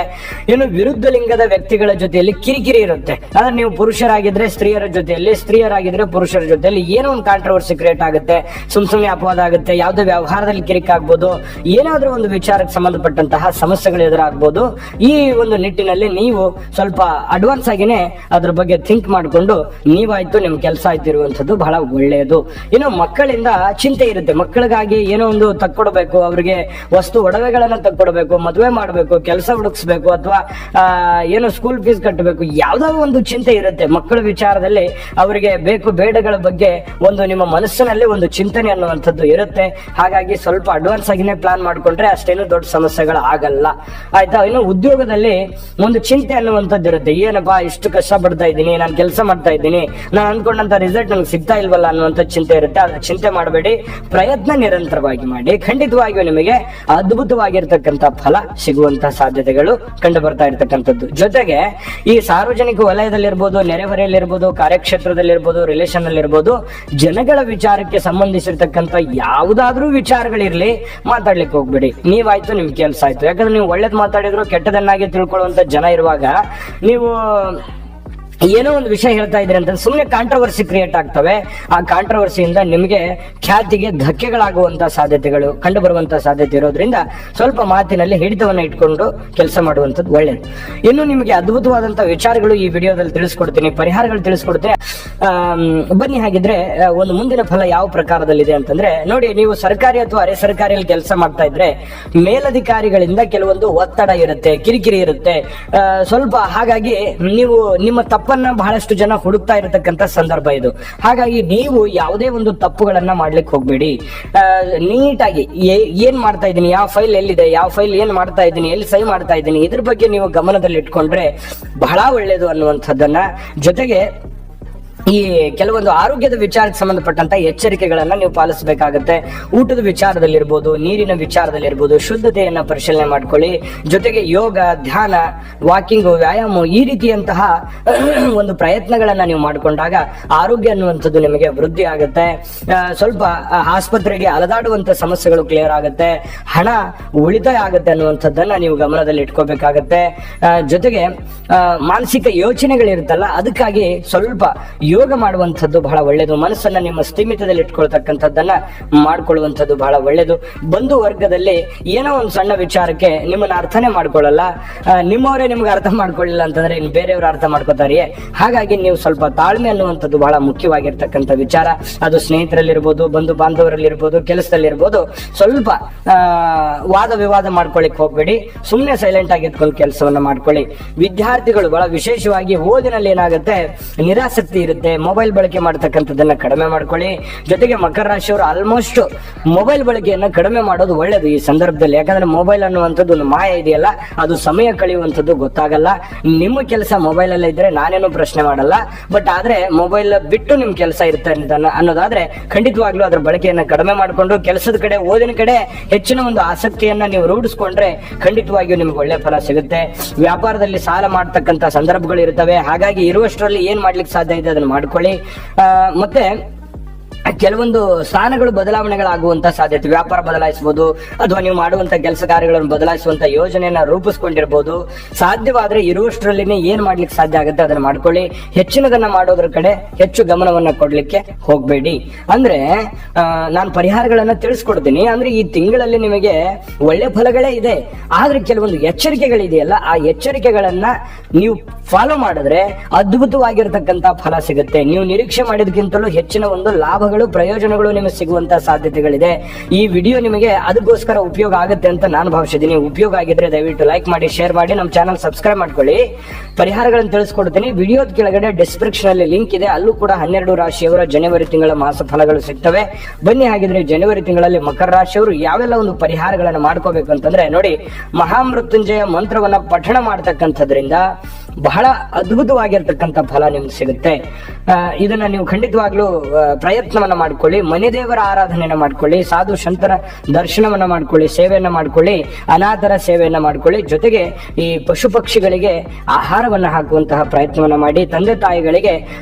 ಇನ್ನು ವಿರುದ್ಧ ಲಿಂಗದ ವ್ಯಕ್ತಿಗಳ ಜೊತೆಯಲ್ಲಿ ಕಿರಿಕಿರಿ ಇರುತ್ತೆ. ಅಂದ್ರೆ ನೀವು ಪುರುಷರಾಗಿದ್ರೆ ಸ್ತ್ರೀಯರ ಜೊತೆಯಲ್ಲಿ, ಸ್ತ್ರೀಯರಾಗಿದ್ರೆ ಪುರುಷರ ಜೊತೆಯಲ್ಲಿ ಏನೋ ಒಂದು ಕಾಂಟ್ರವರ್ಸಿ ಕ್ರಿಯೇಟ್ ಆಗುತ್ತೆ, ಸುಮ್ನೆ ಅಪವಾದ ಆಗುತ್ತೆ, ಯಾವುದೇ ವ್ಯವಹಾರದಲ್ಲಿ ಕಿರಿಕ್ ಆಗ್ಬೋದು, ಏನಾದ್ರೂ ಒಂದು ವಿಚಾರಕ್ಕೆ ಸಂಬಂಧಪಟ್ಟಂತಹ ಸಮಸ್ಯೆಗಳು ಎದುರಾಗ್ಬೋದು. ಈ ಒಂದು ನಿಟ್ಟಿನಲ್ಲಿ ನೀವು ಸ್ವಲ್ಪ ಅಡ್ವಾನ್ಸ್ ಆಗಿನೇ ಅದ್ರ ಬಗ್ಗೆ ಥಿಂಕ್ ಮಾಡಿಕೊಂಡು ನೀವಾಯ್ತು ನಿಮ್ ಕೆಲಸ ಆಯ್ತು ಇರುವಂತದ್ದು ಬಹಳ ಒಳ್ಳೆಯದು. ಇನ್ನು ಮಕ್ಕಳಿಂದ ಚಿಂತೆ ಇರುತ್ತೆ. ಮಕ್ಕಳಿಗಾಗಿ ಏನೋ ಒಂದು ತಕ್ಕೊಡ್ಬೇಕು, ಅವ್ರಿಗೆ ವಸ್ತು ಒಡವೆಗಳನ್ನ ತಕ್ಕೊಡ್ಬೇಕು, ಮದುವೆ ಮಾಡ್ಬೇಕು, ಕೆಲಸ ಹುಡುಕ್ಸ್ಬೇಕು ಅಥವಾ ಏನೋ ಸ್ಕೂಲ್ ಫೀಸ್ ಕಟ್ಟಬೇಕು, ಯಾವ್ದಾದ್ರು ಒಂದು ಚಿಂತೆ ಇರುತ್ತೆ ಮಕ್ಕಳ ವಿಚಾರದಲ್ಲಿ. ಅವರಿಗೆ ಬೇಕು ಬೇಡಗಳ ಬಗ್ಗೆ ಒಂದು ನಿಮ್ಮ ಮನಸ್ಸಿನಲ್ಲಿ ಒಂದು ಚಿಂತನೆ ಅನ್ನುವಂಥದ್ದು ಇರುತ್ತೆ. ಹಾಗಾಗಿ ಸ್ವಲ್ಪ ಅಡ್ವಾನ್ಸ್ ಆಗಿನೇ ಪ್ಲಾನ್ ಮಾಡ್ಕೊಂಡ್ರೆ ಅಷ್ಟೇನು ದೊಡ್ಡ ಸಮಸ್ಯೆಗಳು ಆಗಲ್ಲ, ಆಯ್ತಾ. ಇನ್ನು ಉದ್ಯೋಗದಲ್ಲಿ ಒಂದು ಚಿಂತೆ ಅನ್ನುವಂಥದ್ದು ಇರುತ್ತೆ. ಏನಪ್ಪಾ ಇಷ್ಟು ಕಷ್ಟ ಪಡ್ತಾ ಇದ್ದೀನಿ, ನಾನು ಕೆಲಸ ಮಾಡ್ತಾ ಇದ್ದೀನಿ, ನಾನು ಅನ್ಕೊಂಡಂತ ರಿಸಲ್ಟ್ ನನಗೆ ಸಿಗ್ತಾ ಇಲ್ವಲ್ಲ ಅನ್ನುವಂಥ ಚಿಂತೆ ಇರುತ್ತೆ. ಅದ್ರ ಚಿಂತೆ ಮಾಡಬೇಡಿ, ಪ್ರಯತ್ನ ನಿರಂತರವಾಗಿ ಮಾಡಿ. ಖಂಡಿತವಾಗಿಯೂ ನಿಮಗೆ ಅದ್ಭುತವಾಗಿರ್ತಕ್ಕಂಥ ಫಲ ಸಿಗುವಂತಹ ಸಾಧ್ಯತೆಗಳು ಕಂಡು ಬರ್ತಾ ಇರ್ತಕ್ಕಂಥದ್ದು. ಜೊತೆಗೆ ಈ ಸಾರ್ವಜನಿಕ ವಲಯದಲ್ಲಿರ್ಬೋದು, ನೆರೆಹೊರೆಯಲ್ಲಿರ್ಬೋದು, ಕಾರ್ಯಕ್ಷೇತ್ರದಲ್ಲಿರ್ಬೋದು, ರಿಲೇಷನ್ ಅಲ್ಲಿರ್ಬೋದು, ಜನಗಳ ವಿಚಾರಕ್ಕೆ ಸಂಬಂಧಿಸಿರ್ತಕ್ಕಂಥ ಯಾವುದಾದ್ರೂ ವಿಚಾರಗಳಿರ್ಲಿ ಮಾತಾಡ್ಲಿಕ್ಕೆ ಹೋಗ್ಬೇಡಿ. ನೀವಾಯ್ತು ನಿಮ್ ಕೆಲಸ ಆಯ್ತು. ಯಾಕಂದ್ರೆ ನೀವು ಒಳ್ಳೇದ್ ಮಾತಾಡಿದ್ರು ಕೆಟ್ಟದನ್ನಾಗಿ ತಿಳ್ಕೊಳ್ಳುವಂತ ಜನ ಇರುವಾಗ ನೀವು ಏನೋ ಒಂದು ವಿಷಯ ಹೇಳ್ತಾ ಇದ್ರಿ ಅಂತ ಸುಮ್ಮನೆ ಕಾಂಟ್ರವರ್ಸಿ ಕ್ರಿಯೇಟ್ ಆಗ್ತವೆ. ಆ ಕಾಂಟ್ರವರ್ಸಿಯಿಂದ ನಿಮಗೆ ಖ್ಯಾತಿಗೆ ಧಕ್ಕೆಗಳಾಗುವಂತಹ ಸಾಧ್ಯತೆಗಳು ಕಂಡು ಬರುವಂತಹ ಸಾಧ್ಯತೆ ಇರೋದ್ರಿಂದ ಸ್ವಲ್ಪ ಮಾತಿನಲ್ಲಿ ಹಿಡಿತವನ್ನ ಇಟ್ಕೊಂಡು ಕೆಲಸ ಮಾಡುವಂಥದ್ದು ಒಳ್ಳೇದು. ಇನ್ನು ನಿಮಗೆ ಅದ್ಭುತವಾದಂತಹ ವಿಚಾರಗಳು ಈ ವಿಡಿಯೋದಲ್ಲಿ ತಿಳಿಸ್ಕೊಡ್ತೀನಿ, ಪರಿಹಾರಗಳು ತಿಳಿಸ್ಕೊಡ್ತೀನಿ. ಬನ್ನಿ ಹಾಗಿದ್ರೆ ಒಂದು ಮುಂದಿನ ಫಲ ಯಾವ ಪ್ರಕಾರದಲ್ಲಿದೆ ಅಂತಂದ್ರೆ ನೋಡಿ, ನೀವು ಸರ್ಕಾರಿ ಅಥವಾ ಅರೆ ಸರ್ಕಾರಿಯಲ್ಲಿ ಕೆಲಸ ಮಾಡ್ತಾ ಇದ್ರೆ ಮೇಲಧಿಕಾರಿಗಳಿಂದ ಕೆಲವೊಂದು ಒತ್ತಡ ಇರುತ್ತೆ, ಕಿರಿಕಿರಿ ಇರುತ್ತೆ ಸ್ವಲ್ಪ. ಹಾಗಾಗಿ ನೀವು ನಿಮ್ಮ ತಪ್ಪನ್ನ ಬಹಳಷ್ಟು ಜನ ಹುಡುಕ್ತಾ ಇರತಕ್ಕಂತ ಸಂದರ್ಭ ಇದು. ಹಾಗಾಗಿ ನೀವು ಯಾವುದೇ ಒಂದು ತಪ್ಪುಗಳನ್ನ ಮಾಡ್ಲಿಕ್ಕೆ ಹೋಗ್ಬೇಡಿ. ನೀಟಾಗಿ ಏನ್ ಮಾಡ್ತಾ ಇದ್ದೀನಿ, ಯಾವ ಫೈಲ್ ಎಲ್ಲಿದೆ, ಯಾವ ಫೈಲ್ ಏನ್ ಮಾಡ್ತಾ ಇದ್ದೀನಿ, ಎಲ್ಲಿ ಸಹಿ ಮಾಡ್ತಾ ಇದ್ದೀನಿ, ಇದ್ರ ಬಗ್ಗೆ ನೀವು ಗಮನದಲ್ಲಿ ಇಟ್ಕೊಂಡ್ರೆ ಬಹಳ ಒಳ್ಳೇದು ಅನ್ನುವಂಥದ್ದನ್ನ. ಜೊತೆಗೆ ಈ ಕೆಲವೊಂದು ಆರೋಗ್ಯದ ವಿಚಾರಕ್ಕೆ ಸಂಬಂಧಪಟ್ಟಂತ ಎಚ್ಚರಿಕೆಗಳನ್ನ ನೀವು ಪಾಲಿಸಬೇಕಾಗತ್ತೆ. ಊಟದ ವಿಚಾರದಲ್ಲಿರ್ಬೋದು, ನೀರಿನ ವಿಚಾರದಲ್ಲಿರ್ಬೋದು, ಶುದ್ಧತೆಯನ್ನ ಪರಿಶೀಲನೆ ಮಾಡ್ಕೊಳ್ಳಿ. ಜೊತೆಗೆ ಯೋಗ, ಧ್ಯಾನ, ವಾಕಿಂಗ್, ವ್ಯಾಯಾಮ ಈ ರೀತಿಯಂತಹ ಒಂದು ಪ್ರಯತ್ನಗಳನ್ನ ನೀವು ಮಾಡಿಕೊಂಡಾಗ ಆರೋಗ್ಯ ಅನ್ನುವಂಥದ್ದು ನಿಮಗೆ ವೃದ್ಧಿ ಆಗುತ್ತೆ. ಸ್ವಲ್ಪ ಆಸ್ಪತ್ರೆಗೆ ಅಲದಾಡುವಂತ ಸಮಸ್ಯೆಗಳು ಕ್ಲಿಯರ್ ಆಗುತ್ತೆ, ಹಣ ಉಳಿತಾಯ ಆಗುತ್ತೆ ಅನ್ನುವಂಥದ್ದನ್ನ ನೀವು ಗಮನದಲ್ಲಿ ಇಟ್ಕೋಬೇಕಾಗತ್ತೆ. ಜೊತೆಗೆ ಮಾನಸಿಕ ಯೋಚನೆಗಳಿರುತ್ತಲ್ಲ, ಅದಕ್ಕಾಗಿ ಸ್ವಲ್ಪ ಯೋಗ ಮಾಡುವಂಥದ್ದು ಬಹಳ ಒಳ್ಳೇದು. ಮನಸ್ಸನ್ನ ನಿಮ್ಮ ಸ್ಥಿಮಿತದಲ್ಲಿ ಇಟ್ಕೊಳ್ತಕ್ಕಂಥದ್ದನ್ನ ಮಾಡ್ಕೊಳ್ಳುವಂಥದ್ದು ಬಹಳ ಒಳ್ಳೇದು. ಬಂಧು ವರ್ಗದಲ್ಲಿ ಏನೋ ಒಂದು ಸಣ್ಣ ವಿಚಾರಕ್ಕೆ ನಿಮ್ಮನ್ನ ಅರ್ಥನೇ ಮಾಡ್ಕೊಳ್ಳಲ್ಲ, ನಿಮ್ಮವರೇ ನಿಮ್ಗೆ ಅರ್ಥ ಮಾಡ್ಕೊಳ್ಳಿಲ್ಲ ಅಂತಂದ್ರೆ ಇನ್ನು ಬೇರೆಯವರು ಅರ್ಥ ಮಾಡ್ಕೋತಾರಿಯೇ. ಹಾಗಾಗಿ ನೀವು ಸ್ವಲ್ಪ ತಾಳ್ಮೆ ಅನ್ನುವಂಥದ್ದು ಬಹಳ ಮುಖ್ಯವಾಗಿರ್ತಕ್ಕಂಥ ವಿಚಾರ. ಅದು ಸ್ನೇಹಿತರಲ್ಲಿರ್ಬೋದು, ಬಂಧು ಬಾಂಧವರಲ್ಲಿರ್ಬೋದು, ಕೆಲಸದಲ್ಲಿರ್ಬೋದು. ಸ್ವಲ್ಪ ವಾದ ವಿವಾದ ಮಾಡ್ಕೊಳ್ಳಿಕ್ ಹೋಗ್ಬೇಡಿ, ಸುಮ್ಮನೆ ಸೈಲೆಂಟ್ ಆಗಿ ಇಟ್ಕೊಂಡು ಕೆಲಸವನ್ನ ಮಾಡ್ಕೊಳ್ಳಿ. ವಿದ್ಯಾರ್ಥಿಗಳು ಬಹಳ ವಿಶೇಷವಾಗಿ ಓದಿನಲ್ಲಿ ಏನಾಗುತ್ತೆ, ನಿರಾಸಕ್ತಿ ಇರುತ್ತೆ. ಸಿಗುತ್ತೆ. ಮೊಬೈಲ್ ಬಳಕೆ ಮಾಡ್ತಕ್ಕಂಥದ್ದನ್ನ ಕಡಿಮೆ ಮಾಡ್ಕೊಳ್ಳಿ. ಜೊತೆಗೆ ಮಕರ ರಾಶಿಯವರು ಆಲ್ಮೋಸ್ಟ್ ಮೊಬೈಲ್ ಬಳಕೆಯನ್ನ ಕಡಿಮೆ ಮಾಡೋದು ಒಳ್ಳೇದು ಈ ಸಂದರ್ಭದಲ್ಲಿ. ಯಾಕಂದ್ರೆ ಮೊಬೈಲ್ ಅನ್ನುವಂಥದ್ದು ಒಂದು ಮಾಯ ಇದೆಯಲ್ಲ, ಅದು ಸಮಯ ಕಳೆಯುವಂಥದ್ದು ಗೊತ್ತಾಗಲ್ಲ. ನಿಮ್ಮ ಕೆಲಸ ಮೊಬೈಲ್ ಅಲ್ಲೇ ಇದ್ರೆ ನಾನೇನು ಪ್ರಶ್ನೆ ಮಾಡಲ್ಲ, ಬಟ್ ಆದ್ರೆ ಮೊಬೈಲ್ ಬಿಟ್ಟು ನಿಮ್ ಕೆಲಸ ಇರುತ್ತೆ ಅನ್ನೋದಾದ್ರೆ ಖಂಡಿತವಾಗ್ಲೂ ಅದ್ರ ಬಳಕೆಯನ್ನ ಕಡಿಮೆ ಮಾಡಿಕೊಂಡು ಕೆಲಸದ ಕಡೆ, ಓದಿನ ಕಡೆ ಹೆಚ್ಚಿನ ಒಂದು ಆಸಕ್ತಿಯನ್ನ ನೀವು ರೂಢಿಸ್ಕೊಂಡ್ರೆ ಖಂಡಿತವಾಗಿಯೂ ನಿಮ್ಗೆ ಒಳ್ಳೆ ಫಲ ಸಿಗುತ್ತೆ. ವ್ಯಾಪಾರದಲ್ಲಿ ಸಾಲ ಮಾಡ್ತಕ್ಕಂಥ ಸಂದರ್ಭಗಳು ಇರ್ತವೆ, ಹಾಗಾಗಿ ಇರುವಷ್ಟರಲ್ಲಿ ಏನ್ ಮಾಡ್ಲಿಕ್ಕೆ ಸಾಧ್ಯ ಇದೆ ಅದನ್ನ ಮಾಡ್ಕೊಳ್ಳಿ. ಮತ್ತೆ ಕೆಲವೊಂದು ಸ್ಥಾನಗಳು ಬದಲಾವಣೆಗಳಾಗುವಂತ ಸಾಧ್ಯತೆ, ವ್ಯಾಪಾರ ಬದಲಾಯಿಸಬಹುದು ಅಥವಾ ನೀವು ಮಾಡುವಂತ ಕೆಲಸ ಕಾರ್ಯಗಳನ್ನು ಬದಲಾಯಿಸುವಂತ ಯೋಜನೆಯನ್ನ ರೂಪಿಸ್ಕೊಂಡಿರ್ಬೋದು. ಸಾಧ್ಯವಾದ್ರೆ ಇರುವಷ್ಟರಲ್ಲಿನೇ ಏನ್ ಮಾಡ್ಲಿಕ್ಕೆ ಸಾಧ್ಯ ಆಗುತ್ತೆ ಅದನ್ನ ಮಾಡ್ಕೊಳ್ಳಿ. ಹೆಚ್ಚಿನದನ್ನ ಮಾಡೋದ್ರ ಕಡೆ ಹೆಚ್ಚು ಗಮನವನ್ನ ಕೊಡ್ಲಿಕ್ಕೆ ಹೋಗ್ಬೇಡಿ. ಅಂದ್ರೆ ನಾನು ಪರಿಹಾರಗಳನ್ನ ತಿಳಿಸ್ಕೊಡ್ತೀನಿ. ಅಂದ್ರೆ ಈ ತಿಂಗಳಲ್ಲಿ ನಿಮಗೆ ಒಳ್ಳೆ ಫಲಗಳೇ ಇದೆ, ಆದ್ರೆ ಕೆಲವೊಂದು ಎಚ್ಚರಿಕೆಗಳಿದೆಯಲ್ಲ, ಆ ಎಚ್ಚರಿಕೆಗಳನ್ನ ನೀವು ಫಾಲೋ ಮಾಡಿದ್ರೆ ಅದ್ಭುತವಾಗಿರ್ತಕ್ಕಂಥ ಫಲ ಸಿಗುತ್ತೆ. ನೀವು ನಿರೀಕ್ಷೆ ಮಾಡಿದಕ್ಕಿಂತಲೂ ಹೆಚ್ಚಿನ ಒಂದು ಲಾಭಗಳು, ಪ್ರಯೋಜನಗಳು ನಿಮಗೆ ಸಿಗುವಂತ ಸಾಧ್ಯತೆಗಳಿದೆ. ಈ ವಿಡಿಯೋ ನಿಮಗೆ ಅದಕ್ಕೋಸ್ಕರ ಉಪಯೋಗ ಆಗುತ್ತೆ ಅಂತ ನಾನು ಭಾವಿಸಿದ್ದೀನಿ. ಉಪಯೋಗ ಆಗಿದ್ರೆ ದಯವಿಟ್ಟು ಲೈಕ್ ಮಾಡಿ, ಶೇರ್ ಮಾಡಿ, ನಮ್ಮ ಚಾನಲ್ ಸಬ್ಸ್ಕ್ರೈಬ್ ಮಾಡ್ಕೊಳ್ಳಿ. ಪರಿಹಾರಗಳನ್ನು ತಿಳಿಸ್ಕೊಡ್ತೀನಿ. ವಿಡಿಯೋದ ಕೆಳಗಡೆ ಡಿಸ್ಕ್ರಿಪ್ಷನ್ ಅಲ್ಲಿ ಲಿಂಕ್ ಇದೆ, ಅಲ್ಲೂ ಕೂಡ 12 ರಾಶಿಯವರ ಜನವರಿ ತಿಂಗಳ ಮಾಸ ಫಲಗಳು ಸಿಗ್ತವೆ. ಬನ್ನಿ, ಹಾಗಿದ್ರೆ ಜನವರಿ ತಿಂಗಳಲ್ಲಿ ಮಕರ ರಾಶಿಯವರು ಯಾವೆಲ್ಲ ಒಂದು ಪರಿಹಾರಗಳನ್ನು ಮಾಡ್ಕೋಬೇಕು ಅಂತಂದ್ರೆ ನೋಡಿ, ಮಹಾಮೃತ್ಯುಂಜಯ ಮಂತ್ರವನ್ನ ಪಠಣ ಮಾಡ್ತಕ್ಕಂಥದ್ರಿಂದ ಬಹಳ ಅದ್ಭುತವಾಗಿರ್ತಕ್ಕಂಥ ಫಲ ನಿಮ್ಗೆ ಸಿಗುತ್ತೆ. ಇದನ್ನ ನೀವು ಖಂಡಿತವಾಗ್ಲೂ ಪ್ರಯತ್ನವನ್ನ ಮಾಡ್ಕೊಳ್ಳಿ. ಮನೆ ದೇವರ ಆರಾಧನೆಯನ್ನ ಮಾಡ್ಕೊಳ್ಳಿ, ಸಾಧು ಸಂತರ ದರ್ಶನವನ್ನ ಮಾಡ್ಕೊಳ್ಳಿ, ಸೇವೆಯನ್ನ ಮಾಡ್ಕೊಳ್ಳಿ, ಅನಾಥರ ಸೇವೆಯನ್ನ ಮಾಡ್ಕೊಳ್ಳಿ. ಜೊತೆಗೆ ಈ ಪಶು ಪಕ್ಷಿಗಳಿಗೆ ಆಹಾರವನ್ನ ಹಾಕುವಂತಹ ಪ್ರಯತ್ನವನ್ನ ಮಾಡಿ, ತಂದೆ ತಾಯಿಗಳಿಗೆ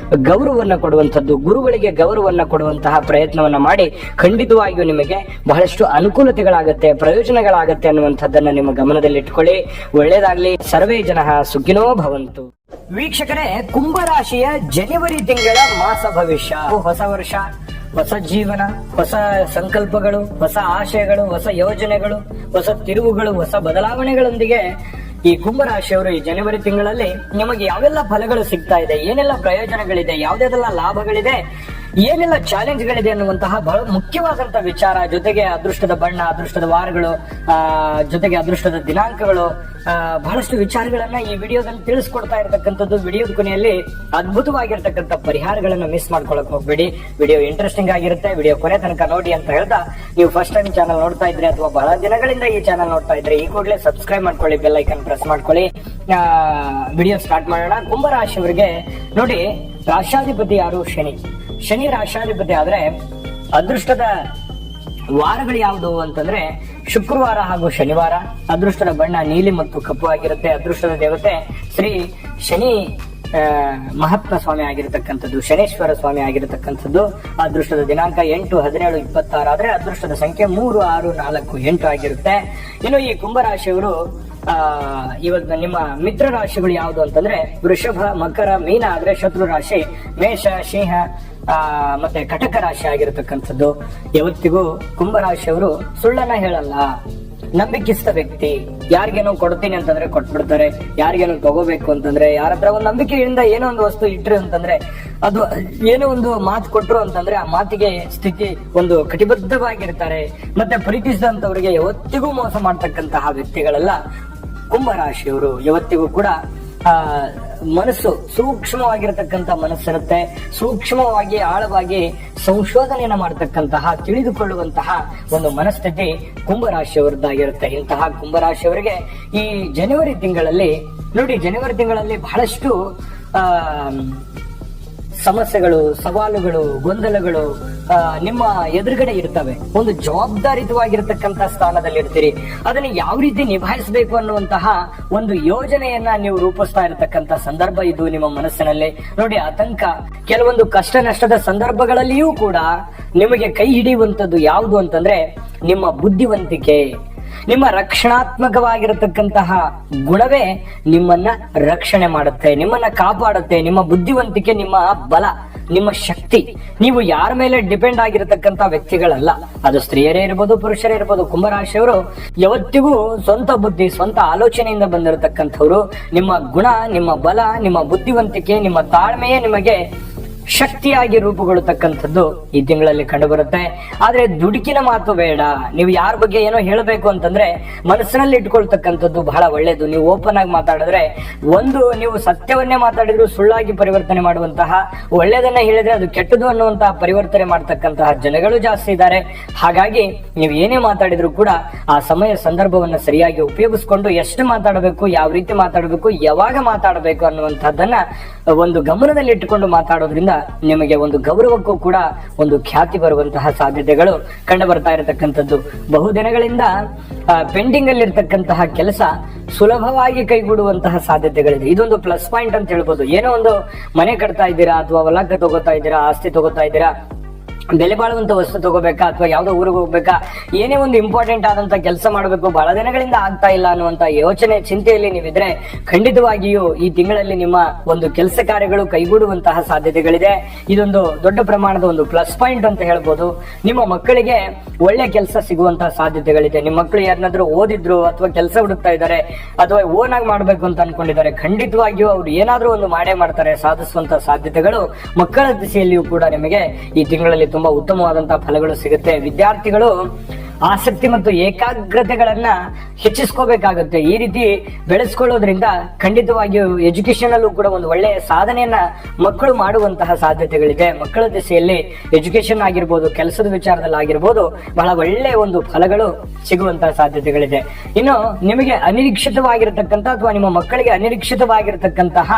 ಗೌರವವನ್ನ ಕೊಡುವಂಥದ್ದು, ಗುರುಗಳಿಗೆ ಗೌರವವನ್ನ ಕೊಡುವಂತಹ ಪ್ರಯತ್ನವನ್ನ ಮಾಡಿ. ಖಂಡಿತವಾಗಿಯೂ ನಿಮಗೆ ಬಹಳಷ್ಟು ಅನುಕೂಲತೆಗಳಾಗತ್ತೆ, ಪ್ರಯೋಜನಗಳಾಗತ್ತೆ ಅನ್ನುವಂಥದ್ದನ್ನ ನಿಮ್ಮ ಗಮನದಲ್ಲಿಟ್ಕೊಳ್ಳಿ. ಒಳ್ಳೇದಾಗ್ಲಿ. ಸರ್ವೇ ಜನಃ ಸುಖಿನೋ ಭವಂತು. ವೀಕ್ಷಕರೇ, ಕುಂಭರಾಶಿಯ ಜನವರಿ ತಿಂಗಳ ಮಾಸ ಭವಿಷ್ಯ. ಹೊಸ ವರ್ಷ, ಹೊಸ ಜೀವನ, ಹೊಸ ಸಂಕಲ್ಪಗಳು, ಹೊಸ ಆಶಯಗಳು, ಹೊಸ ಯೋಜನೆಗಳು, ಹೊಸ ತಿರುವುಗಳು, ಹೊಸ ಬದಲಾವಣೆಗಳೊಂದಿಗೆ ಈ ಕುಂಭರಾಶಿಯವರು ಈ ಜನವರಿ ತಿಂಗಳಲ್ಲಿ ನಿಮಗೆ ಯಾವೆಲ್ಲ ಫಲಗಳು ಸಿಗ್ತಾ ಇದೆ, ಏನೆಲ್ಲ ಪ್ರಯೋಜನಗಳಿದೆ, ಯಾವುದೆಲ್ಲ ಲಾಭಗಳಿದೆ, ಏನೆಲ್ಲ ಚಾಲೆಂಜ್ಗಳಿದೆ ಅನ್ನುವಂತಹ ಬಹಳ ಮುಖ್ಯವಾದಂತ ವಿಚಾರ. ಜೊತೆಗೆ ಅದೃಷ್ಟದ ಬಣ್ಣ, ಅದೃಷ್ಟದ ವಾರಗಳು, ಜೊತೆಗೆ ಅದೃಷ್ಟದ ದಿನಾಂಕಗಳು, ಬಹಳಷ್ಟು ವಿಚಾರಗಳನ್ನ ಈ ವಿಡಿಯೋದಲ್ಲಿ ತಿಳಿಸ್ಕೊಡ್ತಾ ಇರತಕ್ಕಂಥದ್ದು. ವಿಡಿಯೋದ ಕೊನೆಯಲ್ಲಿ ಅದ್ಭುತವಾಗಿರ್ತಕ್ಕಂಥ ಪರಿಹಾರಗಳನ್ನ ಮಿಸ್ ಮಾಡ್ಕೊಳಕ್ ಹೋಗ್ಬೇಡಿ. ವಿಡಿಯೋ ಇಂಟ್ರೆಸ್ಟಿಂಗ್ ಆಗಿರುತ್ತೆ, ವಿಡಿಯೋ ಕೊನೆ ತನಕ ನೋಡಿ ಅಂತ ಹೇಳ್ತಾ, ನೀವು ಫಸ್ಟ್ ಟೈಮ್ ಚಾನಲ್ ನೋಡ್ತಾ ಇದ್ರೆ ಅಥವಾ ಬಹಳ ದಿನಗಳಿಂದ ಈ ಚಾನಲ್ ನೋಡ್ತಾ ಇದ್ರೆ ಈ ಕೂಡಲೇ ಸಬ್ಸ್ಕ್ರೈಬ್ ಮಾಡ್ಕೊಳ್ಳಿ, ಬೆಲ್ ಐಕನ್ ಪ್ರೆಸ್ ಮಾಡ್ಕೊಳ್ಳಿ. ವಿಡಿಯೋ ಸ್ಟಾರ್ಟ್ ಮಾಡೋಣ. ಕುಂಭರಾಶಿಯವರಿಗೆ ನೋಡಿ, ರಾಶಾಧಿಪತಿ ಯಾರು? ಶನಿ. ಶನಿ ರಾಶಾಧಿಪತಿ ಆದ್ರೆ ಅದೃಷ್ಟದ ವಾರಗಳು ಯಾವುದು ಅಂತಂದ್ರೆ ಶುಕ್ರವಾರ ಹಾಗೂ ಶನಿವಾರ. ಅದೃಷ್ಟದ ಬಣ್ಣ ನೀಲಿ ಮತ್ತು ಕಪ್ಪು ಆಗಿರುತ್ತೆ. ಅದೃಷ್ಟದ ದೇವತೆ ಶ್ರೀ ಶನಿ ಮಹಾತ್ಮ ಸ್ವಾಮಿ ಆಗಿರತಕ್ಕಂಥದ್ದು, ಶನೇಶ್ವರ ಸ್ವಾಮಿ ಆಗಿರತಕ್ಕಂಥದ್ದು. ಅದೃಷ್ಟದ ದಿನಾಂಕ 8, 17, 26 ಆದ್ರೆ ಅದೃಷ್ಟದ ಸಂಖ್ಯೆ 3, 6, 4, 8 ಆಗಿರುತ್ತೆ. ಇನ್ನು ಈ ಕುಂಭರಾಶಿಯವರು ಇವಾಗ ನಿಮ್ಮ ಮಿತ್ರ ರಾಶಿಗಳು ಯಾವುದು ಅಂತಂದ್ರೆ ವೃಷಭ, ಮಕರ, ಮೀನ ಆದ್ರೆ ಶತ್ರು ರಾಶಿ, ಮೇಷ, ಸಿಂಹ ಮತ್ತೆ ಕಟಕ ರಾಶಿ ಆಗಿರತಕ್ಕಂಥದ್ದು. ಯಾವತ್ತಿಗೂ ಕುಂಭರಾಶಿಯವರು ಸುಳ್ಳನ್ನ ಹೇಳಲ್ಲ, ನಂಬಿಕಿಸ್ತ ವ್ಯಕ್ತಿ. ಯಾರಿಗೇನೋ ಕೊಡ್ತೀನಿ ಅಂತಂದ್ರೆ ಕೊಟ್ಬಿಡ್ತಾರೆ, ಯಾರಿಗೇನೋ ತಗೋಬೇಕು ಅಂತಂದ್ರೆ, ಯಾರ ಹತ್ರ ಒಂದು ನಂಬಿಕೆಯಿಂದ ಏನೋ ಒಂದು ವಸ್ತು ಇಟ್ರು ಅಂತಂದ್ರೆ, ಅದು ಏನೋ ಒಂದು ಮಾತು ಕೊಟ್ರು ಅಂತಂದ್ರೆ ಆ ಮಾತಿಗೆ ಸ್ಥಿತಿ ಒಂದು ಕಟಿಬದ್ಧವಾಗಿರ್ತಾರೆ. ಮತ್ತೆ ಪ್ರೀತಿಸಿದಂತವರಿಗೆ ಯಾವತ್ತಿಗೂ ಮೋಸ ಮಾಡ್ತಕ್ಕಂತಹ ವ್ಯಕ್ತಿಗಳೆಲ್ಲ ಕುಂಭರಾಶಿಯವರು. ಯಾವತ್ತಿಗೂ ಕೂಡ ಮನಸ್ಸು ಸೂಕ್ಷ್ಮವಾಗಿರತಕ್ಕಂತ ಮನಸ್ಸಿರುತ್ತೆ. ಸೂಕ್ಷ್ಮವಾಗಿ, ಆಳವಾಗಿ ಸಂಶೋಧನೆಯನ್ನ ಮಾಡತಕ್ಕಂತಹ, ತಿಳಿದುಕೊಳ್ಳುವಂತಹ ಒಂದು ಮನಸ್ಥಿತಿ ಕುಂಭರಾಶಿಯವರದ್ದಾಗಿರುತ್ತೆ. ಇಂತಹ ಕುಂಭರಾಶಿಯವರಿಗೆ ಈ ಜನವರಿ ತಿಂಗಳಲ್ಲಿ ನೋಡಿ, ಜನವರಿ ತಿಂಗಳಲ್ಲಿ ಬಹಳಷ್ಟು ಸಮಸ್ಯೆಗಳು, ಸವಾಲುಗಳು, ಗೊಂದಲಗಳು ನಿಮ್ಮ ಎದುರುಗಡೆ ಇರ್ತವೆ. ಒಂದು ಜವಾಬ್ದಾರಿತವಾಗಿರ್ತಕ್ಕಂಥ ಸ್ಥಾನದಲ್ಲಿ ಇರ್ತೀರಿ. ಅದನ್ನ ಯಾವ ರೀತಿ ನಿಭಾಯಿಸಬೇಕು ಅನ್ನುವಂತಹ ಒಂದು ಯೋಜನೆಯನ್ನ ನೀವು ರೂಪಿಸ್ತಾ ಇರತಕ್ಕಂತ ಸಂದರ್ಭ ಇದು ನಿಮ್ಮ ಮನಸ್ಸಿನಲ್ಲಿ. ನೋಡಿ, ಆತಂಕ, ಕೆಲವೊಂದು ಕಷ್ಟ ನಷ್ಟದ ಸಂದರ್ಭಗಳಲ್ಲಿಯೂ ಕೂಡ ನಿಮಗೆ ಕೈ ಹಿಡಿಯುವಂತದ್ದು ಯಾವುದು ಅಂತಂದ್ರೆ ನಿಮ್ಮ ಬುದ್ಧಿವಂತಿಕೆ, ನಿಮ್ಮ ರಕ್ಷಣಾತ್ಮಕವಾಗಿರತಕ್ಕಂತಹ ಗುಣವೇ ನಿಮ್ಮನ್ನ ರಕ್ಷಣೆ ಮಾಡುತ್ತೆ, ನಿಮ್ಮನ್ನ ಕಾಪಾಡುತ್ತೆ. ನಿಮ್ಮ ಬುದ್ಧಿವಂತಿಕೆ, ನಿಮ್ಮ ಬಲ, ನಿಮ್ಮ ಶಕ್ತಿ. ನೀವು ಯಾರ ಮೇಲೆ ಡಿಪೆಂಡ್ ಆಗಿರತಕ್ಕಂತ ವ್ಯಕ್ತಿಗಳಲ್ಲ. ಅದು ಸ್ತ್ರೀಯರೇ ಇರ್ಬೋದು, ಪುರುಷರೇ ಇರ್ಬೋದು. ಕುಂಭರಾಶಿಯವರು ಯಾವತ್ತಿಗೂ ಸ್ವಂತ ಬುದ್ಧಿ, ಸ್ವಂತ ಆಲೋಚನೆಯಿಂದ ಬಂದಿರತಕ್ಕಂಥವ್ರು. ನಿಮ್ಮ ಗುಣ, ನಿಮ್ಮ ಬಲ, ನಿಮ್ಮ ಬುದ್ಧಿವಂತಿಕೆ, ನಿಮ್ಮ ತಾಳ್ಮೆಯೇ ನಿಮಗೆ ಶಕ್ತಿಯಾಗಿ ರೂಪುಗೊಳ್ಳತಕ್ಕಂಥದ್ದು ಈ ತಿಂಗಳಲ್ಲಿ ಕಂಡು ಬರುತ್ತೆ. ಆದ್ರೆ ದುಡುಕಿನ ಮಾತು ಬೇಡ. ನೀವು ಯಾರ ಬಗ್ಗೆ ಏನೋ ಹೇಳಬೇಕು ಅಂತಂದ್ರೆ ಮನಸ್ಸಿನಲ್ಲಿ ಇಟ್ಕೊಳ್ತಕ್ಕಂಥದ್ದು ಬಹಳ ಒಳ್ಳೇದು. ನೀವು ಓಪನ್ ಆಗಿ ಮಾತಾಡಿದ್ರೆ, ಒಂದು ನೀವು ಸತ್ಯವನ್ನೇ ಮಾತಾಡಿದ್ರು ಸುಳ್ಳಾಗಿ ಪರಿವರ್ತನೆ ಮಾಡುವಂತಹ, ಒಳ್ಳೇದನ್ನ ಹೇಳಿದ್ರೆ ಅದು ಕೆಟ್ಟದು ಅನ್ನುವಂತಹ ಪರಿವರ್ತನೆ ಮಾಡ್ತಕ್ಕಂತಹ ಜನಗಳು ಜಾಸ್ತಿ ಇದ್ದಾರೆ. ಹಾಗಾಗಿ ನೀವು ಏನೇ ಮಾತಾಡಿದ್ರು ಕೂಡ ಆ ಸಮಯ ಸಂದರ್ಭವನ್ನ ಸರಿಯಾಗಿ ಉಪಯೋಗಿಸ್ಕೊಂಡು ಎಷ್ಟು ಮಾತಾಡಬೇಕು, ಯಾವ ರೀತಿ ಮಾತಾಡಬೇಕು, ಯಾವಾಗ ಮಾತಾಡಬೇಕು ಅನ್ನುವಂಥದ್ದನ್ನ ಒಂದು ಗಮನದಲ್ಲಿ ಇಟ್ಟುಕೊಂಡು ಮಾತಾಡೋದ್ರಿಂದ ನಿಮಗೆ ಒಂದು ಗೌರವಕ್ಕೂ ಕೂಡ ಒಂದು ಖ್ಯಾತಿ ಬರುವಂತಹ ಸಾಧ್ಯತೆಗಳು ಕಂಡು ಬರ್ತಾ ಇರತಕ್ಕಂಥದ್ದು. ಬಹುದಿನಗಳಿಂದ ಪೆಂಡಿಂಗ್ ಅಲ್ಲಿ ಇರ್ತಕ್ಕಂತಹ ಕೆಲಸ ಸುಲಭವಾಗಿ ಕೈಗೂಡುವಂತಹ ಸಾಧ್ಯತೆಗಳಿದೆ. ಇದೊಂದು ಪ್ಲಸ್ ಪಾಯಿಂಟ್ ಅಂತ ಹೇಳ್ಬೋದು. ಏನೋ ಒಂದು ಮನೆ ಕಟ್ತಾ ಇದ್ದೀರಾ, ಅಥವಾ ಹೊಲ ತಗೋತಾ ಇದ್ದೀರಾ, ಆಸ್ತಿ ತಗೋತಾ ಇದ್ದೀರಾ, ಬೆಲೆ ಬಾಳುವಂತ ವಸ್ತು ತಗೋಬೇಕಾ, ಅಥವಾ ಯಾವ್ದೋ ಊರಿಗೆ ಹೋಗ್ಬೇಕಾ, ಏನೇ ಒಂದು ಇಂಪಾರ್ಟೆಂಟ್ ಆದಂತ ಕೆಲಸ ಮಾಡಬೇಕು, ಬಹಳ ದಿನಗಳಿಂದ ಆಗ್ತಾ ಇಲ್ಲ ಅನ್ನುವಂತ ಯೋಚನೆ ಚಿಂತೆಯಲ್ಲಿ ನೀವಿದ್ರೆ ಖಂಡಿತವಾಗಿಯೂ ಈ ತಿಂಗಳಲ್ಲಿ ನಿಮ್ಮ ಒಂದು ಕೆಲಸ ಕಾರ್ಯಗಳು ಕೈಗೂಡುವಂತಹ ಸಾಧ್ಯತೆಗಳಿದೆ. ಇದೊಂದು ದೊಡ್ಡ ಪ್ರಮಾಣದ ಒಂದು ಪ್ಲಸ್ ಪಾಯಿಂಟ್ ಅಂತ ಹೇಳ್ಬೋದು. ನಿಮ್ಮ ಮಕ್ಕಳಿಗೆ ಒಳ್ಳೆ ಕೆಲಸ ಸಿಗುವಂತಹ ಸಾಧ್ಯತೆಗಳಿದೆ. ನಿಮ್ಮ ಮಕ್ಕಳು ಯಾರನ್ನಾದ್ರೂ ಓದಿದ್ರು ಅಥವಾ ಕೆಲಸ ಹುಡುಕ್ತಾ ಇದ್ದಾರೆ ಅಥವಾ ಓನ್ ಆಗಿ ಮಾಡ್ಬೇಕು ಅಂತ ಅನ್ಕೊಂಡಿದ್ದಾರೆ, ಖಂಡಿತವಾಗಿಯೂ ಅವ್ರು ಏನಾದ್ರೂ ಒಂದು ಮಾಡೇ ಮಾಡ್ತಾರೆ, ಸಾಧಿಸುವಂತ ಸಾಧ್ಯತೆಗಳು ಮಕ್ಕಳ ದಿಸೆಯಲ್ಲಿಯೂ ಕೂಡ ನಿಮಗೆ ಈ ತಿಂಗಳಲ್ಲಿ ತುಂಬಾ ಉತ್ತಮವಾದಂತಹ ಫಲಗಳು ಸಿಗುತ್ತೆ. ವಿದ್ಯಾರ್ಥಿಗಳು ಆಸಕ್ತಿ ಮತ್ತು ಏಕಾಗ್ರತೆಗಳನ್ನ ಹೆಚ್ಚಿಸ್ಕೋಬೇಕಾಗುತ್ತೆ. ಈ ರೀತಿ ಬೆಳೆಸ್ಕೊಳ್ಳೋದ್ರಿಂದ ಖಂಡಿತವಾಗಿಯೂ ಎಜುಕೇಶನ್ ಅಲ್ಲೂ ಕೂಡ ಒಂದು ಒಳ್ಳೆಯ ಸಾಧನೆಯನ್ನ ಮಕ್ಕಳು ಮಾಡುವಂತಹ ಸಾಧ್ಯತೆಗಳಿದೆ. ಮಕ್ಕಳ ದಿಸೆಯಲ್ಲಿ ಎಜುಕೇಶನ್ ಆಗಿರ್ಬೋದು, ಕೆಲಸದ ವಿಚಾರದಲ್ಲಿ ಆಗಿರ್ಬೋದು, ಬಹಳ ಒಳ್ಳೆಯ ಒಂದು ಫಲಗಳು ಸಿಗುವಂತಹ ಸಾಧ್ಯತೆಗಳಿದೆ. ಇನ್ನು ನಿಮಗೆ ಅನಿರೀಕ್ಷಿತವಾಗಿರತಕ್ಕಂಥ ಅಥವಾ ನಿಮ್ಮ ಮಕ್ಕಳಿಗೆ ಅನಿರೀಕ್ಷಿತವಾಗಿರತಕ್ಕಂತಹ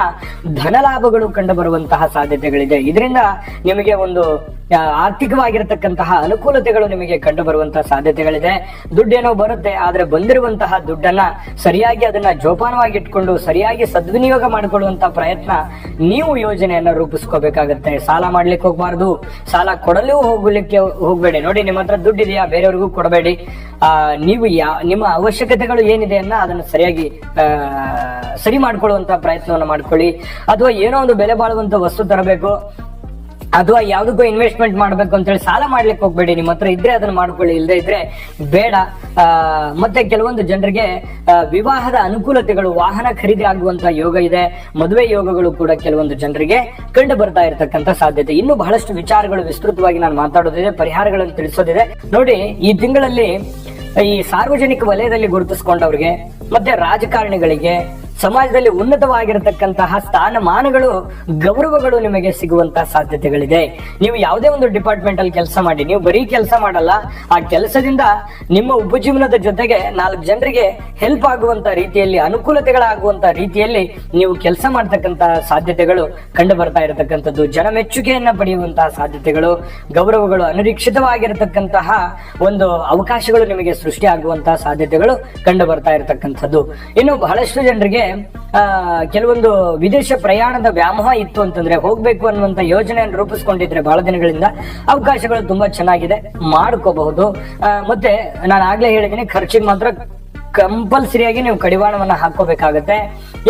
ಧನ ಲಾಭಗಳು ಕಂಡು ಬರುವಂತಹ ಸಾಧ್ಯತೆಗಳಿದೆ. ಇದರಿಂದ ನಿಮಗೆ ಒಂದು ಆರ್ಥಿಕವಾಗಿರತಕ್ಕಂತಹ ಅನುಕೂಲತೆಗಳು ನಿಮಗೆ ಕಂಡು ಬರುವಂತಹ ಸಾಧ್ಯತೆಗಳಿದೆ. ದುಡ್ಡೇನೋ ಬರುತ್ತೆ, ಆದ್ರೆ ಬಂದಿರುವಂತಹ ದುಡ್ಡನ್ನ ಸರಿಯಾಗಿ ಅದನ್ನ ಜೋಪಾನವಾಗಿ ಇಟ್ಕೊಂಡು ಸರಿಯಾಗಿ ಸದ್ವಿನಿಯೋಗ ಮಾಡಿಕೊಳ್ಳುವಂತಹ ಪ್ರಯತ್ನ ನೀವು ಯೋಜನೆಯನ್ನ ರೂಪಿಸ್ಕೋಬೇಕಾಗತ್ತೆ. ಸಾಲ ಮಾಡ್ಲಿಕ್ಕೆ ಹೋಗ್ಬಾರ್ದು, ಸಾಲ ಕೊಡಲು ಹೋಗ್ಬೇಡಿ. ನೋಡಿ, ನಿಮ್ಮ ಹತ್ರ ದುಡ್ಡಿದೆಯಾ, ಬೇರೆಯವ್ರಿಗೂ ಕೊಡಬೇಡಿ. ನೀವು ನಿಮ್ಮ ಅವಶ್ಯಕತೆಗಳು ಏನಿದೆ ಅನ್ನ ಅದನ್ನ ಸರಿಯಾಗಿ ಸರಿ ಮಾಡ್ಕೊಳ್ಳುವಂತಹ ಪ್ರಯತ್ನವನ್ನ ಮಾಡ್ಕೊಳ್ಳಿ. ಅಥವಾ ಏನೋ ಒಂದು ಬೆಲೆ ಬಾಳುವಂತ ವಸ್ತು ತರಬೇಕು, ಅಥವಾ ಯಾವ್ದಕ್ಕೂ ಇನ್ವೆಸ್ಟ್ಮೆಂಟ್ ಮಾಡ್ಬೇಕು ಅಂತ ಹೇಳಿ ಸಾಲ ಮಾಡ್ಲಿಕ್ಕೆ ಹೋಗ್ಬೇಡಿ. ನಿಮ್ಮ ಹತ್ರ ಇದ್ರೆ ಅದನ್ನ ಮಾಡ್ಕೊಳ್ಳಿ, ಇಲ್ಲದೆ ಇದ್ರೆ ಬೇಡ. ಮತ್ತೆ ಕೆಲವೊಂದು ಜನರಿಗೆ ವಿವಾಹದ ಅನುಕೂಲತೆಗಳು, ವಾಹನ ಖರೀದಿ ಆಗುವಂತ ಯೋಗ ಇದೆ. ಮದುವೆ ಯೋಗಗಳು ಕೂಡ ಕೆಲವೊಂದು ಜನರಿಗೆ ಕಂಡು ಬರ್ತಾ ಇರತಕ್ಕಂತ ಸಾಧ್ಯತೆ. ಇನ್ನು ಬಹಳಷ್ಟು ವಿಚಾರಗಳು ವಿಸ್ತೃತವಾಗಿ ನಾನು ಮಾತಾಡೋದಿದೆ, ಪರಿಹಾರಗಳನ್ನು ತಿಳಿಸೋದಿದೆ. ನೋಡಿ, ಈ ತಿಂಗಳಲ್ಲಿ ಈ ಸಾರ್ವಜನಿಕ ವಲಯದಲ್ಲಿ ಗುರುತಿಸಿಕೊಂಡವ್ರಿಗೆ ಮತ್ತೆ ರಾಜಕಾರಣಿಗಳಿಗೆ ಸಮಾಜದಲ್ಲಿ ಉನ್ನತವಾಗಿರತಕ್ಕಂತಹ ಸ್ಥಾನಮಾನಗಳು, ಗೌರವಗಳು ನಿಮಗೆ ಸಿಗುವಂತಹ ಸಾಧ್ಯತೆಗಳಿದೆ. ನೀವು ಯಾವುದೇ ಒಂದು ಡಿಪಾರ್ಟ್ಮೆಂಟ್ ಅಲ್ಲಿ ಕೆಲಸ ಮಾಡಿ, ನೀವು ಬರೀ ಕೆಲಸ ಮಾಡಲ್ಲ, ಆ ಕೆಲಸದಿಂದ ನಿಮ್ಮ ಉಪಜೀವನದ ಜೊತೆಗೆ 4 ಜನರಿಗೆ ಹೆಲ್ಪ್ ಆಗುವಂತ ರೀತಿಯಲ್ಲಿ, ಅನುಕೂಲತೆಗಳಾಗುವಂತ ರೀತಿಯಲ್ಲಿ ನೀವು ಕೆಲಸ ಮಾಡ್ತಕ್ಕಂತಹ ಸಾಧ್ಯತೆಗಳು ಕಂಡು ಬರ್ತಾ ಇರತಕ್ಕಂಥದ್ದು. ಜನ ಮೆಚ್ಚುಗೆಯನ್ನ ಪಡೆಯುವಂತಹ ಸಾಧ್ಯತೆಗಳು, ಗೌರವಗಳು, ಅನಿರೀಕ್ಷಿತವಾಗಿರತಕ್ಕಂತಹ ಒಂದು ಅವಕಾಶಗಳು ನಿಮಗೆ ಸೃಷ್ಟಿಯಾಗುವಂತಹ ಸಾಧ್ಯತೆಗಳು ಕಂಡು ಬರ್ತಾ ಇರತಕ್ಕಂಥದ್ದು. ಇನ್ನು ಬಹಳಷ್ಟು ಜನರಿಗೆ ಕೆಲವೊಂದು ವಿದೇಶ ಪ್ರಯಾಣದ ವ್ಯಾಮೋಹ ಇತ್ತು ಅಂತಂದ್ರೆ, ಹೋಗ್ಬೇಕು ಅನ್ನುವಂತ ಯೋಜನೆಯನ್ನು ರೂಪಿಸ್ಕೊಂಡಿದ್ರೆ ಬಹಳ ದಿನಗಳಿಂದ, ಅವಕಾಶಗಳು ತುಂಬಾ ಚೆನ್ನಾಗಿದೆ, ಮಾಡ್ಕೋಬಹುದು. ಮತ್ತೆ ನಾನು ಆಗ್ಲೇ ಹೇಳಿದ್ದೀನಿ, ಖರ್ಚಿಗೆ ಮಾತ್ರ ಕಂಪಲ್ಸರಿಯಾಗಿ ನೀವು ಕಡಿವಾಣವನ್ನ ಹಾಕೋಬೇಕಾಗತ್ತೆ.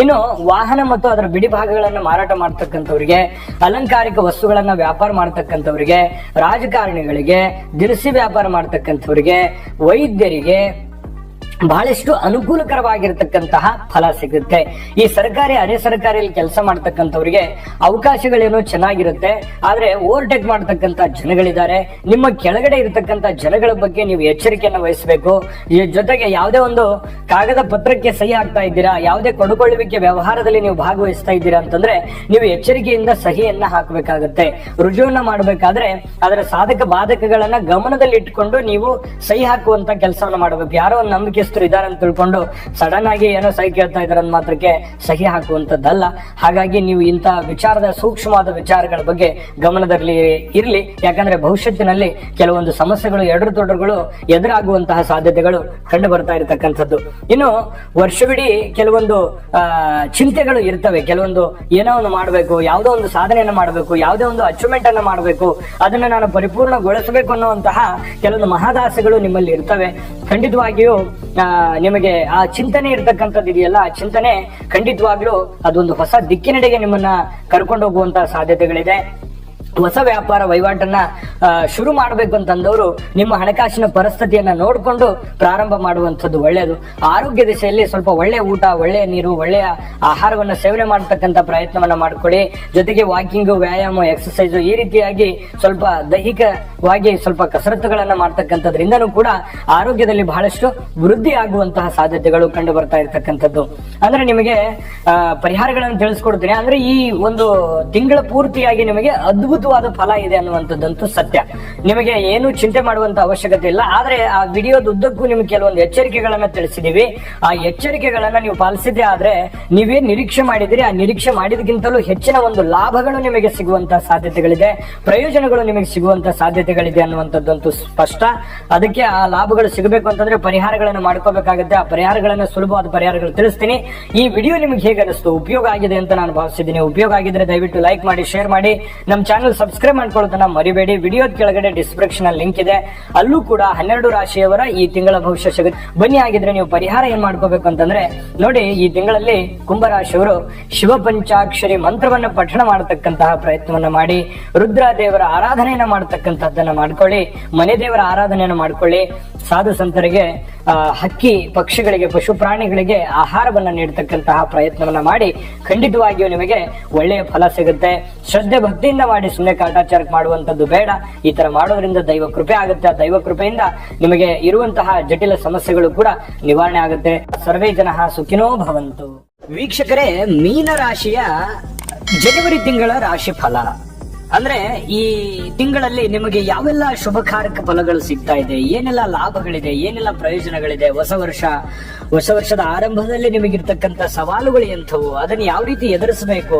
ಇನ್ನು ವಾಹನ ಮತ್ತು ಅದರ ಬಿಡಿ ಭಾಗಗಳನ್ನ ಮಾರಾಟ ಮಾಡ್ತಕ್ಕಂಥವ್ರಿಗೆ, ಅಲಂಕಾರಿಕ ವಸ್ತುಗಳನ್ನ ವ್ಯಾಪಾರ ಮಾಡ್ತಕ್ಕಂಥವ್ರಿಗೆ, ರಾಜಕಾರಣಿಗಳಿಗೆ, ದಿನಸಿ ವ್ಯಾಪಾರ ಮಾಡ್ತಕ್ಕಂಥವ್ರಿಗೆ, ವೈದ್ಯರಿಗೆ ಬಹಳಷ್ಟು ಅನುಕೂಲಕರವಾಗಿರ್ತಕ್ಕಂತಹ ಫಲ ಸಿಗುತ್ತೆ. ಈ ಸರ್ಕಾರಿ ಅರೆ ಸರ್ಕಾರಿಯಲ್ಲಿ ಕೆಲಸ ಮಾಡ್ತಕ್ಕಂಥವ್ರಿಗೆ ಅವಕಾಶಗಳೇನೋ ಚೆನ್ನಾಗಿರುತ್ತೆ, ಆದ್ರೆ ಓವರ್ಟೇಕ್ ಮಾಡ್ತಕ್ಕಂಥ ಜನಗಳಿದ್ದಾರೆ. ನಿಮ್ಮ ಕೆಳಗಡೆ ಇರತಕ್ಕಂಥ ಜನಗಳ ಬಗ್ಗೆ ನೀವು ಎಚ್ಚರಿಕೆಯನ್ನು ವಹಿಸಬೇಕು. ಈ ಜೊತೆಗೆ ಯಾವುದೇ ಒಂದು ಕಾಗದ ಪತ್ರಕ್ಕೆ ಸಹಿ ಆಗ್ತಾ ಇದ್ದೀರಾ, ಯಾವುದೇ ಕೊಡುಕೊಳ್ಳುವಿಕೆ ವ್ಯವಹಾರದಲ್ಲಿ ನೀವು ಭಾಗವಹಿಸ್ತಾ ಇದ್ದೀರಾ ಅಂತಂದ್ರೆ ನೀವು ಎಚ್ಚರಿಕೆಯಿಂದ ಸಹಿಯನ್ನ ಹಾಕಬೇಕಾಗತ್ತೆ. ರುಜುವನ್ನ ಮಾಡಬೇಕಾದ್ರೆ ಅದರ ಸಾಧಕ ಬಾಧಕಗಳನ್ನ ಗಮನದಲ್ಲಿ ಇಟ್ಕೊಂಡು ನೀವು ಸಹಿ ಹಾಕುವಂತ ಕೆಲಸವನ್ನ ಮಾಡಬೇಕು. ಯಾರೋ ಒಂದು ನಂಬಿಕೆ ಇದಾರೆ ಅಂತ ತಿಳ್ಕೊಂಡು ಸಡನ್ ಆಗಿ ಏನೋ ಸಹಿ ಕೇಳ್ತಾ ಇದಾರೆ ಅಂದ ಮಾತ್ರಕ್ಕೆ ಸಹಿ ಹಾಕುವಂತದ್ದಲ್ಲ. ಹಾಗಾಗಿ ನೀವು ಇಂತಹ ವಿಚಾರದ ಸೂಕ್ಷ್ಮವಾದ ವಿಚಾರಗಳ ಬಗ್ಗೆ ಗಮನದಲ್ಲಿ ಇರ್ಲಿ. ಯಾಕಂದ್ರೆ ಭವಿಷ್ಯತ್ತಿನಲ್ಲಿ ಕೆಲವೊಂದು ಸಮಸ್ಯೆಗಳು, ಎಡರು ಎದುರಾಗುವಂತಹ ಸಾಧ್ಯತೆಗಳು ಕಂಡು ಬರ್ತಾ ಇರತಕ್ಕಂಥದ್ದು. ಇನ್ನು ವರ್ಷವಿಡೀ ಕೆಲವೊಂದು ಚಿಂತೆಗಳು ಇರ್ತವೆ. ಕೆಲವೊಂದು ಏನೋ ಒಂದು ಮಾಡಬೇಕು, ಯಾವುದೋ ಒಂದು ಸಾಧನೆಯನ್ನ ಮಾಡಬೇಕು, ಯಾವುದೇ ಒಂದು ಅಚೀವ್ಮೆಂಟ್ ಅನ್ನ ಮಾಡಬೇಕು, ಅದನ್ನ ನಾನು ಪರಿಪೂರ್ಣಗೊಳಿಸಬೇಕು ಅನ್ನುವಂತಹ ಕೆಲವೊಂದು ಮಹದಾಸೆಗಳು ನಿಮ್ಮಲ್ಲಿ ಇರ್ತವೆ. ಖಂಡಿತವಾಗಿಯೂ ನಿಮಗೆ ಆ ಚಿಂತನೆ ಇರ್ತಕ್ಕಂಥದ್ದು ಇದೆಯಲ್ಲ, ಆ ಚಿಂತನೆ ಖಂಡಿತವಾಗ್ಲೂ ಅದೊಂದು ಹೊಸ ದಿಕ್ಕಿನೆಡೆಗೆ ನಿಮ್ಮನ್ನ ಕರ್ಕೊಂಡು ಹೋಗುವಂತಹ ಸಾಧ್ಯತೆಗಳಿದೆ. ಹೊಸ ವ್ಯಾಪಾರ ವಹಿವಾಟನ್ನ ಶುರು ಮಾಡಬೇಕು ಅಂತಂದವರು ನಿಮ್ಮ ಹಣಕಾಸಿನ ಪರಿಸ್ಥಿತಿಯನ್ನ ನೋಡಿಕೊಂಡು ಪ್ರಾರಂಭ ಮಾಡುವಂಥದ್ದು ಒಳ್ಳೆಯದು. ಆರೋಗ್ಯ ದಿಶೆಯಲ್ಲಿ ಸ್ವಲ್ಪ ಒಳ್ಳೆಯ ಊಟ, ಒಳ್ಳೆಯ ನೀರು, ಒಳ್ಳೆಯ ಆಹಾರವನ್ನ ಸೇವನೆ ಮಾಡತಕ್ಕಂತ ಪ್ರಯತ್ನವನ್ನ ಮಾಡ್ಕೊಳ್ಳಿ. ಜೊತೆಗೆ ವಾಕಿಂಗ್, ವ್ಯಾಯಾಮ, ಎಕ್ಸರ್ಸೈಸ್ ಈ ರೀತಿಯಾಗಿ ಸ್ವಲ್ಪ ದೈಹಿಕವಾಗಿ ಸ್ವಲ್ಪ ಕಸರತ್ತುಗಳನ್ನ ಮಾಡ್ತಕ್ಕಂಥದ್ರಿಂದನೂ ಕೂಡ ಆರೋಗ್ಯದಲ್ಲಿ ಬಹಳಷ್ಟು ವೃದ್ಧಿ ಆಗುವಂತಹ ಸಾಧ್ಯತೆಗಳು ಕಂಡು ಬರ್ತಾ ಇರತಕ್ಕಂಥದ್ದು. ಅಂದ್ರೆ ನಿಮಗೆ ಪರಿಹಾರಗಳನ್ನು ತಿಳಿಸ್ಕೊಡ್ತೀನಿ. ಅಂದ್ರೆ ಈ ಒಂದು ತಿಂಗಳ ಪೂರ್ತಿಯಾಗಿ ನಿಮಗೆ ಅದ್ಭುತವಾದ ಫಲ ಇದೆ ಅನ್ನುವಂಥದ್ದಂತೂ ಸತ್ಯ. ನಿಮಗೆ ಏನು ಚಿಂತೆ ಮಾಡುವಂತ ಅವಶ್ಯಕತೆ ಇಲ್ಲ. ಆದ್ರೆ ಆ ವಿಡಿಯೋದ ಉದ್ದಕ್ಕೂ ನಿಮ್ಗೆ ಕೆಲವೊಂದು ಎಚ್ಚರಿಕೆಗಳನ್ನ ತಿಳಿಸಿದೀವಿ. ಆ ಎಚ್ಚರಿಕೆಗಳನ್ನ ನೀವು ಪಾಲಿಸಿದ್ರೆ ಆದ್ರೆ ನೀವೇನ್ ನಿರೀಕ್ಷೆ ಮಾಡಿದಿರಿ ಆ ನಿರೀಕ್ಷೆ ಮಾಡಿದಕ್ಕಿಂತಲೂ ಹೆಚ್ಚಿನ ಒಂದು ಲಾಭಗಳು ನಿಮಗೆ ಸಿಗುವಂತಹ ಸಾಧ್ಯತೆಗಳಿದೆ, ಪ್ರಯೋಜನಗಳು ನಿಮಗೆ ಸಿಗುವಂತಹ ಸಾಧ್ಯತೆಗಳಿದೆ ಅನ್ನುವಂಥದ್ದಂತೂ ಸ್ಪಷ್ಟ. ಅದಕ್ಕೆ ಆ ಲಾಭಗಳು ಸಿಗಬೇಕು ಅಂತಂದ್ರೆ ಪರಿಹಾರಗಳನ್ನು ಮಾಡ್ಕೋಬೇಕಾಗುತ್ತೆ. ಆ ಪರಿಹಾರಗಳನ್ನ ಸುಲಭವಾದ ಪರಿಹಾರಗಳು ತಿಳಿಸ್ತೀನಿ. ಈ ವಿಡಿಯೋ ನಿಮ್ಗೆ ಹೇಗೆ ಅನಿಸ್ತು, ಉಪಯೋಗ ಆಗಿದೆ ಅಂತ ನಾನು ಭಾವಿಸಿದ್ದೀನಿ. ಉಪಯೋಗ ಆಗಿದ್ರೆ ದಯವಿಟ್ಟು ಲೈಕ್ ಮಾಡಿ, ಶೇರ್ ಮಾಡಿ, ನಮ್ಮ ಚಾನಲ್ ಸಬ್ಸ್ಕ್ರೈಬ್ ಮಾಡ್ಕೊಳ್ಳೋದನ್ನ ಮರಿಬೇಡಿ. ವಿಡಿಯೋದ ಕೆಳಗಡೆ ಡಿಸ್ಕ್ರಿಪ್ಷನ್ ಅಲ್ಲಿ ಲಿಂಕ್ ಇದೆ, ಅಲ್ಲೂ ಕೂಡ 12 ರಾಶಿಯವರ ಈ ತಿಂಗಳ ಭವಿಷ್ಯ ಸಿಗುತ್ತೆ. ಬನ್ನಿ, ಆಗಿದ್ರೆ ನೀವು ಪರಿಹಾರ ಏನ್ ಮಾಡ್ಕೋಬೇಕು ಅಂತಂದ್ರೆ ನೋಡಿ, ಈ ತಿಂಗಳಲ್ಲಿ ಕುಂಭರಾಶಿಯವರು ಶಿವ ಪಂಚಾಕ್ಷರಿ ಮಂತ್ರವನ್ನ ಪಠಣ ಮಾಡತಕ್ಕಂತಹ ಪ್ರಯತ್ನವನ್ನ ಮಾಡಿ, ರುದ್ರ ದೇವರ ಆರಾಧನೆಯನ್ನ ಮಾಡತಕ್ಕಂತಹದ್ದನ್ನ ಮಾಡ್ಕೊಳ್ಳಿ, ಮನೆ ದೇವರ ಆರಾಧನೆಯನ್ನ ಮಾಡ್ಕೊಳ್ಳಿ, ಸಾಧು ಸಂತರಿಗೆ, ಹಕ್ಕಿ ಪಕ್ಷಿಗಳಿಗೆ, ಪಶು ಪ್ರಾಣಿಗಳಿಗೆ ಆಹಾರವನ್ನ ನೀಡತಕ್ಕಂತಹ ಪ್ರಯತ್ನವನ್ನ ಮಾಡಿ ಖಂಡಿತವಾಗಿಯೂ ನಿಮಗೆ ಒಳ್ಳೆಯ ಫಲ ಸಿಗುತ್ತೆ. ಶ್ರದ್ಧೆ ಭಕ್ತಿಯಿಂದ ಮಾಡಿ, ಸುಮ್ಮನೆ ಕಾಟಾಚಾರಕ್ಕೆ ಮಾಡುವಂತದ್ದು ಬೇಡ. ಈ ತರ ಮಾಡೋದ್ರಿಂದ ದೈವ ಕೃಪೆ ಆಗುತ್ತೆ. ಆ ದೈವ ಕೃಪೆಯಿಂದ ನಿಮಗೆ ಇರುವಂತಹ ಜಟಿಲ ಸಮಸ್ಯೆಗಳು ಕೂಡ ನಿವಾರಣೆ ಆಗುತ್ತೆ. ಸರ್ವೇ ಜನಃ ಸುಖಿನೋ ಭವಂತು. ವೀಕ್ಷಕರೇ, ಮೀನ ರಾಶಿಯ ಜನವರಿ ತಿಂಗಳ ರಾಶಿ ಫಲ ಅಂದ್ರೆ ಈ ತಿಂಗಳಲ್ಲಿ ನಿಮಗೆ ಯಾವೆಲ್ಲ ಶುಭಕಾರಕ ಫಲಗಳು ಸಿಗ್ತಾ ಇದೆ, ಏನೆಲ್ಲ ಲಾಭಗಳಿದೆ, ಏನೆಲ್ಲ ಪ್ರಯೋಜನಗಳಿದೆ, ಹೊಸ ವರ್ಷದ ಆರಂಭದಲ್ಲಿ ನಿಮಗಿರ್ತಕ್ಕಂಥ ಸವಾಲುಗಳು ಎಂಥವು, ಅದನ್ನ ಯಾವ ರೀತಿ ಎದುರಿಸಬೇಕು,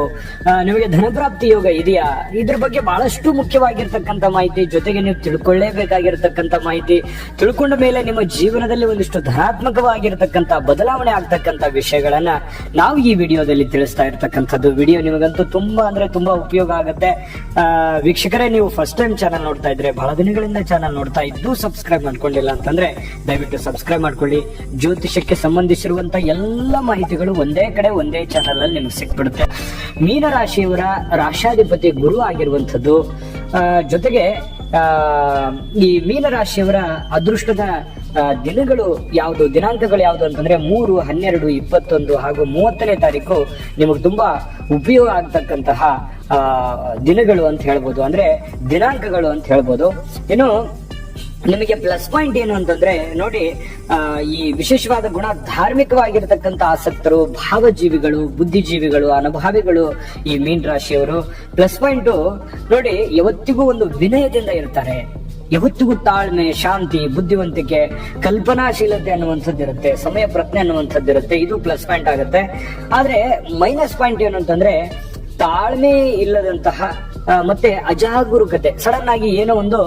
ನಿಮಗೆ ಧನಪ್ರಾಪ್ತಿ ಯೋಗ ಇದೆಯಾ, ಇದ್ರ ಬಗ್ಗೆ ಬಹಳಷ್ಟು ಮುಖ್ಯವಾಗಿರ್ತಕ್ಕಂಥ ಮಾಹಿತಿ, ಜೊತೆಗೆ ನೀವು ತಿಳ್ಕೊಳ್ಳೇಬೇಕಾಗಿರ್ತಕ್ಕಂಥ ಮಾಹಿತಿ, ತಿಳ್ಕೊಂಡ ಮೇಲೆ ನಿಮ್ಮ ಜೀವನದಲ್ಲಿ ಒಂದಿಷ್ಟು ಧನಾತ್ಮಕವಾಗಿರ್ತಕ್ಕಂಥ ಬದಲಾವಣೆ ಆಗ್ತಕ್ಕಂಥ ವಿಷಯಗಳನ್ನ ನಾವು ಈ ವಿಡಿಯೋದಲ್ಲಿ ತಿಳಿಸ್ತಾ ಇರ್ತಕ್ಕಂಥದ್ದು. ವಿಡಿಯೋ ನಿಮಗಂತೂ ತುಂಬಾ ಅಂದ್ರೆ ತುಂಬಾ ಉಪಯೋಗ ಆಗುತ್ತೆ. ವೀಕ್ಷಕರೇ, ನೀವು ಫಸ್ಟ್ ಟೈಮ್ ಚಾನಲ್ ನೋಡ್ತಾ ಇದ್ರೆ, ಬಹಳ ದಿನಗಳಿಂದ ಚಾನಲ್ ನೋಡ್ತಾ ಇದ್ದು ಸಬ್ಸ್ಕ್ರೈಬ್ ಮಾಡ್ಕೊಂಡಿಲ್ಲ ಅಂತಂದ್ರೆ ದಯವಿಟ್ಟು ಸಬ್ಸ್ಕ್ರೈಬ್ ಮಾಡ್ಕೊಳ್ಳಿ. ಜ್ಯೋತಿಷಕ್ಕೆ ಸಂಬಂಧಿಸಿರುವಂತ ಎಲ್ಲ ಮಾಹಿತಿಗಳು ಒಂದೇ ಕಡೆ ಒಂದೇ ಚಾನಲ್ ಅಲ್ಲಿ ನಿಮ್ಗೆ ಸಿಕ್ಬಿಡುತ್ತೆ. ಮೀನರಾಶಿಯವರ ರಾಶಾಧಿಪತಿ ಗುರು ಆಗಿರುವಂಥದ್ದು. ಜೊತೆಗೆ ಈ ಮೀನರಾಶಿಯವರ ಅದೃಷ್ಟದ ದಿನಗಳು ಯಾವುದು, ದಿನಾಂಕಗಳು ಯಾವುದು ಅಂತಂದ್ರೆ 3, 12, 21 ಹಾಗೂ 30ನೇ ತಾರೀಕು ನಿಮಗೆ ತುಂಬಾ ಉಪಯೋಗ ಆಗ್ತಕ್ಕಂತಹ ದಿನಗಳು ಅಂತ ಹೇಳ್ಬೋದು, ಅಂದ್ರೆ ದಿನಾಂಕಗಳು ಅಂತ ಹೇಳ್ಬೋದು. ಇನ್ನು ನಿಮಗೆ ಪ್ಲಸ್ ಪಾಯಿಂಟ್ ಏನು ಅಂತಂದ್ರೆ ನೋಡಿ, ಈ ವಿಶೇಷವಾದ ಗುಣ, ಧಾರ್ಮಿಕವಾಗಿರತಕ್ಕಂತ ಆಸಕ್ತರು, ಭಾವಜೀವಿಗಳು, ಬುದ್ಧಿಜೀವಿಗಳು, ಅನುಭಾವಿಗಳು ಈ ಮೀನ್ ರಾಶಿಯವರು. ಪ್ಲಸ್ ಪಾಯಿಂಟ್ ನೋಡಿ, ಯಾವತ್ತಿಗೂ ಒಂದು ವಿನಯದಿಂದ ಇರ್ತಾರೆ, ಯಾವತ್ತಿಗೂ ತಾಳ್ಮೆ, ಶಾಂತಿ, ಬುದ್ಧಿವಂತಿಕೆ, ಕಲ್ಪನಾಶೀಲತೆ ಅನ್ನುವಂಥದ್ದಿರುತ್ತೆ, ಸಮಯ ಪ್ರಜ್ಞೆ ಅನ್ನುವಂಥದ್ದಿರುತ್ತೆ. ಇದು ಪ್ಲಸ್ ಪಾಯಿಂಟ್ ಆಗುತ್ತೆ. ಆದ್ರೆ ಮೈನಸ್ ಪಾಯಿಂಟ್ ಏನು ಅಂತಂದ್ರೆ ತಾಳ್ಮೆ ಇಲ್ಲದಂತಹ ಮತ್ತೆ ಅಜಾಗರೂಕತೆ, ಸಡನ್ ಆಗಿ ಏನೋ ಒಂದು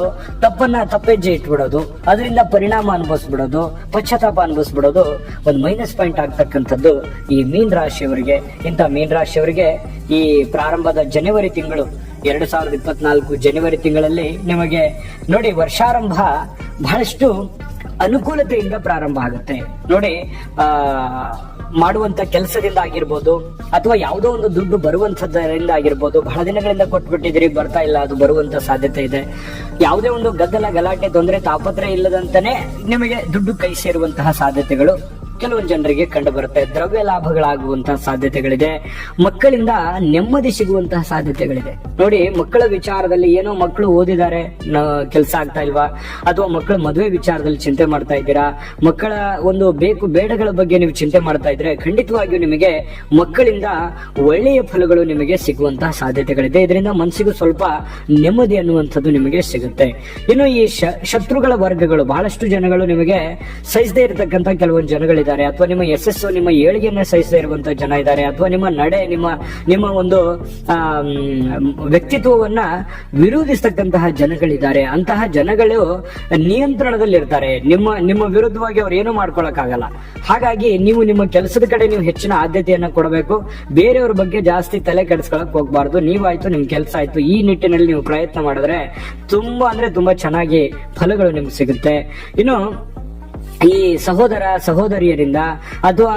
ತಪ್ಪೆಜ್ಜೆ ಇಟ್ಬಿಡೋದು, ಅದರಿಂದ ಪರಿಣಾಮ ಅನುಭವಿಸ್ಬಿಡೋದು, ಪಶ್ಚಾತ್ತಾಪ ಅನುಭವಿಸ್ಬಿಡೋದು ಒಂದು ಮೈನಸ್ ಪಾಯಿಂಟ್ ಆಗ್ತಕ್ಕಂಥದ್ದು ಈ ಮೀನ್ ರಾಶಿಯವರಿಗೆ. ಇಂಥ ಮೀನ್ ರಾಶಿಯವರಿಗೆ ಈ ಪ್ರಾರಂಭದ ಜನವರಿ ತಿಂಗಳು 2024 ಜನವರಿ ತಿಂಗಳಲ್ಲಿ ನಿಮಗೆ ನೋಡಿ, ವರ್ಷಾರಂಭ ಬಹಳಷ್ಟು ಅನುಕೂಲತೆಯಿಂದ ಪ್ರಾರಂಭ ಆಗುತ್ತೆ. ನೋಡಿ, ಮಾಡುವಂತ ಕೆಲಸದಿಂದ ಆಗಿರ್ಬೋದು, ಅಥವಾ ಯಾವುದೋ ಒಂದು ದುಡ್ಡು ಬರುವಂತದ್ದರಿಂದ ಆಗಿರ್ಬೋದು, ಬಹಳ ದಿನಗಳಿಂದ ಕೊಟ್ಬಿಟ್ಟಿದ್ರಿ, ಬರ್ತಾ ಇಲ್ಲ, ಅದು ಬರುವಂತ ಸಾಧ್ಯತೆ ಇದೆ. ಯಾವುದೇ ಒಂದು ಗದ್ದಲ, ಗಲಾಟೆ, ತೊಂದರೆ, ತಾಪತ್ರೆ ಇಲ್ಲದಂತಾನೆ ನಿಮಗೆ ದುಡ್ಡು ಕೈ ಸೇರುವಂತಹ ಸಾಧ್ಯತೆಗಳು ಕೆಲವೊಂದು ಜನರಿಗೆ ಕಂಡು ಬರುತ್ತೆ. ದ್ರವ್ಯ ಲಾಭಗಳಾಗುವಂತಹ ಸಾಧ್ಯತೆಗಳಿದೆ. ಮಕ್ಕಳಿಂದ ನೆಮ್ಮದಿ ಸಿಗುವಂತಹ ಸಾಧ್ಯತೆಗಳಿದೆ. ನೋಡಿ, ಮಕ್ಕಳ ವಿಚಾರದಲ್ಲಿ ಏನೋ ಮಕ್ಕಳು ಓದಿದ್ದಾರೆ, ಕೆಲಸ ಆಗ್ತಾ ಇಲ್ವಾ, ಅಥವಾ ಮಕ್ಕಳ ಮದುವೆ ವಿಚಾರದಲ್ಲಿ ಚಿಂತೆ ಮಾಡ್ತಾ ಇದ್ದೀರಾ, ಮಕ್ಕಳ ಒಂದು ಬೇಕು ಬೇಡಗಳ ಬಗ್ಗೆ ನೀವು ಚಿಂತೆ ಮಾಡ್ತಾ ಇದ್ರೆ ಖಂಡಿತವಾಗಿಯೂ ನಿಮಗೆ ಮಕ್ಕಳಿಂದ ಒಳ್ಳೆಯ ಫಲಗಳು ನಿಮಗೆ ಸಿಗುವಂತಹ ಸಾಧ್ಯತೆಗಳಿದೆ. ಇದರಿಂದ ಮನಸ್ಸಿಗೂ ಸ್ವಲ್ಪ ನೆಮ್ಮದಿ ಅನ್ನುವಂಥದ್ದು ನಿಮಗೆ ಸಿಗುತ್ತೆ. ಇನ್ನು ಈ ಶತ್ರುಗಳ ವರ್ಗಗಳು, ಬಹಳಷ್ಟು ಜನಗಳು ನಿಮಗೆ ಸಹಿಸದೇ ಇರತಕ್ಕಂತ ಕೆಲವೊಂದು ಜನಗಳಿದ್ದಾರೆ, ಅಥವಾ ನಿಮ್ಮ ಯಶಸ್ಸು, ನಿಮ್ಮ ಏಳಿಗೆಯನ್ನ ಸಹಿಸದೇ ಇರುವಂತಹ ಜನ ಇದ್ದಾರೆ, ಅಥವಾ ನಿಮ್ಮ ನಡೆ, ನಿಮ್ಮ ಒಂದು ವ್ಯಕ್ತಿತ್ವವನ್ನ ವಿರೋಧಿಸತಕ್ಕಂತಹ ಜನಗಳಿದ್ದಾರೆ. ಅಂತಹ ಜನಗಳು ನಿಯಂತ್ರಣದಲ್ಲಿರ್ತಾರೆ. ನಿಮ್ಮ ವಿರುದ್ಧವಾಗಿ ಅವ್ರು ಏನು ಮಾಡ್ಕೊಳಕ್ಕಾಗಲ್ಲ. ಹಾಗಾಗಿ ನೀವು ನಿಮ್ಮ ಕೆಲಸದ ಕಡೆ ನೀವು ಹೆಚ್ಚಿನ ಆದ್ಯತೆಯನ್ನ ಕೊಡಬೇಕು. ಬೇರೆಯವ್ರ ಬಗ್ಗೆ ಜಾಸ್ತಿ ತಲೆ ಕೆಡಿಸ್ಕೊಳಕ್ ಹೋಗ್ಬಾರ್ದು. ನೀವಾಯ್ತು, ನಿಮ್ ಕೆಲಸ ಆಯ್ತು, ಈ ನಿಟ್ಟಿನಲ್ಲಿ ನೀವು ಪ್ರಯತ್ನ ಮಾಡಿದ್ರೆ ತುಂಬಾ ಅಂದ್ರೆ ತುಂಬಾ ಚೆನ್ನಾಗಿ ಫಲಗಳು ನಿಮ್ಗೆ ಸಿಗುತ್ತೆ. ಇನ್ನು ಈ ಸಹೋದರ ಸಹೋದರಿಯರಿಂದ ಅಥವಾ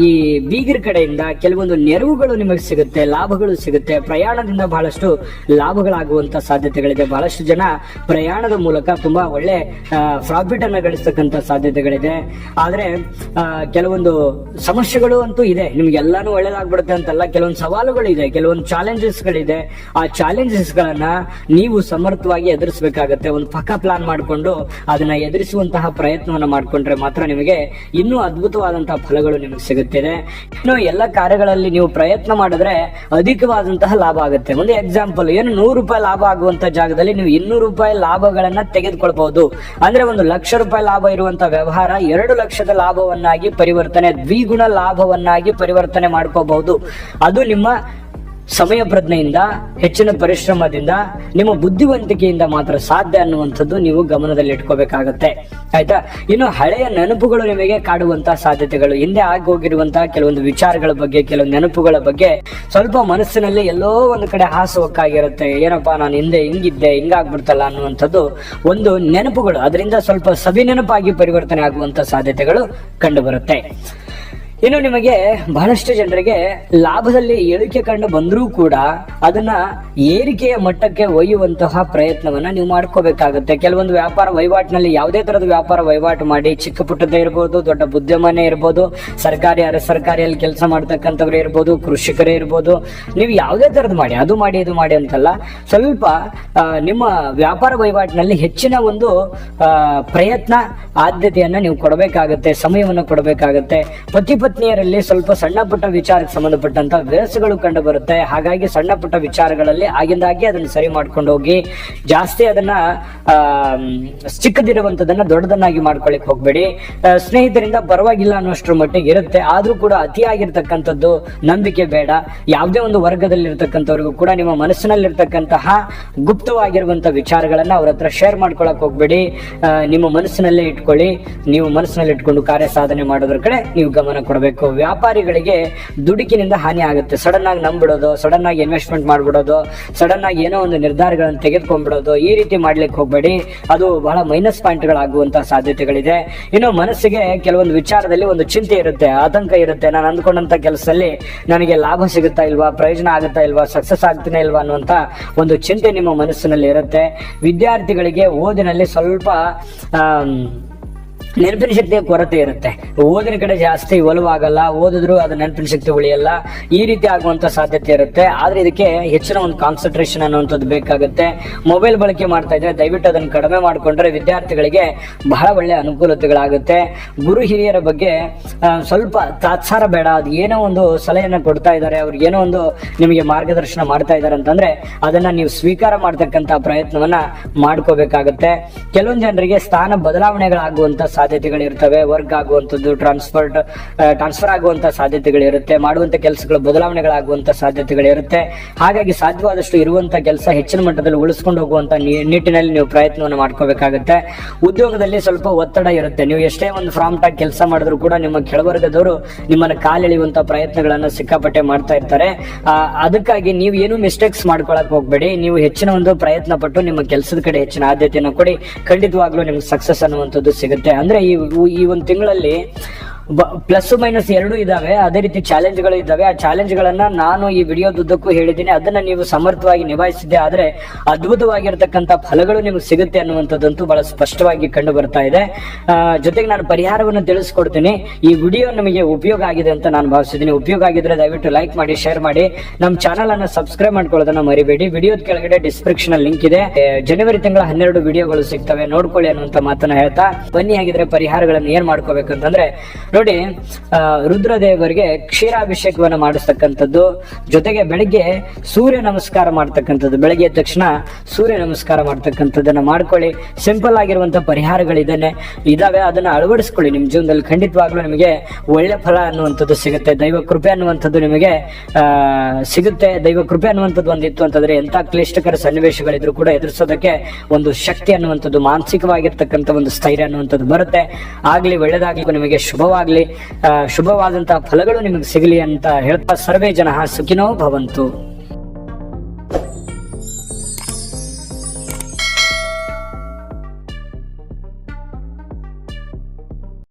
ಈ ಬೀಗರ ಕಡೆಯಿಂದ ಕೆಲವೊಂದು ನೆರವುಗಳು ನಿಮಗೆ ಸಿಗುತ್ತೆ, ಲಾಭಗಳು ಸಿಗುತ್ತೆ. ಪ್ರಯಾಣದಿಂದ ಬಹಳಷ್ಟು ಲಾಭಗಳಾಗುವಂತ ಸಾಧ್ಯತೆಗಳಿದೆ. ಬಹಳಷ್ಟು ಜನ ಪ್ರಯಾಣದ ಮೂಲಕ ತುಂಬಾ ಒಳ್ಳೆ ಪ್ರಾಫಿಟ್ ಅನ್ನ ಗಳಿಸ್ತಕ್ಕಂತ ಸಾಧ್ಯತೆಗಳಿದೆ. ಆದ್ರೆ ಕೆಲವೊಂದು ಸಮಸ್ಯೆಗಳು ಅಂತೂ ಇದೆ. ನಿಮ್ಗೆಲ್ಲಾನು ಒಳ್ಳೇದಾಗ್ಬಿಡುತ್ತೆ ಅಂತಲ್ಲ, ಕೆಲವೊಂದು ಸವಾಲುಗಳು ಇದೆ, ಕೆಲವೊಂದು ಚಾಲೆಂಜಸ್ ಗಳಿದೆ. ಆ ಚಾಲೆಂಜಸ್ ಗಳನ್ನ ನೀವು ಸಮರ್ಥವಾಗಿ ಎದುರಿಸಬೇಕಾಗತ್ತೆ. ಒಂದು ಪಕ್ಕಾ ಪ್ಲಾನ್ ಮಾಡಿಕೊಂಡು ಅದನ್ನ ಎದುರಿಸುವಂತಹ ಪ್ರಯತ್ನವನ್ನ ಮಾಡ್ಕೊಂಡ್ರೆ ಮಾತ್ರ ನಿಮಗೆ ಇನ್ನೂ ಅದ್ಭುತವಾದಂತಹ ಫಲಗಳು ನಿಮಗೆ ಸಿಗುತ್ತಿದೆ. ಇನ್ನು ಎಲ್ಲ ಕಾರ್ಯಗಳಲ್ಲಿ ನೀವು ಪ್ರಯತ್ನ ಮಾಡಿದ್ರೆ ಅಧಿಕವಾದಂತಹ ಲಾಭ ಆಗುತ್ತೆ. ಒಂದು ಎಕ್ಸಾಂಪಲ್, ಏನು 100 ರೂಪಾಯಿ ಲಾಭ ಆಗುವಂತ ಜಾಗದಲ್ಲಿ ನೀವು 200 ರೂಪಾಯಿ ಲಾಭಗಳನ್ನ ತೆಗೆದುಕೊಳ್ಬಹುದು. ಅಂದ್ರೆ 1 ಲಕ್ಷ ರೂಪಾಯಿ ಲಾಭ ಇರುವಂತ ವ್ಯವಹಾರ 2 ಲಕ್ಷದ ಲಾಭವನ್ನಾಗಿ ಪರಿವರ್ತನೆ, ದ್ವಿಗುಣ ಲಾಭವನ್ನಾಗಿ ಪರಿವರ್ತನೆ ಮಾಡ್ಕೋಬಹುದು. ಅದು ನಿಮ್ಮ ಸಮಯ ಪ್ರಜ್ಞೆಯಿಂದ, ಹೆಚ್ಚಿನ ಪರಿಶ್ರಮದಿಂದ, ನಿಮ್ಮ ಬುದ್ಧಿವಂತಿಕೆಯಿಂದ ಮಾತ್ರ ಸಾಧ್ಯ ಅನ್ನುವಂಥದ್ದು ನೀವು ಗಮನದಲ್ಲಿ ಇಟ್ಕೋಬೇಕಾಗತ್ತೆ. ಆಯ್ತಾ? ಇನ್ನು ಹಳೆಯ ನೆನಪುಗಳು ನಿಮಗೆ ಕಾಡುವಂತಹ ಸಾಧ್ಯತೆಗಳು, ಹಿಂದೆ ಆಗೋಗಿರುವಂತಹ ಕೆಲವೊಂದು ವಿಚಾರಗಳ ಬಗ್ಗೆ, ಕೆಲವೊಂದು ನೆನಪುಗಳ ಬಗ್ಗೆ ಸ್ವಲ್ಪ ಮನಸ್ಸಿನಲ್ಲಿ ಎಲ್ಲೋ ಒಂದು ಕಡೆ ಹಾಸುವಕ್ಕಾಗಿರುತ್ತೆ. ಏನಪ್ಪಾ, ನಾನು ಹಿಂದೆ ಹಿಂಗಿದ್ದೆ, ಹಿಂಗಾಗ್ಬಿಡ್ತಲ್ಲ ಅನ್ನುವಂಥದ್ದು ಒಂದು ನೆನಪುಗಳು, ಅದರಿಂದ ಸ್ವಲ್ಪ ಸವಿ ನೆನಪಾಗಿ ಪರಿವರ್ತನೆ ಆಗುವಂತ ಸಾಧ್ಯತೆಗಳು ಕಂಡು ಬರುತ್ತೆ. ಇನ್ನು ನಿಮಗೆ ಬಹಳಷ್ಟು ಜನರಿಗೆ ಲಾಭದಲ್ಲಿ ಇಳಿಕೆ ಕಂಡು ಬಂದರೂ ಕೂಡ ಅದನ್ನ ಏರಿಕೆಯ ಮಟ್ಟಕ್ಕೆ ಒಯ್ಯುವಂತಹ ಪ್ರಯತ್ನವನ್ನ ನೀವು ಮಾಡ್ಕೋಬೇಕಾಗುತ್ತೆ. ಕೆಲವೊಂದು ವ್ಯಾಪಾರ ವಹಿವಾಟಿನಲ್ಲಿ ಯಾವುದೇ ತರದ ವ್ಯಾಪಾರ ವಹಿವಾಟು ಮಾಡಿ, ಚಿಕ್ಕ ಪುಟ್ಟದೇ ಇರ್ಬೋದು, ದೊಡ್ಡ ಉದ್ಯಮನೇ ಇರ್ಬೋದು, ಸರ್ಕಾರಿ ಅರೆ ಸರ್ಕಾರಿಯಲ್ಲಿ ಕೆಲಸ ಮಾಡ್ತಕ್ಕಂಥವ್ರು ಇರ್ಬೋದು, ಕೃಷಿಕರೇ ಇರ್ಬೋದು, ನೀವು ಯಾವುದೇ ತರದ್ ಮಾಡಿ, ಅದು ಮಾಡಿ ಇದು ಮಾಡಿ ಅಂತಲ್ಲ, ಸ್ವಲ್ಪ ನಿಮ್ಮ ವ್ಯಾಪಾರ ವಹಿವಾಟಿನಲ್ಲಿ ಹೆಚ್ಚಿನ ಒಂದು ಪ್ರಯತ್ನ, ಆದ್ಯತೆಯನ್ನ ನೀವು ಕೊಡಬೇಕಾಗತ್ತೆ, ಸಮಯವನ್ನು ಕೊಡಬೇಕಾಗತ್ತೆ. ಪತ್ನಿಯರಲ್ಲಿ ಸ್ವಲ್ಪ ಸಣ್ಣ ಪುಟ್ಟ ವಿಚಾರಕ್ಕೆ ಸಂಬಂಧಪಟ್ಟಂತ ವ್ಯತ್ಯಾಸಗಳು ಕಂಡು ಬರುತ್ತೆ. ಹಾಗಾಗಿ ಸಣ್ಣ ಪುಟ್ಟ ವಿಚಾರಗಳಲ್ಲಿ ಆಗಿಂದಾಗಿ ಅದನ್ನ ಸರಿ ಮಾಡ್ಕೊಂಡು ಹೋಗಿ, ಜಾಸ್ತಿ ಅದನ್ನ ಚಿಕ್ಕದಿರುವಂತದನ್ನ ದೊಡ್ಡದನ್ನಾಗಿ ಮಾಡ್ಕೊಳಿಕ್ ಹೋಗ್ಬೇಡಿ. ಸ್ನೇಹಿತರಿಂದ ಪರವಾಗಿಲ್ಲ ಅನ್ನೋಷ್ಟ್ರ ಮಟ್ಟಿಗೆ ಇರುತ್ತೆ, ಆದ್ರೂ ಕೂಡ ಅತಿಯಾಗಿರ್ತಕ್ಕಂಥದ್ದು ನಂಬಿಕೆ ಬೇಡ. ಯಾವುದೇ ಒಂದು ವರ್ಗದಲ್ಲಿ ಇರ್ತಕ್ಕಂಥವ್ರಿಗೂ ಕೂಡ ನಿಮ್ಮ ಮನಸ್ಸಿನಲ್ಲಿರ್ತಕ್ಕಂತಹ ಗುಪ್ತವಾಗಿರುವಂತ ವಿಚಾರಗಳನ್ನ ಅವ್ರ ಹತ್ರ ಶೇರ್ ಮಾಡ್ಕೊಳಕ್ ಹೋಗ್ಬೇಡಿ. ನಿಮ್ಮ ಮನಸ್ಸಿನಲ್ಲೇ ಇಟ್ಕೊಳ್ಳಿ. ನೀವು ಮನಸ್ಸಿನಲ್ಲಿ ಇಟ್ಕೊಂಡು ಕಾರ್ಯ ಸಾಧನೆ ಮಾಡೋದ್ರ ಕಡೆ ನೀವು ಗಮನ ಕೊಡಬೇಕು. ವ್ಯಾಪಾರಿಗಳಿಗೆ ದುಡುಕಿನಿಂದ ಹಾನಿ ಆಗುತ್ತೆ. ಸಡನ್ ಆಗಿ ನಂಬಿಡೋದು, ಸಡನ್ ಆಗಿ ಇನ್ವೆಸ್ಟ್ಮೆಂಟ್ ಮಾಡ್ಬಿಡೋದು, ಸಡನ್ ಆಗಿ ಏನೋ ಒಂದು ನಿರ್ಧಾರಗಳನ್ನು ತೆಗೆದುಕೊಂಡ್ಬಿಡೋದು, ಈ ರೀತಿ ಮಾಡ್ಲಿಕ್ಕೆ ಹೋಗ್ಬೇಡಿ. ಅದು ಬಹಳ ಮೈನಸ್ ಪಾಯಿಂಟ್ಗಳಾಗುವಂತಹ ಸಾಧ್ಯತೆಗಳಿದೆ. ಇನ್ನು ಮನಸ್ಸಿಗೆ ಕೆಲವೊಂದು ವಿಚಾರದಲ್ಲಿ ಒಂದು ಚಿಂತೆ ಇರುತ್ತೆ, ಆತಂಕ ಇರುತ್ತೆ. ನಾನು ಅಂದ್ಕೊಂಡಂತ ಕೆಲಸದಲ್ಲಿ ನನಗೆ ಲಾಭ ಸಿಗುತ್ತಾ ಇಲ್ವಾ, ಪ್ರಯೋಜನ ಆಗುತ್ತಾ ಇಲ್ವಾ, ಸಕ್ಸಸ್ ಆಗ್ತಾನೆ ಇಲ್ವಾ ಅನ್ನುವಂತ ಒಂದು ಚಿಂತೆ ನಿಮ್ಮ ಮನಸ್ಸಿನಲ್ಲಿ ಇರುತ್ತೆ. ವಿದ್ಯಾರ್ಥಿಗಳಿಗೆ ಓದಿನಲ್ಲಿ ಸ್ವಲ್ಪ ನೆನಪಿನ ಶಕ್ತಿಯ ಕೊರತೆ ಇರುತ್ತೆ. ಓದಿನ ಕಡೆ ಜಾಸ್ತಿ ಒಲವಾಗಲ್ಲ, ಓದಿದ್ರು ಅದು ನೆನಪಿನ ಶಕ್ತಿ ಉಳಿಯಲ್ಲ, ಈ ರೀತಿ ಆಗುವಂತ ಸಾಧ್ಯತೆ ಇರುತ್ತೆ. ಆದ್ರೆ ಇದಕ್ಕೆ ಹೆಚ್ಚಿನ ಒಂದು ಕಾನ್ಸಂಟ್ರೇಷನ್ ಅನ್ನುವಂಥದ್ದು ಬೇಕಾಗುತ್ತೆ. ಮೊಬೈಲ್ ಬಳಕೆ ಮಾಡ್ತಾ ಇದ್ರೆ ದಯವಿಟ್ಟು ಅದನ್ನು ಕಡಿಮೆ ಮಾಡಿಕೊಂಡ್ರೆ ವಿದ್ಯಾರ್ಥಿಗಳಿಗೆ ಬಹಳ ಒಳ್ಳೆ ಅನುಕೂಲತೆಗಳಾಗುತ್ತೆ. ಗುರು ಹಿರಿಯರ ಬಗ್ಗೆ ಸ್ವಲ್ಪ ತಾತ್ಸಾರ ಬೇಡ. ಅದು ಏನೋ ಒಂದು ಸಲಹೆಯನ್ನು ಕೊಡ್ತಾ ಇದ್ದಾರೆ, ಅವ್ರಿಗೆ ಏನೋ ಒಂದು ನಿಮಗೆ ಮಾರ್ಗದರ್ಶನ ಮಾಡ್ತಾ ಇದ್ದಾರೆ ಅಂತಂದ್ರೆ ಅದನ್ನ ನೀವು ಸ್ವೀಕಾರ ಮಾಡ್ತಕ್ಕಂತ ಪ್ರಯತ್ನವನ್ನ ಮಾಡ್ಕೋಬೇಕಾಗತ್ತೆ. ಕೆಲವೊಂದು ಜನರಿಗೆ ಸ್ಥಾನ ಬದಲಾವಣೆಗಳಾಗುವಂತ ಸಾಧ್ಯತೆಗಳಿರ್ತವೆ. ವರ್ಕ್ ಆಗುವಂಥದ್ದು, ಟ್ರಾನ್ಸ್ಫರ್ ಆಗುವಂತ ಸಾಧ್ಯತೆಗಳಿರುತ್ತೆ. ಮಾಡುವಂತ ಕೆಲಸಗಳು ಬದಲಾವಣೆಗಳಾಗುವಂತ ಸಾಧ್ಯತೆಗಳಿರುತ್ತೆ. ಹಾಗಾಗಿ ಸಾಧ್ಯವಾದಷ್ಟು ಇರುವಂತ ಕೆಲಸ ಹೆಚ್ಚಿನ ಮಟ್ಟದಲ್ಲಿ ಉಳಿಸ್ಕೊಂಡು ಹೋಗುವಂತ ನಿಟ್ಟಿನಲ್ಲಿ ನೀವು ಪ್ರಯತ್ನವನ್ನು ಮಾಡ್ಕೋಬೇಕಾಗುತ್ತೆ. ಉದ್ಯೋಗದಲ್ಲಿ ಸ್ವಲ್ಪ ಒತ್ತಡ ಇರುತ್ತೆ. ನೀವು ಎಷ್ಟೇ ಒಂದು ಪ್ರಾಂಪ್ಟ್ ಆಗಿ ಕೆಲಸ ಮಾಡಿದ್ರು ಕೂಡ ನಿಮ್ಮ ಕೆಳವರ್ಗದವರು ನಿಮ್ಮನ್ನ ಕಾಲೆಳೆಯುವಂತ ಪ್ರಯತ್ನಗಳನ್ನ ಸಿಕ್ಕಾಪಟ್ಟೆ ಮಾಡ್ತಾ ಇರ್ತಾರೆ. ಅದಕ್ಕಾಗಿ ನೀವು ಏನು ಮಿಸ್ಟೇಕ್ಸ್ ಮಾಡ್ಕೊಳಕ್ ಹೋಗ್ಬೇಡಿ. ನೀವು ಹೆಚ್ಚಿನ ಒಂದು ಪ್ರಯತ್ನ ಪಟ್ಟು ನಿಮ್ಮ ಕೆಲಸದ ಕಡೆ ಹೆಚ್ಚಿನ ಆದ್ಯತೆಯನ್ನು ಕೊಡಿ. ಖಂಡಿತವಾಗ್ಲೂ ನಿಮ್ಗೆ ಸಕ್ಸಸ್ ಅನ್ನುವಂಥದ್ದು ಸಿಗುತ್ತೆ. ಅಂದ್ರೆ ಈ ಒಂದು ತಿಂಗಳಲ್ಲಿ ಪ್ಲಸ್ ಮೈನಸ್ ಎರಡೂ ಇದಾವೆ. ಅದೇ ರೀತಿ ಚಾಲೆಂಜ್ಗಳು ಇದ್ದಾವೆ. ಆ ಚಾಲೆಂಜ್ಗಳನ್ನ ನಾನು ಈ ವಿಡಿಯೋದುದ್ದಕ್ಕೂ ಹೇಳಿದ್ದೀನಿ. ಅದನ್ನ ನೀವು ಸಮರ್ಥವಾಗಿ ನಿಭಾಯಿಸಿದ್ದೆ ಆದ್ರೆ ಅದ್ಭುತವಾಗಿರ್ತಕ್ಕಂಥ ಫಲಗಳು ನಿಮ್ಗೆ ಸಿಗುತ್ತೆ ಅನ್ನುವಂಥದ್ದಂತೂ ಬಹಳ ಸ್ಪಷ್ಟವಾಗಿ ಕಂಡು ಬರ್ತಾ ಇದೆ. ಜೊತೆಗೆ ನಾನು ಪರಿಹಾರವನ್ನು ತಿಳಿಸ್ಕೊಡ್ತೀನಿ. ಈ ವಿಡಿಯೋ ನಿಮಗೆ ಉಪಯೋಗ ಆಗಿದೆ ಅಂತ ನಾನು ಭಾವಿಸಿದ್ದೀನಿ. ಉಪಯೋಗ ಆಗಿದ್ರೆ ದಯವಿಟ್ಟು ಲೈಕ್ ಮಾಡಿ, ಶೇರ್ ಮಾಡಿ, ನಮ್ಮ ಚಾನಲ್ ಅನ್ನ ಸಬ್ಸ್ಕ್ರೈಬ್ ಮಾಡ್ಕೊಳ್ಳೋದನ್ನ ಮರಿಬೇಡಿ. ವಿಡಿಯೋದ ಕೆಳಗಡೆ ಡಿಸ್ಕ್ರಿಪ್ಷನ್ ಅಲ್ಲಿ ಲಿಂಕ್ ಇದೆ. ಜನವರಿ ತಿಂಗಳ 12 ವಿಡಿಯೋಗಳು ಸಿಗ್ತವೆ, ನೋಡ್ಕೊಳ್ಳಿ ಅನ್ನುವಂತ ಮಾತನ್ನ ಹೇಳ್ತಾ ಬನ್ನಿ. ಆಗಿದ್ರೆ ಪರಿಹಾರಗಳನ್ನು ಏನ್ ಮಾಡ್ಕೋಬೇಕಂತಂದ್ರೆ ನೋಡಿ, ರುದ್ರದೇವರಿಗೆ ಕ್ಷೀರಾಭಿಷೇಕವನ್ನ ಮಾಡಿಸ್ತಕ್ಕಂಥದ್ದು, ಜೊತೆಗೆ ಬೆಳಿಗ್ಗೆ ಸೂರ್ಯ ನಮಸ್ಕಾರ ಮಾಡ್ತಕ್ಕಂಥದ್ದು, ಬೆಳಗ್ಗೆ ಎದ್ದ ತಕ್ಷಣ ಸೂರ್ಯ ನಮಸ್ಕಾರ ಮಾಡ್ತಕ್ಕಂಥದ್ದನ್ನ ಮಾಡ್ಕೊಳ್ಳಿ. ಸಿಂಪಲ್ ಆಗಿರುವಂತಹ ಪರಿಹಾರಗಳಿದ್ದಾನೆ ಇದಾವೆ, ಅದನ್ನ ಅಳವಡಿಸ್ಕೊಳ್ಳಿ ನಿಮ್ಮ ಜೀವನದಲ್ಲಿ. ಖಂಡಿತವಾಗ್ಲೂ ನಿಮಗೆ ಒಳ್ಳೆ ಫಲ ಅನ್ನುವಂಥದ್ದು ಸಿಗುತ್ತೆ. ದೈವ ಕೃಪೆ ಅನ್ನುವಂಥದ್ದು ನಿಮಗೆ ಸಿಗುತ್ತೆ. ದೈವ ಕೃಪೆ ಅನ್ನುವಂಥದ್ದು ಒಂದಿತ್ತು ಅಂತಂದ್ರೆ ಎಂತ ಕ್ಲಿಷ್ಟಕರ ಸನ್ನಿವೇಶಗಳಿದ್ರು ಕೂಡ ಎದುರಿಸೋದಕ್ಕೆ ಒಂದು ಶಕ್ತಿ ಅನ್ನುವಂಥದ್ದು, ಮಾನಸಿಕವಾಗಿರ್ತಕ್ಕಂಥ ಒಂದು ಸ್ಥೈರ್ಯ ಅನ್ನುವಂಥದ್ದು ಬರುತ್ತೆ. ಆಗ್ಲಿ, ಒಳ್ಳೆದಾಗ್ಲಿ, ನಿಮಗೆ ಶುಭವಾಗ್ಲಿ, ಶುಭವಾದಂತಹ ಫಲಗಳು ನಿಮಗೆ ಸಿಗಲಿ ಅಂತ ಹೇಳ್ತಾ ಸರ್ವೇ ಜನಃ ಸುಖಿನೋ ಭವಂತು.